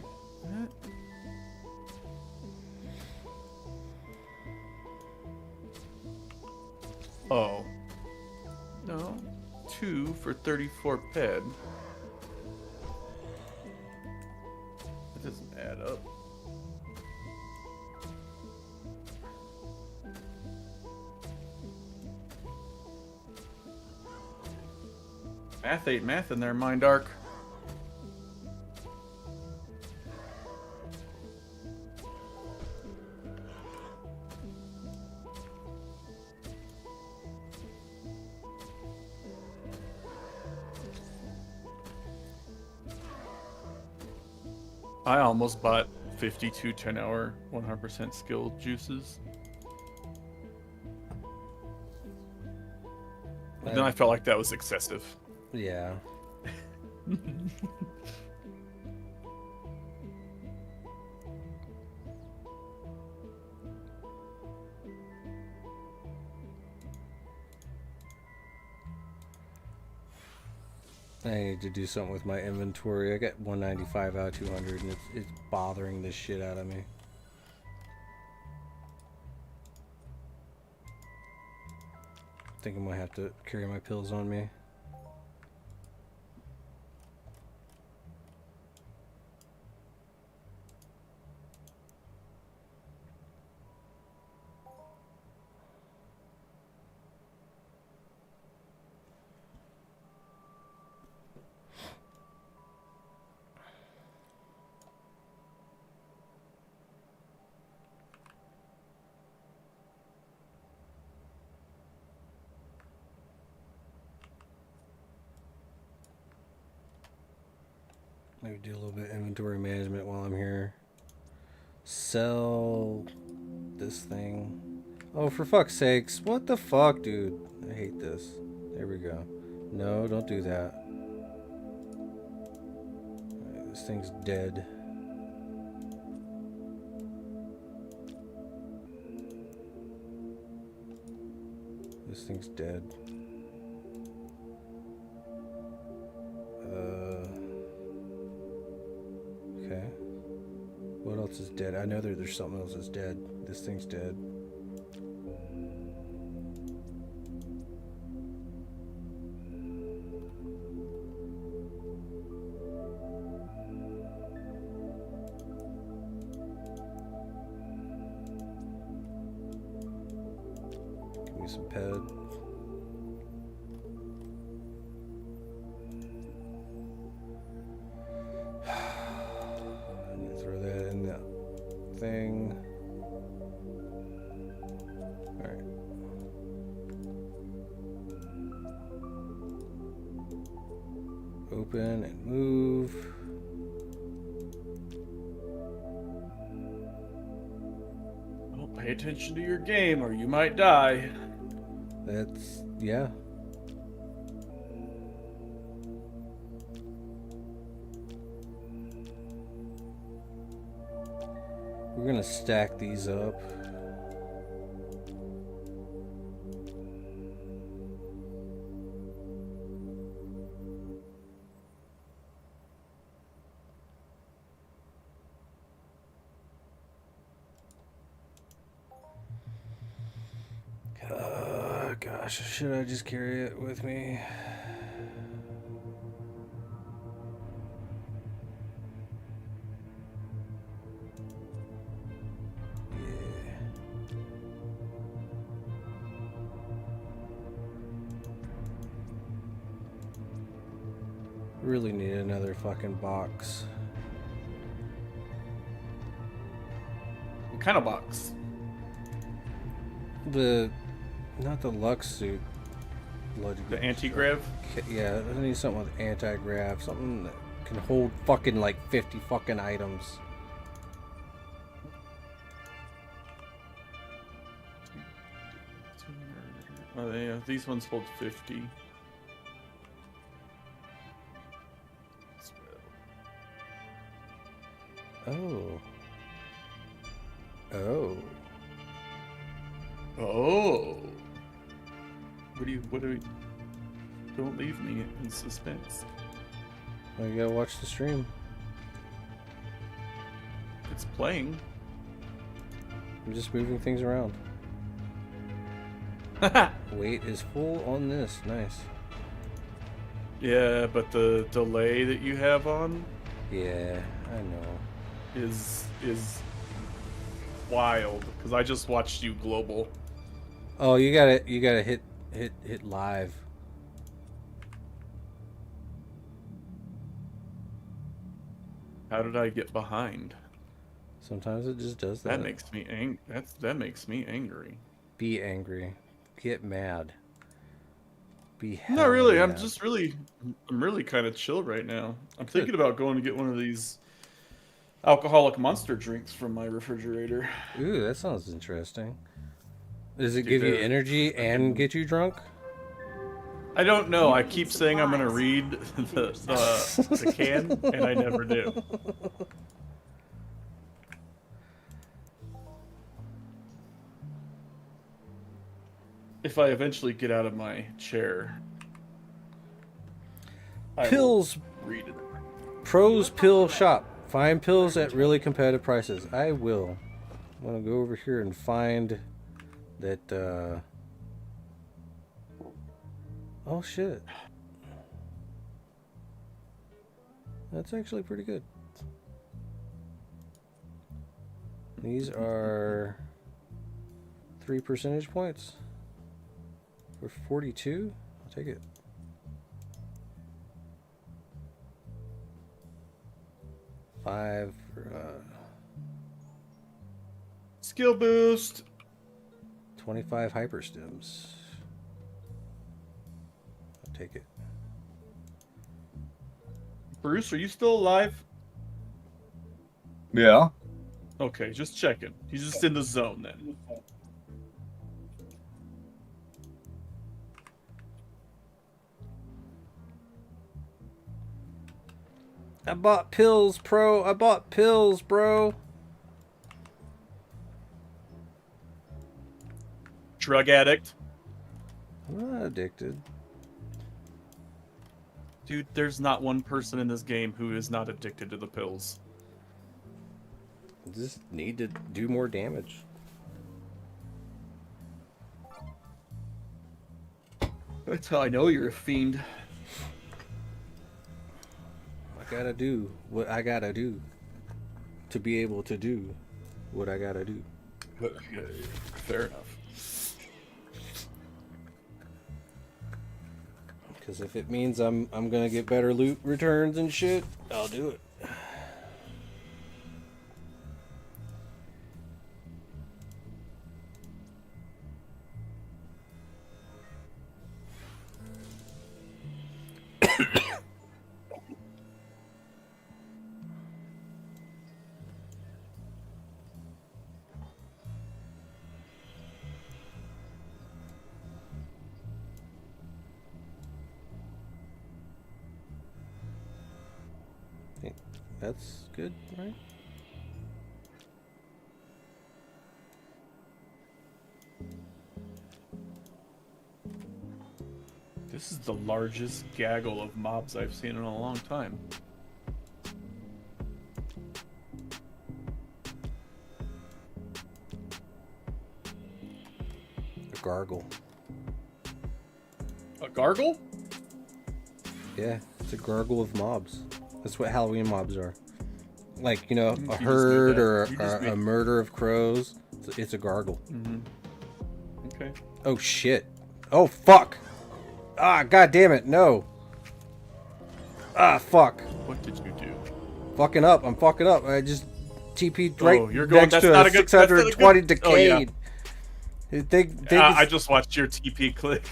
Oh. No. 2 for 34 ped. That doesn't add up. Math ain't math in there, Mind Arc. I almost bought 52 10-hour 100% skill juices. But then I felt like that was excessive. Yeah. I need to do something with my inventory. I got 195 out of 200 and it's bothering the shit out of me. I think I might have to carry my pills on me. Maybe do a little bit of inventory management while I'm here. Sell this thing. Oh, for fuck's sakes. What the fuck, dude? I hate this. There we go. No, don't do that. Alright, this thing's dead. This thing's dead. Okay. What else is dead? I know there's something else that's dead. This thing's dead. Give me some ped. Thing. Alright. Open and move. Don't pay attention to your game or you might die. That's, yeah. We're gonna stack these up. Gosh, should I just carry it with me? Yeah. Really need another fucking box. What kind of box? Not the Lux suit. The anti-grav? Yeah, I need something with anti-grav, something that can hold fucking like 50 fucking items. Oh yeah, these ones hold 50. Oh. Oh. Oh. What do we... Don't leave me in suspense. Well, you gotta watch the stream. It's playing. I'm just moving things around. Weight is full on this. Nice. Yeah, but the delay that you have on Yeah, I know. is wild, because I just watched you global. Oh, you gotta hit live. How did I get behind? Sometimes it just does that. That makes me that makes me angry. Be angry. Get mad. Be Not hella really. mad. I'm really kind of chill right now. I'm thinking about going to get one of these alcoholic monster drinks from my refrigerator. Ooh, that sounds interesting. Does it Dude, give you they're energy and get you drunk? I don't know. I keep saying I'm gonna read the can, and I never do. If I eventually get out of my chair, I will Pills. read it. Pros Pill Shop. Find pills at really competitive prices. I will. I'm gonna go over here and find that. Oh shit. That's actually pretty good. These are 3 percentage points for 42. I'll take it. Five for, Skill boost. 25 hyper stims. I'll take it. Bruce, are you still alive? Yeah. Okay, just checking. He's just in the zone then. I bought pills, pro. I bought pills, bro. Drug addict. I'm not addicted. Dude, there's not one person in this game who is not addicted to the pills. I just need to do more damage. That's how I know you're a fiend. I gotta do what I gotta do to be able to do what I gotta do. Fair enough. Because if it means I'm gonna get better loot returns and shit, I'll do it. That's good, right? This is the largest gaggle of mobs I've seen in a long time. A gargle. A gargle? Yeah, it's a gargle of mobs. That's what Halloween mobs are. Like, you know, a just herd made that. or You just a made- murder of crows. It's a gargle. Okay. Oh, shit. Oh, fuck. Ah, god damn it. No. Ah, fuck. What did you do? Fucking up. I'm fucking up. I just TP'd right you're going- next that's to not a a good- that's not a good- 620 Oh, yeah. decayed. They I just watched your TP click.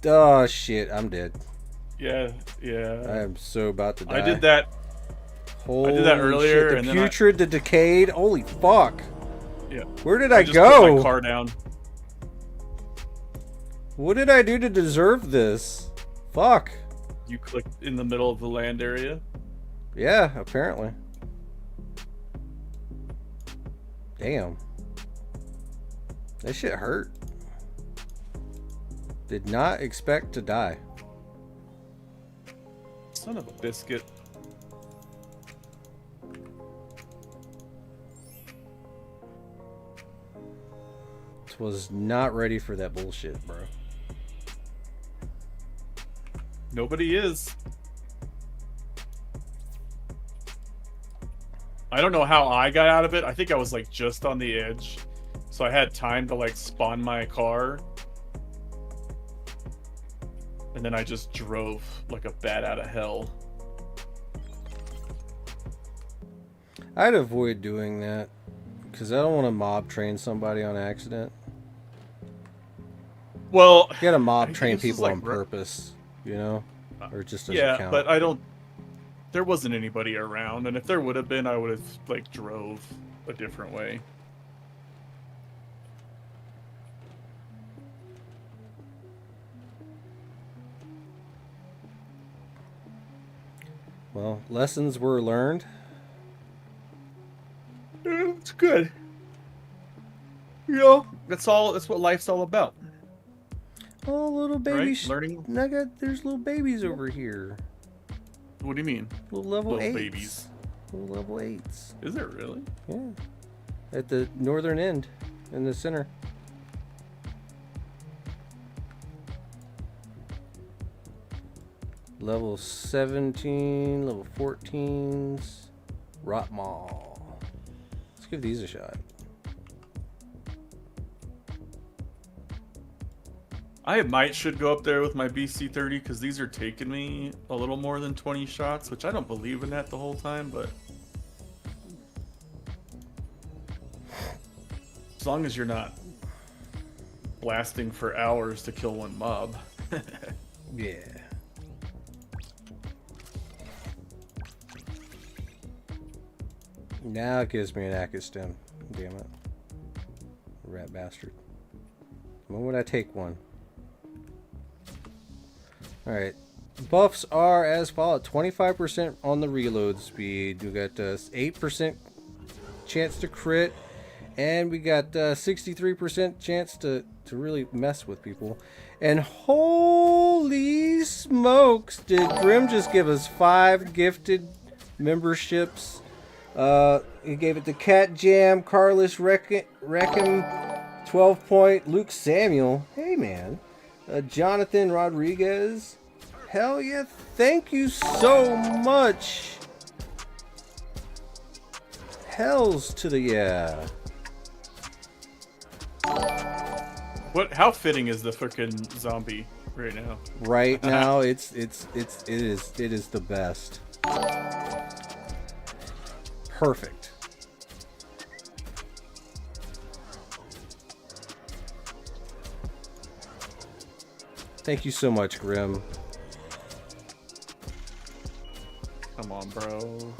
oh, shit. I'm dead. Yeah. I am so about to die. I did that. Holy that earlier, shit. and The then I- putrid, the decayed. Holy fuck. Yeah. Where did I just put go? my car down. What did I do to deserve this? Fuck. You clicked in the middle of the land area. Yeah, apparently. Damn. That shit hurt. Did not expect to die. Son of a biscuit. Was not ready for that bullshit, bro. Nobody is. I don't know how I got out of it. I think I was like just on the edge. So I had time to like spawn my car. And then I just drove like a bat out of hell. I'd avoid doing that because I don't want to mob train somebody on accident. Well, You gotta mob I train think this is people like on purpose, you know? Or just as a yeah, count. but I don't. There wasn't anybody around, and if there would have been, I would have like drove a different way. Well, lessons were learned. It's good. You know, that's all. That's what life's all about. Oh, little Right? babies. Learning. There's little babies over here. What do you mean? Little level Little 8s. babies. Little level 8s. Is it really? Yeah. At the northern end, in the center. Level 17, level 14s. Rot Mall. Let's give these a shot. I should go up there with my BC-30 because these are taking me a little more than 20 shots, which I don't believe in that the whole time, but as long as you're not blasting for hours to kill one mob. Yeah. Now it gives me an acid stem. Damn it. Rat bastard. When would I take one? Alright. Buffs are as follows. 25% on the reload speed. We got 8% chance to crit. And we got 63% chance to really mess with people. And holy smokes, did Grim just give us 5 gifted memberships? He gave it to Cat Jam, Carlos Reckham, 12 point, Luke Samuel. Hey man. Jonathan Rodriguez. Hell yeah, thank you so much. Hells to the yeah. How fitting is the frickin' zombie right now? Right now, it is the best. Perfect. Thank you so much, Grim. Come on, bro.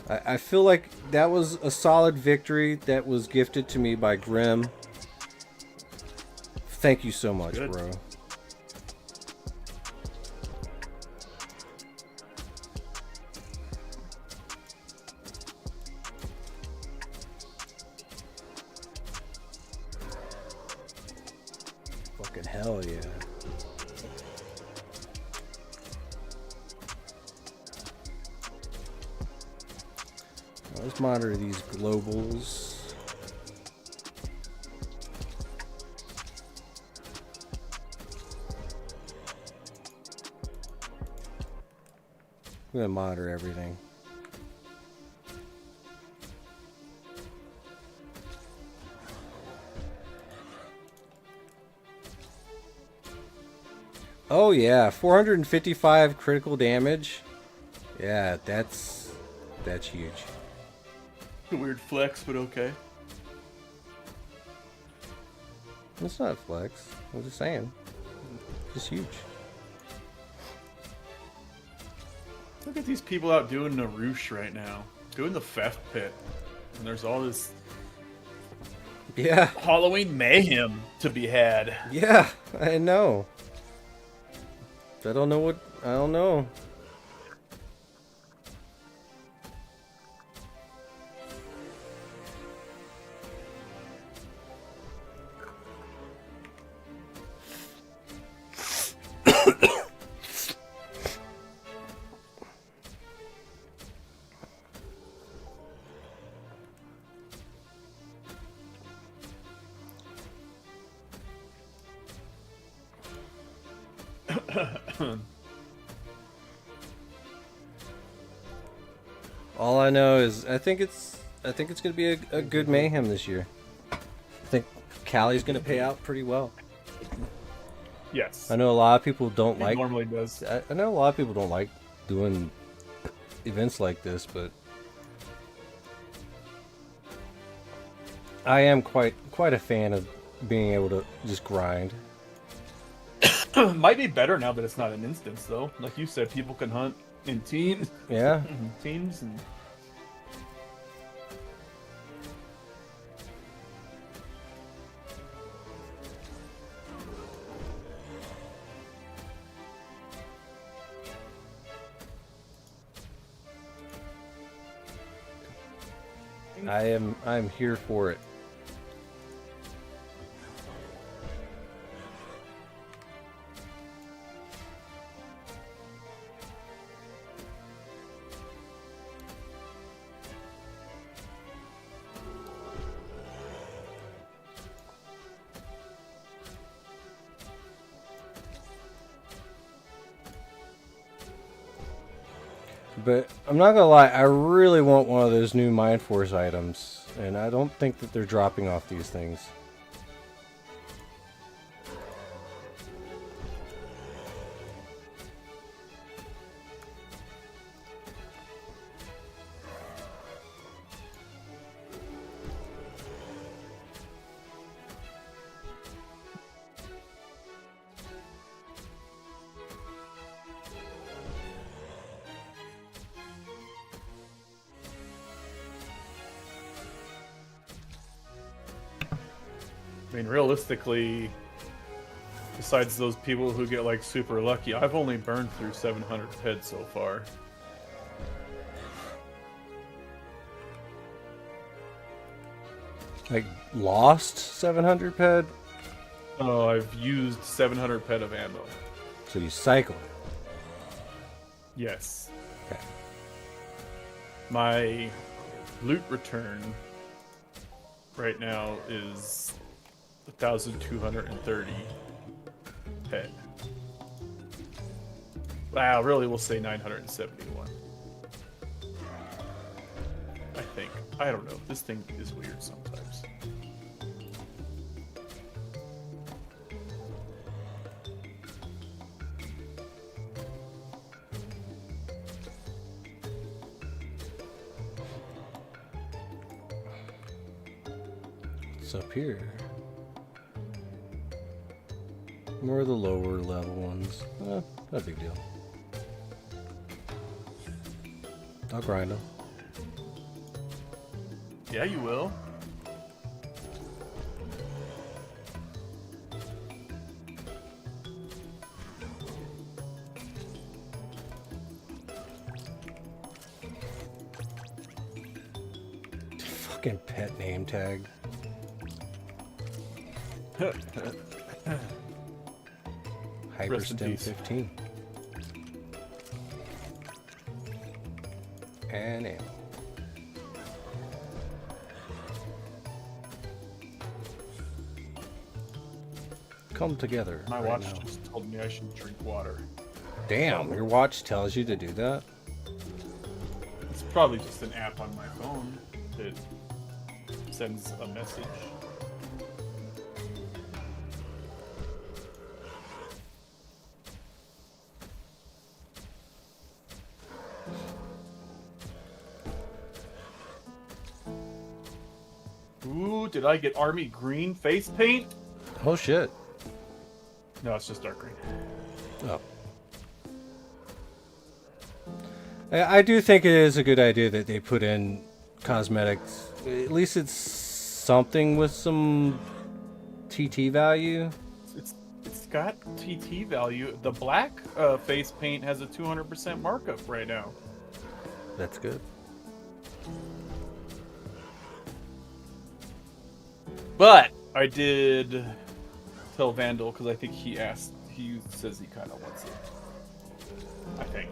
I feel like that was a solid victory that was gifted to me by Grim. Thank you so much, Good. bro. Hell yeah. Let's monitor these globals. I'm gonna monitor everything. Oh yeah, 455 critical damage. Yeah, that's huge. A weird flex, but okay. It's not a flex. I'm just saying. It's huge. Look at these people out doing Narush right now. Doing the theft pit. And there's all this Yeah. Halloween mayhem to be had. Yeah, I know. I don't know. All I know is I think it's gonna be a good mayhem this year. I think Callie's gonna pay out pretty well. Yes. I know a lot of people don't It like. normally does. I know a lot of people don't like doing events like this, but I am quite a fan of being able to just grind. Might be better now that it's not an instance, though. Like you said, people can hunt in teams. Yeah. Teams and. I'm here for it. But I'm not gonna lie, I really want one of those new Mind Force items, and I don't think that they're dropping off these things. I mean, realistically, besides those people who get like super lucky, I've only burned through 700 heads so far. Like, lost 700 ped? Oh, I've used 700 ped of ammo. So you cycle. Yes. Okay. My loot return right now is 1,230 ped. Wow, really, we'll say 971. I think. I don't know. This thing is weird sometimes. What's up here? More of the lower level ones. Not a big deal. I'll grind them. Yeah, you will. Fucking pet name tag. Rest in Hyperstem peace. 15. And ammo. Come together. My right watch now. just told me I should drink water. Damn, your watch tells you to do that? It's probably just an app on my phone that sends a message. Ooh, did I get army green face paint? Oh shit. No, it's just dark green. Oh. I do think it is a good idea that they put in cosmetics. At least it's something with some TT value. It's got TT value. The black face paint has a 200% markup right now. That's good. But I did tell Vandal because I think he asked. He says he kind of wants it. I think.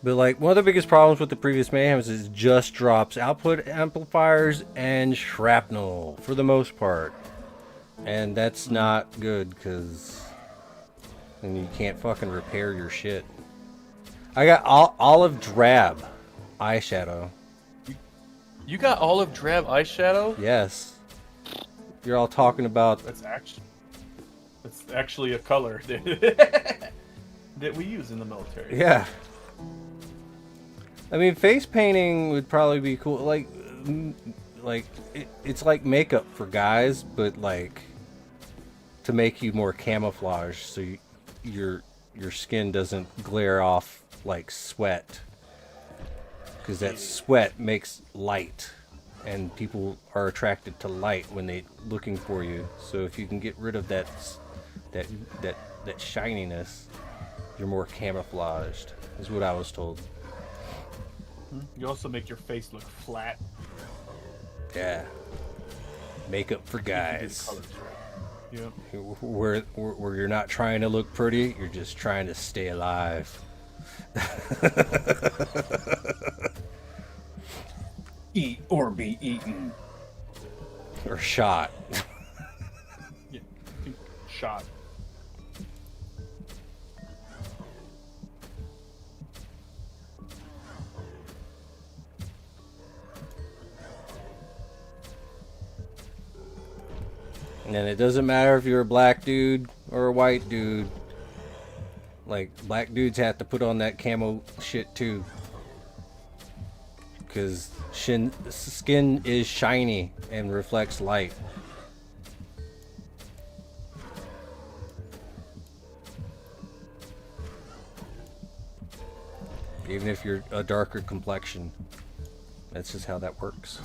But like one of the biggest problems with the previous Mayhems is it just drops output amplifiers and shrapnel for the most part. And that's not good because then you can't fucking repair your shit. I got olive drab eyeshadow. You got olive drab eyeshadow? Yes. You're all talking about That's actually a color that we use in the military. yeah. I mean, face painting would probably be cool. It's like makeup for guys, but like to make you more camouflage, so your skin doesn't glare off like sweat, because that sweat makes light, and people are attracted to light when they looking for you. So if you can get rid of that shininess, you're more camouflaged. Is what I was told. You also make your face look flat. Yeah. Makeup for You do guys. colors right. Yeah. Where you're not trying to look pretty, you're just trying to stay alive. Eat or be eaten. Or shot. Yeah. Shot. And it doesn't matter if you're a black dude or a white dude. Like, black dudes have to put on that camo shit too. Because skin is shiny and reflects light. Even if you're a darker complexion. That's just how that works.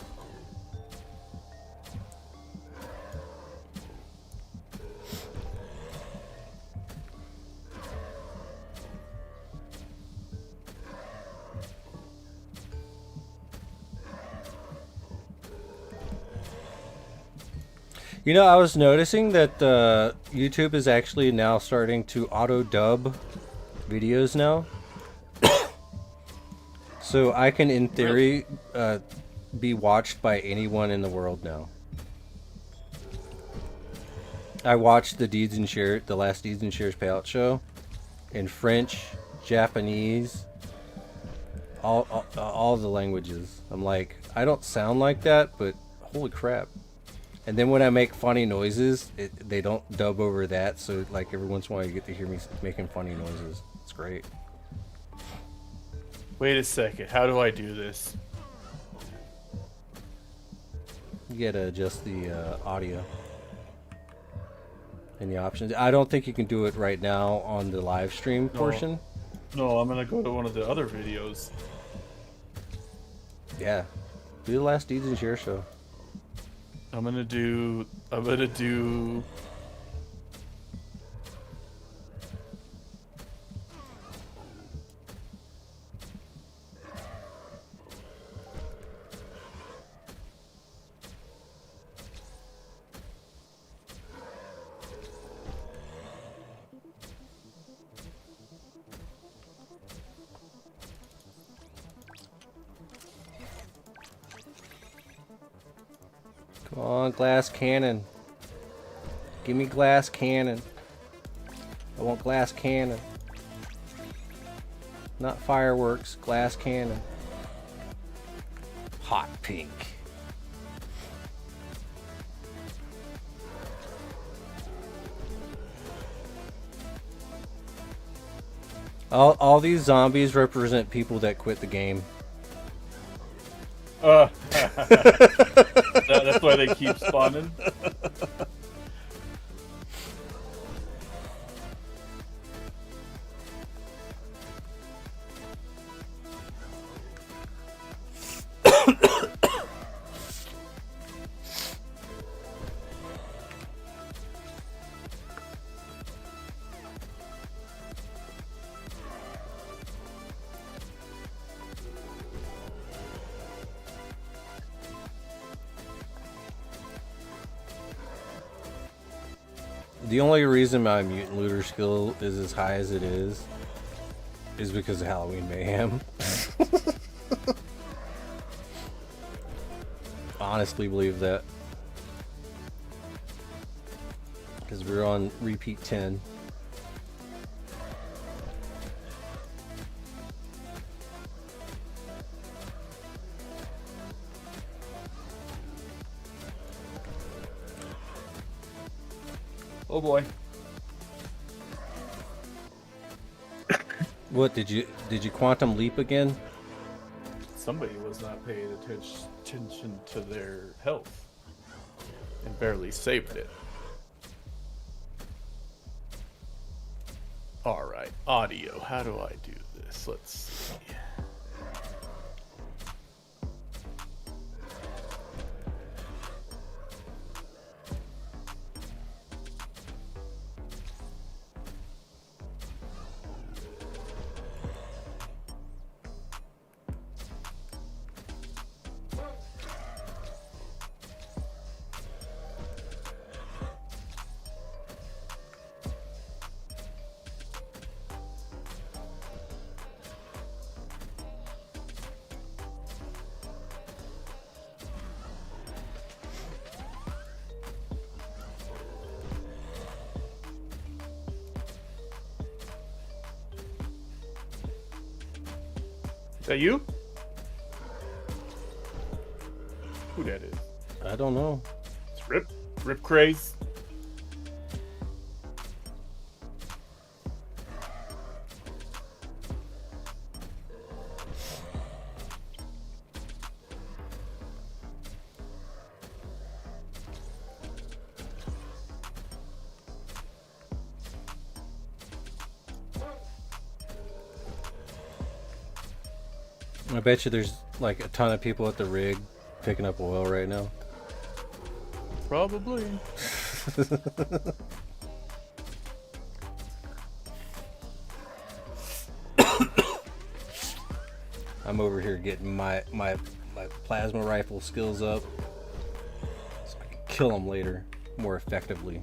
You know, I was noticing that YouTube is actually now starting to auto-dub videos now. So I can, in theory, be watched by anyone in the world now. I watched the last Deeds and Shares payout show in French, Japanese, all the languages. I'm like, I don't sound like that, but holy crap. And then when I make funny noises, they don't dub over that, so like every once in a while you get to hear me making funny noises. It's great. Wait a second. How do I do this? You gotta adjust the audio and the options. I don't think you can do it right now on the live stream portion. No, I'm gonna go to one of the other videos. Yeah. Do the last Deeds and Share show. I'm gonna do. Come on, glass cannon. Give me glass cannon. I want glass cannon. Not fireworks, glass cannon. Hot pink. All these zombies represent people that quit the game. That's why they keep spawning. The only reason my mutant looter skill is as high as it is because of Halloween Mayhem. Honestly believe that. Because we're on repeat 10. Oh boy. What did you quantum leap again? Somebody was not paying attention to their health and barely saved it. Alright, audio. How do I do this? Let's see. Is that you? Who that is? I don't know. It's Rip Craze. I bet you there's like a ton of people at the rig picking up oil right now. Probably. I'm over here getting my plasma rifle skills up so I can kill them later more effectively.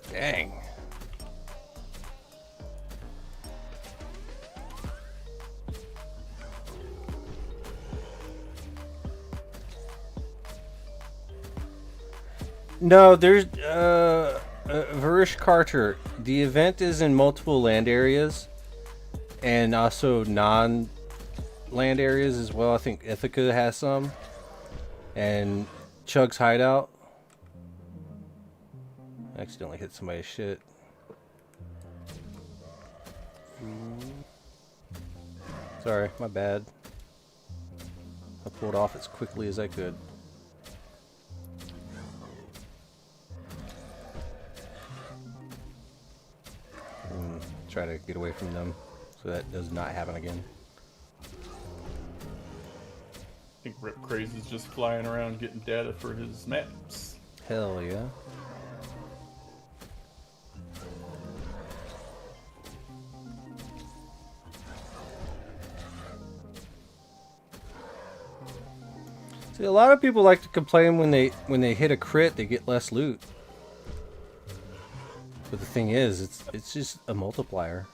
Dang. No, there's Varish Carter. The event is in multiple land areas and also non-land areas as well. I think Ithaca has some. And Chug's Hideout. I accidentally hit somebody's shit. Sorry, my bad. I pulled off as quickly as I could. Try to get away from them so that does not happen again. I think Rip Craze is just flying around getting data for his maps. Hell yeah. See, a lot of people like to complain when they hit a crit, they get less loot. But the thing is, it's just a multiplier.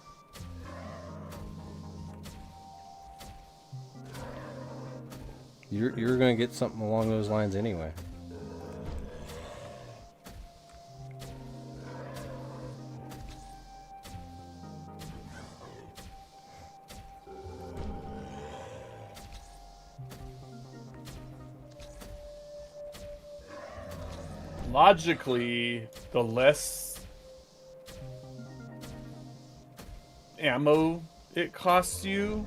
You're gonna get something along those lines anyway. Logically, the less ammo it costs you,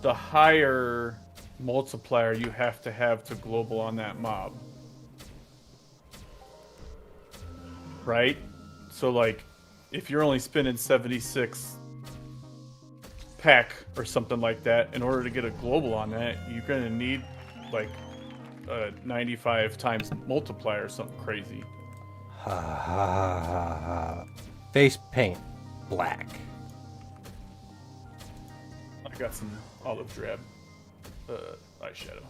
the higher multiplier you have to global on that mob. Right? So like, if you're only spending 76 pack or something like that, in order to get a global on that, you're gonna need like a 95 times multiplier or something crazy. Ha ha ha ha. Face paint black. I got some olive drab eyeshadow.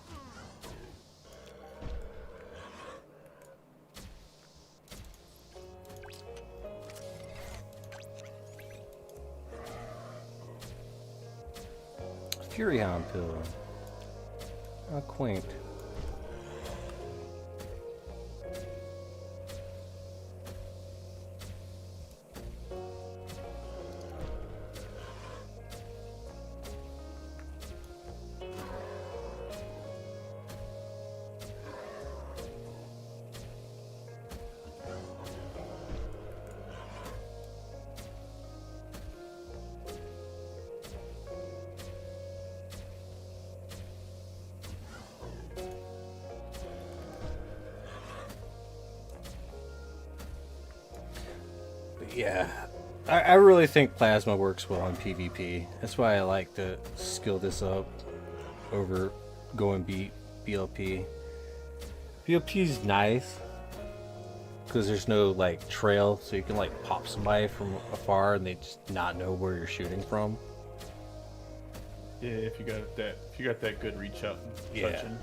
Furion pill. How quaint. Yeah, I really think plasma works well in PvP. That's why I like to skill this up over going BLP. BLP's nice because there's no like trail, so you can like pop somebody from afar and they just not know where you're shooting from. Yeah, if you got that good reach out and touching.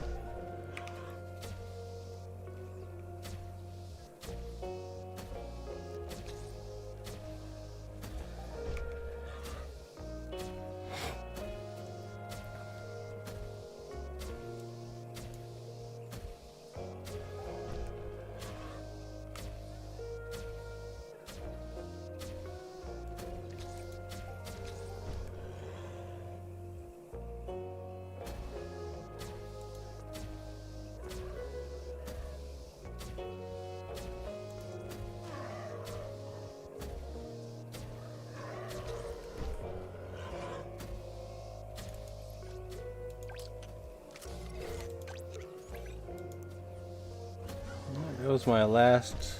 That was my last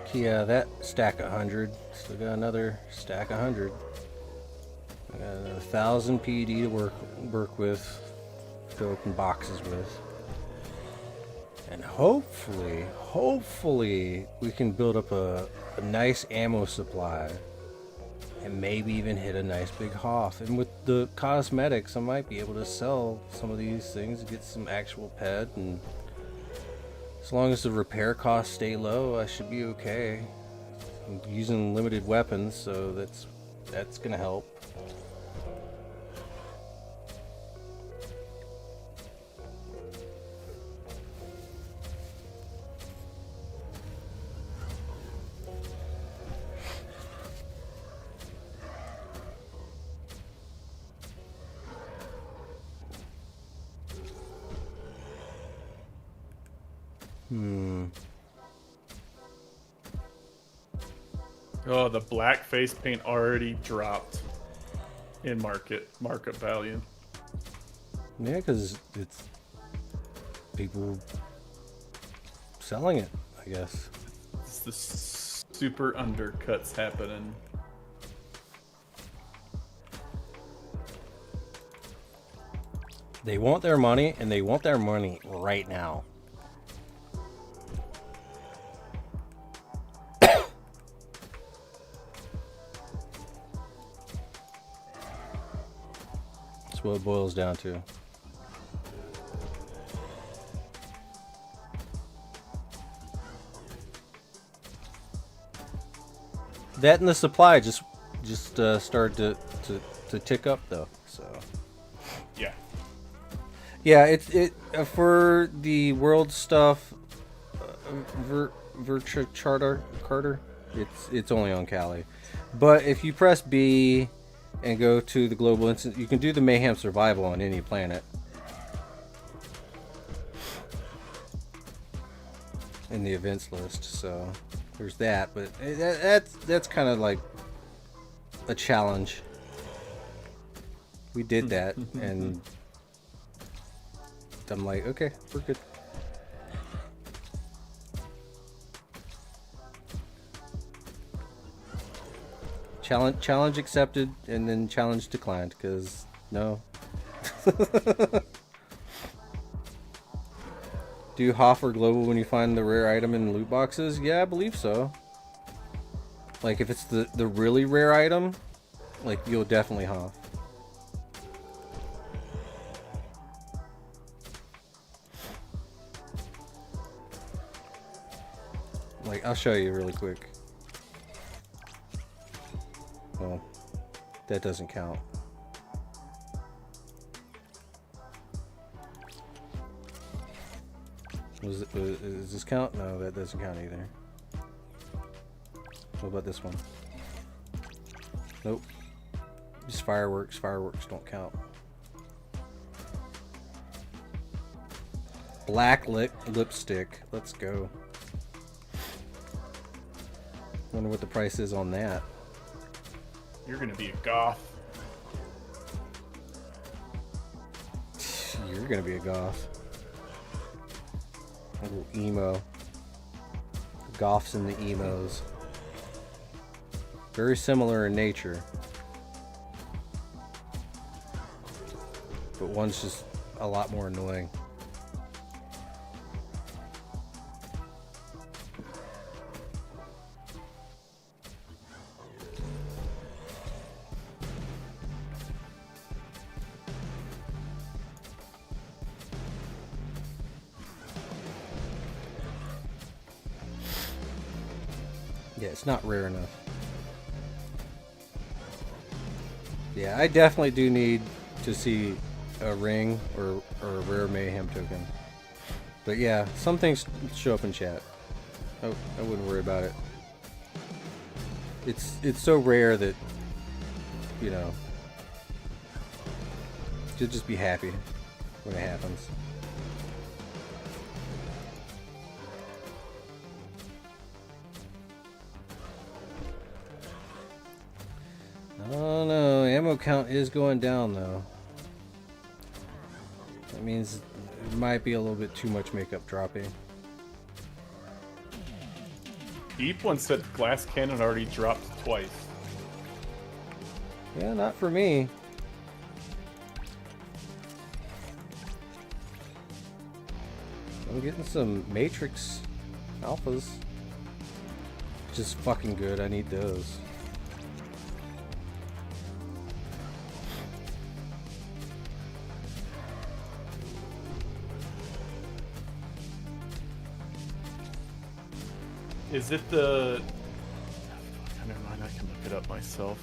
key out of that stack of 100. Still got another stack of 100. I got 1,000 PD to work with, to open boxes with. And hopefully we can build up a nice ammo supply. And maybe even hit a nice big Hoff. And with the cosmetics, I might be able to sell some of these things, get some actual pet, and as long as the repair costs stay low, I should be okay. I'm using limited weapons, so that's gonna help. Oh, the black face paint already dropped in market value. Yeah, because it's people selling it, I guess. It's the super undercuts happening. They want their money, and they want their money right now. That's what it boils down to. That and the supply just started to tick up though. So Yeah. yeah, it for the world stuff. Virtua Charter Carter. It's only on Cali, but if you press B and go to the global instance, you can do the Mayhem survival on any planet. In the events list, so there's that, but that's kind of like a challenge. We did that, and I'm like, okay, we're good. Challenge accepted, and then challenge declined, because no. Do you HOF or global when you find the rare item in loot boxes? Yeah, I believe so. Like, if it's the really rare item, like, you'll definitely HOF. Like, I'll show you really quick. Well, that doesn't count. Does this count? No, that doesn't count either. What about this one? Nope. Just fireworks. Fireworks don't count. Black lipstick. Let's go. Wonder what the price is on that. You're gonna be a goth. You're gonna be a goth. A little emo. Goths and the emos. Very similar in nature. But one's just a lot more annoying. Yeah, it's not rare enough. Yeah, I definitely do need to see a ring or a rare Mayhem token. But yeah, some things show up in chat. I wouldn't worry about it. It's so rare that, you know, you'll just be happy when it happens. Oh no, ammo count is going down though. That means it might be a little bit too much makeup dropping. Deep one said glass cannon already dropped twice. Yeah, not for me. I'm getting some Matrix alphas. Just fucking good, I need those. Is it the... Never mind, I can look it up myself.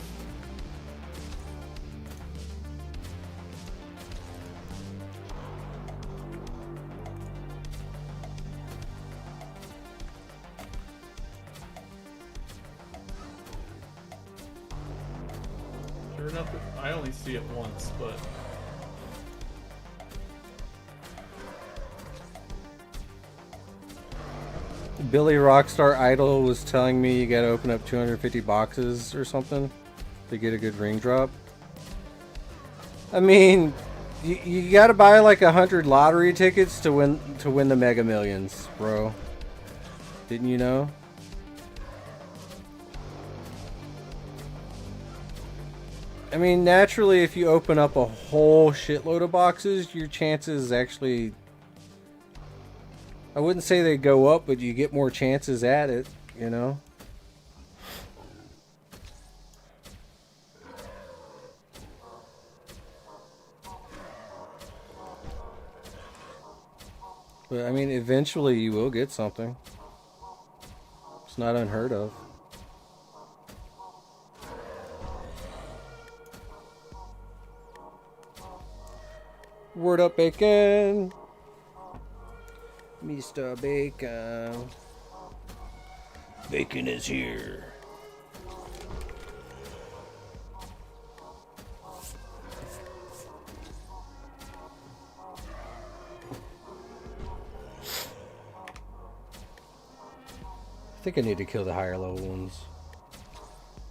Sure enough, I only see it once, but... Billy Rockstar Idol was telling me you gotta open up 250 boxes or something to get a good ring drop. I mean, you gotta buy like 100 lottery tickets to win the Mega Millions, bro. Didn't you know? I mean, naturally, if you open up a whole shitload of boxes, your chances actually... I wouldn't say they go up, but you get more chances at it, you know? But I mean, eventually you will get something. It's not unheard of. word up, Bacon. Mr. Bacon. Bacon is here. I think I need to kill the higher level ones.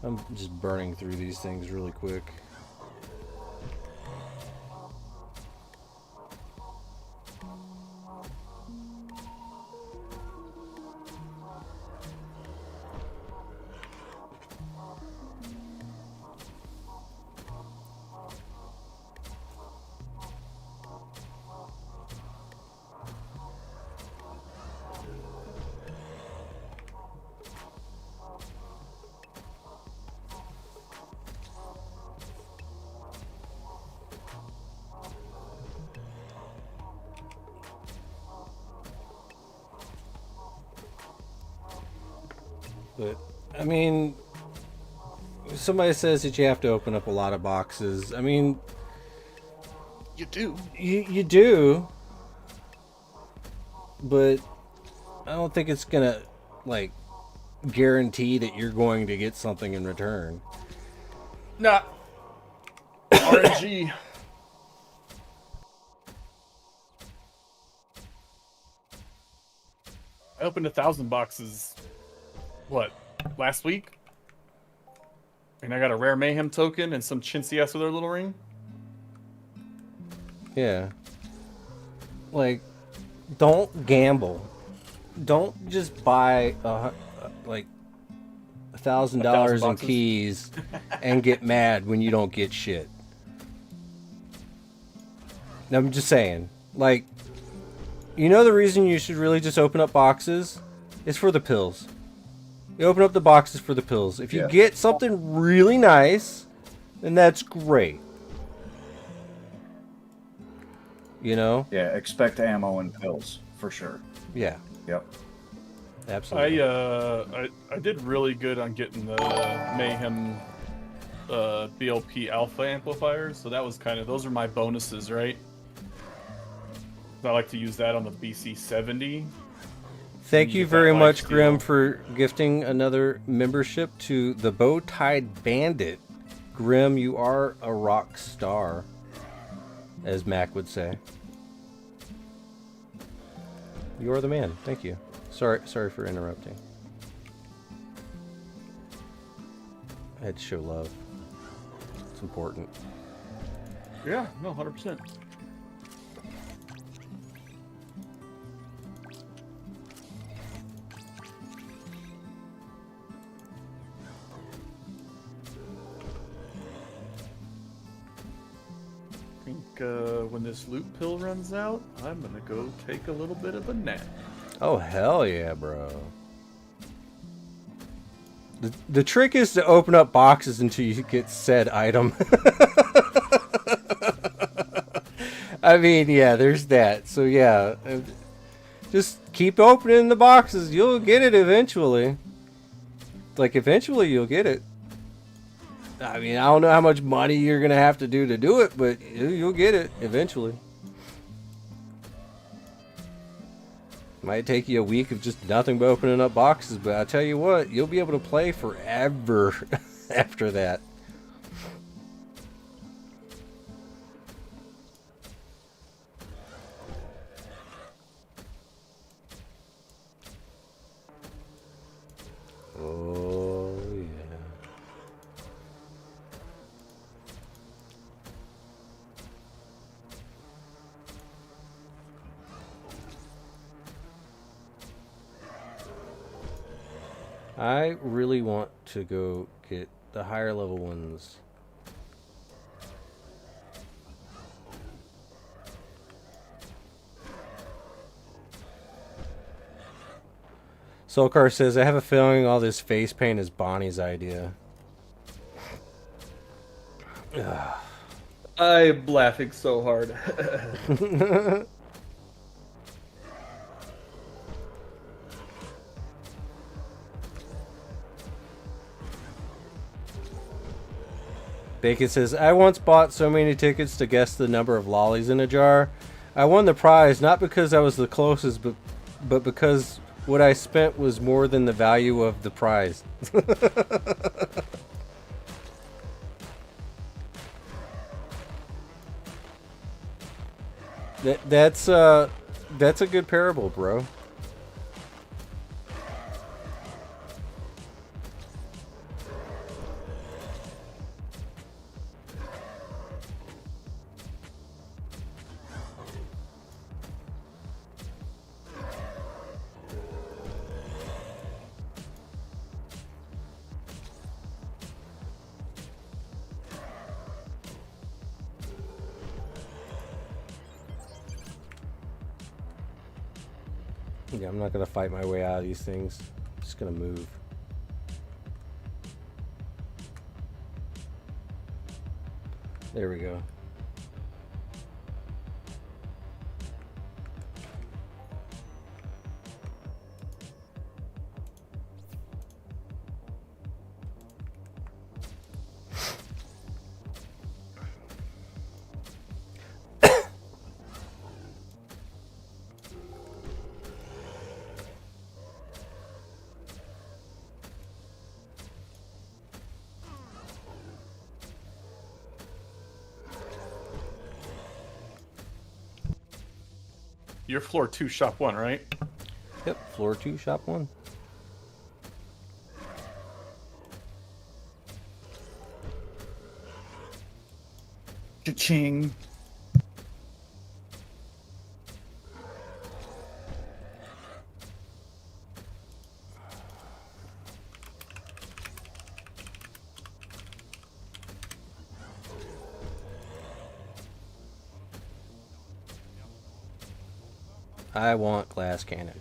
I'm just burning through these things really quick. But, I mean, somebody says that you have to open up a lot of boxes. I mean, You do. you do, but I don't think it's gonna, like, guarantee that you're going to get something in return. Nah. RNG. I opened 1,000 boxes. What? Last week? And I got a rare Mayhem token and some chintzy ass with her little ring. Yeah. Like, don't gamble. Don't just buy like $1,000 in boxes. keys and get mad when you don't get shit. I'm just saying, like, you know the reason you should really just open up boxes is for the pills. You open up the boxes for the pills. If you get something really nice, then that's great. You know? Yeah, expect ammo and pills for sure. Yeah, Yep. absolutely. I did really good on getting the Mayhem BLP alpha amplifiers, so that was kind of, those are my bonuses, right? I like to use that on the BC70. Thank you Get that very life much, steal. Grim, for gifting another membership to the Bow-Tied Bandit. Grim, you are a rock star, as Mac would say. You are the man. Thank you. Sorry for interrupting. I had to show love. It's important. Yeah, no, 100%. I think when this loot pill runs out, I'm gonna go take a little bit of a nap. Oh, hell yeah, bro. The trick is to open up boxes until you get said item. I mean, yeah, there's that. So, yeah. Just keep opening the boxes. You'll get it eventually. Like, eventually you'll get it. I mean, I don't know how much money you're going to have to do it, but you'll get it eventually. Might take you a week of just nothing but opening up boxes, but I tell you what, you'll be able to play forever after that. Oh, yeah. I really want to go get the higher level ones. Soulcar says, I have a feeling all this face paint is Bonnie's idea. I'm laughing so hard. Bacon says, I once bought so many tickets to guess the number of lollies in a jar. I won the prize not because I was the closest, but because what I spent was more than the value of the prize. That's a good parable, bro. Yeah, I'm not gonna fight my way out of these things. I'm just gonna move. There we go. You're floor 2, shop 1, right? Yep, floor 2, shop 1. Cha-ching. I want glass cannon.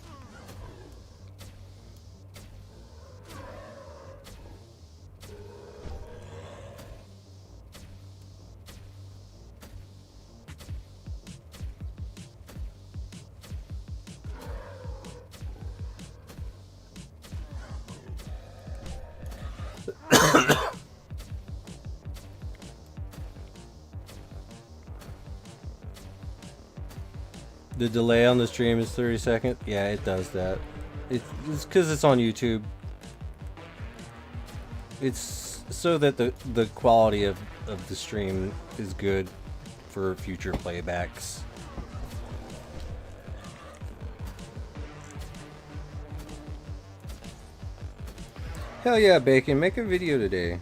The delay on the stream is 30 seconds. Yeah, it does that. It's because it's on YouTube. It's so that the quality of the stream is good for future playbacks. Hell yeah, Bacon, make a video today.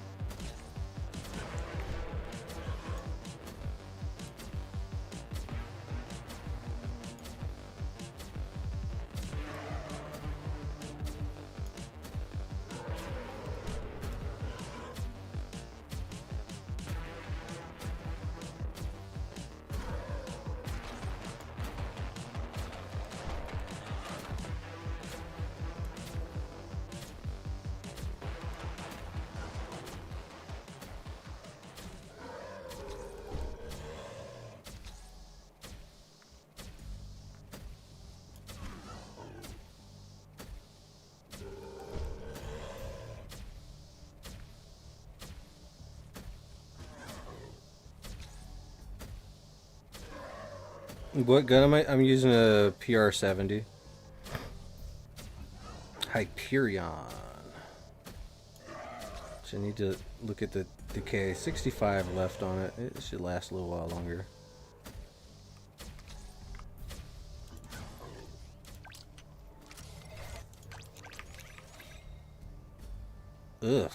What gun am I? I'm using a PR-70. Hyperion. So I need to look at the decay. 65 left on it. It should last a little while longer. Ugh.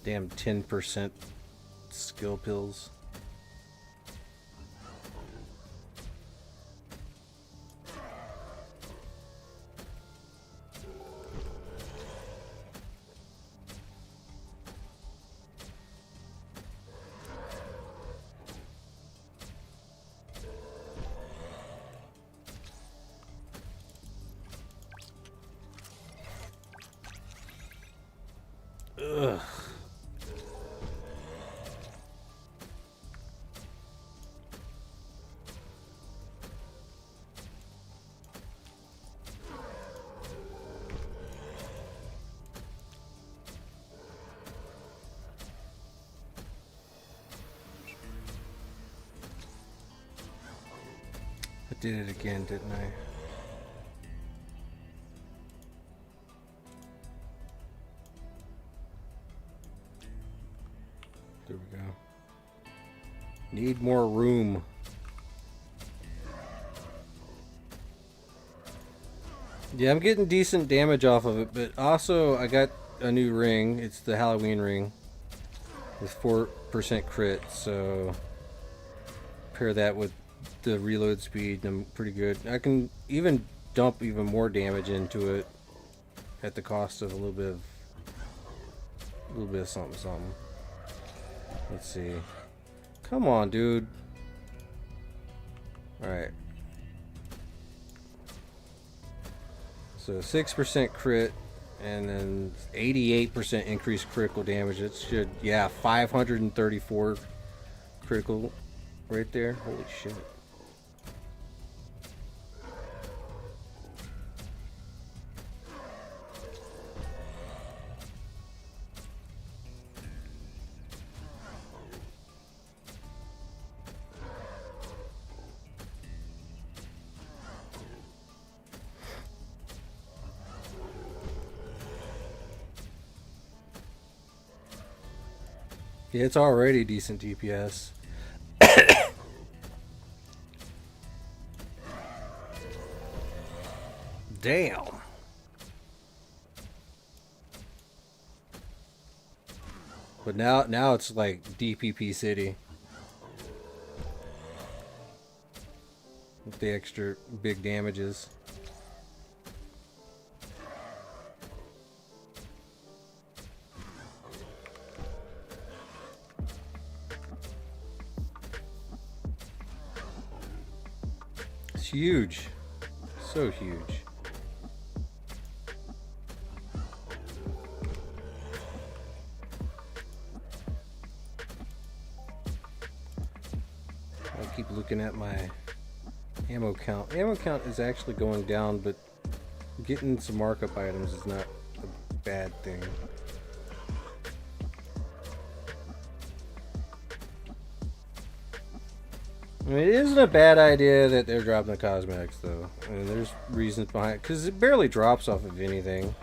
Damn 10% skill pills. Ugh. did it again, didn't I? There we go. Need more room. Yeah, I'm getting decent damage off of it, but also I got a new ring. It's the Halloween ring with 4% crit, so pair that with the reload speed and I'm pretty good. I can even dump even more damage into it at the cost of a little bit of something. Let's see. Come on, dude. Alright. So 6% crit and then 88% increased critical damage. It should, yeah, 534 critical right there. Holy shit. Yeah, it's already decent DPS. Damn. But now it's like DPP City. With the extra big damages. It's huge. So huge. I keep looking at my ammo count. Ammo count is actually going down, but getting some markup items is not a bad thing. I mean, it isn't a bad idea that they're dropping the cosmetics, though. I mean, there's reasons behind it, because it barely drops off of anything.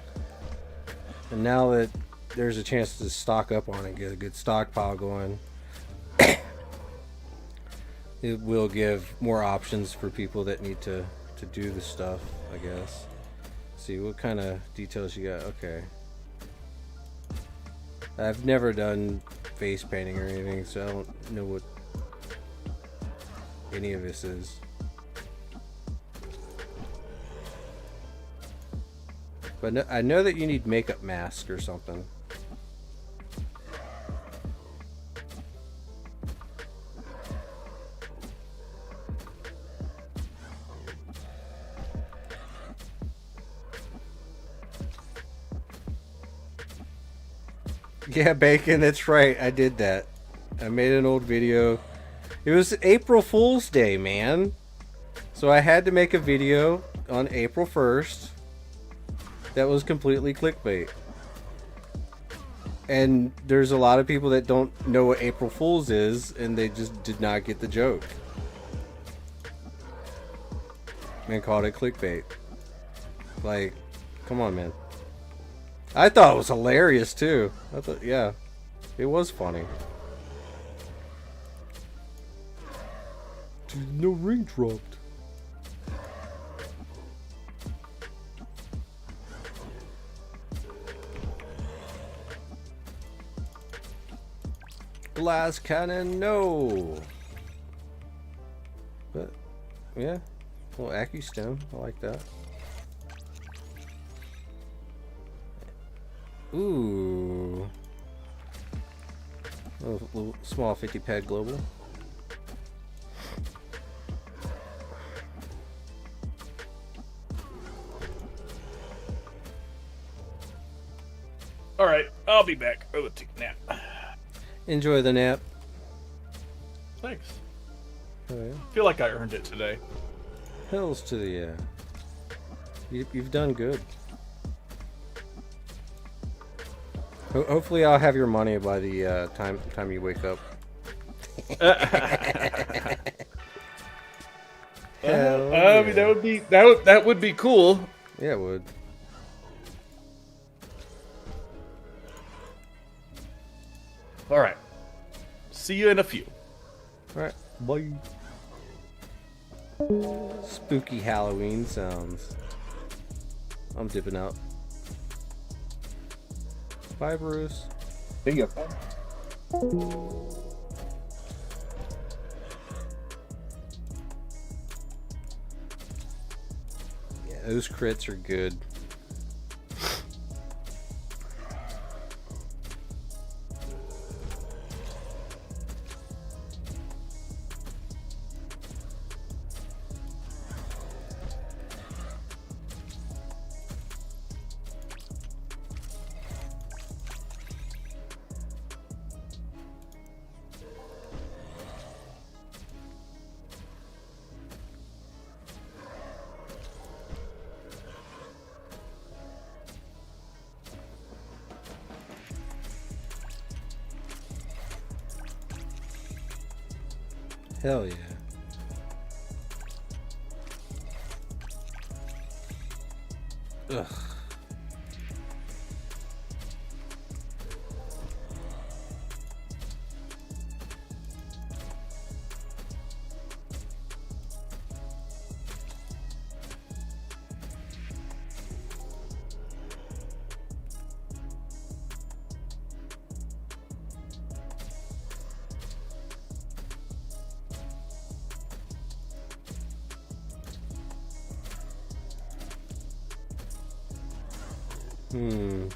And now that there's a chance to stock up on it, get a good stockpile going, it will give more options for people that need to do the stuff, I guess. See, what kind of details you got? Okay. I've never done face painting or anything, so I don't know what any of this is. But I know that you need makeup mask or something. Yeah, Bacon, that's right. I did that. I made an old video. It was April Fool's Day, man. So I had to make a video on April 1st that was completely clickbait. And there's a lot of people that don't know what April Fool's is, and they just did not get the joke. And called it clickbait. Like, come on, man. I thought it was hilarious, too. I thought, yeah, it was funny. Dude, no ring dropped. Glass cannon, no. But yeah, little Accu-Stem, I like that. Ooh, little small 50 pad global. All right, I'll be back. I'll take a nap. Enjoy the nap. Thanks. Oh, yeah. I feel like I earned it today. Hells to the you've done good. Hopefully I'll have your money by the time you wake up. I I mean, that would be cool. Yeah, it would. All right. See you in a few. All right, bye. Spooky Halloween sounds. I'm dipping out. Bye, Bruce. See ya. Yeah, those crits are good. Hell yeah. Ugh. Hmm.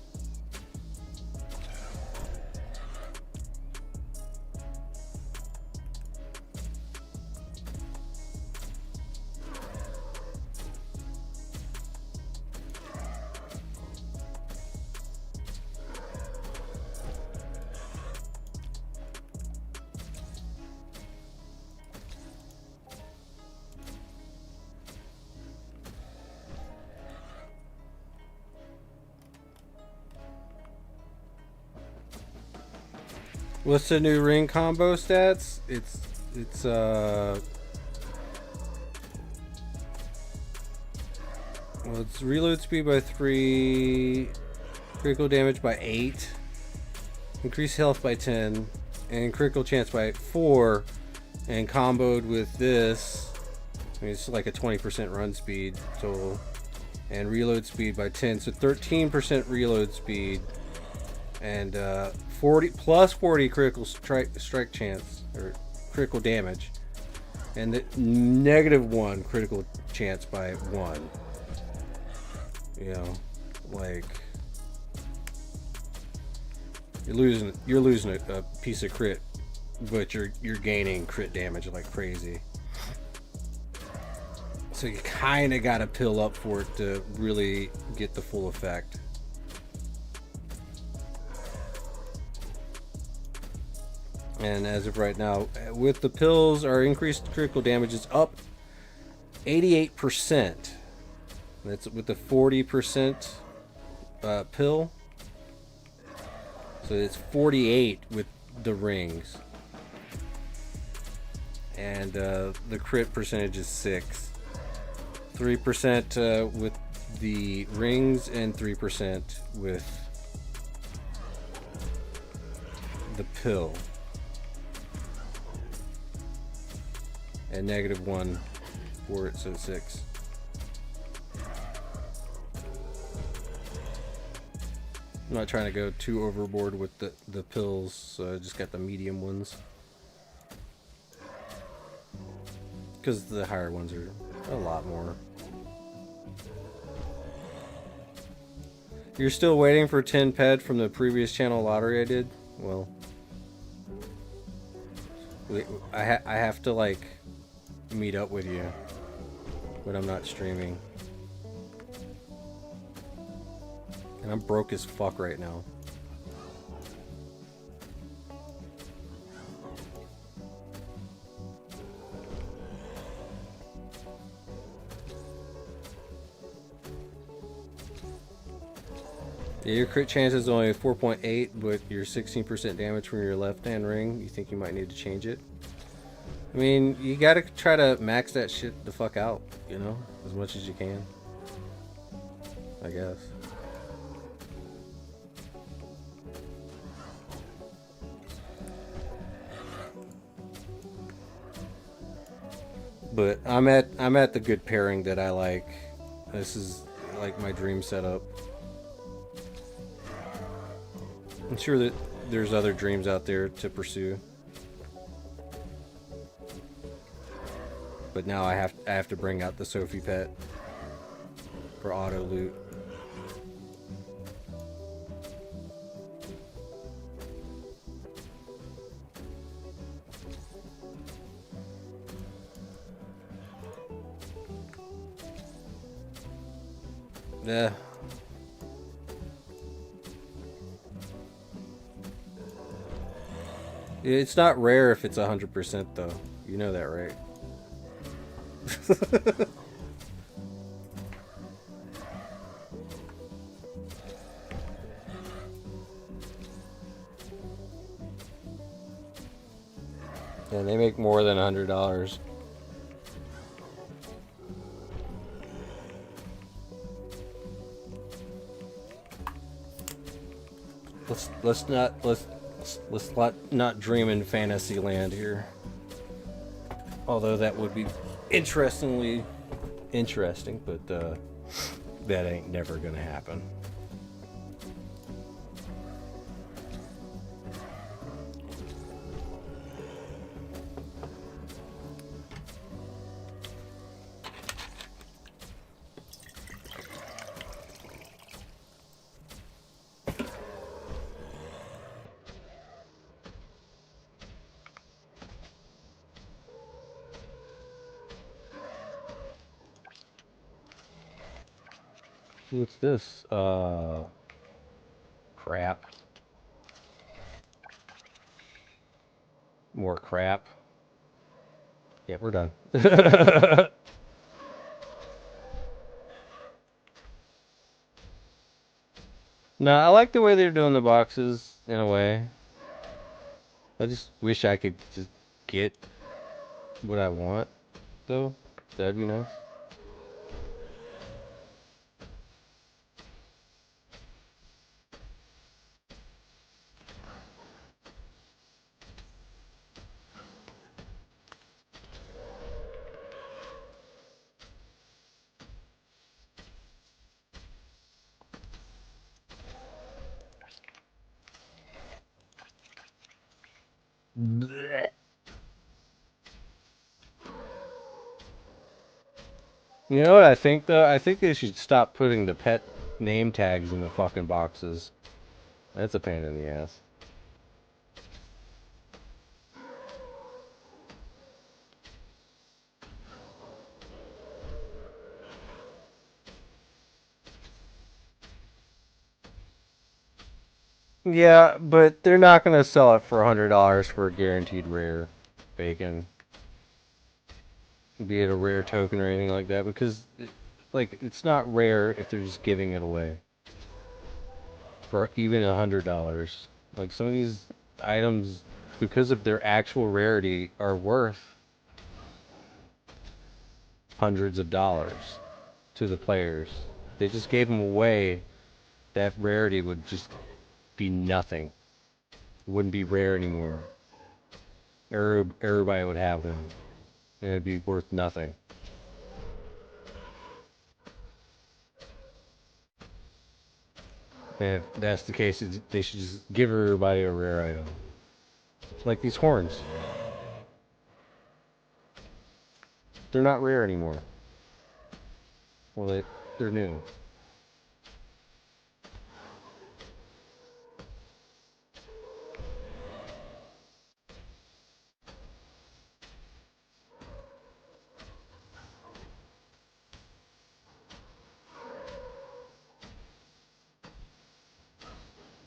What's the new ring combo stats? It's well, it's reload speed by 3, critical damage by 8, increased health by 10, and critical chance by 4, and comboed with this, I mean, it's like a 20% run speed total, and reload speed by 10, so 13% reload speed, and 40 plus 40 critical strike chance or critical damage, and the -1 critical chance by 1. You know, like you're losing a piece of crit, but you're gaining crit damage like crazy. So you kind of got to pill up for it to really get the full effect. And as of right now, with the pills, our increased critical damage is up 88%. That's with the 40% pill. So it's 48 with the rings. And the crit percentage is 6. 3% with the rings and 3% with the pill. And -1 for it, so 6. I'm not trying to go too overboard with the pills, so I just got the medium ones. Because the higher ones are a lot more. You're still waiting for 10 ped from the previous channel lottery I did? Well, I have to like meet up with you when I'm not streaming. And I'm broke as fuck right now. Yeah, your crit chance is only 4.8, but your 16% damage from your left hand ring, you think you might need to change it? I mean, you gotta try to max that shit the fuck out, you know, as much as you can. I guess. But I'm at the good pairing that I like. This is like my dream setup. I'm sure that there's other dreams out there to pursue. But now I have to bring out the Sophie pet for auto loot. Yeah. It's not rare if it's 100% though. You know that, right? And they make more than $100. Let's not dream in fantasy land here. Although that would be interesting, but that ain't never gonna happen. What's this? Crap. More crap. Yeah, we're done. No, I like the way they're doing the boxes in a way. I just wish I could just get what I want, though. That'd be nice. Blech. You know what I think though? I think they should stop putting the pet name tags in the fucking boxes. That's a pain in the ass. Yeah, but they're not gonna sell it for $100 for a guaranteed rare bacon. Be it a rare token or anything like that, because like it's not rare if they're just giving it away for even $100. Like some of these items, because of their actual rarity, are worth hundreds of dollars to the players. They just gave them away. That rarity would just be nothing. It wouldn't be rare anymore. Everybody would have them. And it'd be worth nothing. And if that's the case, they should just give everybody a rare item. Like these horns. They're not rare anymore. Well, they're new.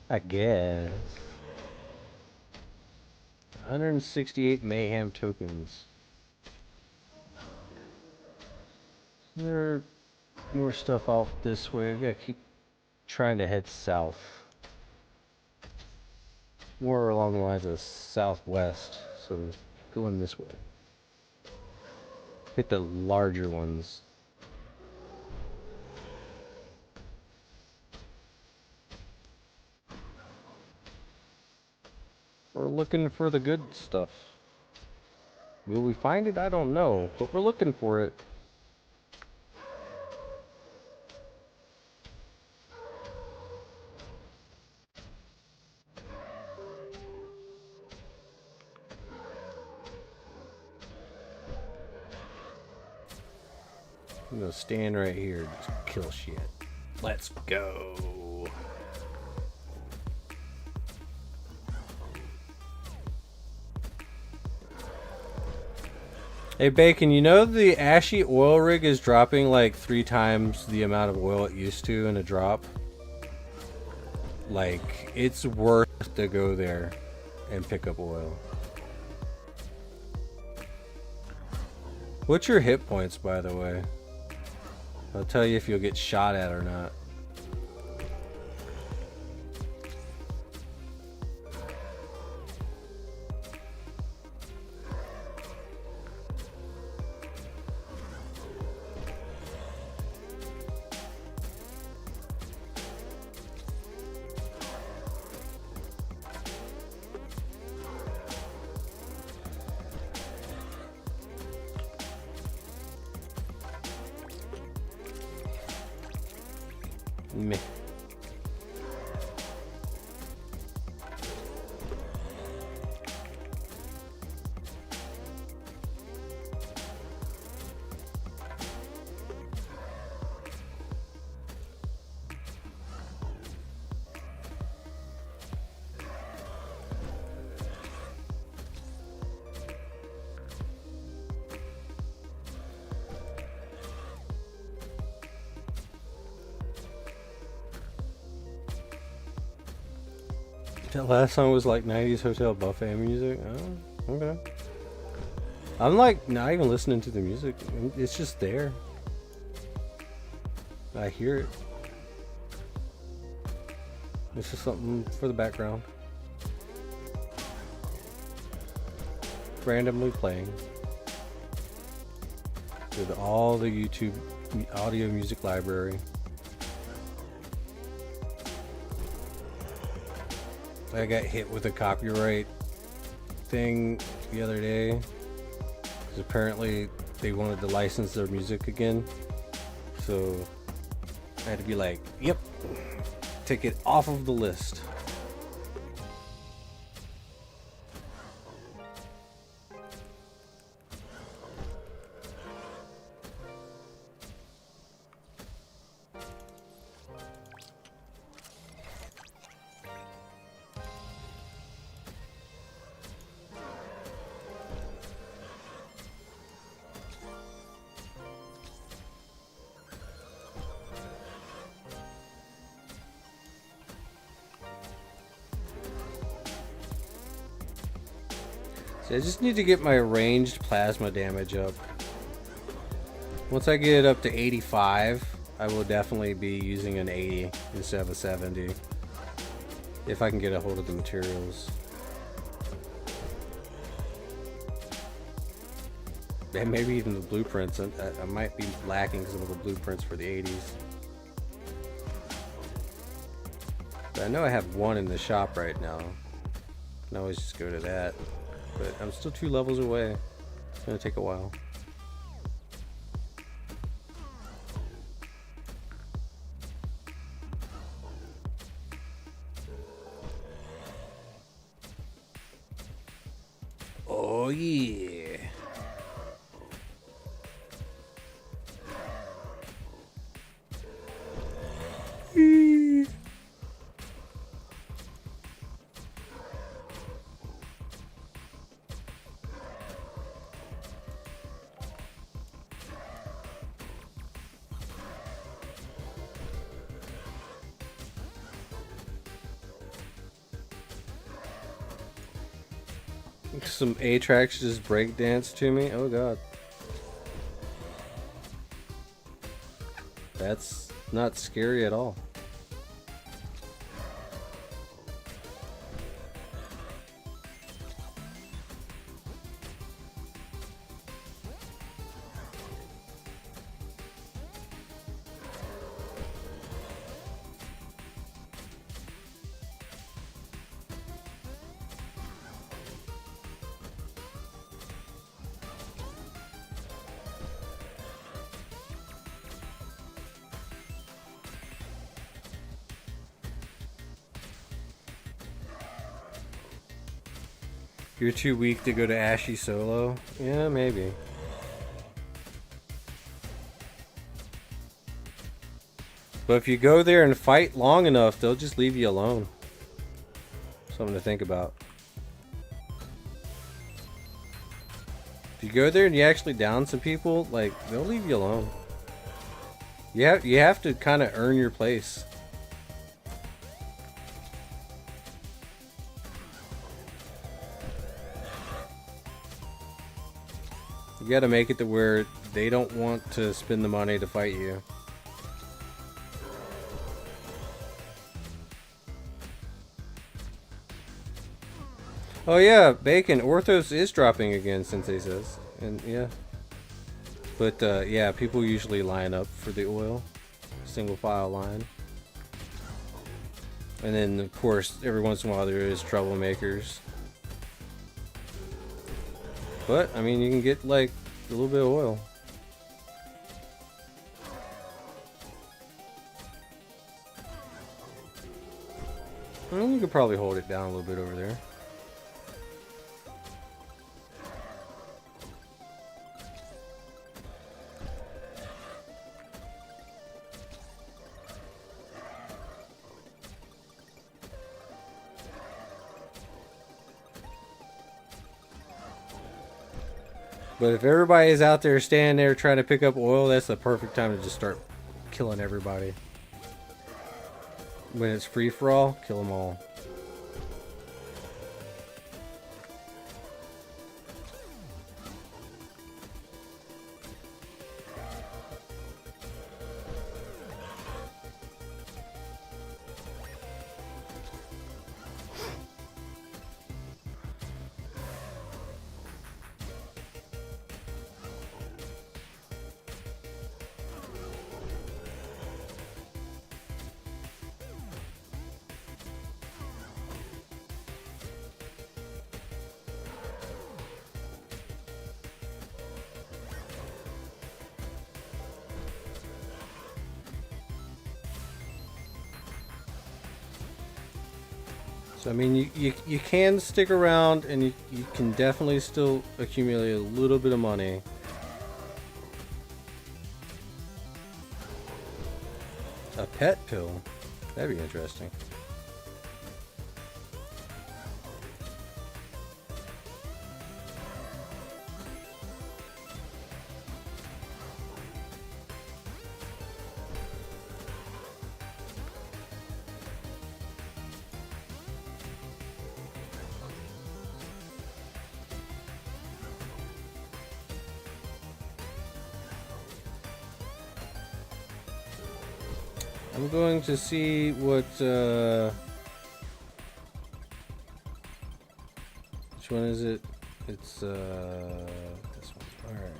I guess. 168 Mayhem tokens. There more stuff off this way. I gotta keep trying to head south. More along the lines of southwest. So going this way. Hit the larger ones. We're looking for the good stuff. Will we find it? I don't know, but we're looking for it. I'm gonna stand right here and just kill shit. Let's go. Hey Bacon, you know the Ashy oil rig is dropping like 3 times the amount of oil it used to in a drop? Like, it's worth to go there and pick up oil. What's your hit points, by the way? I'll tell you if you'll get shot at or not. Meh. That last song was like 90s hotel buffet music. Oh, okay. I'm like not even listening to the music. It's just there. I hear it. It's just something for the background. Randomly playing. With all the YouTube audio music library. I got hit with a copyright thing the other day. Because apparently they wanted to license their music again. So I had to be like, yep, take it off of the list. See, I just need to get my ranged plasma damage up. Once I get it up to 85, I will definitely be using an 80 instead of a 70. If I can get a hold of the materials. And maybe even the blueprints. I might be lacking some of the blueprints for the 80s. But I know I have one in the shop right now. I can always just go to that. But I'm still 2 levels away. It's gonna take a while. Oh yeah. Some A-tracks just breakdance to me. Oh god. That's not scary at all. You're too weak to go to Ashy solo? Yeah, maybe. But if you go there and fight long enough, they'll just leave you alone. Something to think about. If you go there and you actually down some people, like, they'll leave you alone. You have to kind of earn your place. You gotta make it to where they don't want to spend the money to fight you. Oh yeah, Bacon. Orthos is dropping again, Sensei says. And yeah. But yeah, people usually line up for the oil. Single file line. And then of course, every once in a while there is troublemakers. But, I mean, you can get like a little bit of oil. Well, you could probably hold it down a little bit over there. But if everybody is out there standing there trying to pick up oil, that's the perfect time to just start killing everybody. When it's free for all, kill them all. So I mean, you can stick around and you can definitely still accumulate a little bit of money. A pet pill? That'd be interesting. I'm going to see what, which one is it? It's, this one. Alright.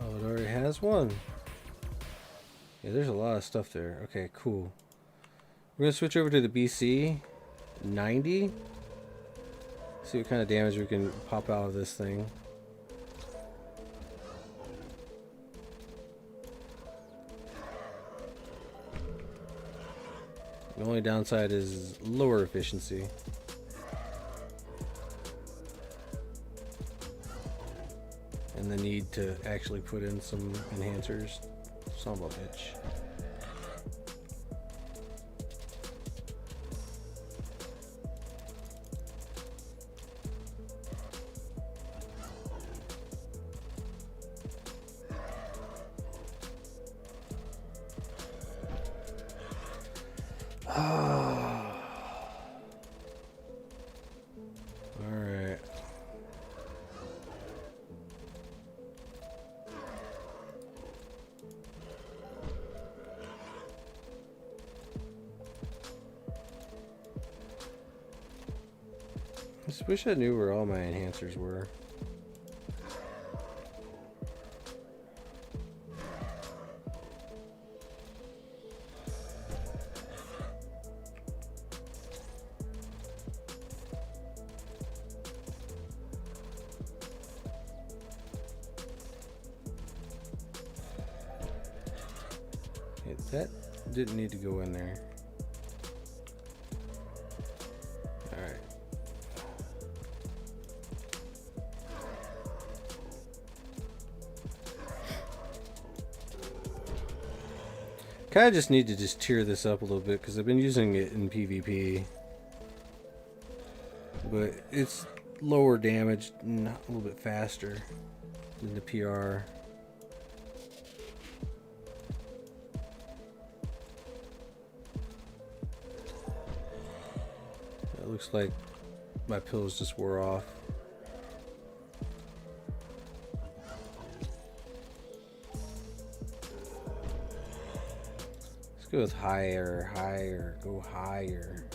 Oh, it already has one. Yeah, there's a lot of stuff there. Okay, cool. We're going to switch over to the BC 90. See what kind of damage we can pop out of this thing. The only downside is lower efficiency. And the need to actually put in some enhancers. Son of a bitch. Alright. I just wish I knew where all my enhancers were. That didn't need to go in there. Alright. Kind of just need to just tier this up a little bit because I've been using it in PvP. But it's lower damage and a little bit faster than the PR. It looks like my pills just wore off. Let's go with higher, higher, go higher.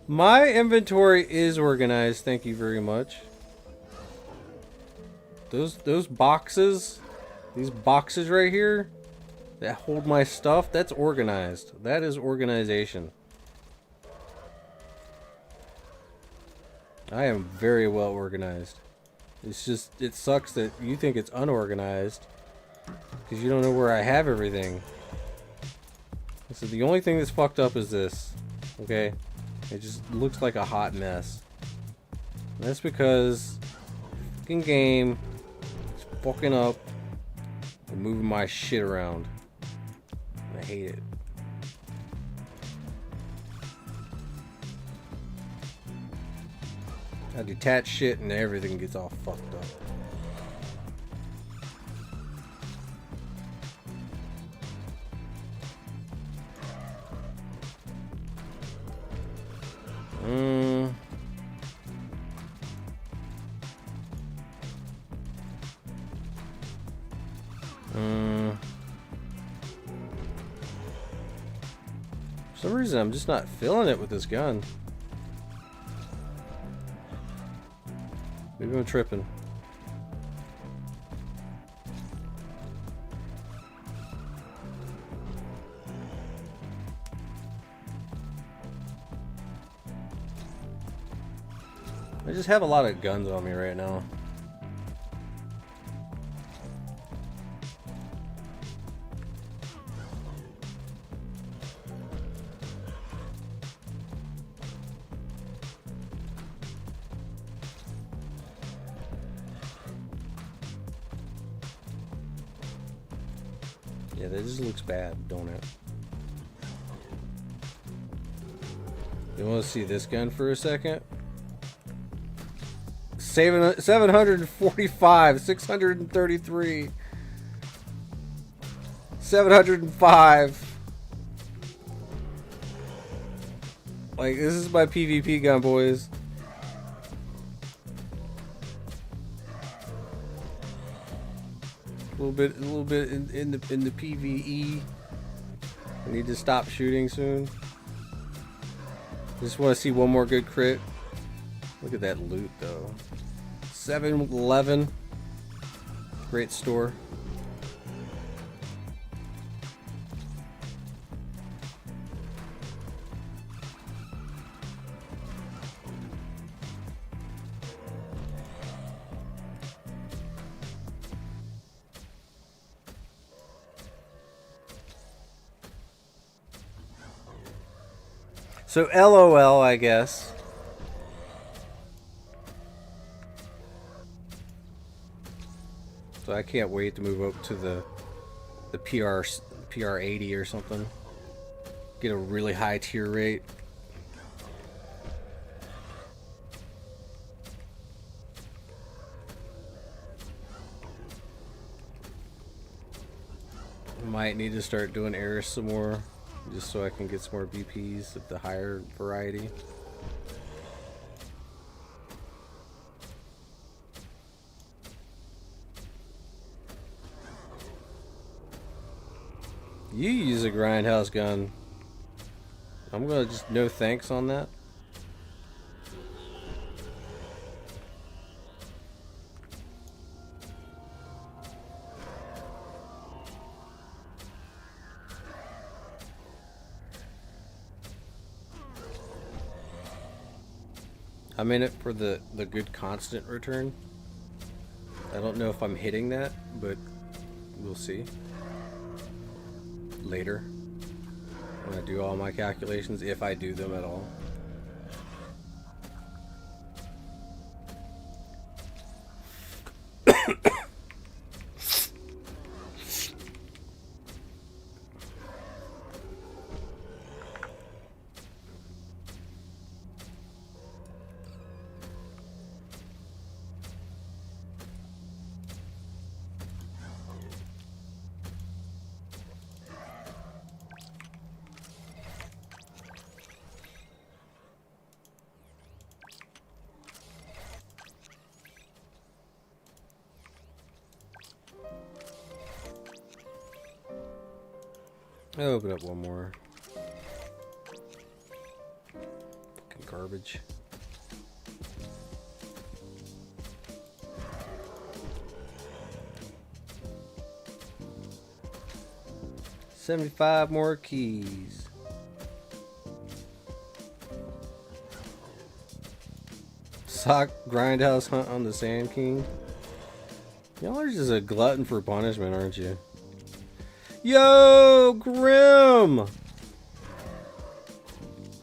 My inventory is organized, thank you very much. Those boxes, these boxes right here that hold my stuff, that's organized. That is organization. I am very well organized. It's just, it sucks that you think it's unorganized because you don't know where I have everything. So the only thing that's fucked up is this. Okay? It just looks like a hot mess. And that's because fucking game is fucking up and moving my shit around. I hate it. I detach shit and everything gets all fucked up. For some reason, I'm just not feeling it with this gun. Maybe I'm tripping. I just have a lot of guns on me right now. Yeah, that just looks bad, don't it? You want to see this gun for a second? 745, 633, 705. Like, this is my PvP gun, boys. A little bit in the PvE. I need to stop shooting soon. Just want to see one more good crit. Look at that loot, though. 7-Eleven. Great store. So LOL, I guess. So I can't wait to move up to the PR 80 or something. Get a really high tier rate. Might need to start doing Eris some more, just so I can get some more BPs of the higher variety. You use a grindhouse gun. I'm gonna just no thanks on that. I'm in it for the good constant return. I don't know if I'm hitting that, but we'll see. Later. When I do all my calculations, if I do them at all. I'll open up one more. Fucking garbage. $75 more keys. Sock grindhouse hunt on the Sand King. Y'all are just a glutton for punishment, aren't you? Yo, Grim!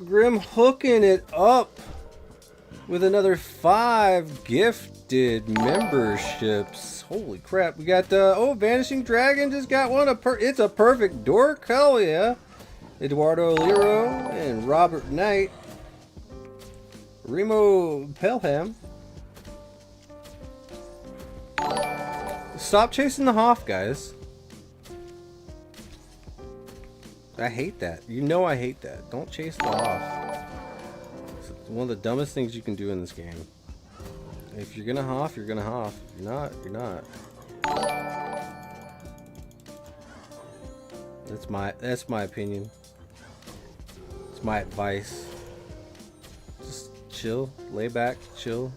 Grim hooking it up with another 5 gifted memberships. Holy crap, we got, Vanishing Dragon just got one. It's a perfect dork, hell yeah. Eduardo Liro and Robert Knight. Remo Pelham. Stop chasing the Hoff, guys. I hate that. You know I hate that. Don't chase the Hoff. It's one of the dumbest things you can do in this game. If you're gonna Hoff, you're gonna Hoff. If you're not, you're not. That's my opinion. It's my advice. Just chill, lay back, chill,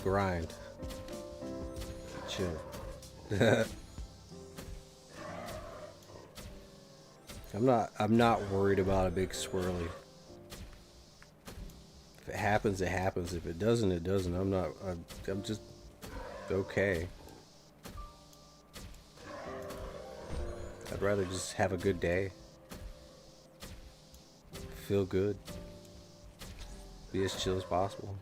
grind, chill. I'm not worried about a big swirly. If it happens, it happens. If it doesn't, it doesn't. I'm just okay. I'd rather just have a good day. Feel good. Be as chill as possible.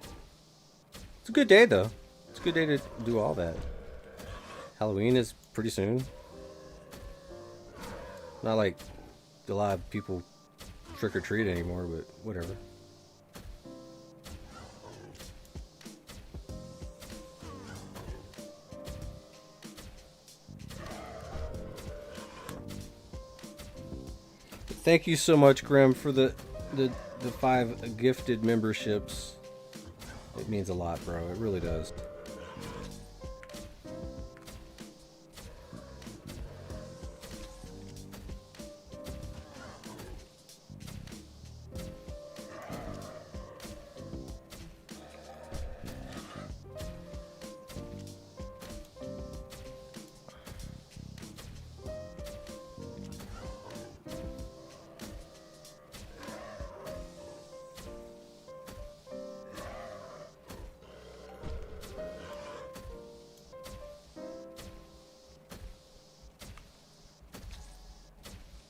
It's a good day though. It's a good day to do all that. Halloween is pretty soon. Not like a lot of people trick or treat anymore, but whatever. Thank you so much, Grim, for the 5 gifted memberships. It means a lot, bro. It really does.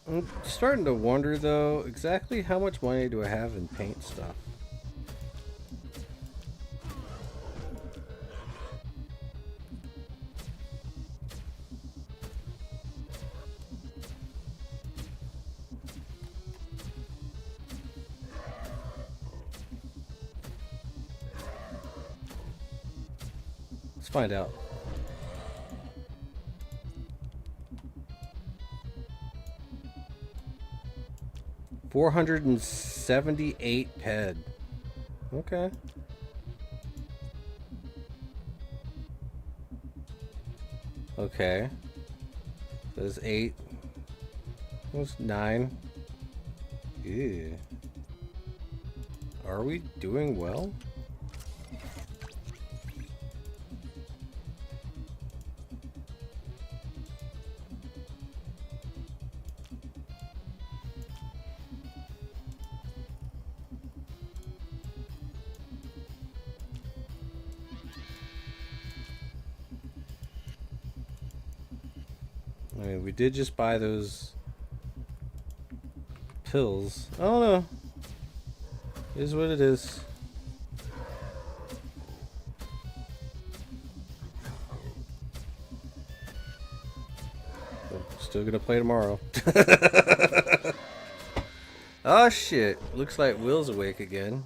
I'm starting to wonder though, exactly how much money do I have in paint stuff? Let's find out. $478 ped. Okay. Okay. There's 8. What's 9? Ew. Are we doing well? I mean, we did just buy those pills. I don't know. It is what it is. Still gonna play tomorrow. Oh shit. Looks like Will's awake again.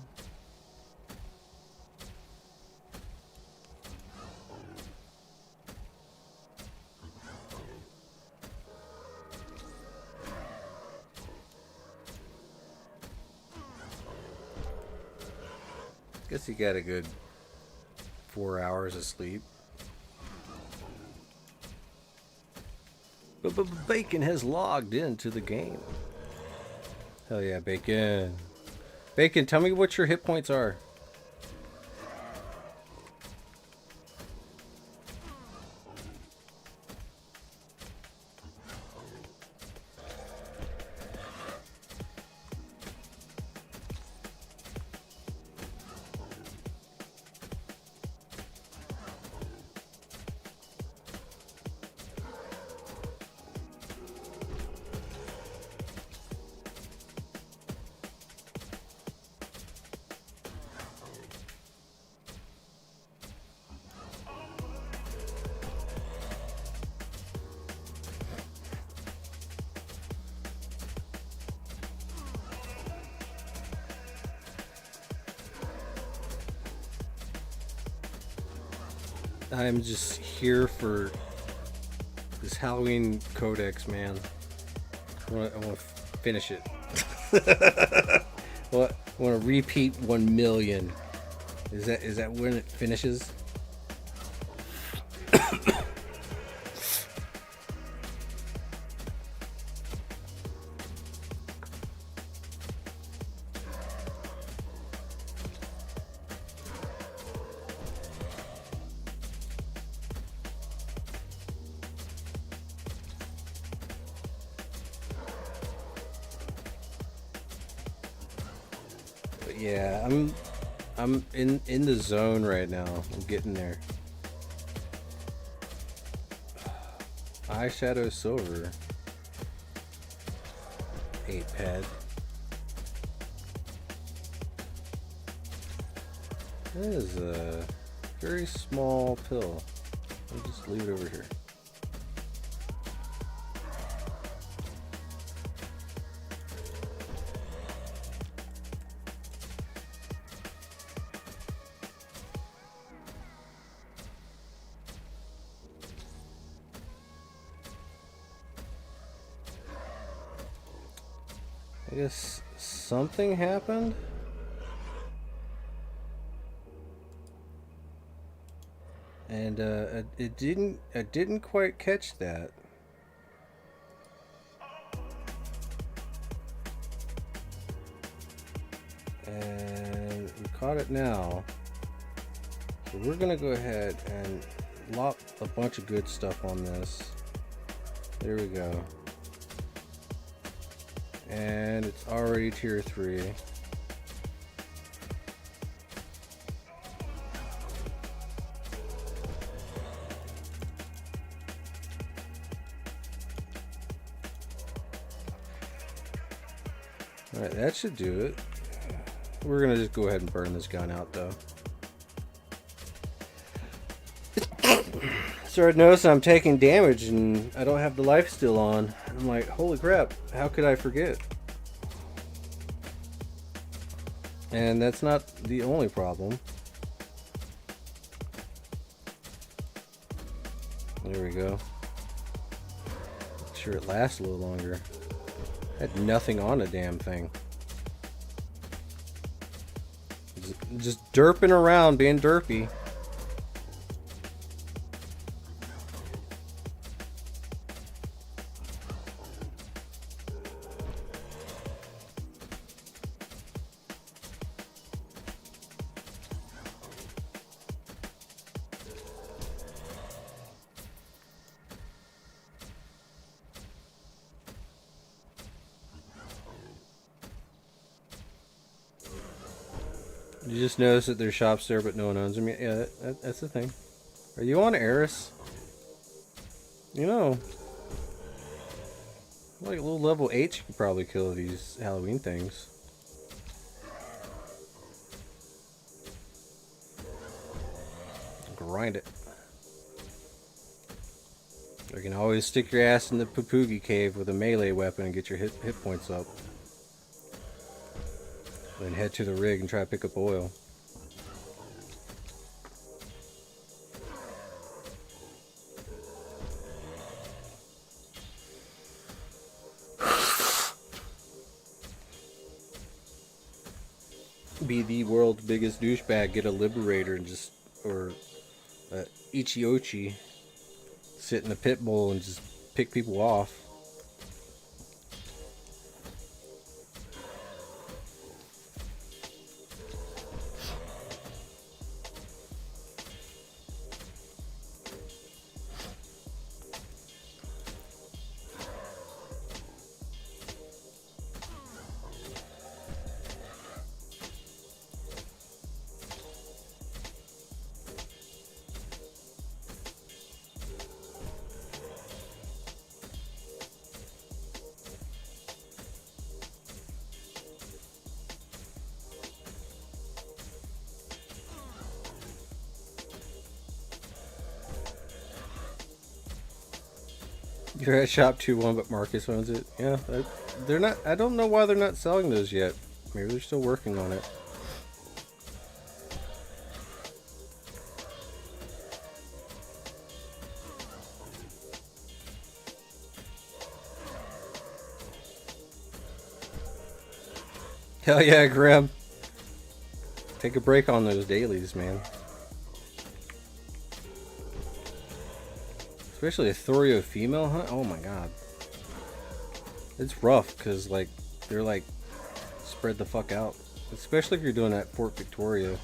Guess he got a good 4 hours of sleep. But Bacon has logged into the game. Hell yeah, Bacon. Bacon, tell me what your hit points are. I'm just here for this Halloween Codex, man. I want to finish it. I want to repeat 1 million. Is that when it finishes? Yeah, I'm in the zone right now. I'm getting there. Eyeshadow silver. 8-pad. That is a very small pill. I'll just leave it over here. I guess something happened. And I didn't quite catch that. And we caught it now. So we're gonna go ahead and lop a bunch of good stuff on this. There we go. And it's already tier 3. Alright, that should do it. We're gonna just go ahead and burn this gun out though. Started noticing I'm taking damage and I don't have the life steal on. I'm like, holy crap, how could I forget? And that's not the only problem. There we go. Make sure it lasts a little longer. Had nothing on the damn thing. Just derping around, being derpy. You just notice that there's shops there, but no one owns them yet. Yeah, that's the thing. Are you on Eris? You know, Like little level 8, you could probably kill these Halloween things. Grind it. You can always stick your ass in the Papugi cave with a melee weapon and get your hit points up. Then head to the rig and try to pick up oil. Be the world's biggest douchebag, get a liberator and just, or Ichiochi, sit in a pit bull and just pick people off. You're at Shop 2-1, but Marcus owns it. Yeah, they're not. I don't know why they're not selling those yet. Maybe they're still working on it. Hell yeah, Grim. Take a break on those dailies, man. Especially a Thorio female hunt. Oh my god. It's rough because, like, they're like spread the fuck out. Especially if you're doing that Fort Victoria.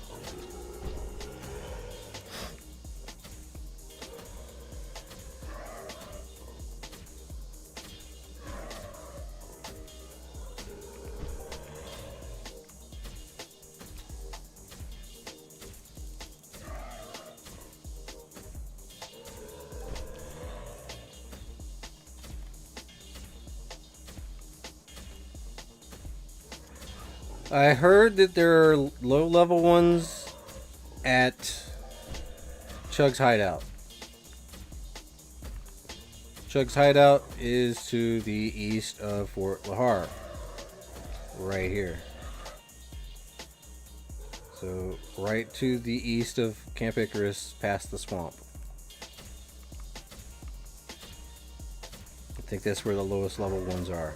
I heard that there are low-level ones at Chug's Hideout. Chug's Hideout is to the east of Fort Lahar. Right here. So, right to the east of Camp Icarus, past the swamp. I think that's where the lowest level ones are.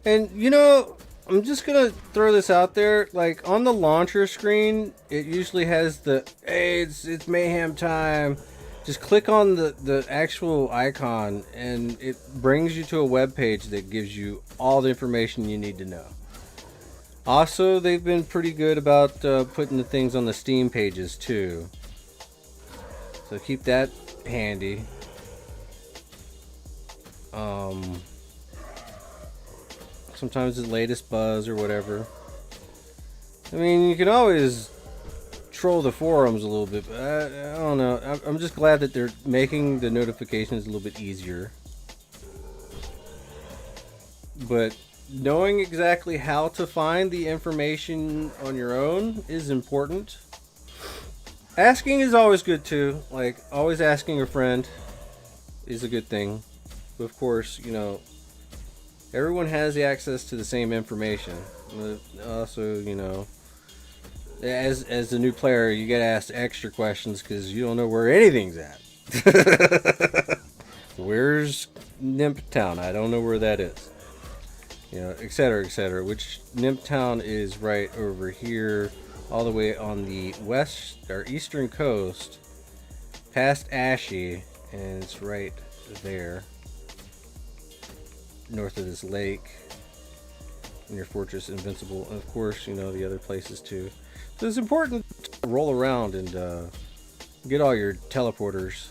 And, you know, I'm just going to throw this out there. Like, on the launcher screen, it usually has the, hey, it's Mayhem time. Just click on the actual icon, and it brings you to a web page that gives you all the information you need to know. Also, they've been pretty good about putting the things on the Steam pages, too. So keep that handy. Sometimes the latest buzz or whatever. I mean, you can always troll the forums a little bit, but I don't know. I'm just glad that they're making the notifications a little bit easier. But knowing exactly how to find the information on your own is important. Asking is always good too. Like, always asking a friend is a good thing. But of course, you know, everyone has the access to the same information. Also, you know, as a new player, you get asked extra questions because you don't know where anything's at. Where's Nymph Town? I don't know where that is. You know, etc., etc. Which Nymph Town is right over here, all the way on the west or eastern coast, past Ashy, and it's right there. North of this lake, near Fortress Invincible, and of course, you know, the other places too. So it's important to roll around and get all your teleporters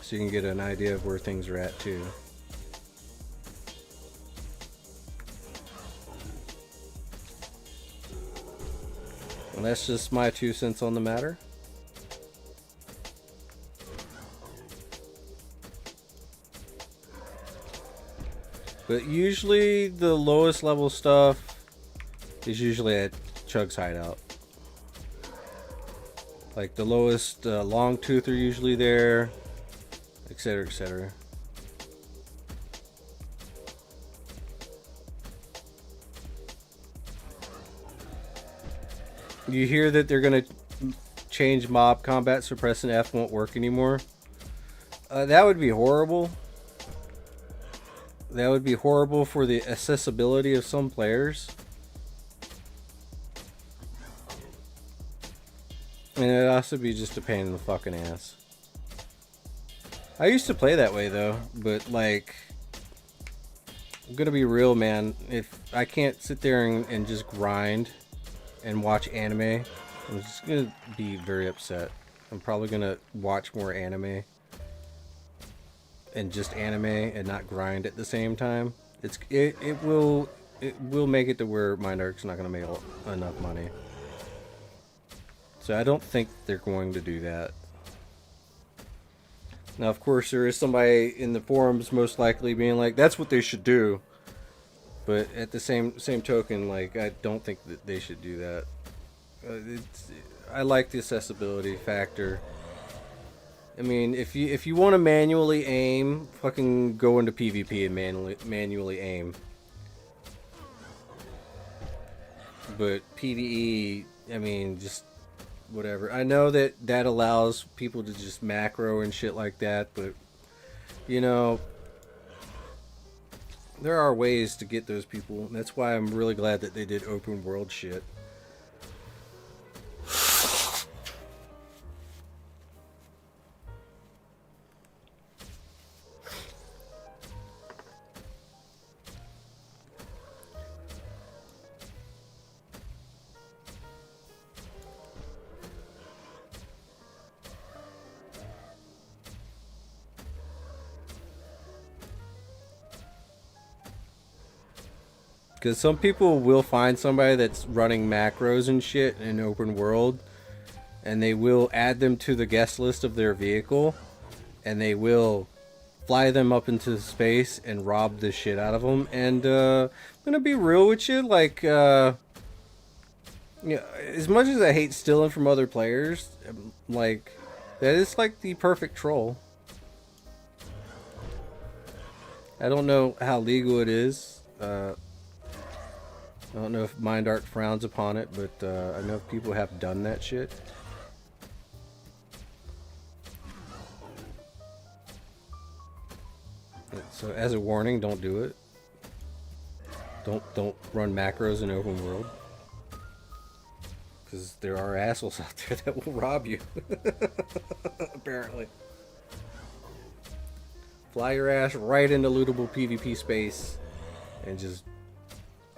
so you can get an idea of where things are at too. And that's just my 2 cents on the matter. But usually the lowest level stuff is usually at Chug's hideout. Like the lowest long tooth are usually there, etc, etc. You hear that they're gonna change mob combat so pressing F won't work anymore? That would be horrible. That would be horrible for the accessibility of some players. And it'd also be just a pain in the fucking ass. I used to play that way though, but like, I'm gonna be real, man. If I can't sit there and just grind and watch anime, I'm just gonna be very upset. I'm probably gonna watch more anime and just anime and not grind at the same time. It will make it to where MindArc's not gonna make enough money. So I don't think they're going to do that. Now, of course, there is somebody in the forums most likely being like, "That's what they should do." But at the same token, like, I don't think that they should do that. I like the accessibility factor. I mean, if you want to manually aim, fucking go into PvP and manually aim. But PvE, I mean, just whatever. I know that allows people to just macro and shit like that, but you know, there are ways to get those people. That's why I'm really glad that they did open world shit. Because some people will find somebody that's running macros and shit in open world, and they will add them to the guest list of their vehicle, and they will fly them up into space and rob the shit out of them. And I'm gonna be real with you, like, you know, as much as I hate stealing from other players, like, that is like the perfect troll. I don't know how legal it is. I don't know if MindArc frowns upon it, but I know people have done that shit. So as a warning, don't do it. Don't run macros in open world. Because there are assholes out there that will rob you. Apparently. Fly your ass right into lootable PvP space and just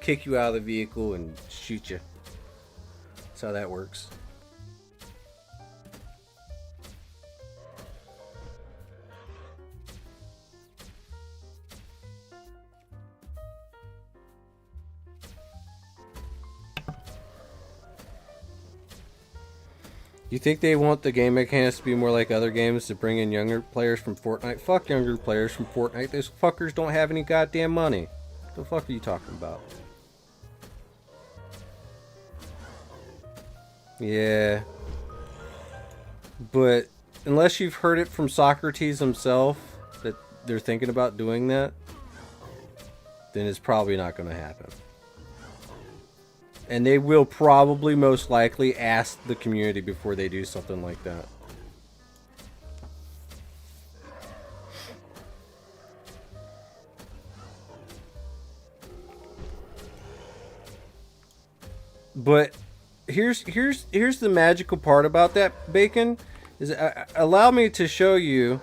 kick you out of the vehicle and shoot you. That's how that works. You think they want the game mechanics to be more like other games to bring in younger players from Fortnite? Fuck younger players from Fortnite. Those fuckers don't have any goddamn money. What the fuck are you talking about? Yeah. But unless you've heard it from Socrates himself that they're thinking about doing that, then it's probably not going to happen. And they will probably most likely ask the community before they do something like that. But here's the magical part about that, Bacon, is allow me to show you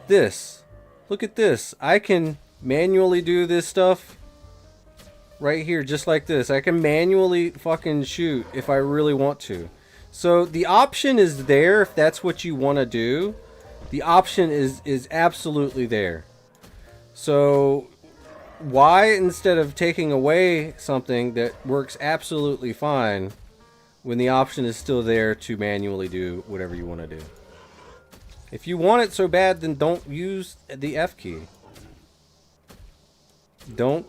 this. Look at this. I can manually do this stuff right here, just like this. I can manually fucking shoot if I really want to. So the option is there if that's what you want to do. The option is absolutely there. So why, instead of taking away something that works absolutely fine, when the option is still there to manually do whatever you want to do? If you want it so bad, then don't use the F key. Don't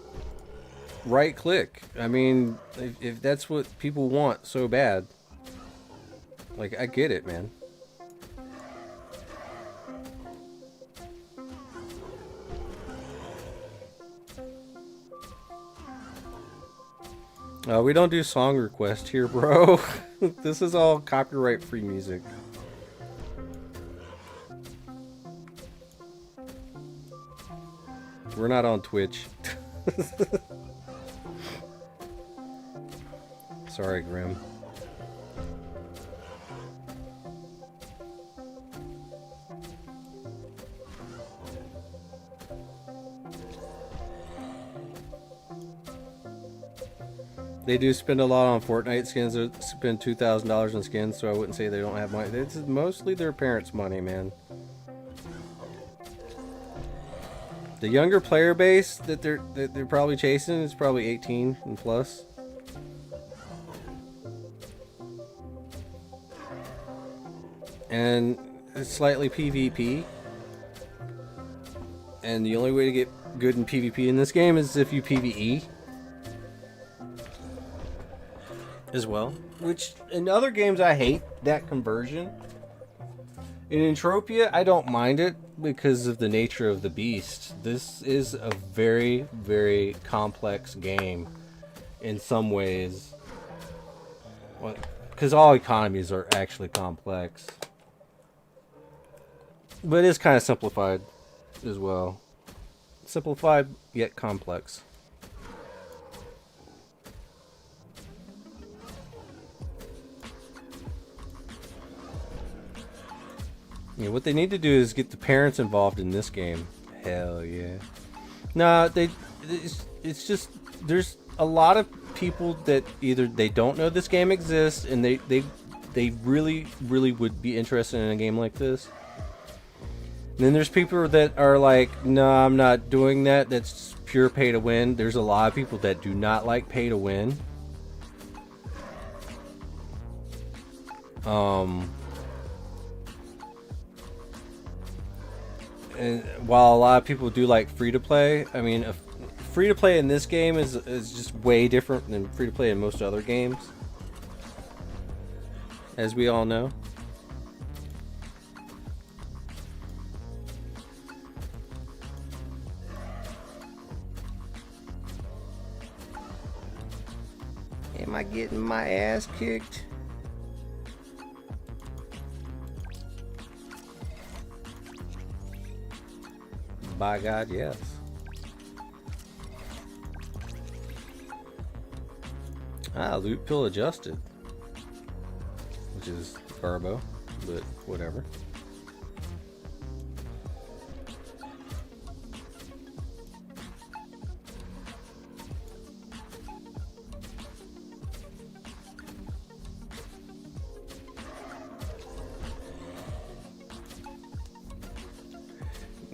right click. I mean, if that's what people want so bad, like, I get it, man. We don't do song requests here, bro. This is all copyright-free music. We're not on Twitch. Sorry, Grim. They do spend a lot on Fortnite skins. They spend $2,000 on skins, so I wouldn't say they don't have money. It's mostly their parents' money, man. The younger player base that they're probably chasing is probably 18 and plus. And it's slightly PvP. And the only way to get good in PvP in this game is if you PvE as well. Which in other games I hate that conversion. In Entropia, I don't mind it because of the nature of the beast. This is a very, very complex game in some ways. Well, because all economies are actually complex. But it is kind of simplified as well. Simplified yet complex. Yeah, what they need to do is get the parents involved in this game. Hell yeah. Nah, it's just, there's a lot of people that either they don't know this game exists and they really, really would be interested in a game like this. And then there's people that are like, no, I'm not doing that. That's pure pay to win. There's a lot of people that do not like pay to win. And while a lot of people do like free to play, I mean, free to play in this game is just way different than free to play in most other games, as we all know. Am I getting my ass kicked? By God, yes. Loot pill adjusted. Which is garbo, but whatever.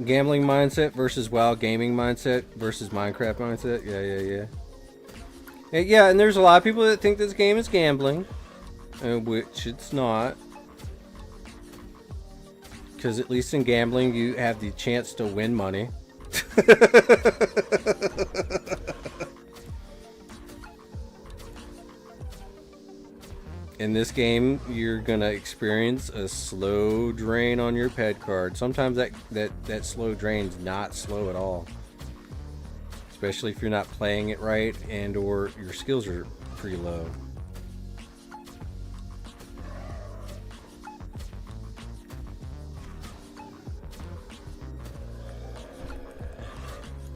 Gambling mindset versus WoW gaming mindset versus Minecraft mindset. Yeah. Yeah, and there's a lot of people that think this game is gambling, which it's not. Because at least in gambling, you have the chance to win money. In this game, you're gonna experience a slow drain on your ped card. Sometimes that slow drain's not slow at all. Especially if you're not playing it right and or your skills are pretty low.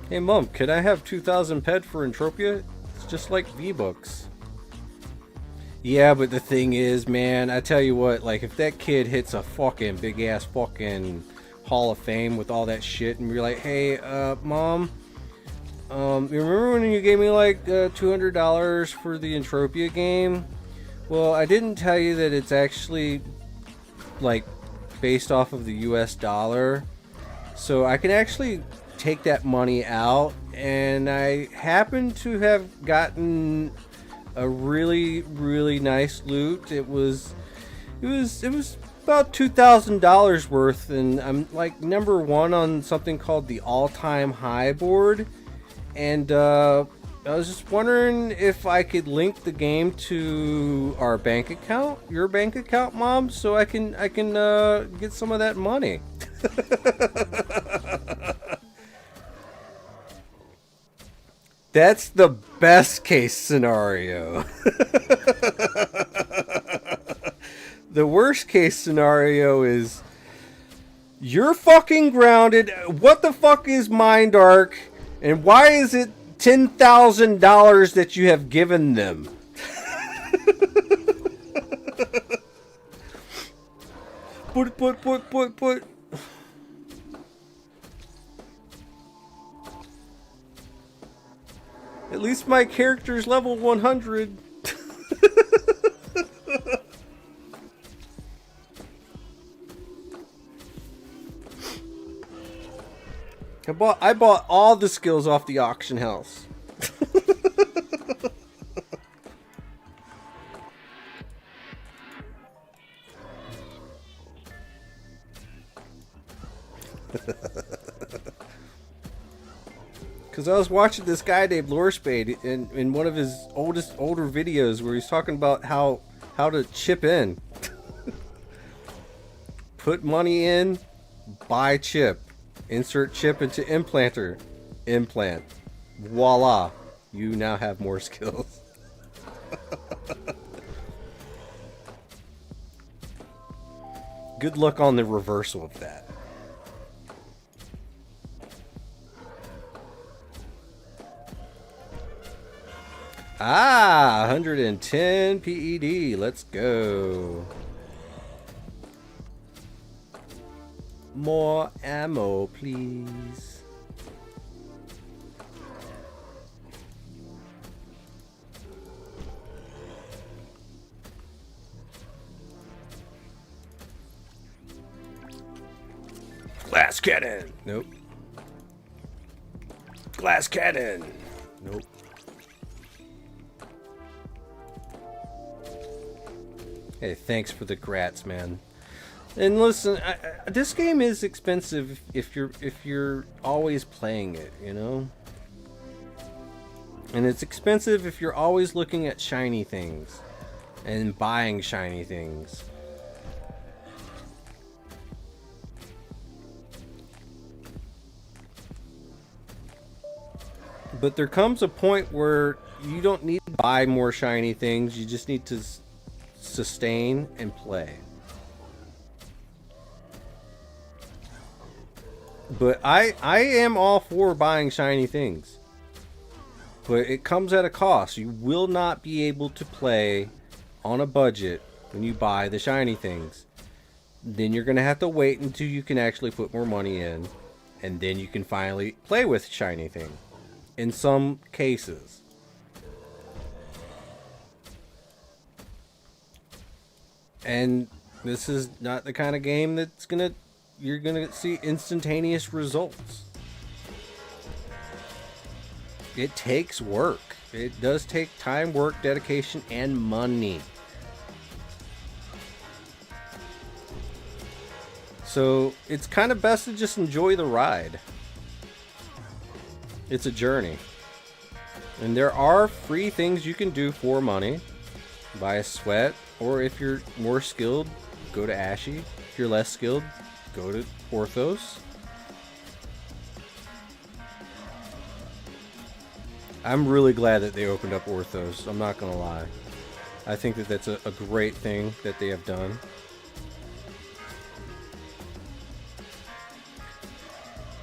Hey Mom, could I have 2,000 ped for Entropia? It's just like V-Bucks. Yeah, but the thing is, man, I tell you what, like, if that kid hits a fucking big-ass fucking Hall of Fame with all that shit, and you're like, hey, Mom, you remember when you gave me, like, $200 for the Entropia game? Well, I didn't tell you that it's actually, like, based off of the US dollar, so I can actually take that money out and I happen to have gotten a really, really nice loot. It was about $2,000 worth, and I'm like number 1 on something called the all-time high board. And I was just wondering if I could link the game to our bank account, your bank account, Mom, so I can get some of that money. That's the best case scenario. The worst case scenario is you're fucking grounded. What the fuck is Mind Arc? And why is it $10,000 that you have given them? Put. At least my character's level 100. I bought all the skills off the auction house. Because I was watching this guy named Lorespade in one of his older videos where he's talking about how to chip in. Put money in, buy chip. Insert chip into implanter. Implant. Voila. You now have more skills. Good luck on the reversal of that. Ah, 110 PED. Let's go. More ammo, please. Glass cannon. Nope. Glass cannon. Nope. Hey, thanks for the grats, man. And listen, this game is expensive if you're always playing it, you know? And it's expensive if you're always looking at shiny things and buying shiny things. But there comes a point where you don't need to buy more shiny things, you just need to sustain and play. But I am all for buying shiny things. But it comes at a cost. You will not be able to play on a budget when you buy the shiny things. Then you're going to have to wait until you can actually put more money in. And then you can finally play with shiny thing. In some cases. And this is not the kind of game that's going to... You're gonna see instantaneous results. It takes work. It does take time, work, dedication, and money. So it's kind of best to just enjoy the ride. It's a journey. And there are free things you can do for money. Buy a sweat, or if you're more skilled, go to Ashy. If you're less skilled, go to Orthos. I'm really glad that they opened up Orthos. I'm not gonna lie. I think that that's a great thing that they have done.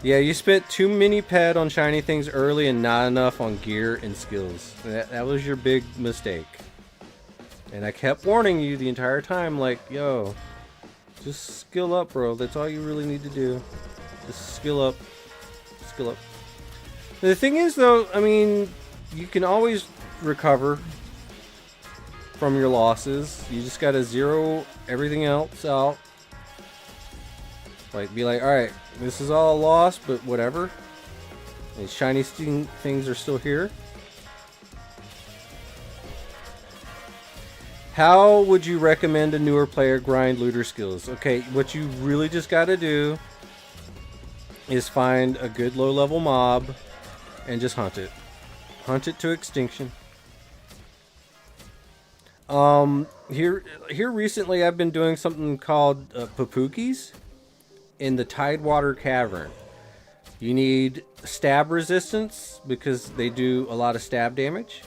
Yeah, you spent too many ped on shiny things early and not enough on gear and skills. That was your big mistake. And I kept warning you the entire time, like, yo, just skill up, bro. That's all you really need to do. Just skill up. Skill up. The thing is, though, I mean, you can always recover from your losses. You just gotta zero everything else out. Like, be like, alright, this is all a loss, but whatever. These shiny things are still here. How would you recommend a newer player grind looter skills? Okay, what you really just got to do is find a good low-level mob and just hunt it. Hunt it to extinction. Here recently I've been doing something called papukis in the Tidewater Cavern. You need stab resistance because they do a lot of stab damage.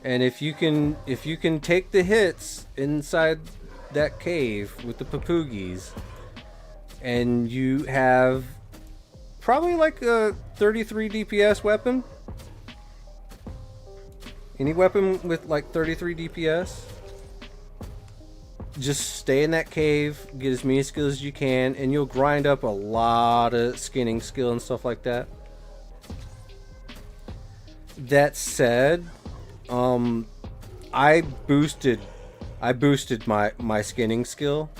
And if you can take the hits inside that cave with the papugis, and you have probably like a 33 DPS weapon. Any weapon with like 33 DPS, just stay in that cave, get as many skills as you can, and you'll grind up a lot of skinning skill and stuff like that. That said, I boosted my skinning skill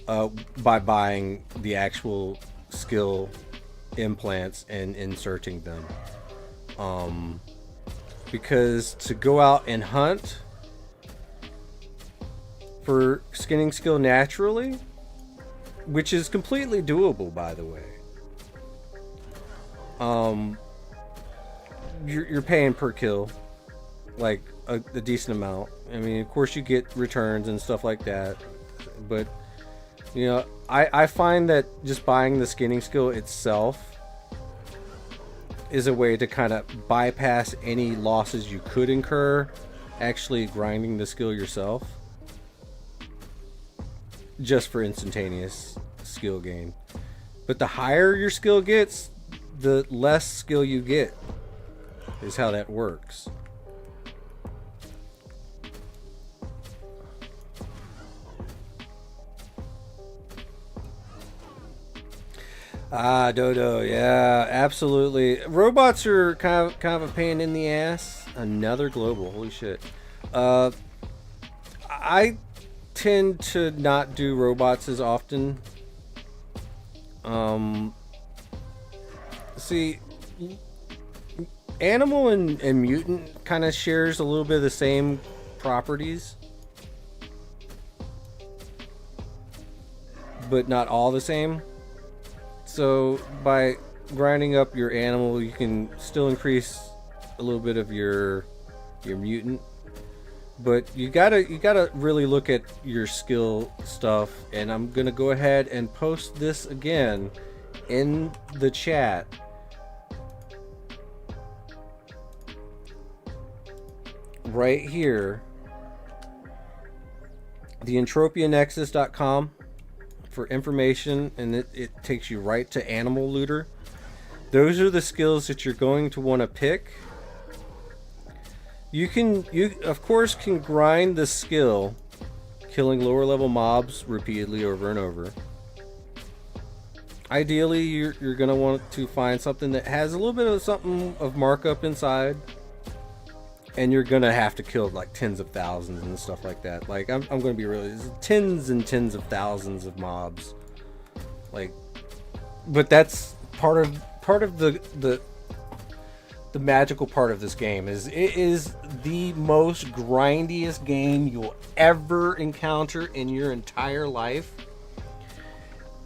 by buying the actual skill implants and inserting them. Because to go out and hunt for skinning skill naturally, which is completely doable, by the way, you're paying per kill, like a decent amount. I mean, of course you get returns and stuff like that, but you know, I find that just buying the skinning skill itself is a way to kind of bypass any losses you could incur actually grinding the skill yourself, just for instantaneous skill gain. But the higher your skill gets, the less skill you get, is how that works. Ah, Dodo, yeah, absolutely. Robots are kind of a pain in the ass. Another global, holy shit. I tend to not do robots as often. See, animal and mutant kind of shares a little bit of the same properties, but not all the same. So by grinding up your animal, you can still increase a little bit of your mutant, but you gotta really look at your skill stuff. And I'm gonna go ahead and post this again in the chat. Right here, the entropianexus.com for information, and it takes you right to Animal Looter. Those are the skills that you're going to want to pick. You of course can grind the skill killing lower level mobs repeatedly over and over. Ideally, you're going to want to find something that has a little bit of something of markup inside, and you're going to have to kill like tens of thousands and stuff like that. Like I'm going to be really tens and tens of thousands of mobs. Like, but that's part of the magical part of this game is it is the most grindiest game you'll ever encounter in your entire life.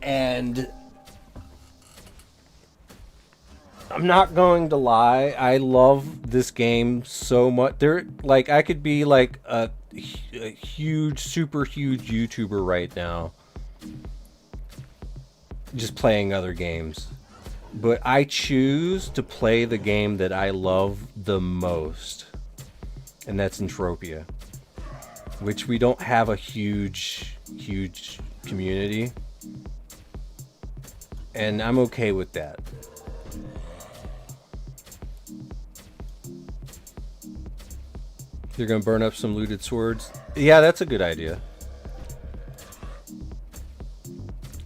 And I'm not going to lie, I love this game so much. Like, I could be like a huge, super huge YouTuber right now, just playing other games. But I choose to play the game that I love the most, and that's Entropia, which we don't have a huge community, and I'm okay with that. You're gonna burn up some looted swords? Yeah, that's a good idea.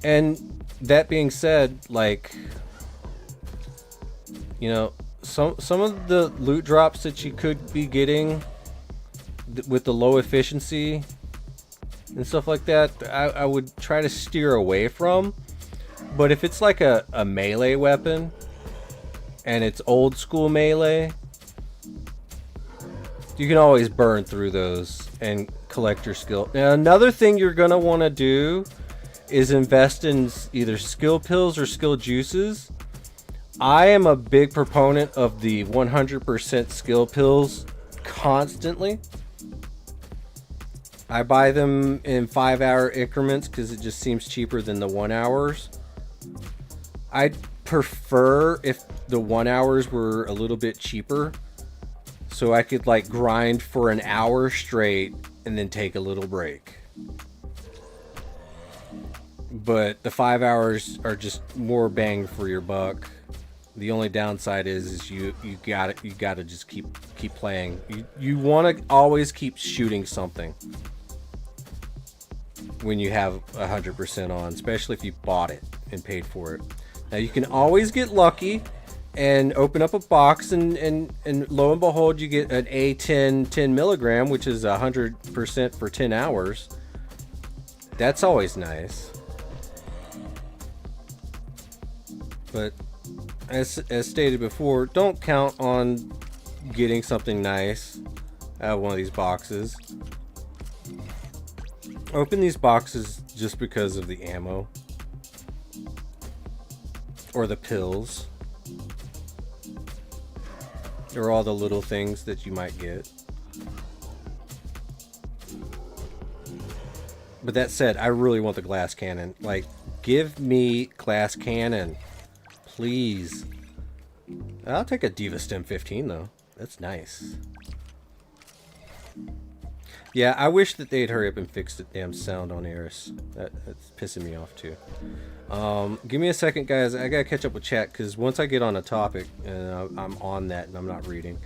And that being said, like, you know, some of the loot drops that you could be getting with the low efficiency and stuff like that, I would try to steer away from. But if it's like a melee weapon, and it's old school melee, you can always burn through those and collect your skill. Now, another thing you're going to want to do is invest in either skill pills or skill juices. I am a big proponent of the 100% skill pills constantly. I buy them in 5-hour increments because it just seems cheaper than the 1 hours. I'd prefer if the 1 hours were a little bit cheaper, so I could like grind for an hour straight and then take a little break. But the 5 hours are just more bang for your buck. The only downside is you gotta just keep playing. You want to always keep shooting something when you have 100% on, especially if you bought it and paid for it. Now you can always get lucky and open up a box and lo and behold you get an A10 10 milligram, which is 100% for 10 hours. That's always nice. But as stated before, don't count on getting something nice out of one of these boxes. Open these boxes just because of the ammo or the pills or all the little things that you might get. But that said, I really want the glass cannon. Like, give me glass cannon, please. I'll take a Diva Stem 15 though. That's nice. Yeah, I wish that they'd hurry up and fix the damn sound on Eris. That's pissing me off too. Give me a second, guys. I gotta catch up with chat because once I get on a topic and I'm on that and I'm not reading.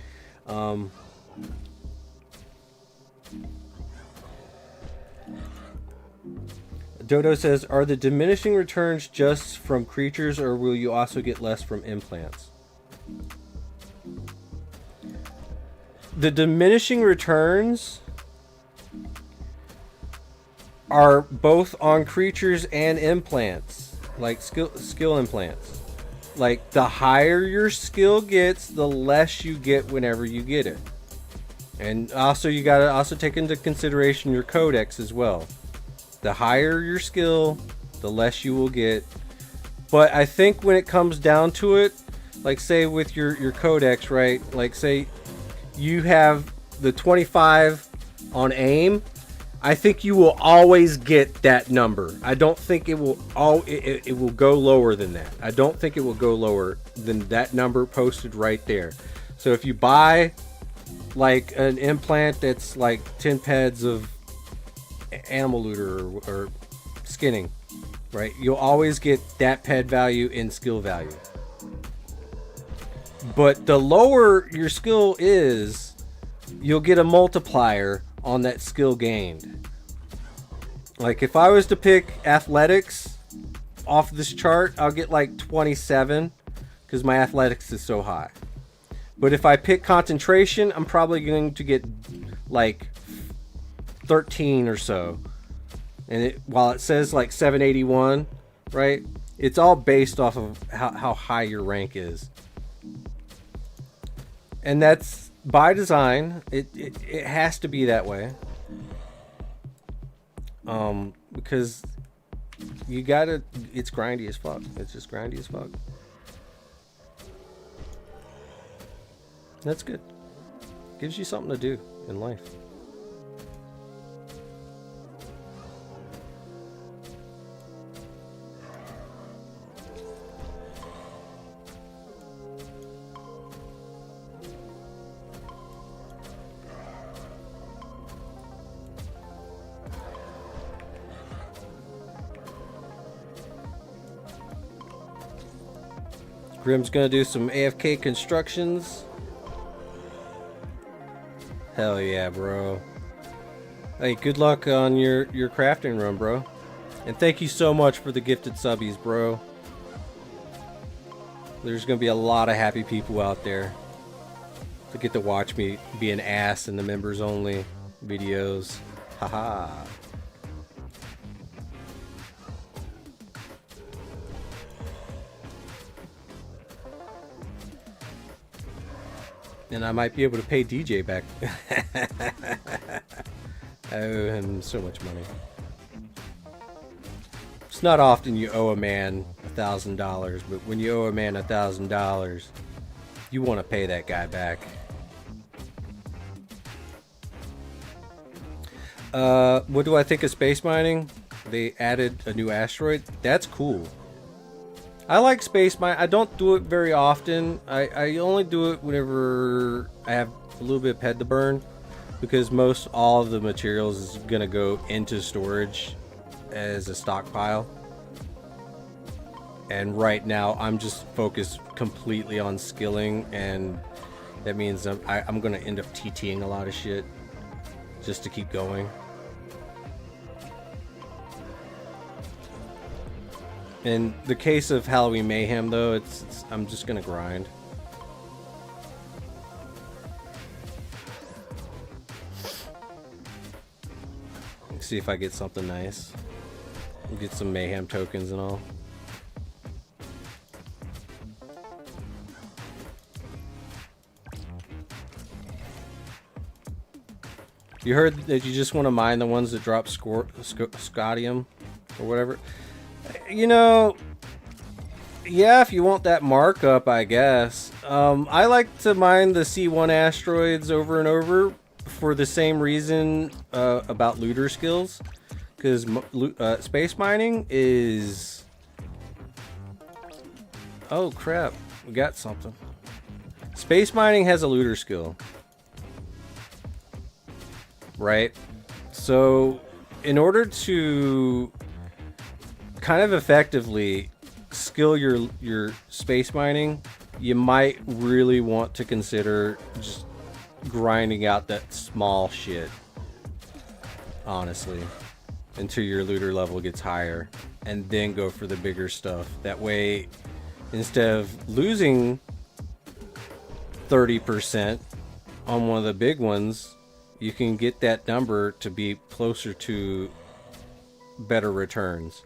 Dodo says, are the diminishing returns just from creatures or will you also get less from implants? The diminishing returns are both on creatures and implants, like skill implants. Like, the higher your skill gets, the less you get whenever you get it. And also, you gotta also take into consideration your codex as well. The higher your skill, the less you will get. But I think when it comes down to it, like say with your codex, right? Like say you have the 25 on aim, I think you will always get that number. I don't think it will it will go lower than that. I don't think it will go lower than that number posted right there. So if you buy like an implant that's like 10 peds of animal looter or skinning, right? You'll always get that ped value in skill value. But the lower your skill is, you'll get a multiplier on that skill gained. Like if I was to pick athletics off this chart, I'll get like 27 because my athletics is so high. But if I pick concentration, I'm probably going to get like 13 or so. And while it says like 781, right? It's all based off of how high your rank is. And that's by design. It has to be that way. Because you gotta, it's grindy as fuck. It's just grindy as fuck. That's good. Gives you something to do in life. Grim's gonna do some AFK constructions. Hell yeah, bro. Hey, good luck on your crafting run, bro. And thank you so much for the gifted subbies, bro. There's gonna be a lot of happy people out there to get to watch me be an ass in the members only videos. Haha. And I might be able to pay DJ back. I owe him so much money. It's not often you owe a man $1,000, but when you owe a man $1,000, you want to pay that guy back. What do I think of space mining? They added a new asteroid. That's cool. I like space mine. I don't do it very often. I only do it whenever I have a little bit of ped to burn, because most all of the materials is gonna go into storage as a stockpile. And right now I'm just focused completely on skilling, and that means I'm gonna end up TTing a lot of shit just to keep going. In the case of Halloween Mayhem, though, I'm just gonna grind. Let's see if I get something nice. Get some Mayhem tokens and all. You heard that you just want to mine the ones that drop Scodium or whatever. You know, yeah, if you want that markup, I guess. I like to mine the C1 asteroids over and over for the same reason about looter skills. Because space mining is... Oh, crap. We got something. Space mining has a looter skill. Right? So, in order to kind of effectively skill your space mining, you might really want to consider just grinding out that small shit, honestly, until your looter level gets higher, and then go for the bigger stuff. That way, instead of losing 30% on one of the big ones, you can get that number to be closer to better returns.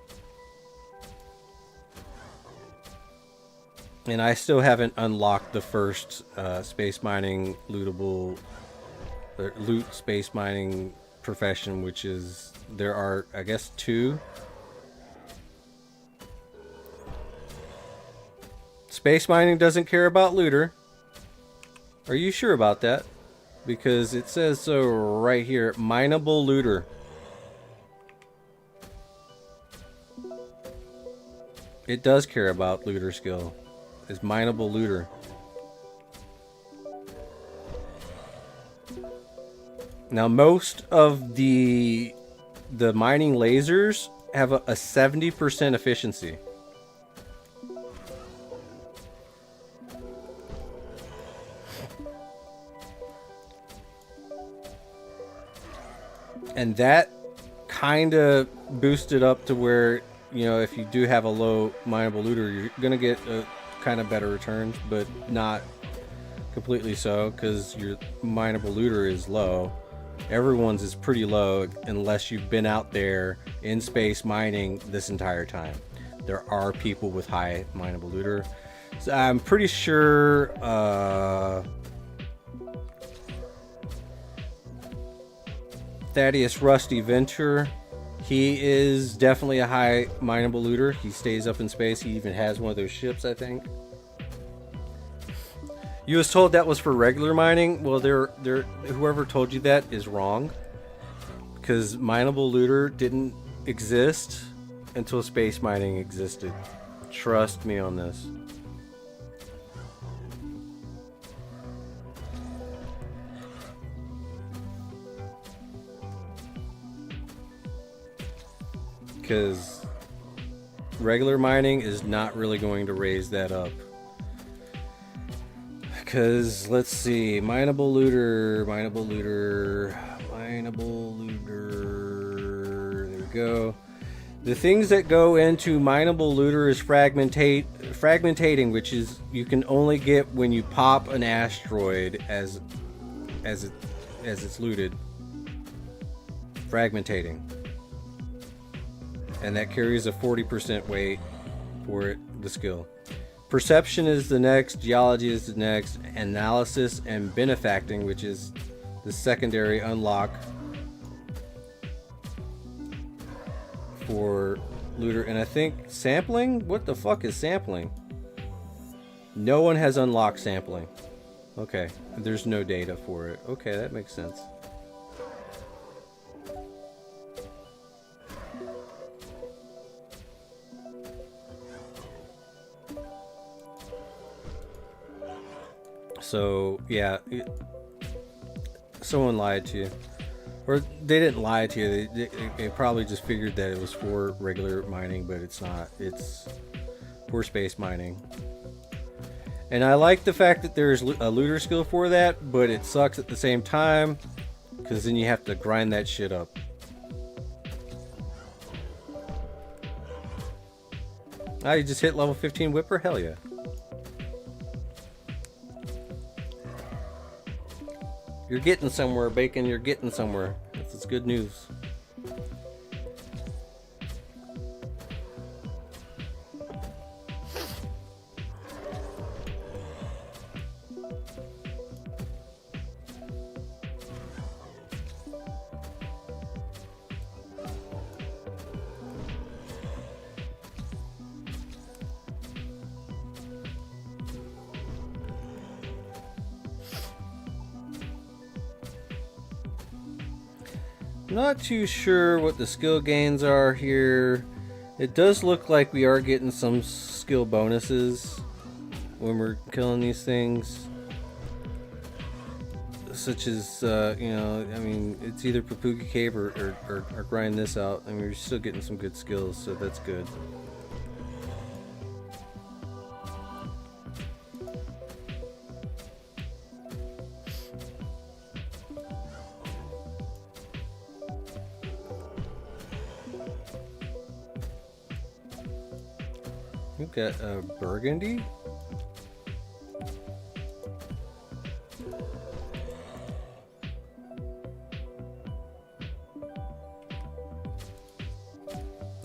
And I still haven't unlocked the first space mining lootable, or loot space mining profession, which is, there are, I guess, 2. Space mining doesn't care about looter. Are you sure about that? Because it says so right here, mineable looter. It does care about looter skill. Is mineable looter. Now most of the mining lasers have a 70% efficiency. And that kind of boosted up to where, you know, if you do have a low mineable looter, you're gonna get a kind of better returns, but not completely so, because your mineable looter is low. Everyone's is pretty low unless you've been out there in space mining this entire time. There are people with high mineable looter. So I'm pretty sure Thaddeus Rusty Venture, he is definitely a high mineable looter. He stays up in space. He even has one of those ships, I think. You was told that was for regular mining. Well, whoever told you that is wrong, because mineable looter didn't exist until space mining existed. Trust me on this. Because regular mining is not really going to raise that up. Because, let's see, mineable looter, there we go. The things that go into mineable looter is fragmentating, which is you can only get when you pop an asteroid as it's looted. Fragmentating. And that carries a 40% weight for it, the skill. Perception is the next, geology is the next, analysis and benefacting, which is the secondary unlock for looter. And I think sampling? What the fuck is sampling? No one has unlocked sampling. Okay, there's no data for it. Okay, that makes sense. So, yeah, someone lied to you. Or they didn't lie to you. They probably just figured that it was for regular mining, but it's not. It's for space mining. And I like the fact that there's a looter skill for that, but it sucks at the same time, because then you have to grind that shit up. Ah, you just hit level 15 Whipper? Hell yeah. You're getting somewhere, Bacon. You're getting somewhere. That's good news. Not too sure what the skill gains are here. It does look like we are getting some skill bonuses when we're killing these things. Such as, you know, I mean, it's either Papuga Cave or grind this out. I mean, we're still getting some good skills, so that's good. We've got Burgundy.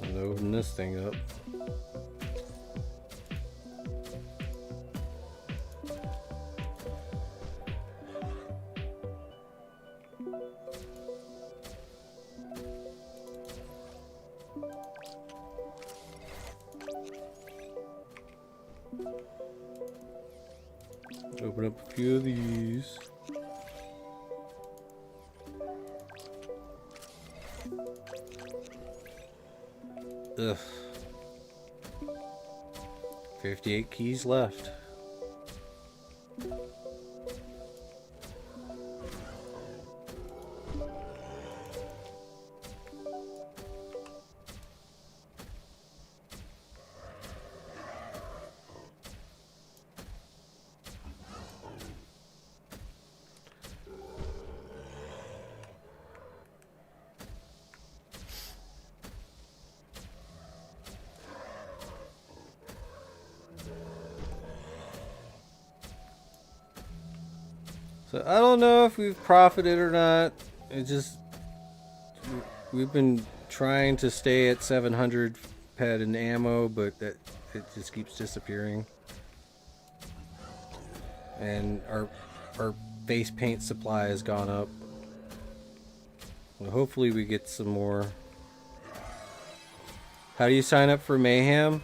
I'm gonna open this thing up. Open up a few of these. Ugh. 58 keys left. So I don't know if we've profited or not. It just, we've been trying to stay at 700 pet and ammo, but that it just keeps disappearing. And our base paint supply has gone up. Well, hopefully we get some more. How do you sign up for Mayhem?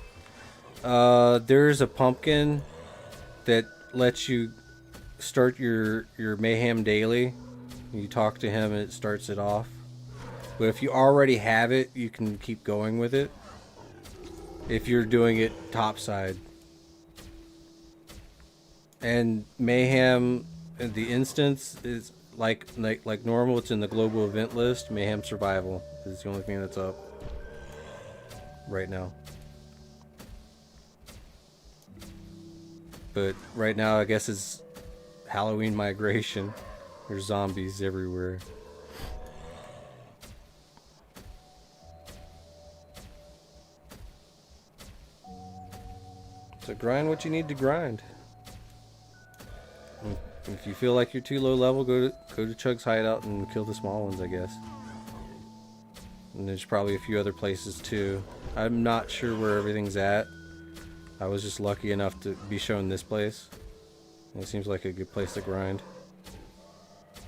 There's a pumpkin that lets you start your Mayhem daily. You talk to him and it starts it off. But if you already have it, you can keep going with it. If you're doing it topside. And Mayhem, the instance is like normal. It's in the global event list. Mayhem Survival is the only thing that's up right now. But right now, I guess it's Halloween migration. There's zombies everywhere. So grind what you need to grind. If you feel like you're too low level, go to Chug's hideout and kill the small ones, I guess. And there's probably a few other places too. I'm not sure where everything's at. I was just lucky enough to be shown this place. It seems like a good place to grind.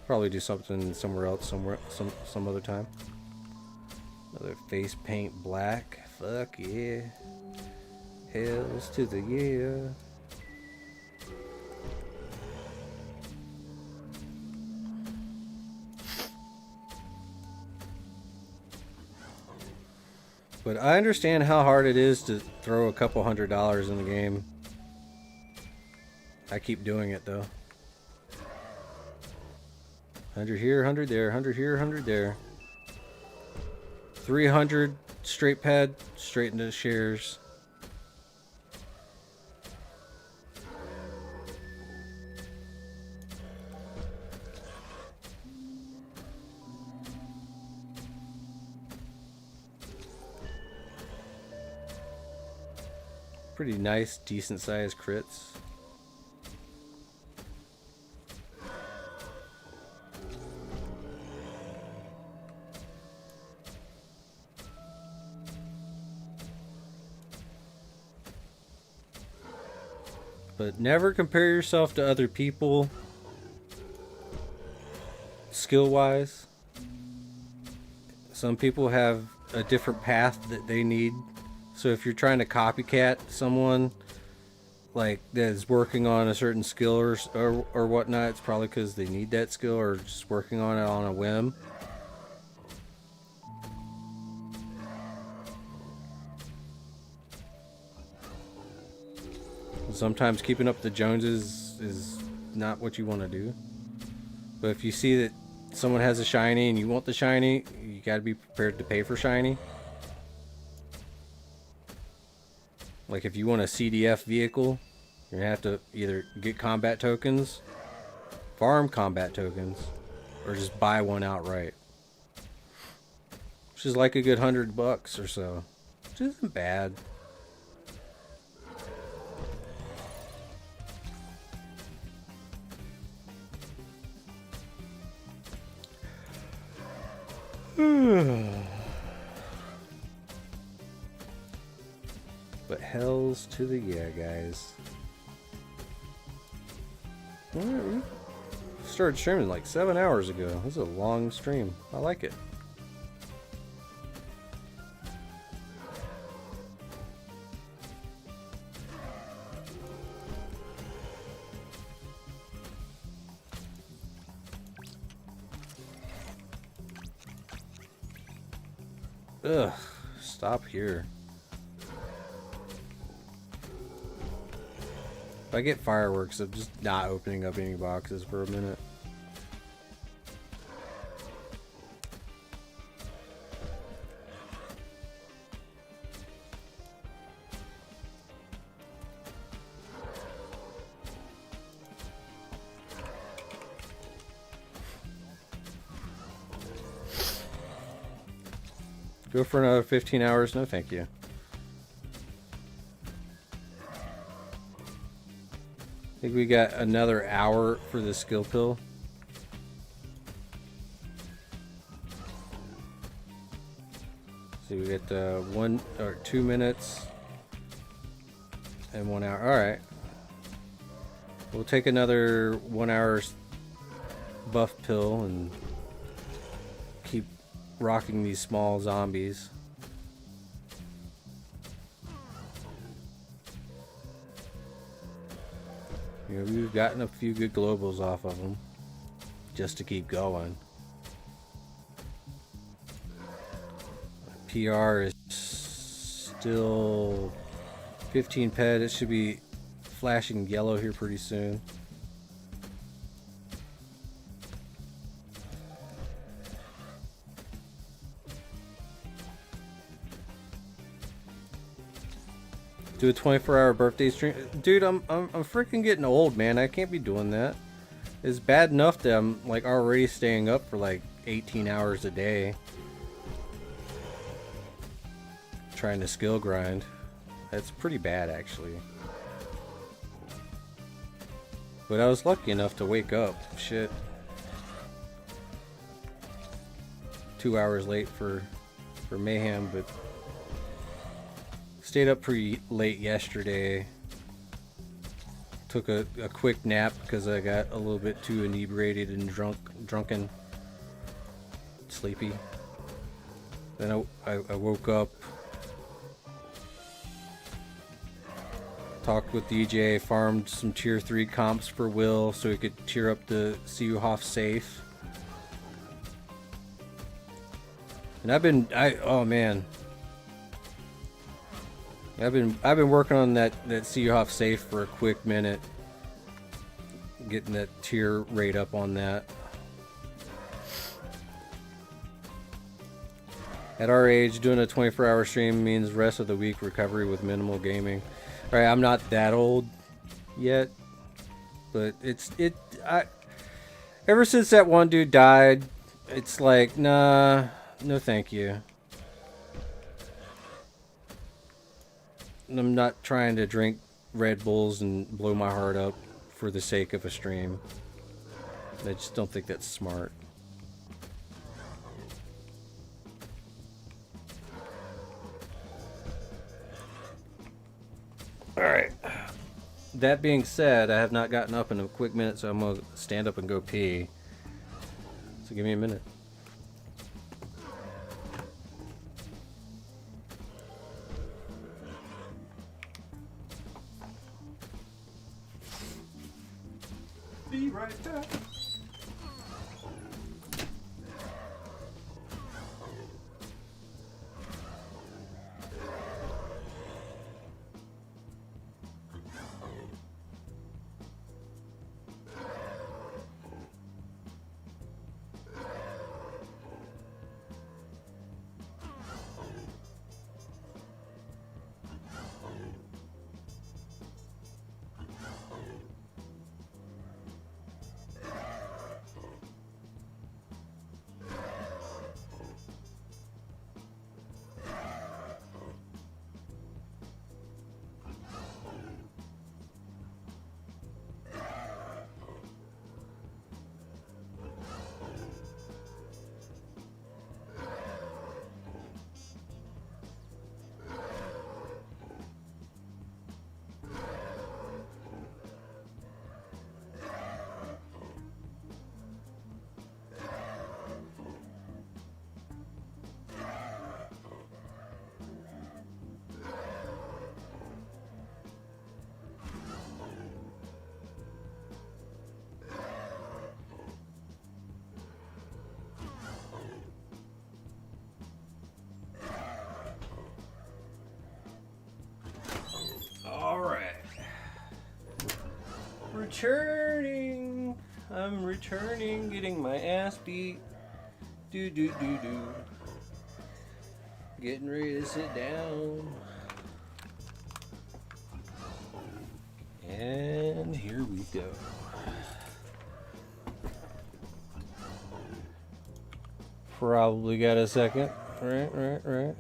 Probably do something somewhere else, some other time. Another face paint black. Fuck yeah. Hells to the yeah. But I understand how hard it is to throw a couple $100 in the game. I keep doing it though. 100 here, 100 there, 100 here, 100 there. 300 straight pad, straight into shares. Pretty nice, decent sized crits. But never compare yourself to other people skill-wise. Some people have a different path that they need. So if you're trying to copycat someone like that's working on a certain skill or whatnot, it's probably because they need that skill or just working on it on a whim. Sometimes keeping up the Joneses is not what you want to do. But if you see that someone has a shiny and you want the shiny, you got to be prepared to pay for shiny. Like if you want a CDF vehicle, you're gonna have to either get combat tokens, farm combat tokens, or just buy one outright. Which is like a good $100 or so. Which isn't bad. But hells to the yeah, guys. We started streaming like 7 hours ago. This is a long stream. I like it. Ugh, stop here. If I get fireworks, I'm just not opening up any boxes for a minute. Go for another 15 hours? No, thank you. I think we got another hour for the skill pill. So we get 1 or 2 minutes and 1 hour. All right. We'll take another 1 hour buff pill and keep rocking these small zombies. You know, we've gotten a few good globals off of them just to keep going. PR is still 15 ped. It should be flashing yellow here pretty soon. Do a 24-hour birthday stream. Dude, I'm freaking getting old, man. I can't be doing that. It's bad enough that I'm like already staying up for like 18 hours a day trying to skill grind. That's pretty bad, actually. But I was lucky enough to wake up. Shit. 2 hours late for Mayhem, but Stayed up pretty late yesterday. Took a quick nap because I got a little bit too inebriated and drunken. Sleepy. Then I woke up. Talked with DJ, farmed some tier 3 comps for Will so he could tier up the Seehoff safe. And I've been working on that Seehoff safe for a quick minute. Getting that tier rate up on that. At our age, doing a 24-hour stream means rest of the week recovery with minimal gaming. All right, I'm not that old yet, but ever since that one dude died, it's like, nah, no thank you. I'm not trying to drink Red Bulls and blow my heart up for the sake of a stream. I just don't think that's smart. Alright. That being said, I have not gotten up in a quick minute, so I'm going to stand up and go pee. So give me a minute. Be right back. Returning. I'm returning, getting my ass beat. Do. Getting ready to sit down. And here we go. Probably got a second. Right.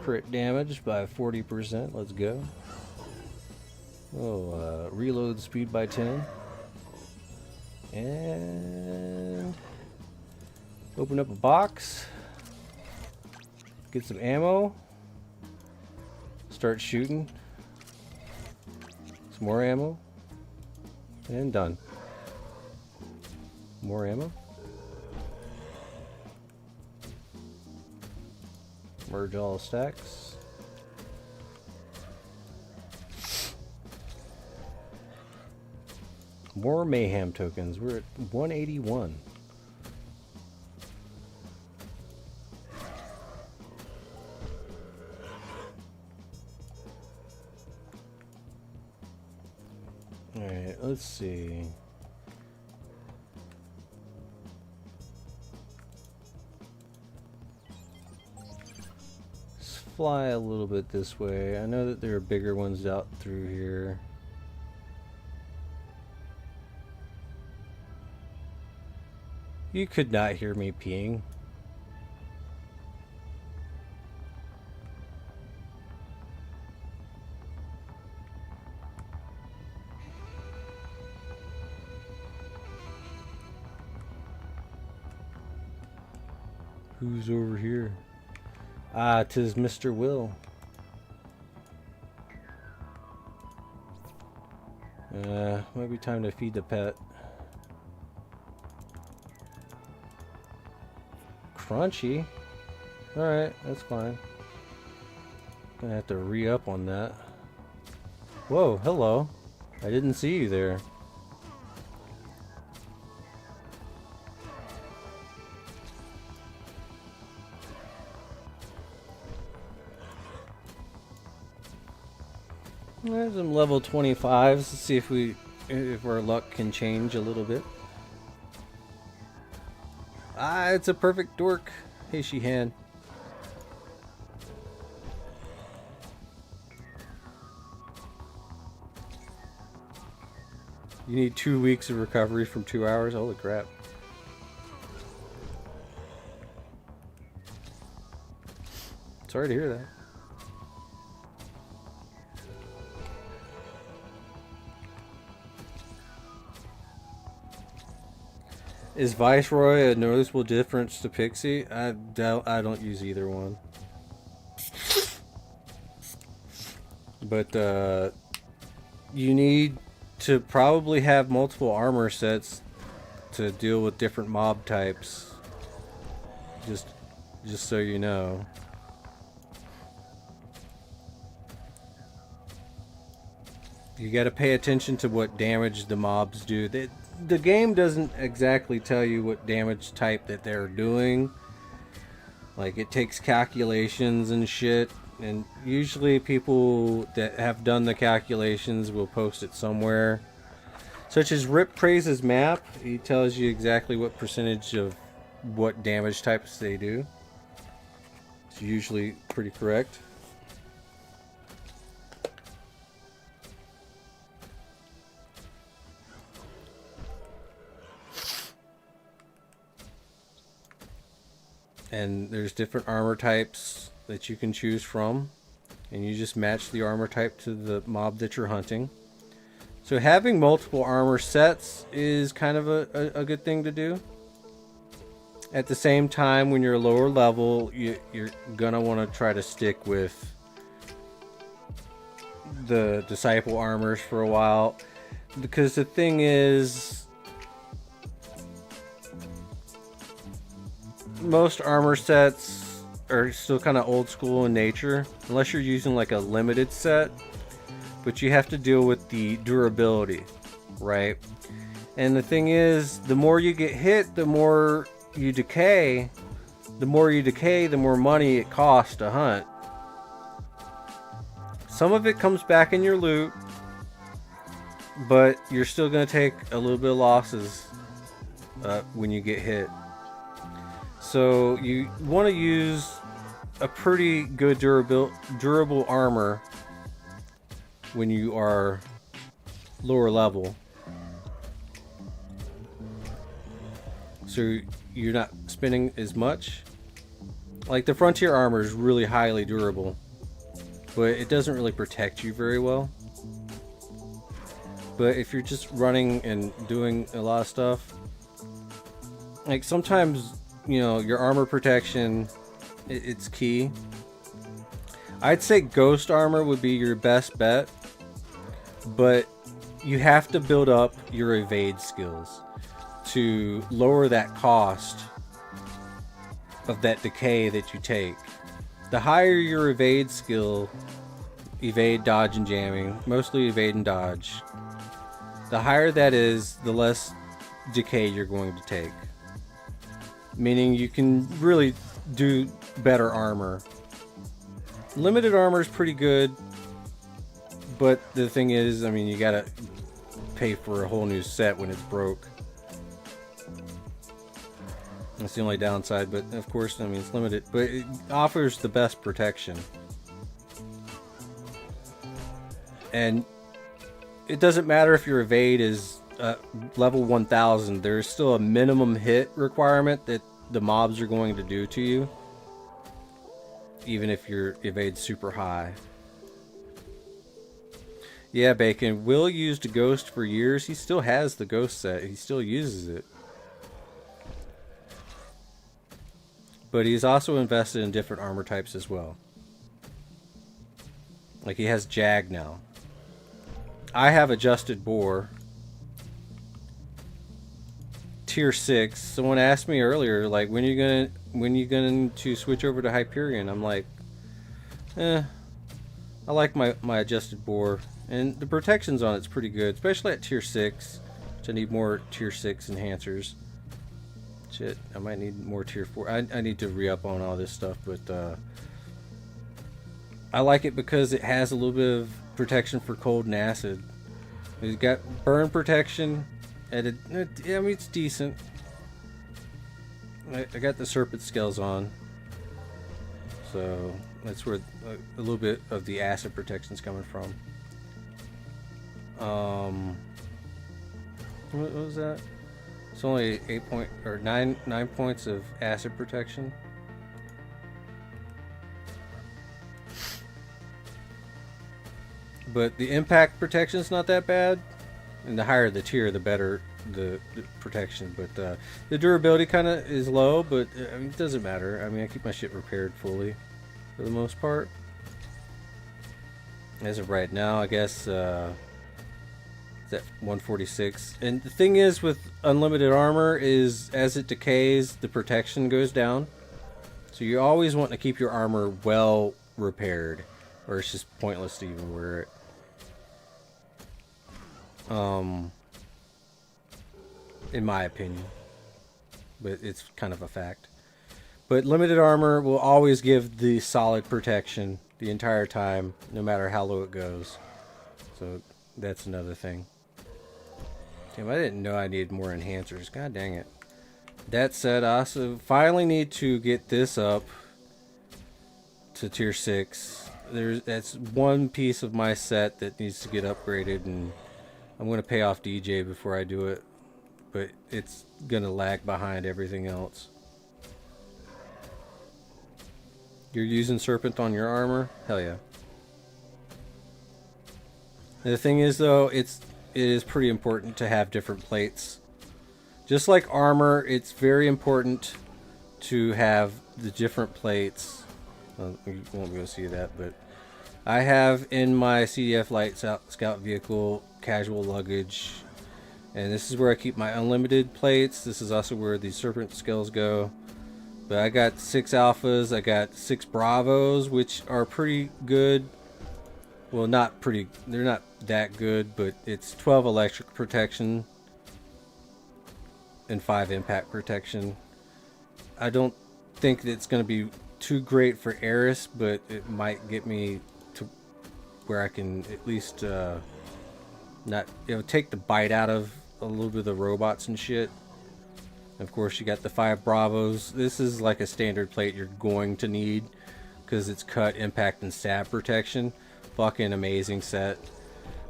Crit damage by 40%. Let's go. Oh, reload speed by 10. And open up a box. Get some ammo. Start shooting. Some more ammo. And done. More ammo. Merge all stacks. More Mayhem tokens. We're at 181. Alright, let's see. Let's fly a little bit this way. I know that there are bigger ones out through here. You could not hear me peeing. Who's over here? Ah, 'tis Mr. Will. Might be time to feed the pet. Crunchy? Alright, that's fine. Gonna have to re-up on that. Whoa, hello. I didn't see you there. There's some level 25s. Let's see if our luck can change a little bit. Ah, it's a perfect dork. Hey, Sheehan. You need 2 weeks of recovery from 2 hours? Holy crap. Sorry to hear that. Is Viceroy a noticeable difference to Pixie? I don't use either one. But you need to probably have multiple armor sets to deal with different mob types. Just so you know. You got to pay attention to what damage the mobs do. The game doesn't exactly tell you what damage type that they're doing. Like, it takes calculations and shit, and usually people that have done the calculations will post it somewhere. Such as Rip Praise's map, he tells you exactly what percentage of what damage types they do. It's usually pretty correct. And there's different armor types that you can choose from, and you just match the armor type to the mob that you're hunting. So having multiple armor sets is kind of a good thing to do. At the same time, when you're lower level, you're gonna want to try to stick with the disciple armors for a while, because the thing is, most armor sets are still kind of old school in nature, unless you're using like a limited set, but you have to deal with the durability, right? And the thing is, the more you get hit, the more you decay. The more you decay, the more money it costs to hunt. Some of it comes back in your loot, but you're still going to take a little bit of losses when you get hit. So you want to use a pretty good durable armor when you are lower level, so you're not spending as much. Like, the frontier armor is really highly durable, but it doesn't really protect you very well. But if you're just running and doing a lot of stuff, like, sometimes, you know, your armor protection, it's key. I'd say ghost armor would be your best bet, but you have to build up your evade skills to lower that cost of that decay that you take. The higher your evade skill, evade, dodge, and jamming, mostly evade and dodge, the higher that is, the less decay you're going to take. Meaning you can really do better armor. Limited armor is pretty good, but the thing is, I mean, you gotta pay for a whole new set when it's broke. That's the only downside, but of course, I mean, it's limited, but it offers the best protection. And it doesn't matter if your evade is level 1000, there's still a minimum hit requirement that the mobs are going to do to you, even if your evade's super high. Yeah, Bacon. Will used Ghost for years. He still has the Ghost set. He still uses it. but he's also invested in different armor types as well. Like he has Jag now. I have adjusted bore. Tier 6. Someone asked me earlier, like, when you going to switch over to Hyperion? I'm like, I like my adjusted bore, and the protections on it's pretty good, especially at tier 6, which I need more tier 6 enhancers. Shit, I might need more tier 4. I need to re-up on all this stuff, but I like it because it has a little bit of protection for cold and acid. It's got burn protection, and I mean, it's decent. I got the serpent scales on, so that's where a little bit of the acid protection's coming from. What was that? It's only 9 points of acid protection. But the impact protection is not that bad, and the higher the tier, the better the protection. But the durability kind of is low, but I mean, it doesn't matter. I mean, I keep my shit repaired fully for the most part. As of right now, I guess it's at 146. And the thing is with unlimited armor is as it decays, the protection goes down. So you always want to keep your armor well repaired, or it's just pointless to even wear it. In my opinion, but it's kind of a fact. But limited armor will always give the solid protection the entire time, no matter how low it goes. So that's another thing. Damn, I didn't know I needed more enhancers. God dang it. That said, I also finally need to get this up to tier 6. That's one piece of my set that needs to get upgraded, and I'm going to pay off DJ before I do it. But it's going to lag behind everything else. You're using Serpent on your armor? Hell yeah. And the thing is, though, it is pretty important to have different plates. Just like armor, it's very important to have the different plates. Well, you won't be able to see that, but I have in my CDF Light Scout vehicle casual luggage, and this is where I keep my unlimited plates. This is also where the Serpent scales go. But I got 6 alphas, I got 6 bravos, which are pretty good. Well, they're not that good, but it's 12 electric protection and 5 impact protection. I don't think that it's going to be too great for Eris, but it might get me to where I can at least not, take the bite out of a little bit of the robots and shit. Of course, you got the 5 bravos. This is like a standard plate you're going to need because it's cut, impact, and stab protection. Fucking amazing set.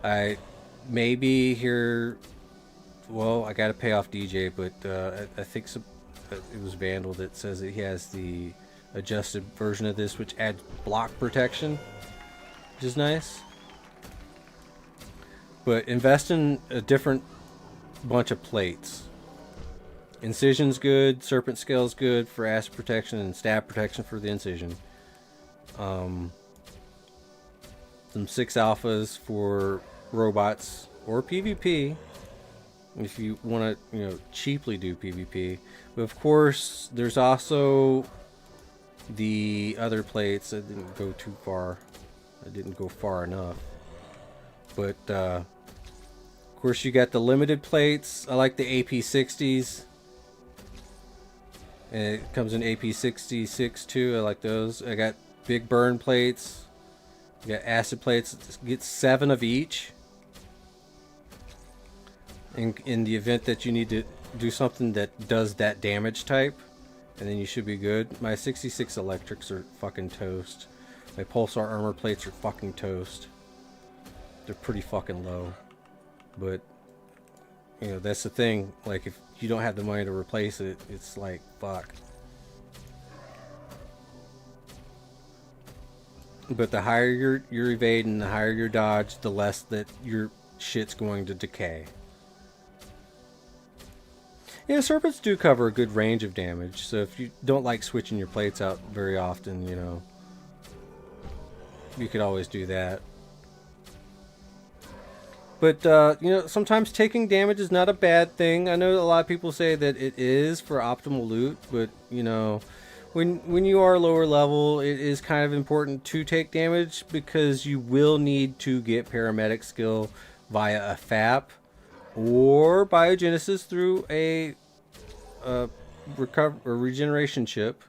I maybe here. Well, I gotta pay off DJ, but I think it was Vandal that says that he has the adjusted version of this, which adds block protection, which is nice. But invest in a different bunch of plates. Incision's good, Serpent Scale's good for acid protection, and stab protection for the incision. Some 6 alphas for robots or PvP if you want to, cheaply do PvP. But of course, there's also the other plates. I didn't go too far. I didn't go far enough. But of course, you got the limited plates. I like the AP60s. And it comes in AP66 too. I like those. I got big burn plates. I got acid plates. Get 7 of each. In the event that you need to do something that does that damage type, and then you should be good. My 66 electrics are fucking toast. My pulsar armor plates are fucking toast. They're pretty fucking low. But that's the thing. Like, if you don't have the money to replace it, it's like, fuck. But the higher your evade and the higher your dodge, the less that your shit's going to decay. Yeah, serpents do cover a good range of damage, so if you don't like switching your plates out very often, you know, you could always do that. But, you know, sometimes taking damage is not a bad thing. I know a lot of people say that it is for optimal loot, but, you know, when you are lower level, it is kind of important to take damage because you will need to get paramedic skill via a FAP or biogenesis through a regeneration chip,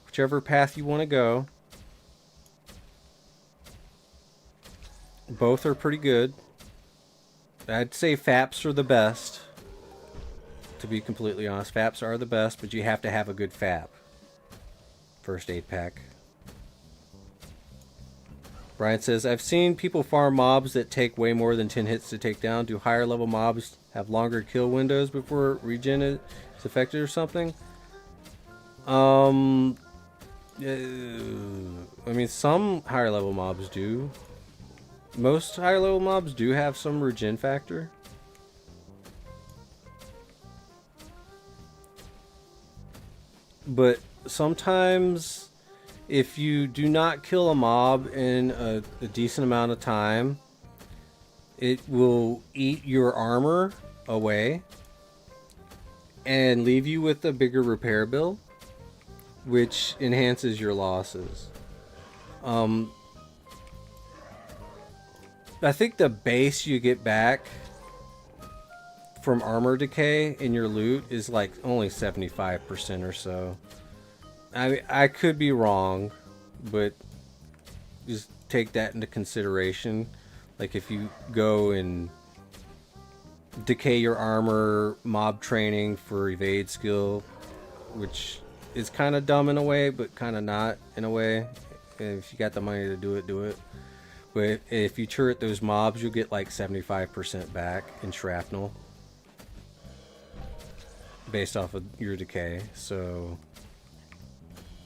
whichever path you want to go. Both are pretty good. I'd say FAPs are the best. To be completely honest, FAPs are the best, but you have to have a good FAP. First aid pack. Brian says, I've seen people farm mobs that take way more than 10 hits to take down. Do higher level mobs have longer kill windows before regen is affected or something? I mean, some higher level mobs do. Most higher level mobs do have some regen factor. But sometimes if you do not kill a mob in a decent amount of time, it will eat your armor away and leave you with a bigger repair bill, which enhances your losses. I think the base you get back from armor decay in your loot is like only 75% or so. I mean, I could be wrong, but just take that into consideration. Like if you go and decay your armor mob training for evade skill, which is kind of dumb in a way, but kind of not in a way. If you got the money to do it, do it. But if you turret those mobs, you'll get like 75% back in shrapnel based off of your decay. So,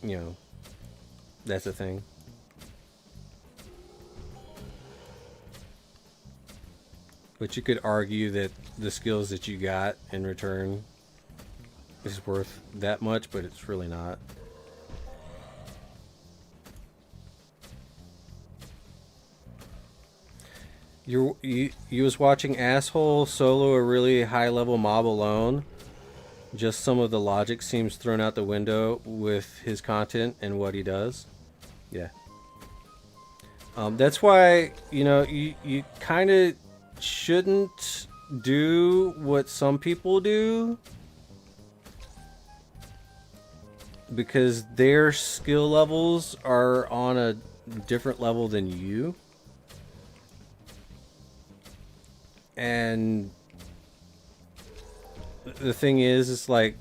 you know, that's a thing. But you could argue that the skills that you got in return is worth that much, but it's really not. You was watching asshole solo a really high level mob alone. Just some of the logic seems thrown out the window with his content and what he does. Yeah. That's why, you know, you kind of shouldn't do what some people do, because their skill levels are on a different level than you. And the thing is, it's like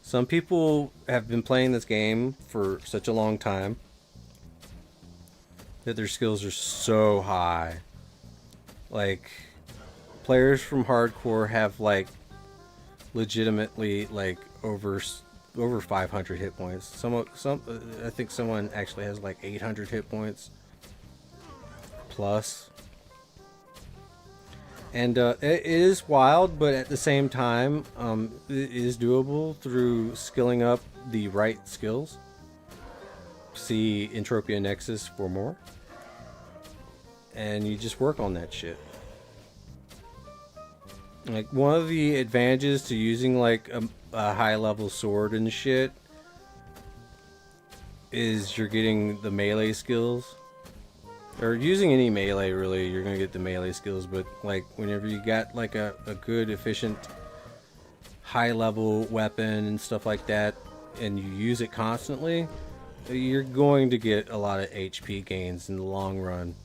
some people have been playing this game for such a long time that their skills are so high. Like, players from hardcore have like legitimately like over 500 hit points. Some I think someone actually has like 800 hit points plus. And it is wild, but at the same time, it is doable through skilling up the right skills. See Entropia Nexus for more. And you just work on that shit. Like, one of the advantages to using like a high level sword and shit is you're getting the melee skills. Or using any melee, really, you're gonna get the melee skills, but like whenever you got like a good, efficient, high level weapon and stuff like that, and you use it constantly, you're going to get a lot of HP gains in the long run.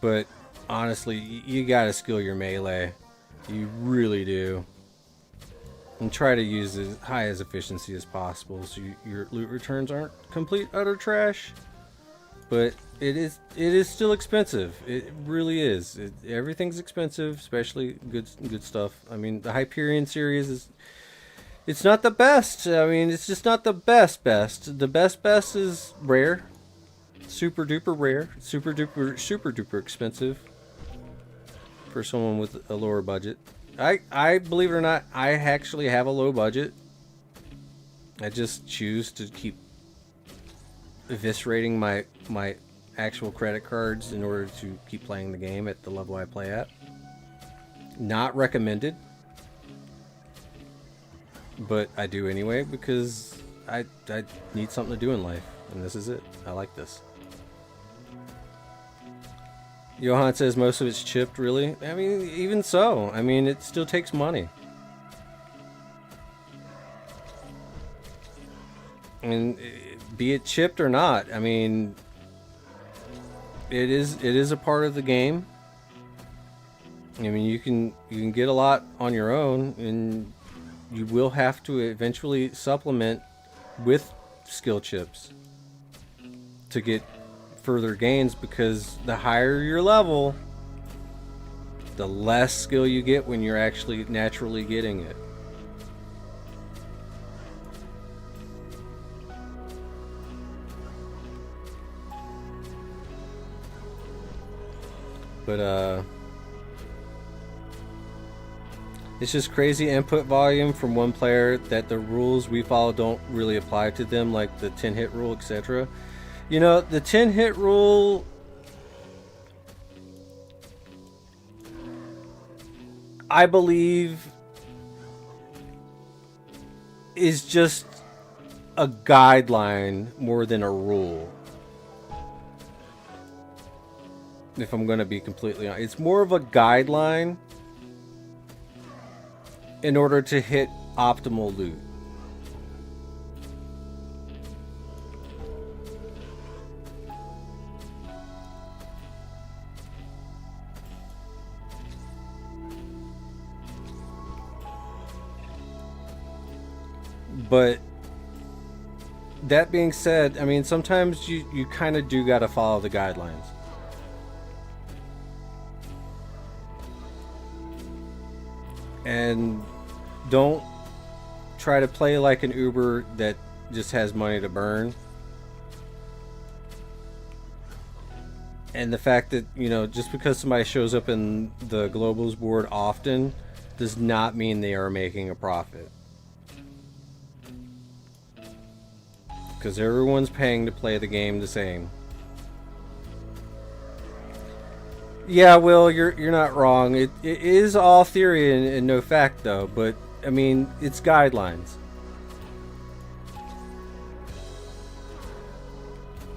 But honestly, you gotta skill your melee. You really do. And try to use as high as efficiency as possible so your loot returns aren't complete utter trash. But it is still expensive. It really is. Everything's expensive, especially good stuff. I mean, the Hyperion series it's not the best. I mean, it's just not the best. The best is rare. Super duper rare. Super duper expensive. for someone with a lower budget. I believe it or not, I actually have a low budget. I just choose to keep eviscerating my actual credit cards in order to keep playing the game at the level I play at. Not recommended, but I do anyway because I need something to do in life, and this is it. I like this. Johan says most of it's chipped, really? I mean, even so. I mean, it still takes money. And be it chipped or not, I mean, it is a part of the game. I mean, you can get a lot on your own, and you will have to eventually supplement with skill chips to get further gains, because the higher your level, the less skill you get when you're actually naturally getting it. But it's just crazy input volume from one player that the rules we follow don't really apply to them, like the 10 hit rule, etc. You know, the 10 hit rule, I believe, is just a guideline more than a rule. If I'm going to be completely honest, it's more of a guideline in order to hit optimal loot. But that being said, I mean, sometimes you kind of do got to follow the guidelines. And don't try to play like an Uber that just has money to burn. And the fact that, you know, just because somebody shows up in the globals board often does not mean they are making a profit. Because everyone's paying to play the game the same. Yeah, Will, you're not wrong. It is all theory and no fact, though. But I mean, it's guidelines.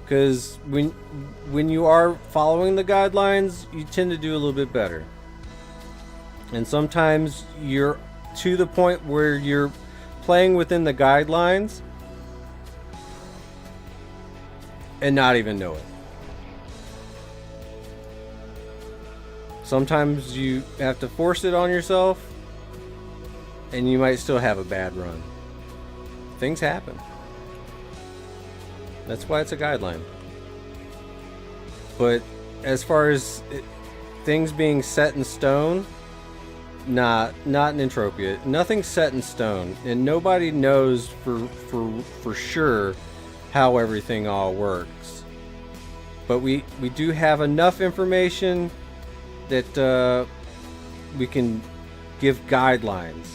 Because when you are following the guidelines, you tend to do a little bit better. And sometimes you're to the point where you're playing within the guidelines and not even know it. Sometimes you have to force it on yourself, and you might still have a bad run. Things happen. That's why it's a guideline. But as far as things being set in stone, not in Entropia. Nothing's set in stone, and nobody knows for sure how everything all works. But we do have enough information that we can give guidelines.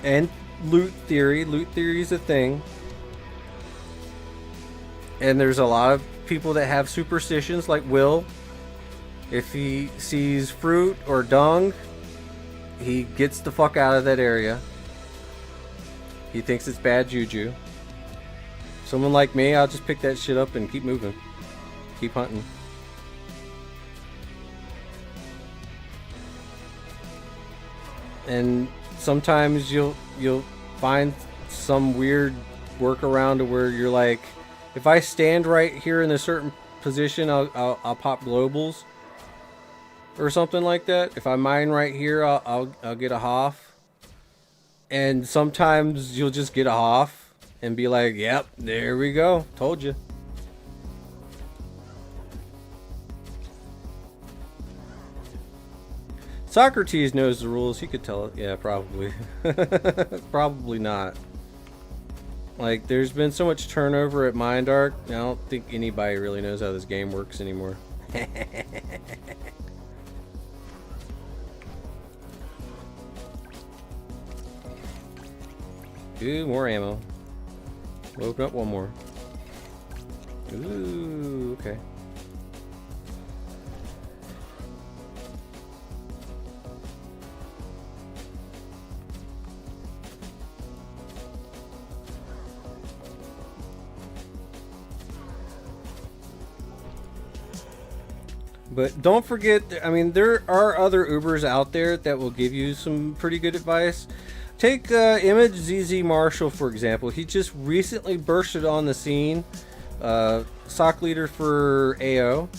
And loot theory. Loot theory is a thing. And there's a lot of people that have superstitions, like Will. If he sees fruit or dung, he gets the fuck out of that area. He thinks it's bad juju. Someone like me, I'll just pick that shit up and keep moving. Keep hunting. And sometimes you'll find some weird workaround to where you're like, if I stand right here in a certain position, I'll pop globals or something like that. If I mine right here, I'll get a Hoff. And sometimes you'll just get a Hoff and be like, yep, there we go, told you. Socrates knows the rules. He could tell it. Yeah, probably. Probably not. Like, there's been so much turnover at Mindark, I don't think anybody really knows how this game works anymore. Ooh, more ammo. We'll open up one more. Ooh, okay. But don't forget, I mean, there are other Ubers out there that will give you some pretty good advice. Take Image ZZ Marshall, for example. He just recently bursted on the scene. SOC leader for AO.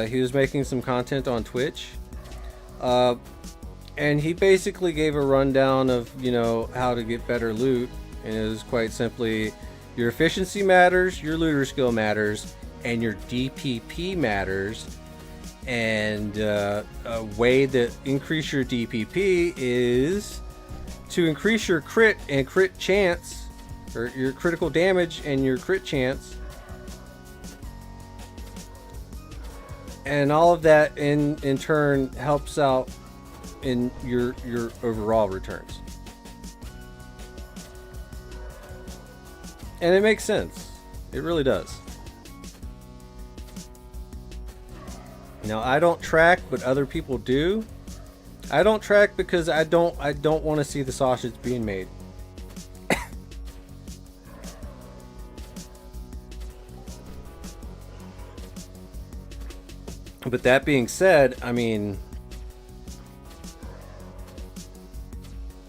He was making some content on Twitch. And he basically gave a rundown of, you know, how to get better loot. And it was quite simply, your efficiency matters, your looter skill matters, and your DPP matters. And a way to increase your DPP is to increase your crit and crit chance, or your critical damage and your crit chance. And all of that in turn helps out in your overall returns. And it makes sense. It really does. Now, I don't track, but other people do. I don't track because I don't want to see the sausage being made. But that being said, I mean,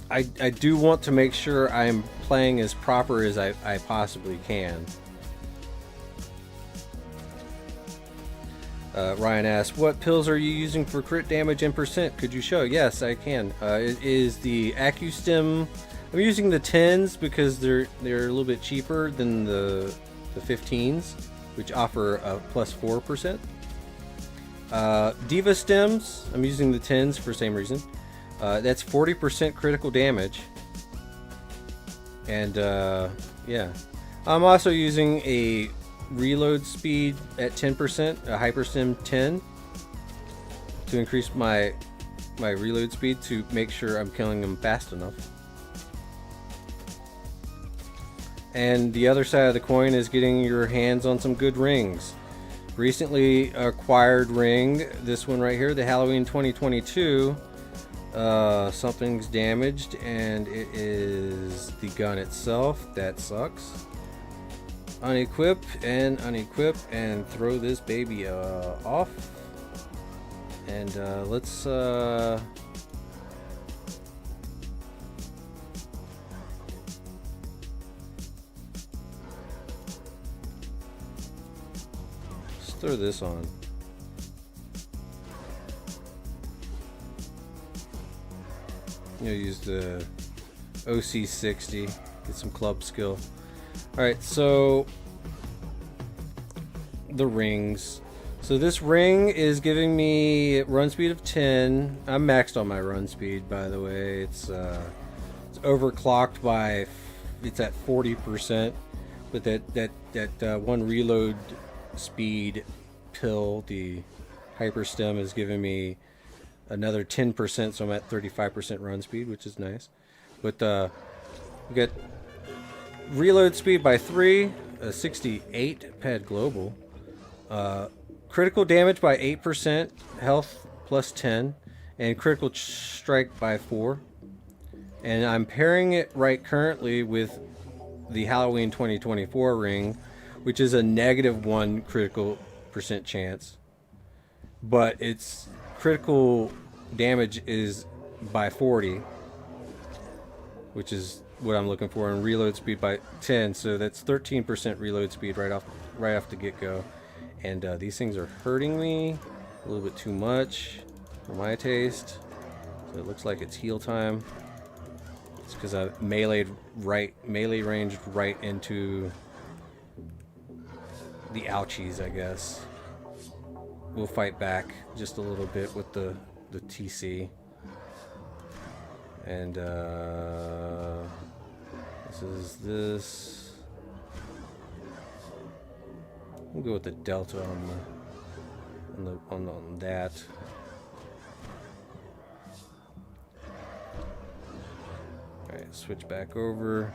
I do want to make sure I'm playing as proper as I possibly can. Ryan asks, what pills are you using for crit damage and percent? Could you show? Yes, I can. It is the AccuStim. I'm using the 10s because they're a little bit cheaper than the 15s, which offer a plus 4%. Diva Stems, I'm using the 10s for the same reason. That's 40% critical damage. And yeah. I'm also using a reload speed at 10%, a Hyperstim 10, to increase my reload speed to make sure I'm killing them fast enough. And the other side of the coin is getting your hands on some good rings. Recently acquired ring, this one right here, the Halloween 2022. Something's damaged, and it is the gun itself. That sucks. Unequip and throw this baby off. And let's throw this on. You'll use the OC60, get some club skill. Alright, so the rings. So this ring is giving me run speed of 10. I'm maxed on my run speed, by the way. It's overclocked by, it's at 40%. But that one reload speed pill, the Hyperstim, is giving me another 10%, so I'm at 35% run speed, which is nice. But we got reload speed by 3, 68 pad global, critical damage by 8%, health plus 10, and critical strike by 4. And I'm pairing it right currently with the Halloween 2024 ring, which is a -1 critical percent chance, but its critical damage is by 40, which is what I'm looking for, and reload speed by 10, so that's 13% reload speed right off the get-go. And these things are hurting me a little bit too much for my taste, so it looks like it's heal time. It's because I melee ranged right into the ouchies, I guess. We'll fight back just a little bit with the TC. And this is this. We'll go with the delta on that. Alright, switch back over.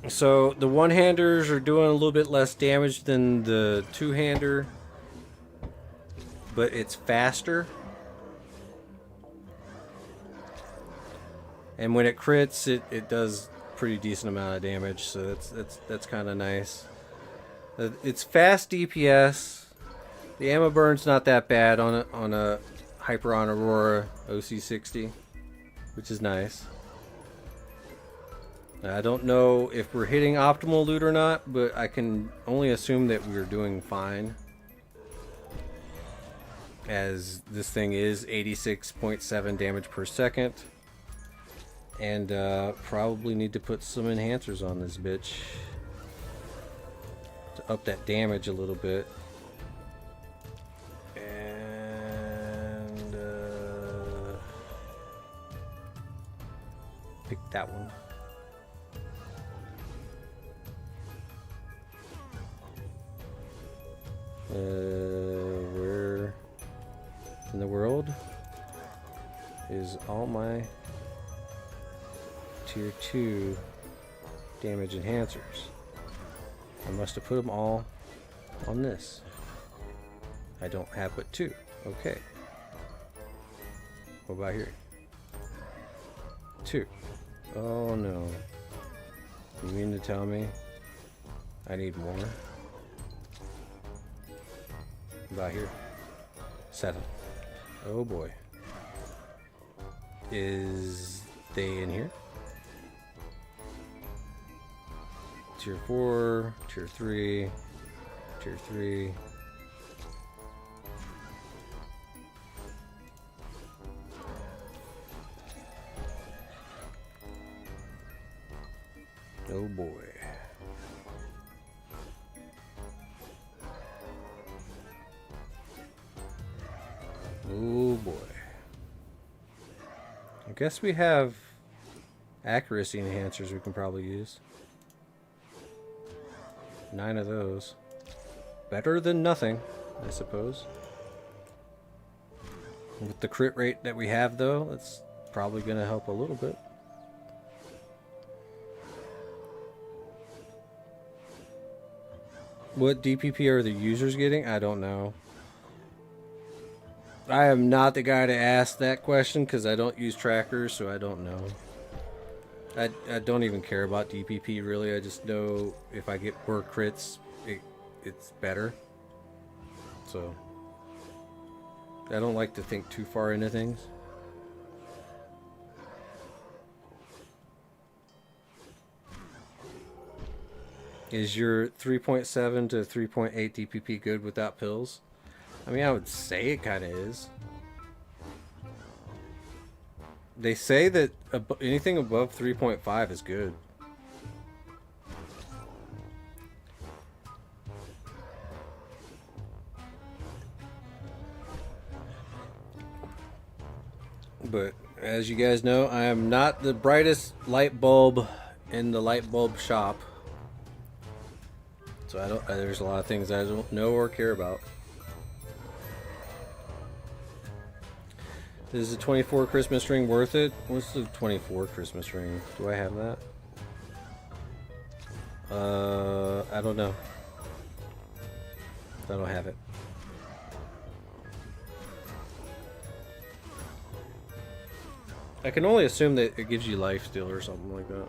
So the one-handers are doing a little bit less damage than the two-hander, but it's faster. And when it crits, it does pretty decent amount of damage, so that's kind of nice. It's fast DPS. The ammo burn's not that bad on a Hyper on Aurora OC60, which is nice. I don't know if we're hitting optimal loot or not, but I can only assume that we're doing fine, as this thing is 86.7 damage per second. And probably need to put some enhancers on this bitch to up that damage a little bit. And pick that one. Where in the world is all my tier 2 damage enhancers? I must have put them all on this. I don't have but 2. Okay. What about here? 2. Oh no. You mean to tell me I need more? What about here? 7. Oh boy. Is they in here? Tier 4, tier 3, tier 3. Oh boy. Oh boy. I guess we have accuracy enhancers we can probably use. 9 of those. Better than nothing, I suppose. With the crit rate that we have, though, it's probably going to help a little bit. What DPP are the users getting? I don't know. I am not the guy to ask that question because I don't use trackers, so I don't know. I don't even care about DPP really. I just know if I get more crits, it's better. So I don't like to think too far into things. Is your 3.7 to 3.8 DPP good without pills? I mean, I would say it kind of is. They say that anything above 3.5 is good. But as you guys know, I am not the brightest light bulb in the light bulb shop. So there's a lot of things I don't know or care about. Is the 24 Christmas ring worth it? What's the 24 Christmas ring? Do I have that? I don't know. I don't have it. I can only assume that it gives you life steal or something like that.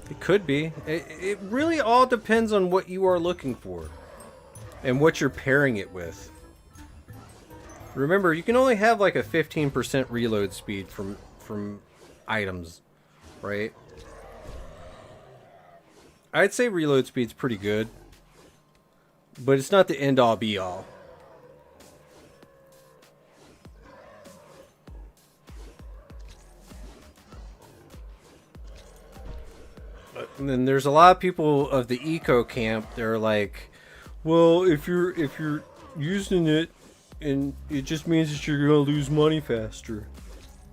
It could be. It really all depends on what you are looking for and what you're pairing it with. Remember, you can only have like a 15% reload speed from items, right? I'd say reload speed's pretty good, but it's not the end-all be-all. And then there's a lot of people of the eco camp. They're like, well, if you're using it, and it just means that you're gonna lose money faster,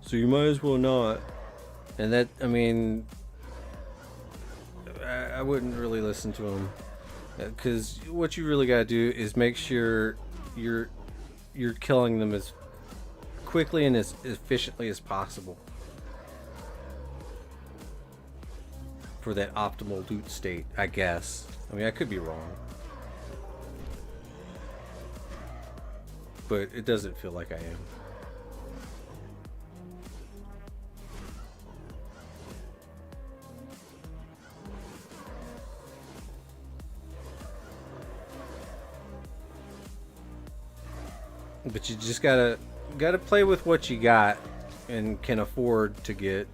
so you might as well not. And that, I mean, I wouldn't really listen to them, because what you really gotta do is make sure you're killing them as quickly and as efficiently as possible. for that optimal loot state, I guess. I mean, I could be wrong. But it doesn't feel like I am. But you just gotta play with what you got and can afford to get.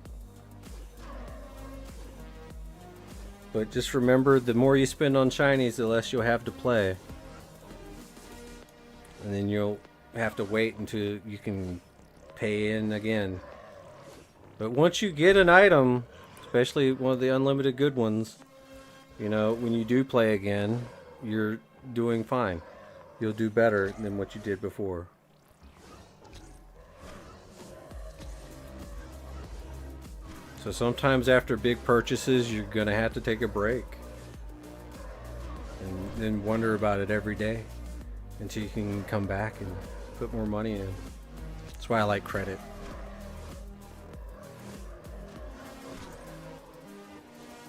But just remember, the more you spend on shinies, the less you'll have to play. And then you'll have to wait until you can pay in again. But once you get an item, especially one of the unlimited good ones, you know, when you do play again, you're doing fine. You'll do better than what you did before. So sometimes after big purchases, you're going to have to take a break. And then wonder about it every day until you can come back and put more money in. That's why I like credit.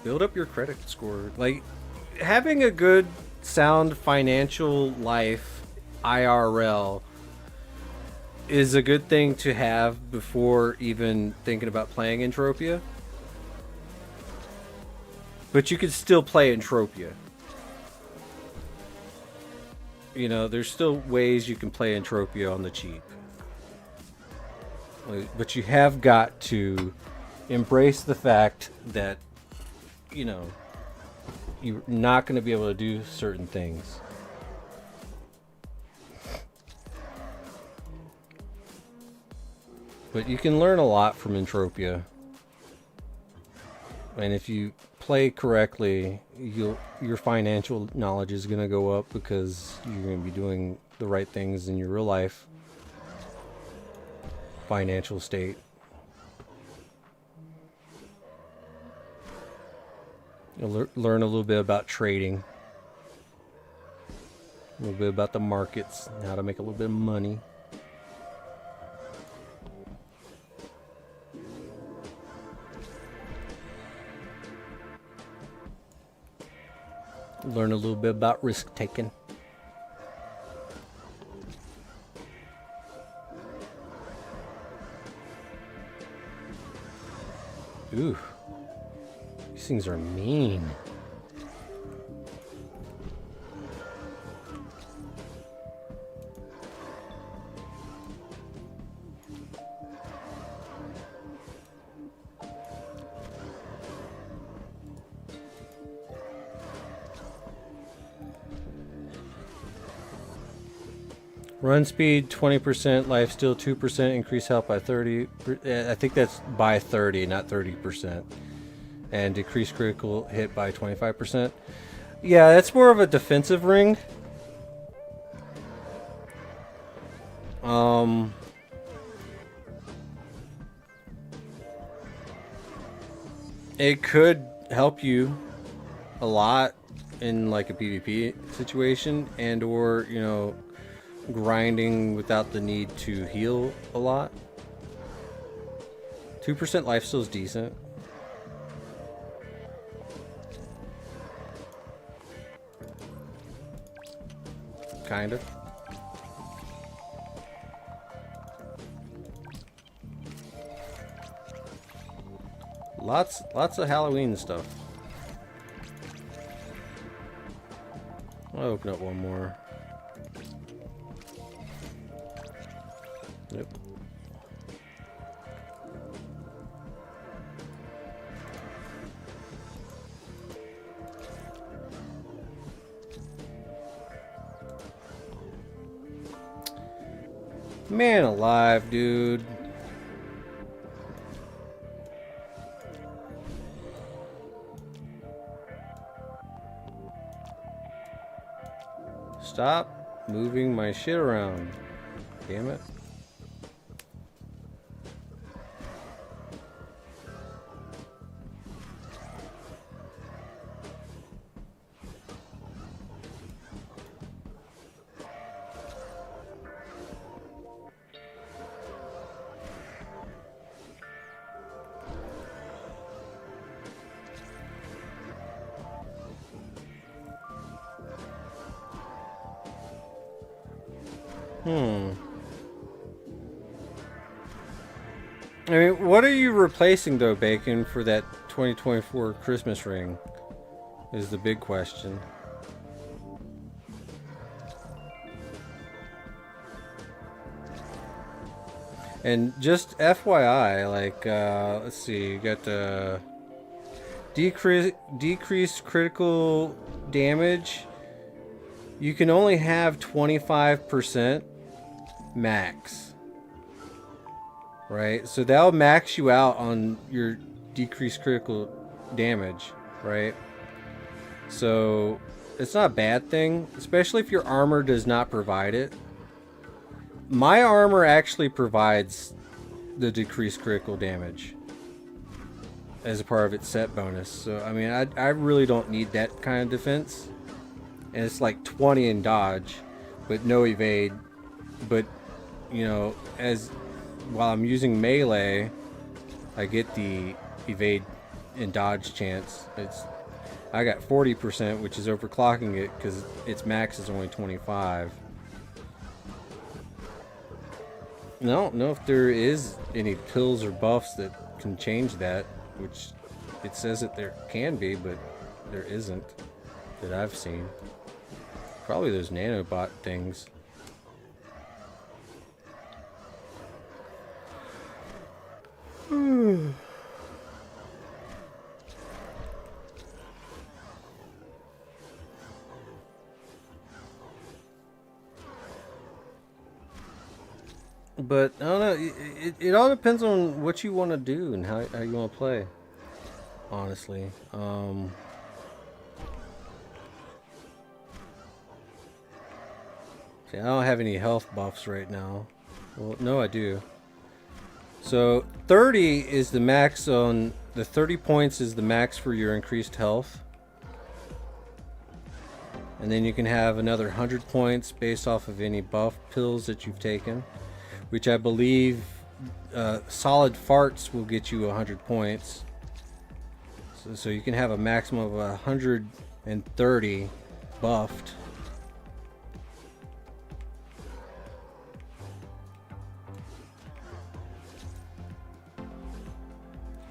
Build up your credit score. Like, having a good, sound financial life, IRL, is a good thing to have before even thinking about playing Entropia. But you can still play Entropia. You know, there's still ways you can play Entropia on the cheap. But you have got to embrace the fact that, you know, you're not going to be able to do certain things. But you can learn a lot from Entropia. And if you play correctly, your financial knowledge is going to go up because you're going to be doing the right things in your real life financial state. You'll learn a little bit about trading, a little bit about the markets, how to make a little bit of money. Learn a little bit about risk taking. Ooh, these things are mean. Run speed 20%, lifesteal 2%, increase health by 30. I think that's by 30, not 30%. And decrease critical hit by 25%. Yeah, that's more of a defensive ring. It could help you a lot in like a PvP situation, and or, you know, grinding without the need to heal a lot. 2% lifesteal is decent. Kind of. Lots of Halloween stuff. I'll open up one more. Yep. Man alive, dude. Stop moving my shit around. Damn it. I mean, what are you replacing though, Bacon, for that 2024 Christmas ring? Is the big question. And just FYI, like, let's see, you got the decreased critical damage. You can only have 25% max. Right? So that'll max you out on your decreased critical damage, right? So it's not a bad thing, especially if your armor does not provide it. My armor actually provides the decreased critical damage as a part of its set bonus. So, I mean, I really don't need that kind of defense. And it's like 20 in dodge, but no evade. But, you know, while I'm using melee, I get the evade and dodge chance. I got 40%, which is overclocking it because its max is only 25. I don't know if there is any pills or buffs that can change that, which it says that there can be, but there isn't that I've seen. Probably those nanobot things. But I don't know. It all depends on what you want to do and how you want to play. Honestly, see, I don't have any health buffs right now. Well, no, I do. So 30 is the max on the 30 points is the max for your increased health. And then you can have another 100 points based off of any buff pills that you've taken, which I believe solid farts will get you 100 points. So you can have a maximum of 130 buffed.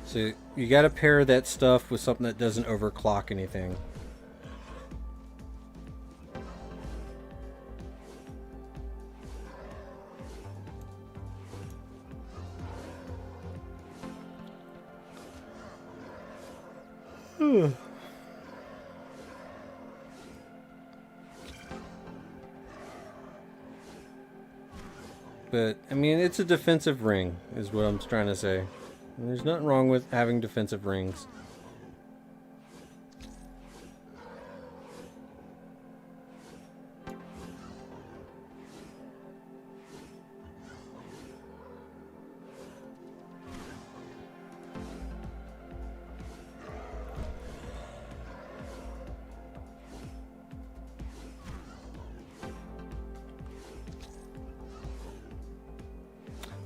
So you got to pair that stuff with something that doesn't overclock anything. But I mean, it's a defensive ring is what I'm trying to say. And there's nothing wrong with having defensive rings.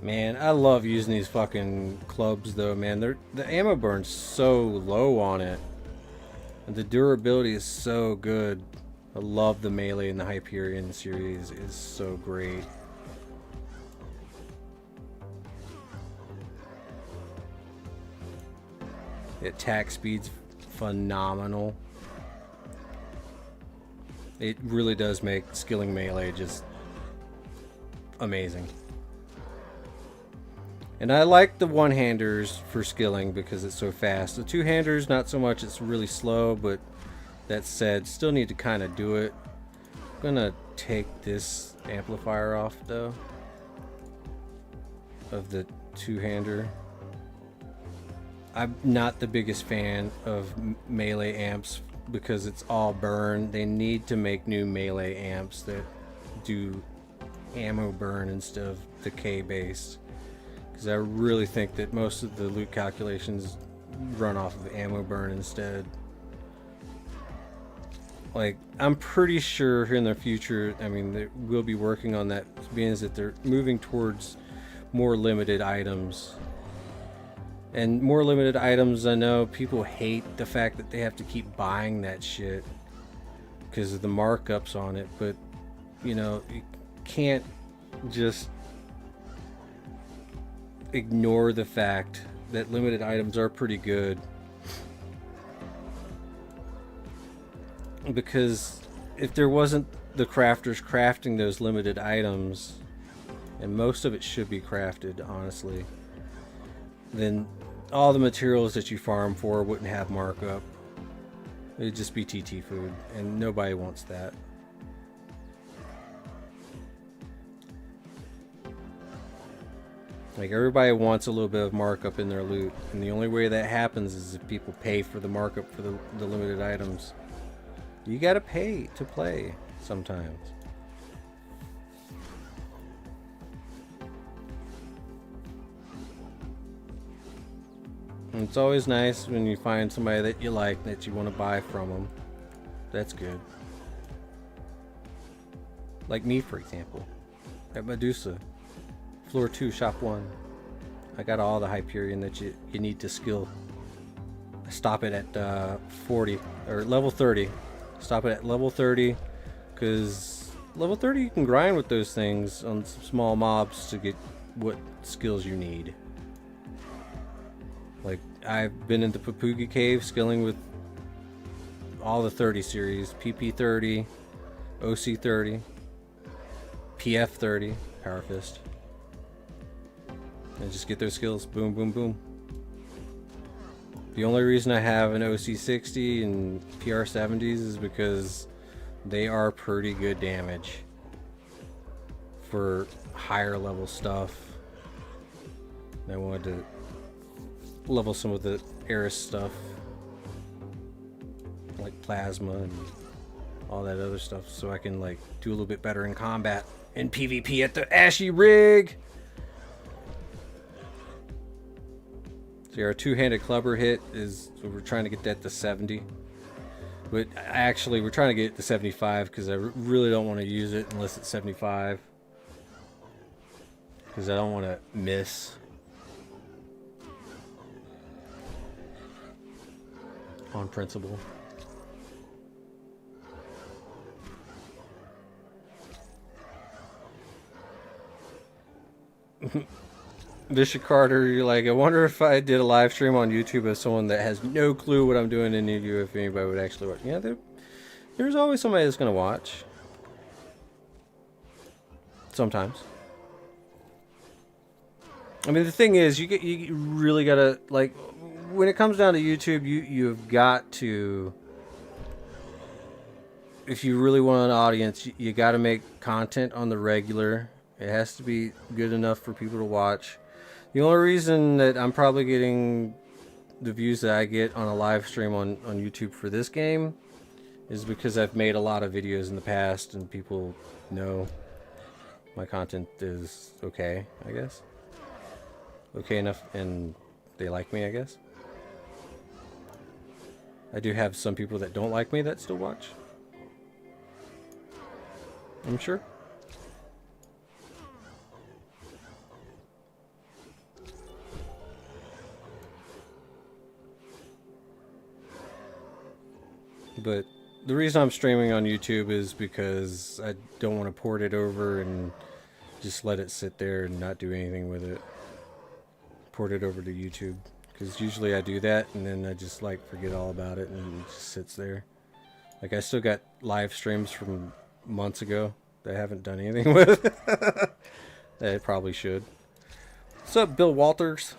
Man, I love using these fucking clubs though, man. The ammo burn's so low on it. And the durability is so good. I love the melee in the Hyperion series. It's so great. The attack speed's phenomenal. It really does make skilling melee just amazing. And I like the one-handers for skilling because it's so fast. The two-handers, not so much, it's really slow, but that said, still need to kind of do it. I'm gonna take this amplifier off though, of the two-hander. I'm not the biggest fan of melee amps because it's all burn. They need to make new melee amps that do ammo burn instead of decay based. Because I really think that most of the loot calculations run off of ammo burn instead. Like, I'm pretty sure here in the future, I mean, they will be working on that, being that they're moving towards more limited items. And more limited items, I know people hate the fact that they have to keep buying that shit because of the markups on it, but, you know, you can't just ignore the fact that limited items are pretty good. Because if there wasn't the crafters crafting those limited items, and most of it should be crafted, honestly, then all the materials that you farm for wouldn't have markup. It'd just be TT food, and nobody wants that. Like, everybody wants a little bit of markup in their loot, and the only way that happens is if people pay for the markup for the limited items. You gotta pay to play sometimes. And it's always nice when you find somebody that you like, that you want to buy from them. That's good. Like me, for example. At Medusa. Floor 2, Shop 1. I got all the Hyperion that you need to skill. I stop it at 40, or level 30. Stop it at level 30, because level 30 you can grind with those things on some small mobs to get what skills you need. Like, I've been into Papugi Cave skilling with all the 30 series. PP 30, OC 30, PF 30, Power Fist. And just get those skills. Boom, boom, boom. The only reason I have an OC 60 and PR 70s is because they are pretty good damage for higher level stuff. I wanted to level some of the Eris stuff, like plasma and all that other stuff, so I can like do a little bit better in combat and PvP at the Ashy Rig. So our two-handed clubber hit is, we're trying to get that to 70. But actually, we're trying to get it to 75 because I really don't want to use it unless it's 75. Because I don't want to miss. On principle. Bishop Carter, you're like, I wonder if I did a live stream on YouTube as someone that has no clue what I'm doing in you, if anybody would actually watch. Yeah, there's always somebody that's going to watch. Sometimes. I mean, the thing is, you really got to, like, when it comes down to YouTube, you've got to, if you really want an audience, you got to make content on the regular. It has to be good enough for people to watch. The only reason that I'm probably getting the views that I get on a live stream on YouTube for this game is because I've made a lot of videos in the past and people know my content is okay, I guess. Okay enough, and they like me, I guess. I do have some people that don't like me that still watch. I'm sure. But the reason I'm streaming on YouTube is because I don't want to port it over and just let it sit there and not do anything with it. Port it over to YouTube. Because usually I do that and then I just like forget all about it and it just sits there. Like, I still got live streams from months ago that I haven't done anything with. That I probably should. What's up, Bill Walters?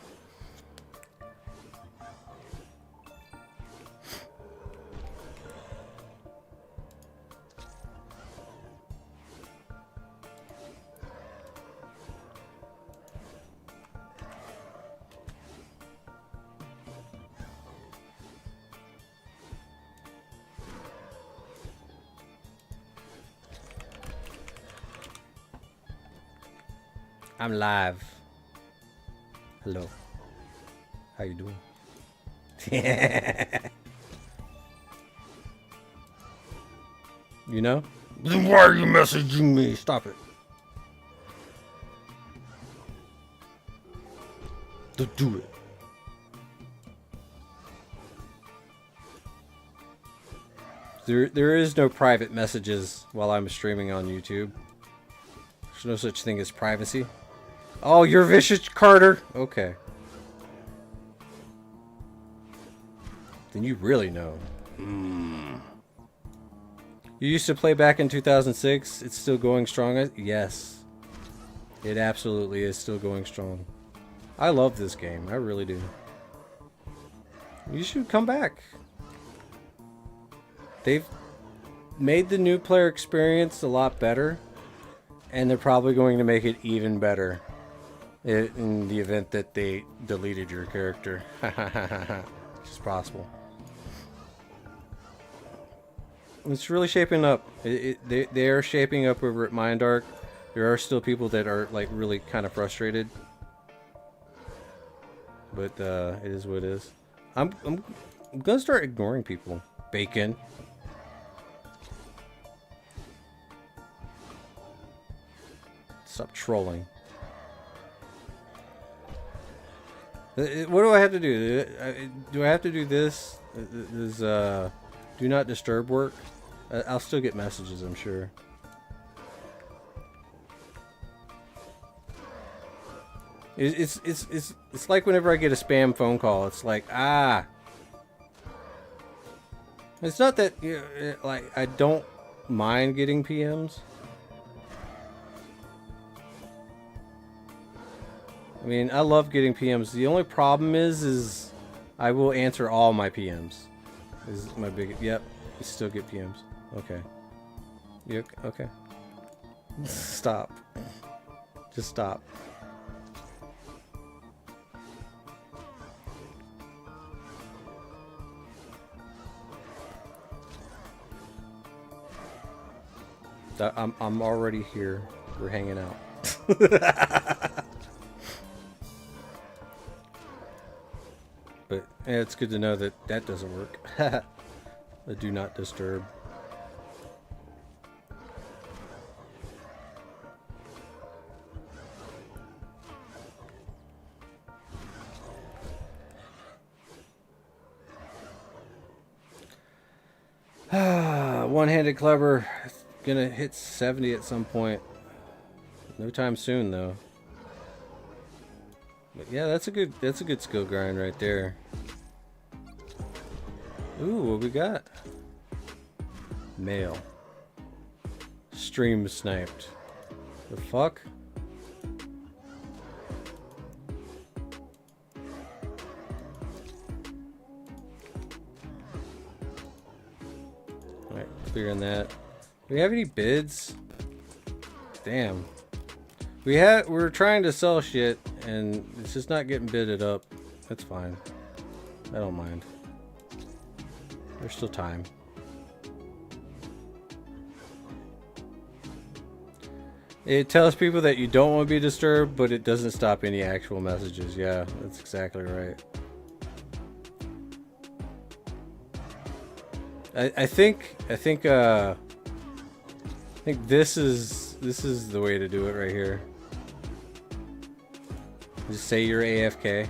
I'm live. Hello. How you doing? You know? Then why are you messaging me? Stop it. Don't do it. There is no private messages while I'm streaming on YouTube. There's no such thing as privacy. Oh, you're vicious, Carter. Okay. Then you really know. You used to play back in 2006. It's still going strong. Yes. It absolutely is still going strong. I love this game. I really do. You should come back. They've made the new player experience a lot better. And they're probably going to make it even better. In the event that they deleted your character. It's possible. It's really shaping up. They are shaping up over at Mindark. There are still people that are like really kind of frustrated, but it is what it is. I'm gonna start ignoring people. Bacon. Stop trolling. What do I have to do? Do I have to do this? Does do not disturb work? I'll still get messages, I'm sure. It's like whenever I get a spam phone call, it's like, ah. It's not that, like, I don't mind getting PMs. I mean, I love getting PMs. The only problem is I will answer all my PMs. This is my big. Yep, you still get PMs. Okay. You okay? Stop. Just stop. I'm already here. We're hanging out. But yeah, it's good to know that that doesn't work. The do not disturb. One-handed clubber. Gonna hit 70 at some point. No time soon though. But yeah, that's a good skill grind right there. Ooh, what we got? Mail. Stream sniped. The fuck? Alright, clearing that. Do we have any bids? Damn. We're trying to sell shit and it's just not getting bidded up. That's fine. I don't mind. There's still time. It tells people that you don't want to be disturbed, but it doesn't stop any actual messages. Yeah, that's exactly right. I think this is the way to do it right here. Just say you're AFK.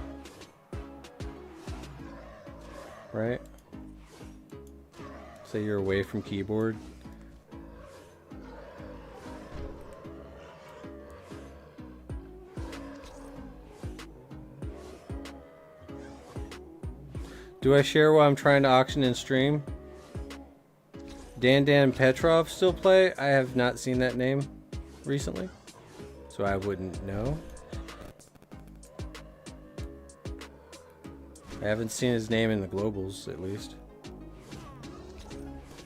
Right? Say you're away from keyboard. Do I share while I'm trying to auction and stream? Dan Petrov still play? I have not seen that name recently, so I wouldn't know. I haven't seen his name in the globals, at least.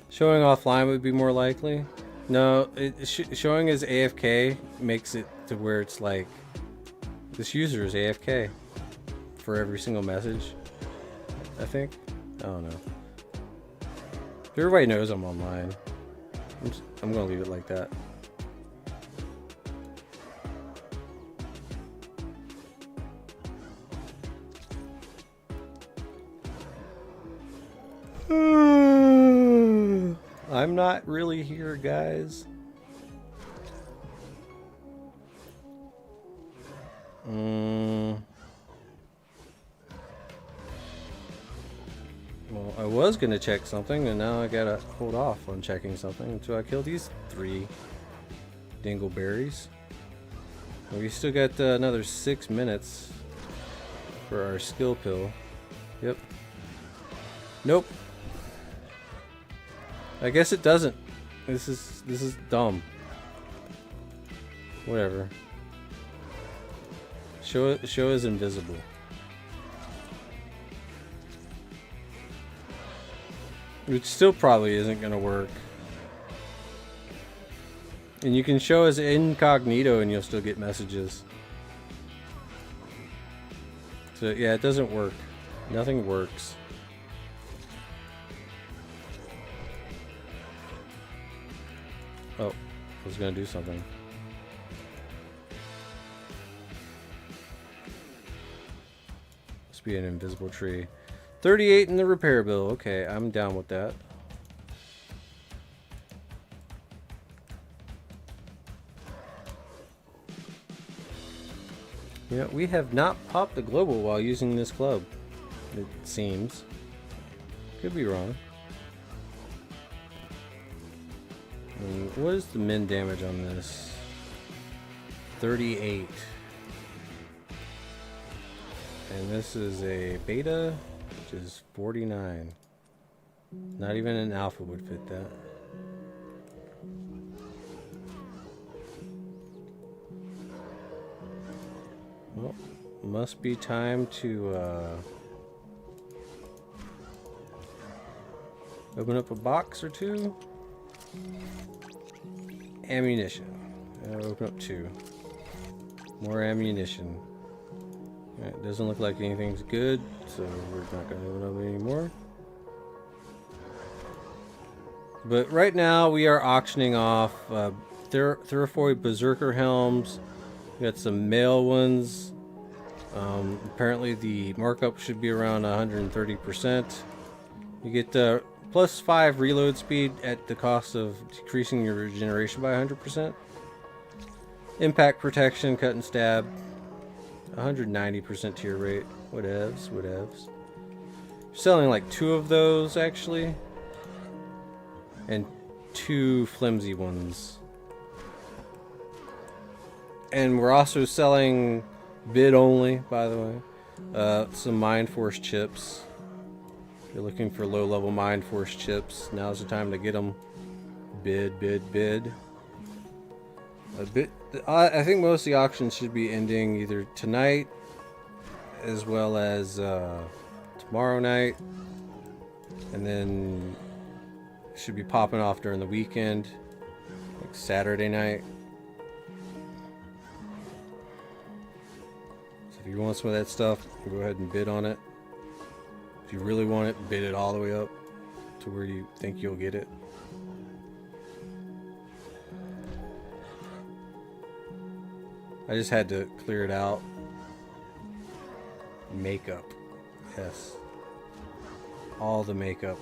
Showing offline would be more likely. No, showing as AFK makes it to where it's like, this user is AFK for every single message, I think. I don't know. Everybody knows I'm online. I'm gonna leave it like that. I'm not really here, guys. Well, I was gonna check something, and now I gotta hold off on checking something until I kill these 3 dingleberries. We still got another 6 minutes for our skill pill. Yep. Nope. I guess it doesn't. This is dumb. Whatever. Show is invisible. Which still probably isn't gonna work. And you can show as incognito and you'll still get messages. So yeah, it doesn't work. Nothing works. Oh, I was gonna do something. Must be an invisible tree. 38 in the repair bill. Okay, I'm down with that. Yeah, we have not popped the global while using this club. It seems. Could be wrong. And what is the min damage on this? 38. And this is a beta, which is 49. Not even an alpha would fit that. Well, must be time to open up a box or two. Ammunition. Open up 2. More ammunition. It doesn't look like anything's good, so we're not going to open up anymore. But right now we are auctioning off Theraphoi Berserker helms. We got some male ones. Apparently the markup should be around 130%. You get plus 5 reload speed at the cost of decreasing your regeneration by 100%. Impact protection, cut and stab, 190% tier rate. Whatevs, whatevs. Selling like 2 of those actually, and 2 flimsy ones. And we're also selling bid only, by the way, some Mind Force chips. If you're looking for low-level Mind Force chips, now's the time to get them. Bid, bid, bid. I think most of the auctions should be ending either tonight as well as tomorrow night, and then should be popping off during the weekend, like Saturday night. So if you want some of that stuff, go ahead and bid on it. If you really want it, bid it all the way up to where you think you'll get it. I just had to clear it out. Makeup. Yes. All the makeup.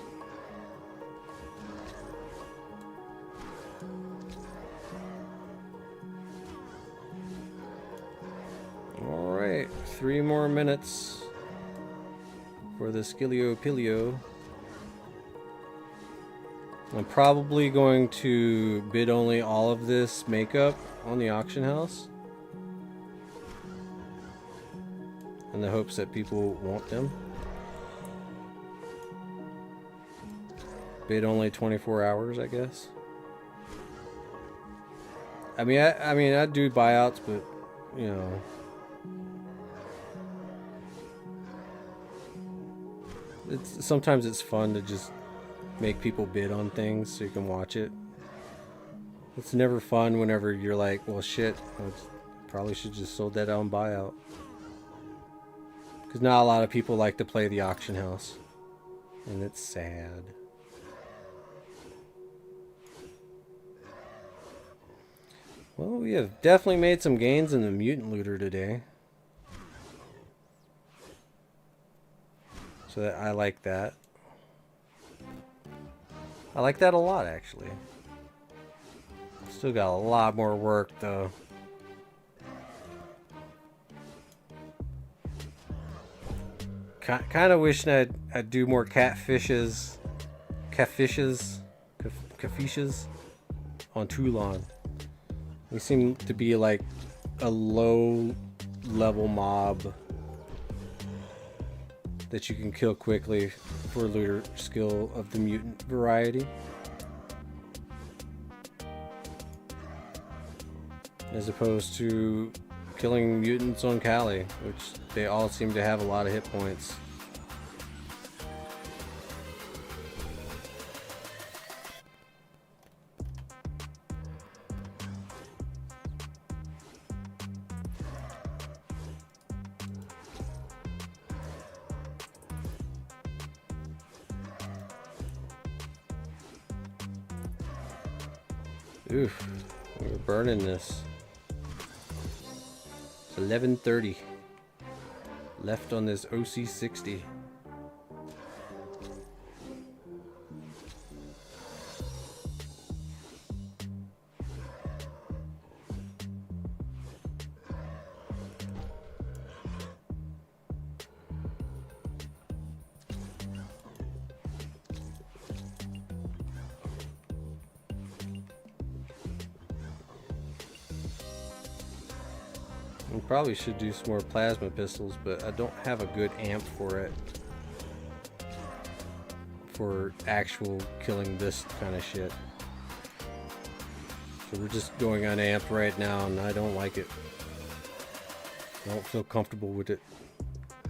Alright, 3 more minutes for the Skillio Pilio. I'm probably going to bid only all of this makeup on the auction house, in the hopes that people want them. Bid only 24 hours, I guess. I mean, I do buyouts, but you know, sometimes it's fun to just make people bid on things so you can watch it. It's never fun whenever you're like, well, shit, I probably should just sold that on buyout. Because not a lot of people like to play the auction house, and it's sad. Well, we have definitely made some gains in the mutant looter today. So I like that. I like that a lot, actually. Still got a lot more work, though. Kind of wishing I'd do more catfishes on Toulon. We seem to be like a low level mob that you can kill quickly for a looter skill of the mutant variety, as opposed to killing mutants on Kali, which they all seem to have a lot of hit points. Oof, we're burning this. It's 11:30 left on this OC60. We probably should do some more plasma pistols, but I don't have a good amp for it. For actual killing this kind of shit. So we're just going unamped right now, and I don't like it. I don't feel comfortable with it.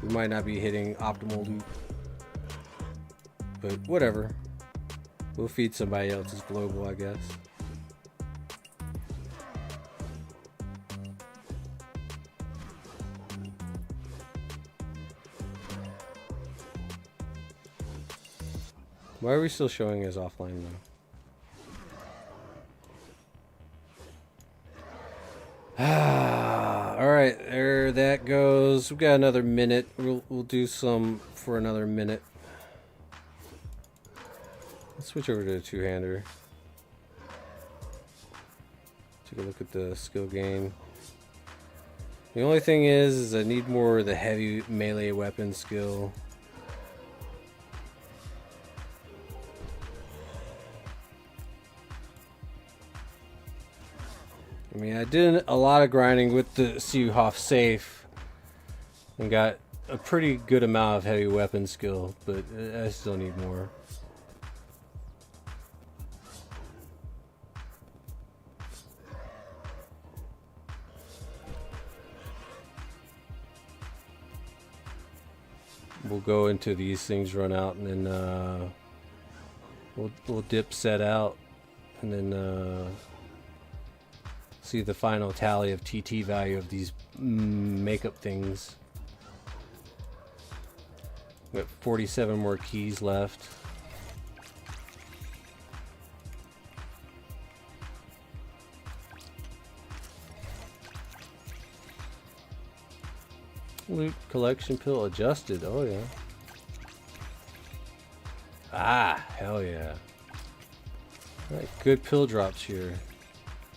We might not be hitting optimal loot. But whatever. We'll feed somebody else's global, I guess. Why are we still showing as offline though? Alright, there that goes. We've got another minute. We'll do some for another minute. Let's switch over to a two-hander. Take a look at the skill gain. The only thing is I need more of the heavy melee weapon skill. I mean, I did a lot of grinding with the Seehoff safe and got a pretty good amount of heavy weapon skill, but I still need more. We'll go into these things, run out, and then we'll dip set out, and then see the final tally of TT value of these makeup things. We got 47 more keys left. Loot collection pill adjusted. Oh yeah. Ah, hell yeah. Alright, good pill drops here.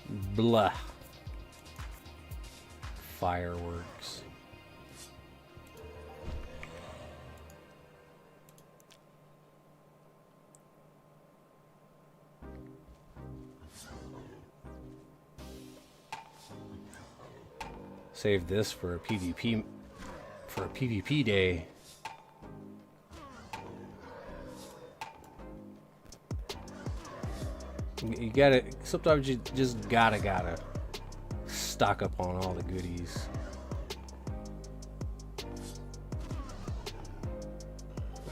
Blah. Fireworks. Save this for a PvP day. You gotta, sometimes you just gotta stock up on all the goodies.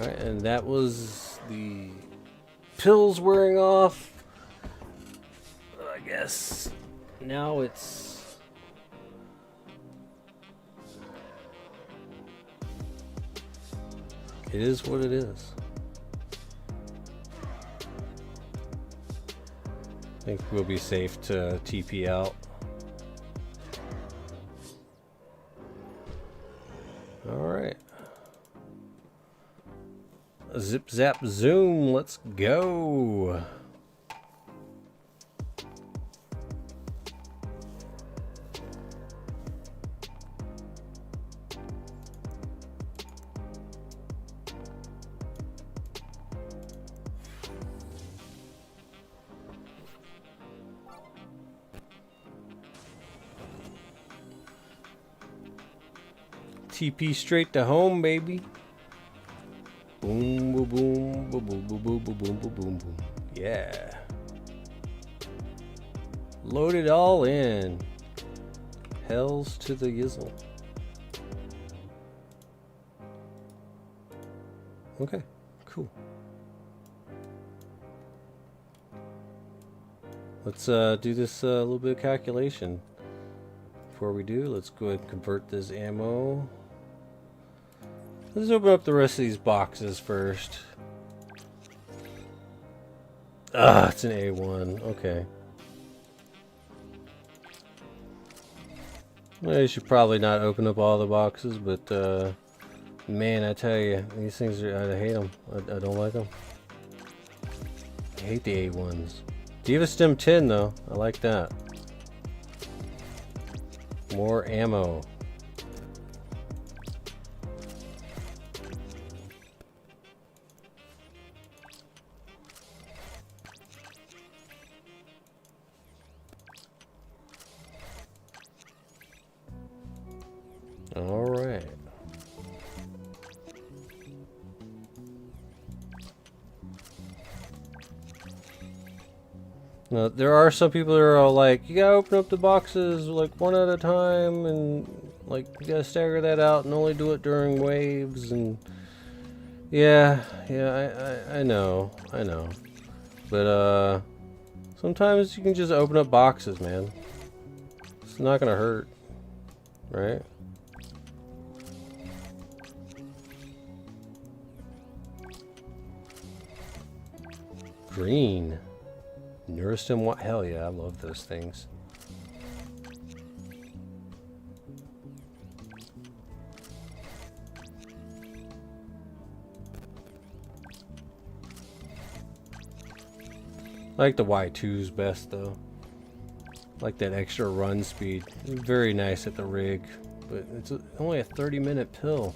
Alright, and that was the pills wearing off. I guess now it is what it is. I think we'll be safe to TP out. Alright. Zip zap zoom, let's go. TP straight to home, baby. Boom, boom, boom, boom, boom, boom, boom, boom, boom, boom, boom, boom. Yeah. Load it all in. Hells to the yizzle. Okay, cool. Let's do this little bit of calculation. Before we do, let's go ahead and convert this ammo. Let's open up the rest of these boxes first. Ah, it's an A1. Okay. I should probably not open up all the boxes, but man, I tell you, these things are, I hate them. I don't like them. I hate the A1s. Diva Stem 10 though, I like that. More ammo. All right. Now, there are some people that are all like, you gotta open up the boxes like one at a time, and like you gotta stagger that out and only do it during waves. And yeah, I know, but sometimes you can just open up boxes, man. It's not gonna hurt, right? Green. Neurostim, what? Hell yeah, I love those things. I like the Y2's best though. I like that extra run speed. Very nice at the rig, but it's only a 30-minute pill.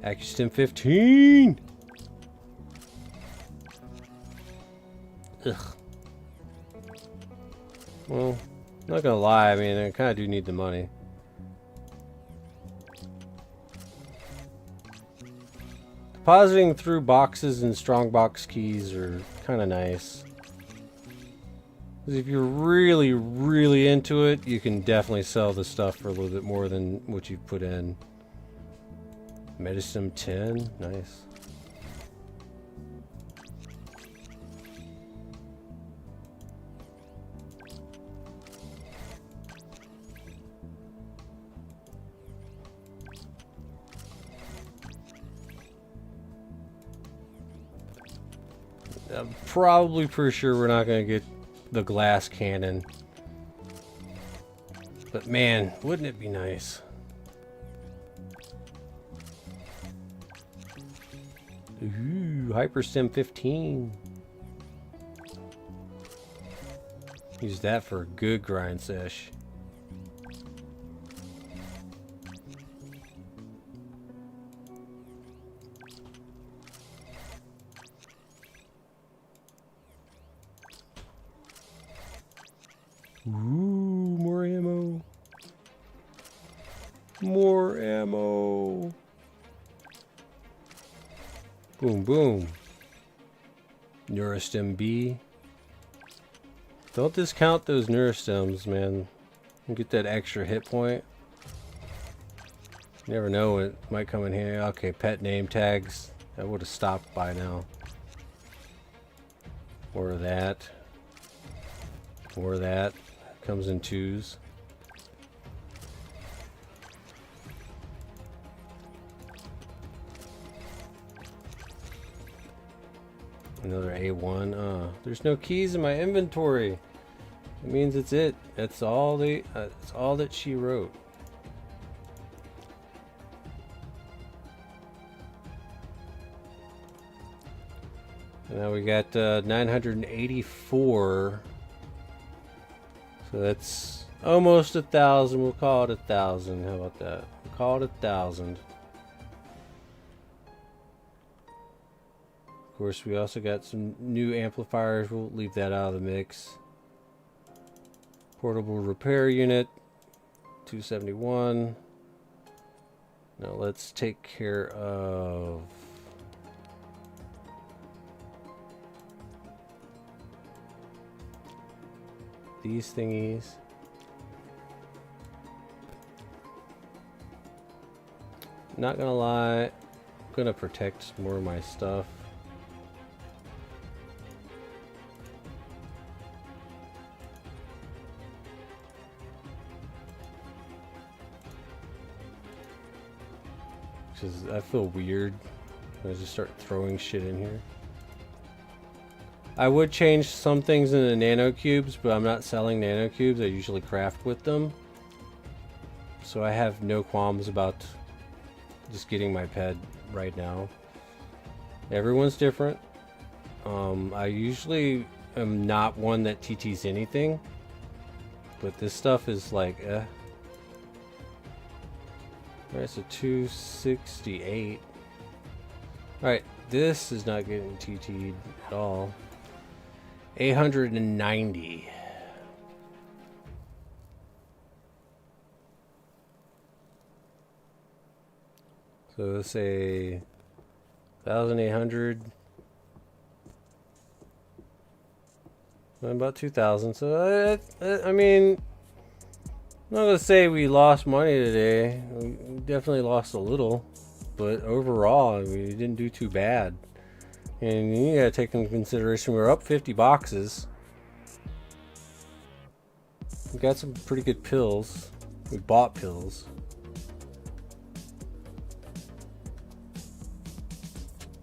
AccuStim 15! Ugh. Well, not gonna lie, I mean, I kinda do need the money. Depositing through boxes and strongbox keys are kinda nice. Because if you're really, really into it, you can definitely sell the stuff for a little bit more than what you've put in. Medicine 10, nice. I'm probably pretty sure we're not going to get the glass cannon. But man, wouldn't it be nice? Ooh, HyperStim 15. Use that for a good grind sesh. Ooh, more ammo. More ammo. Boom, boom. Neurostem B. Don't discount those neurostems, man. You get that extra hit point. You never know, it might come in handy. Okay, pet name tags. I would have stopped by now. Or that. Or that. Comes in twos. Another A1. There's no keys in my inventory. It means it's it. That's all they. It's all that she wrote. And now we got 984. So that's almost 1,000. We'll call it 1,000. How about that? We'll call it 1,000. Of course, we also got some new amplifiers. We'll leave that out of the mix. Portable repair unit. 271. Now let's take care of these thingies. Not gonna lie, I'm gonna protect more of my stuff. Because I feel weird when I just start throwing shit in here. I would change some things into nano cubes, but I'm not selling nano cubes. I usually craft with them. So I have no qualms about just getting my ped right now. Everyone's different. I usually am not one that TTs anything, but this stuff is like, Alright, so 268. Alright, this is not getting TT'd at all. 890. So let's say 1,800. About 2,000. So I mean, I'm not gonna say we lost money today. We definitely lost a little, but overall, we didn't do too bad. And you gotta take into consideration we're up 50 boxes. We got some pretty good pills. We bought pills.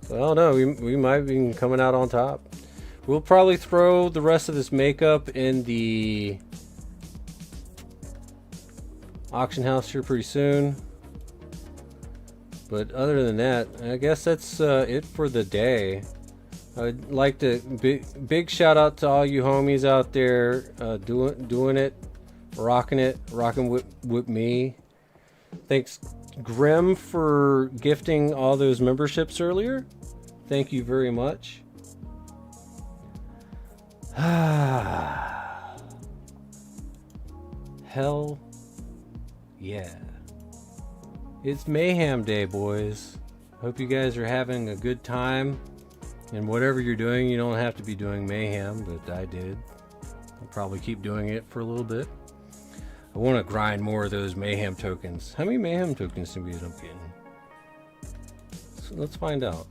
So I don't know. We might be coming out on top. We'll probably throw the rest of this makeup in the auction house here pretty soon. But other than that, I guess that's it for the day. I'd like to big shout out to all you homies out there doing it, rocking with me. Thanks Grim for gifting all those memberships earlier. Thank you very much. Hell yeah. It's Mayhem Day, boys. Hope you guys are having a good time. And whatever you're doing, you don't have to be doing Mayhem, but I did. I'll probably keep doing it for a little bit. I want to grind more of those Mayhem tokens. How many Mayhem tokens do we end up getting? So let's find out.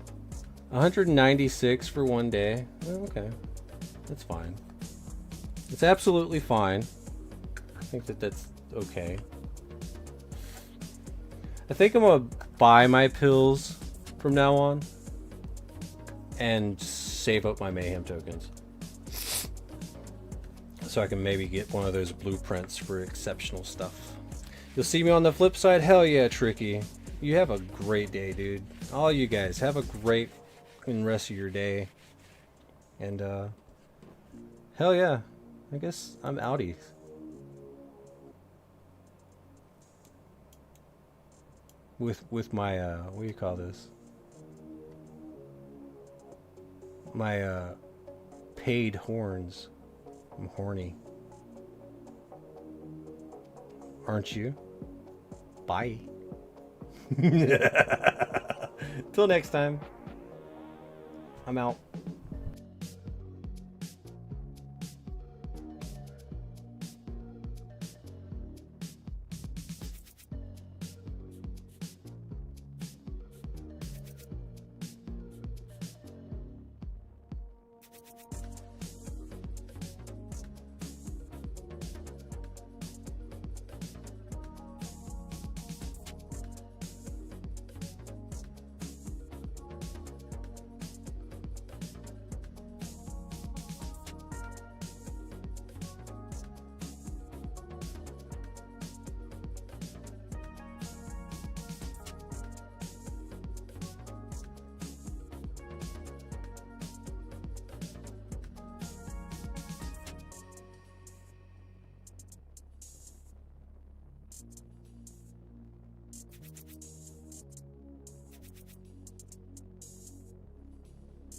196 for one day. Oh, okay. That's fine. It's absolutely fine. I think that's okay. I think I'm gonna buy my pills from now on and save up my Mayhem tokens so I can maybe get one of those blueprints for exceptional stuff. You'll see me on the flip side. Hell yeah, Tricky. You have a great day, dude. All you guys have a great rest of your day. And hell yeah. I guess I'm outie. With my what do you call this? My paid horns. I'm horny. Aren't you? Bye. Till next time. I'm out.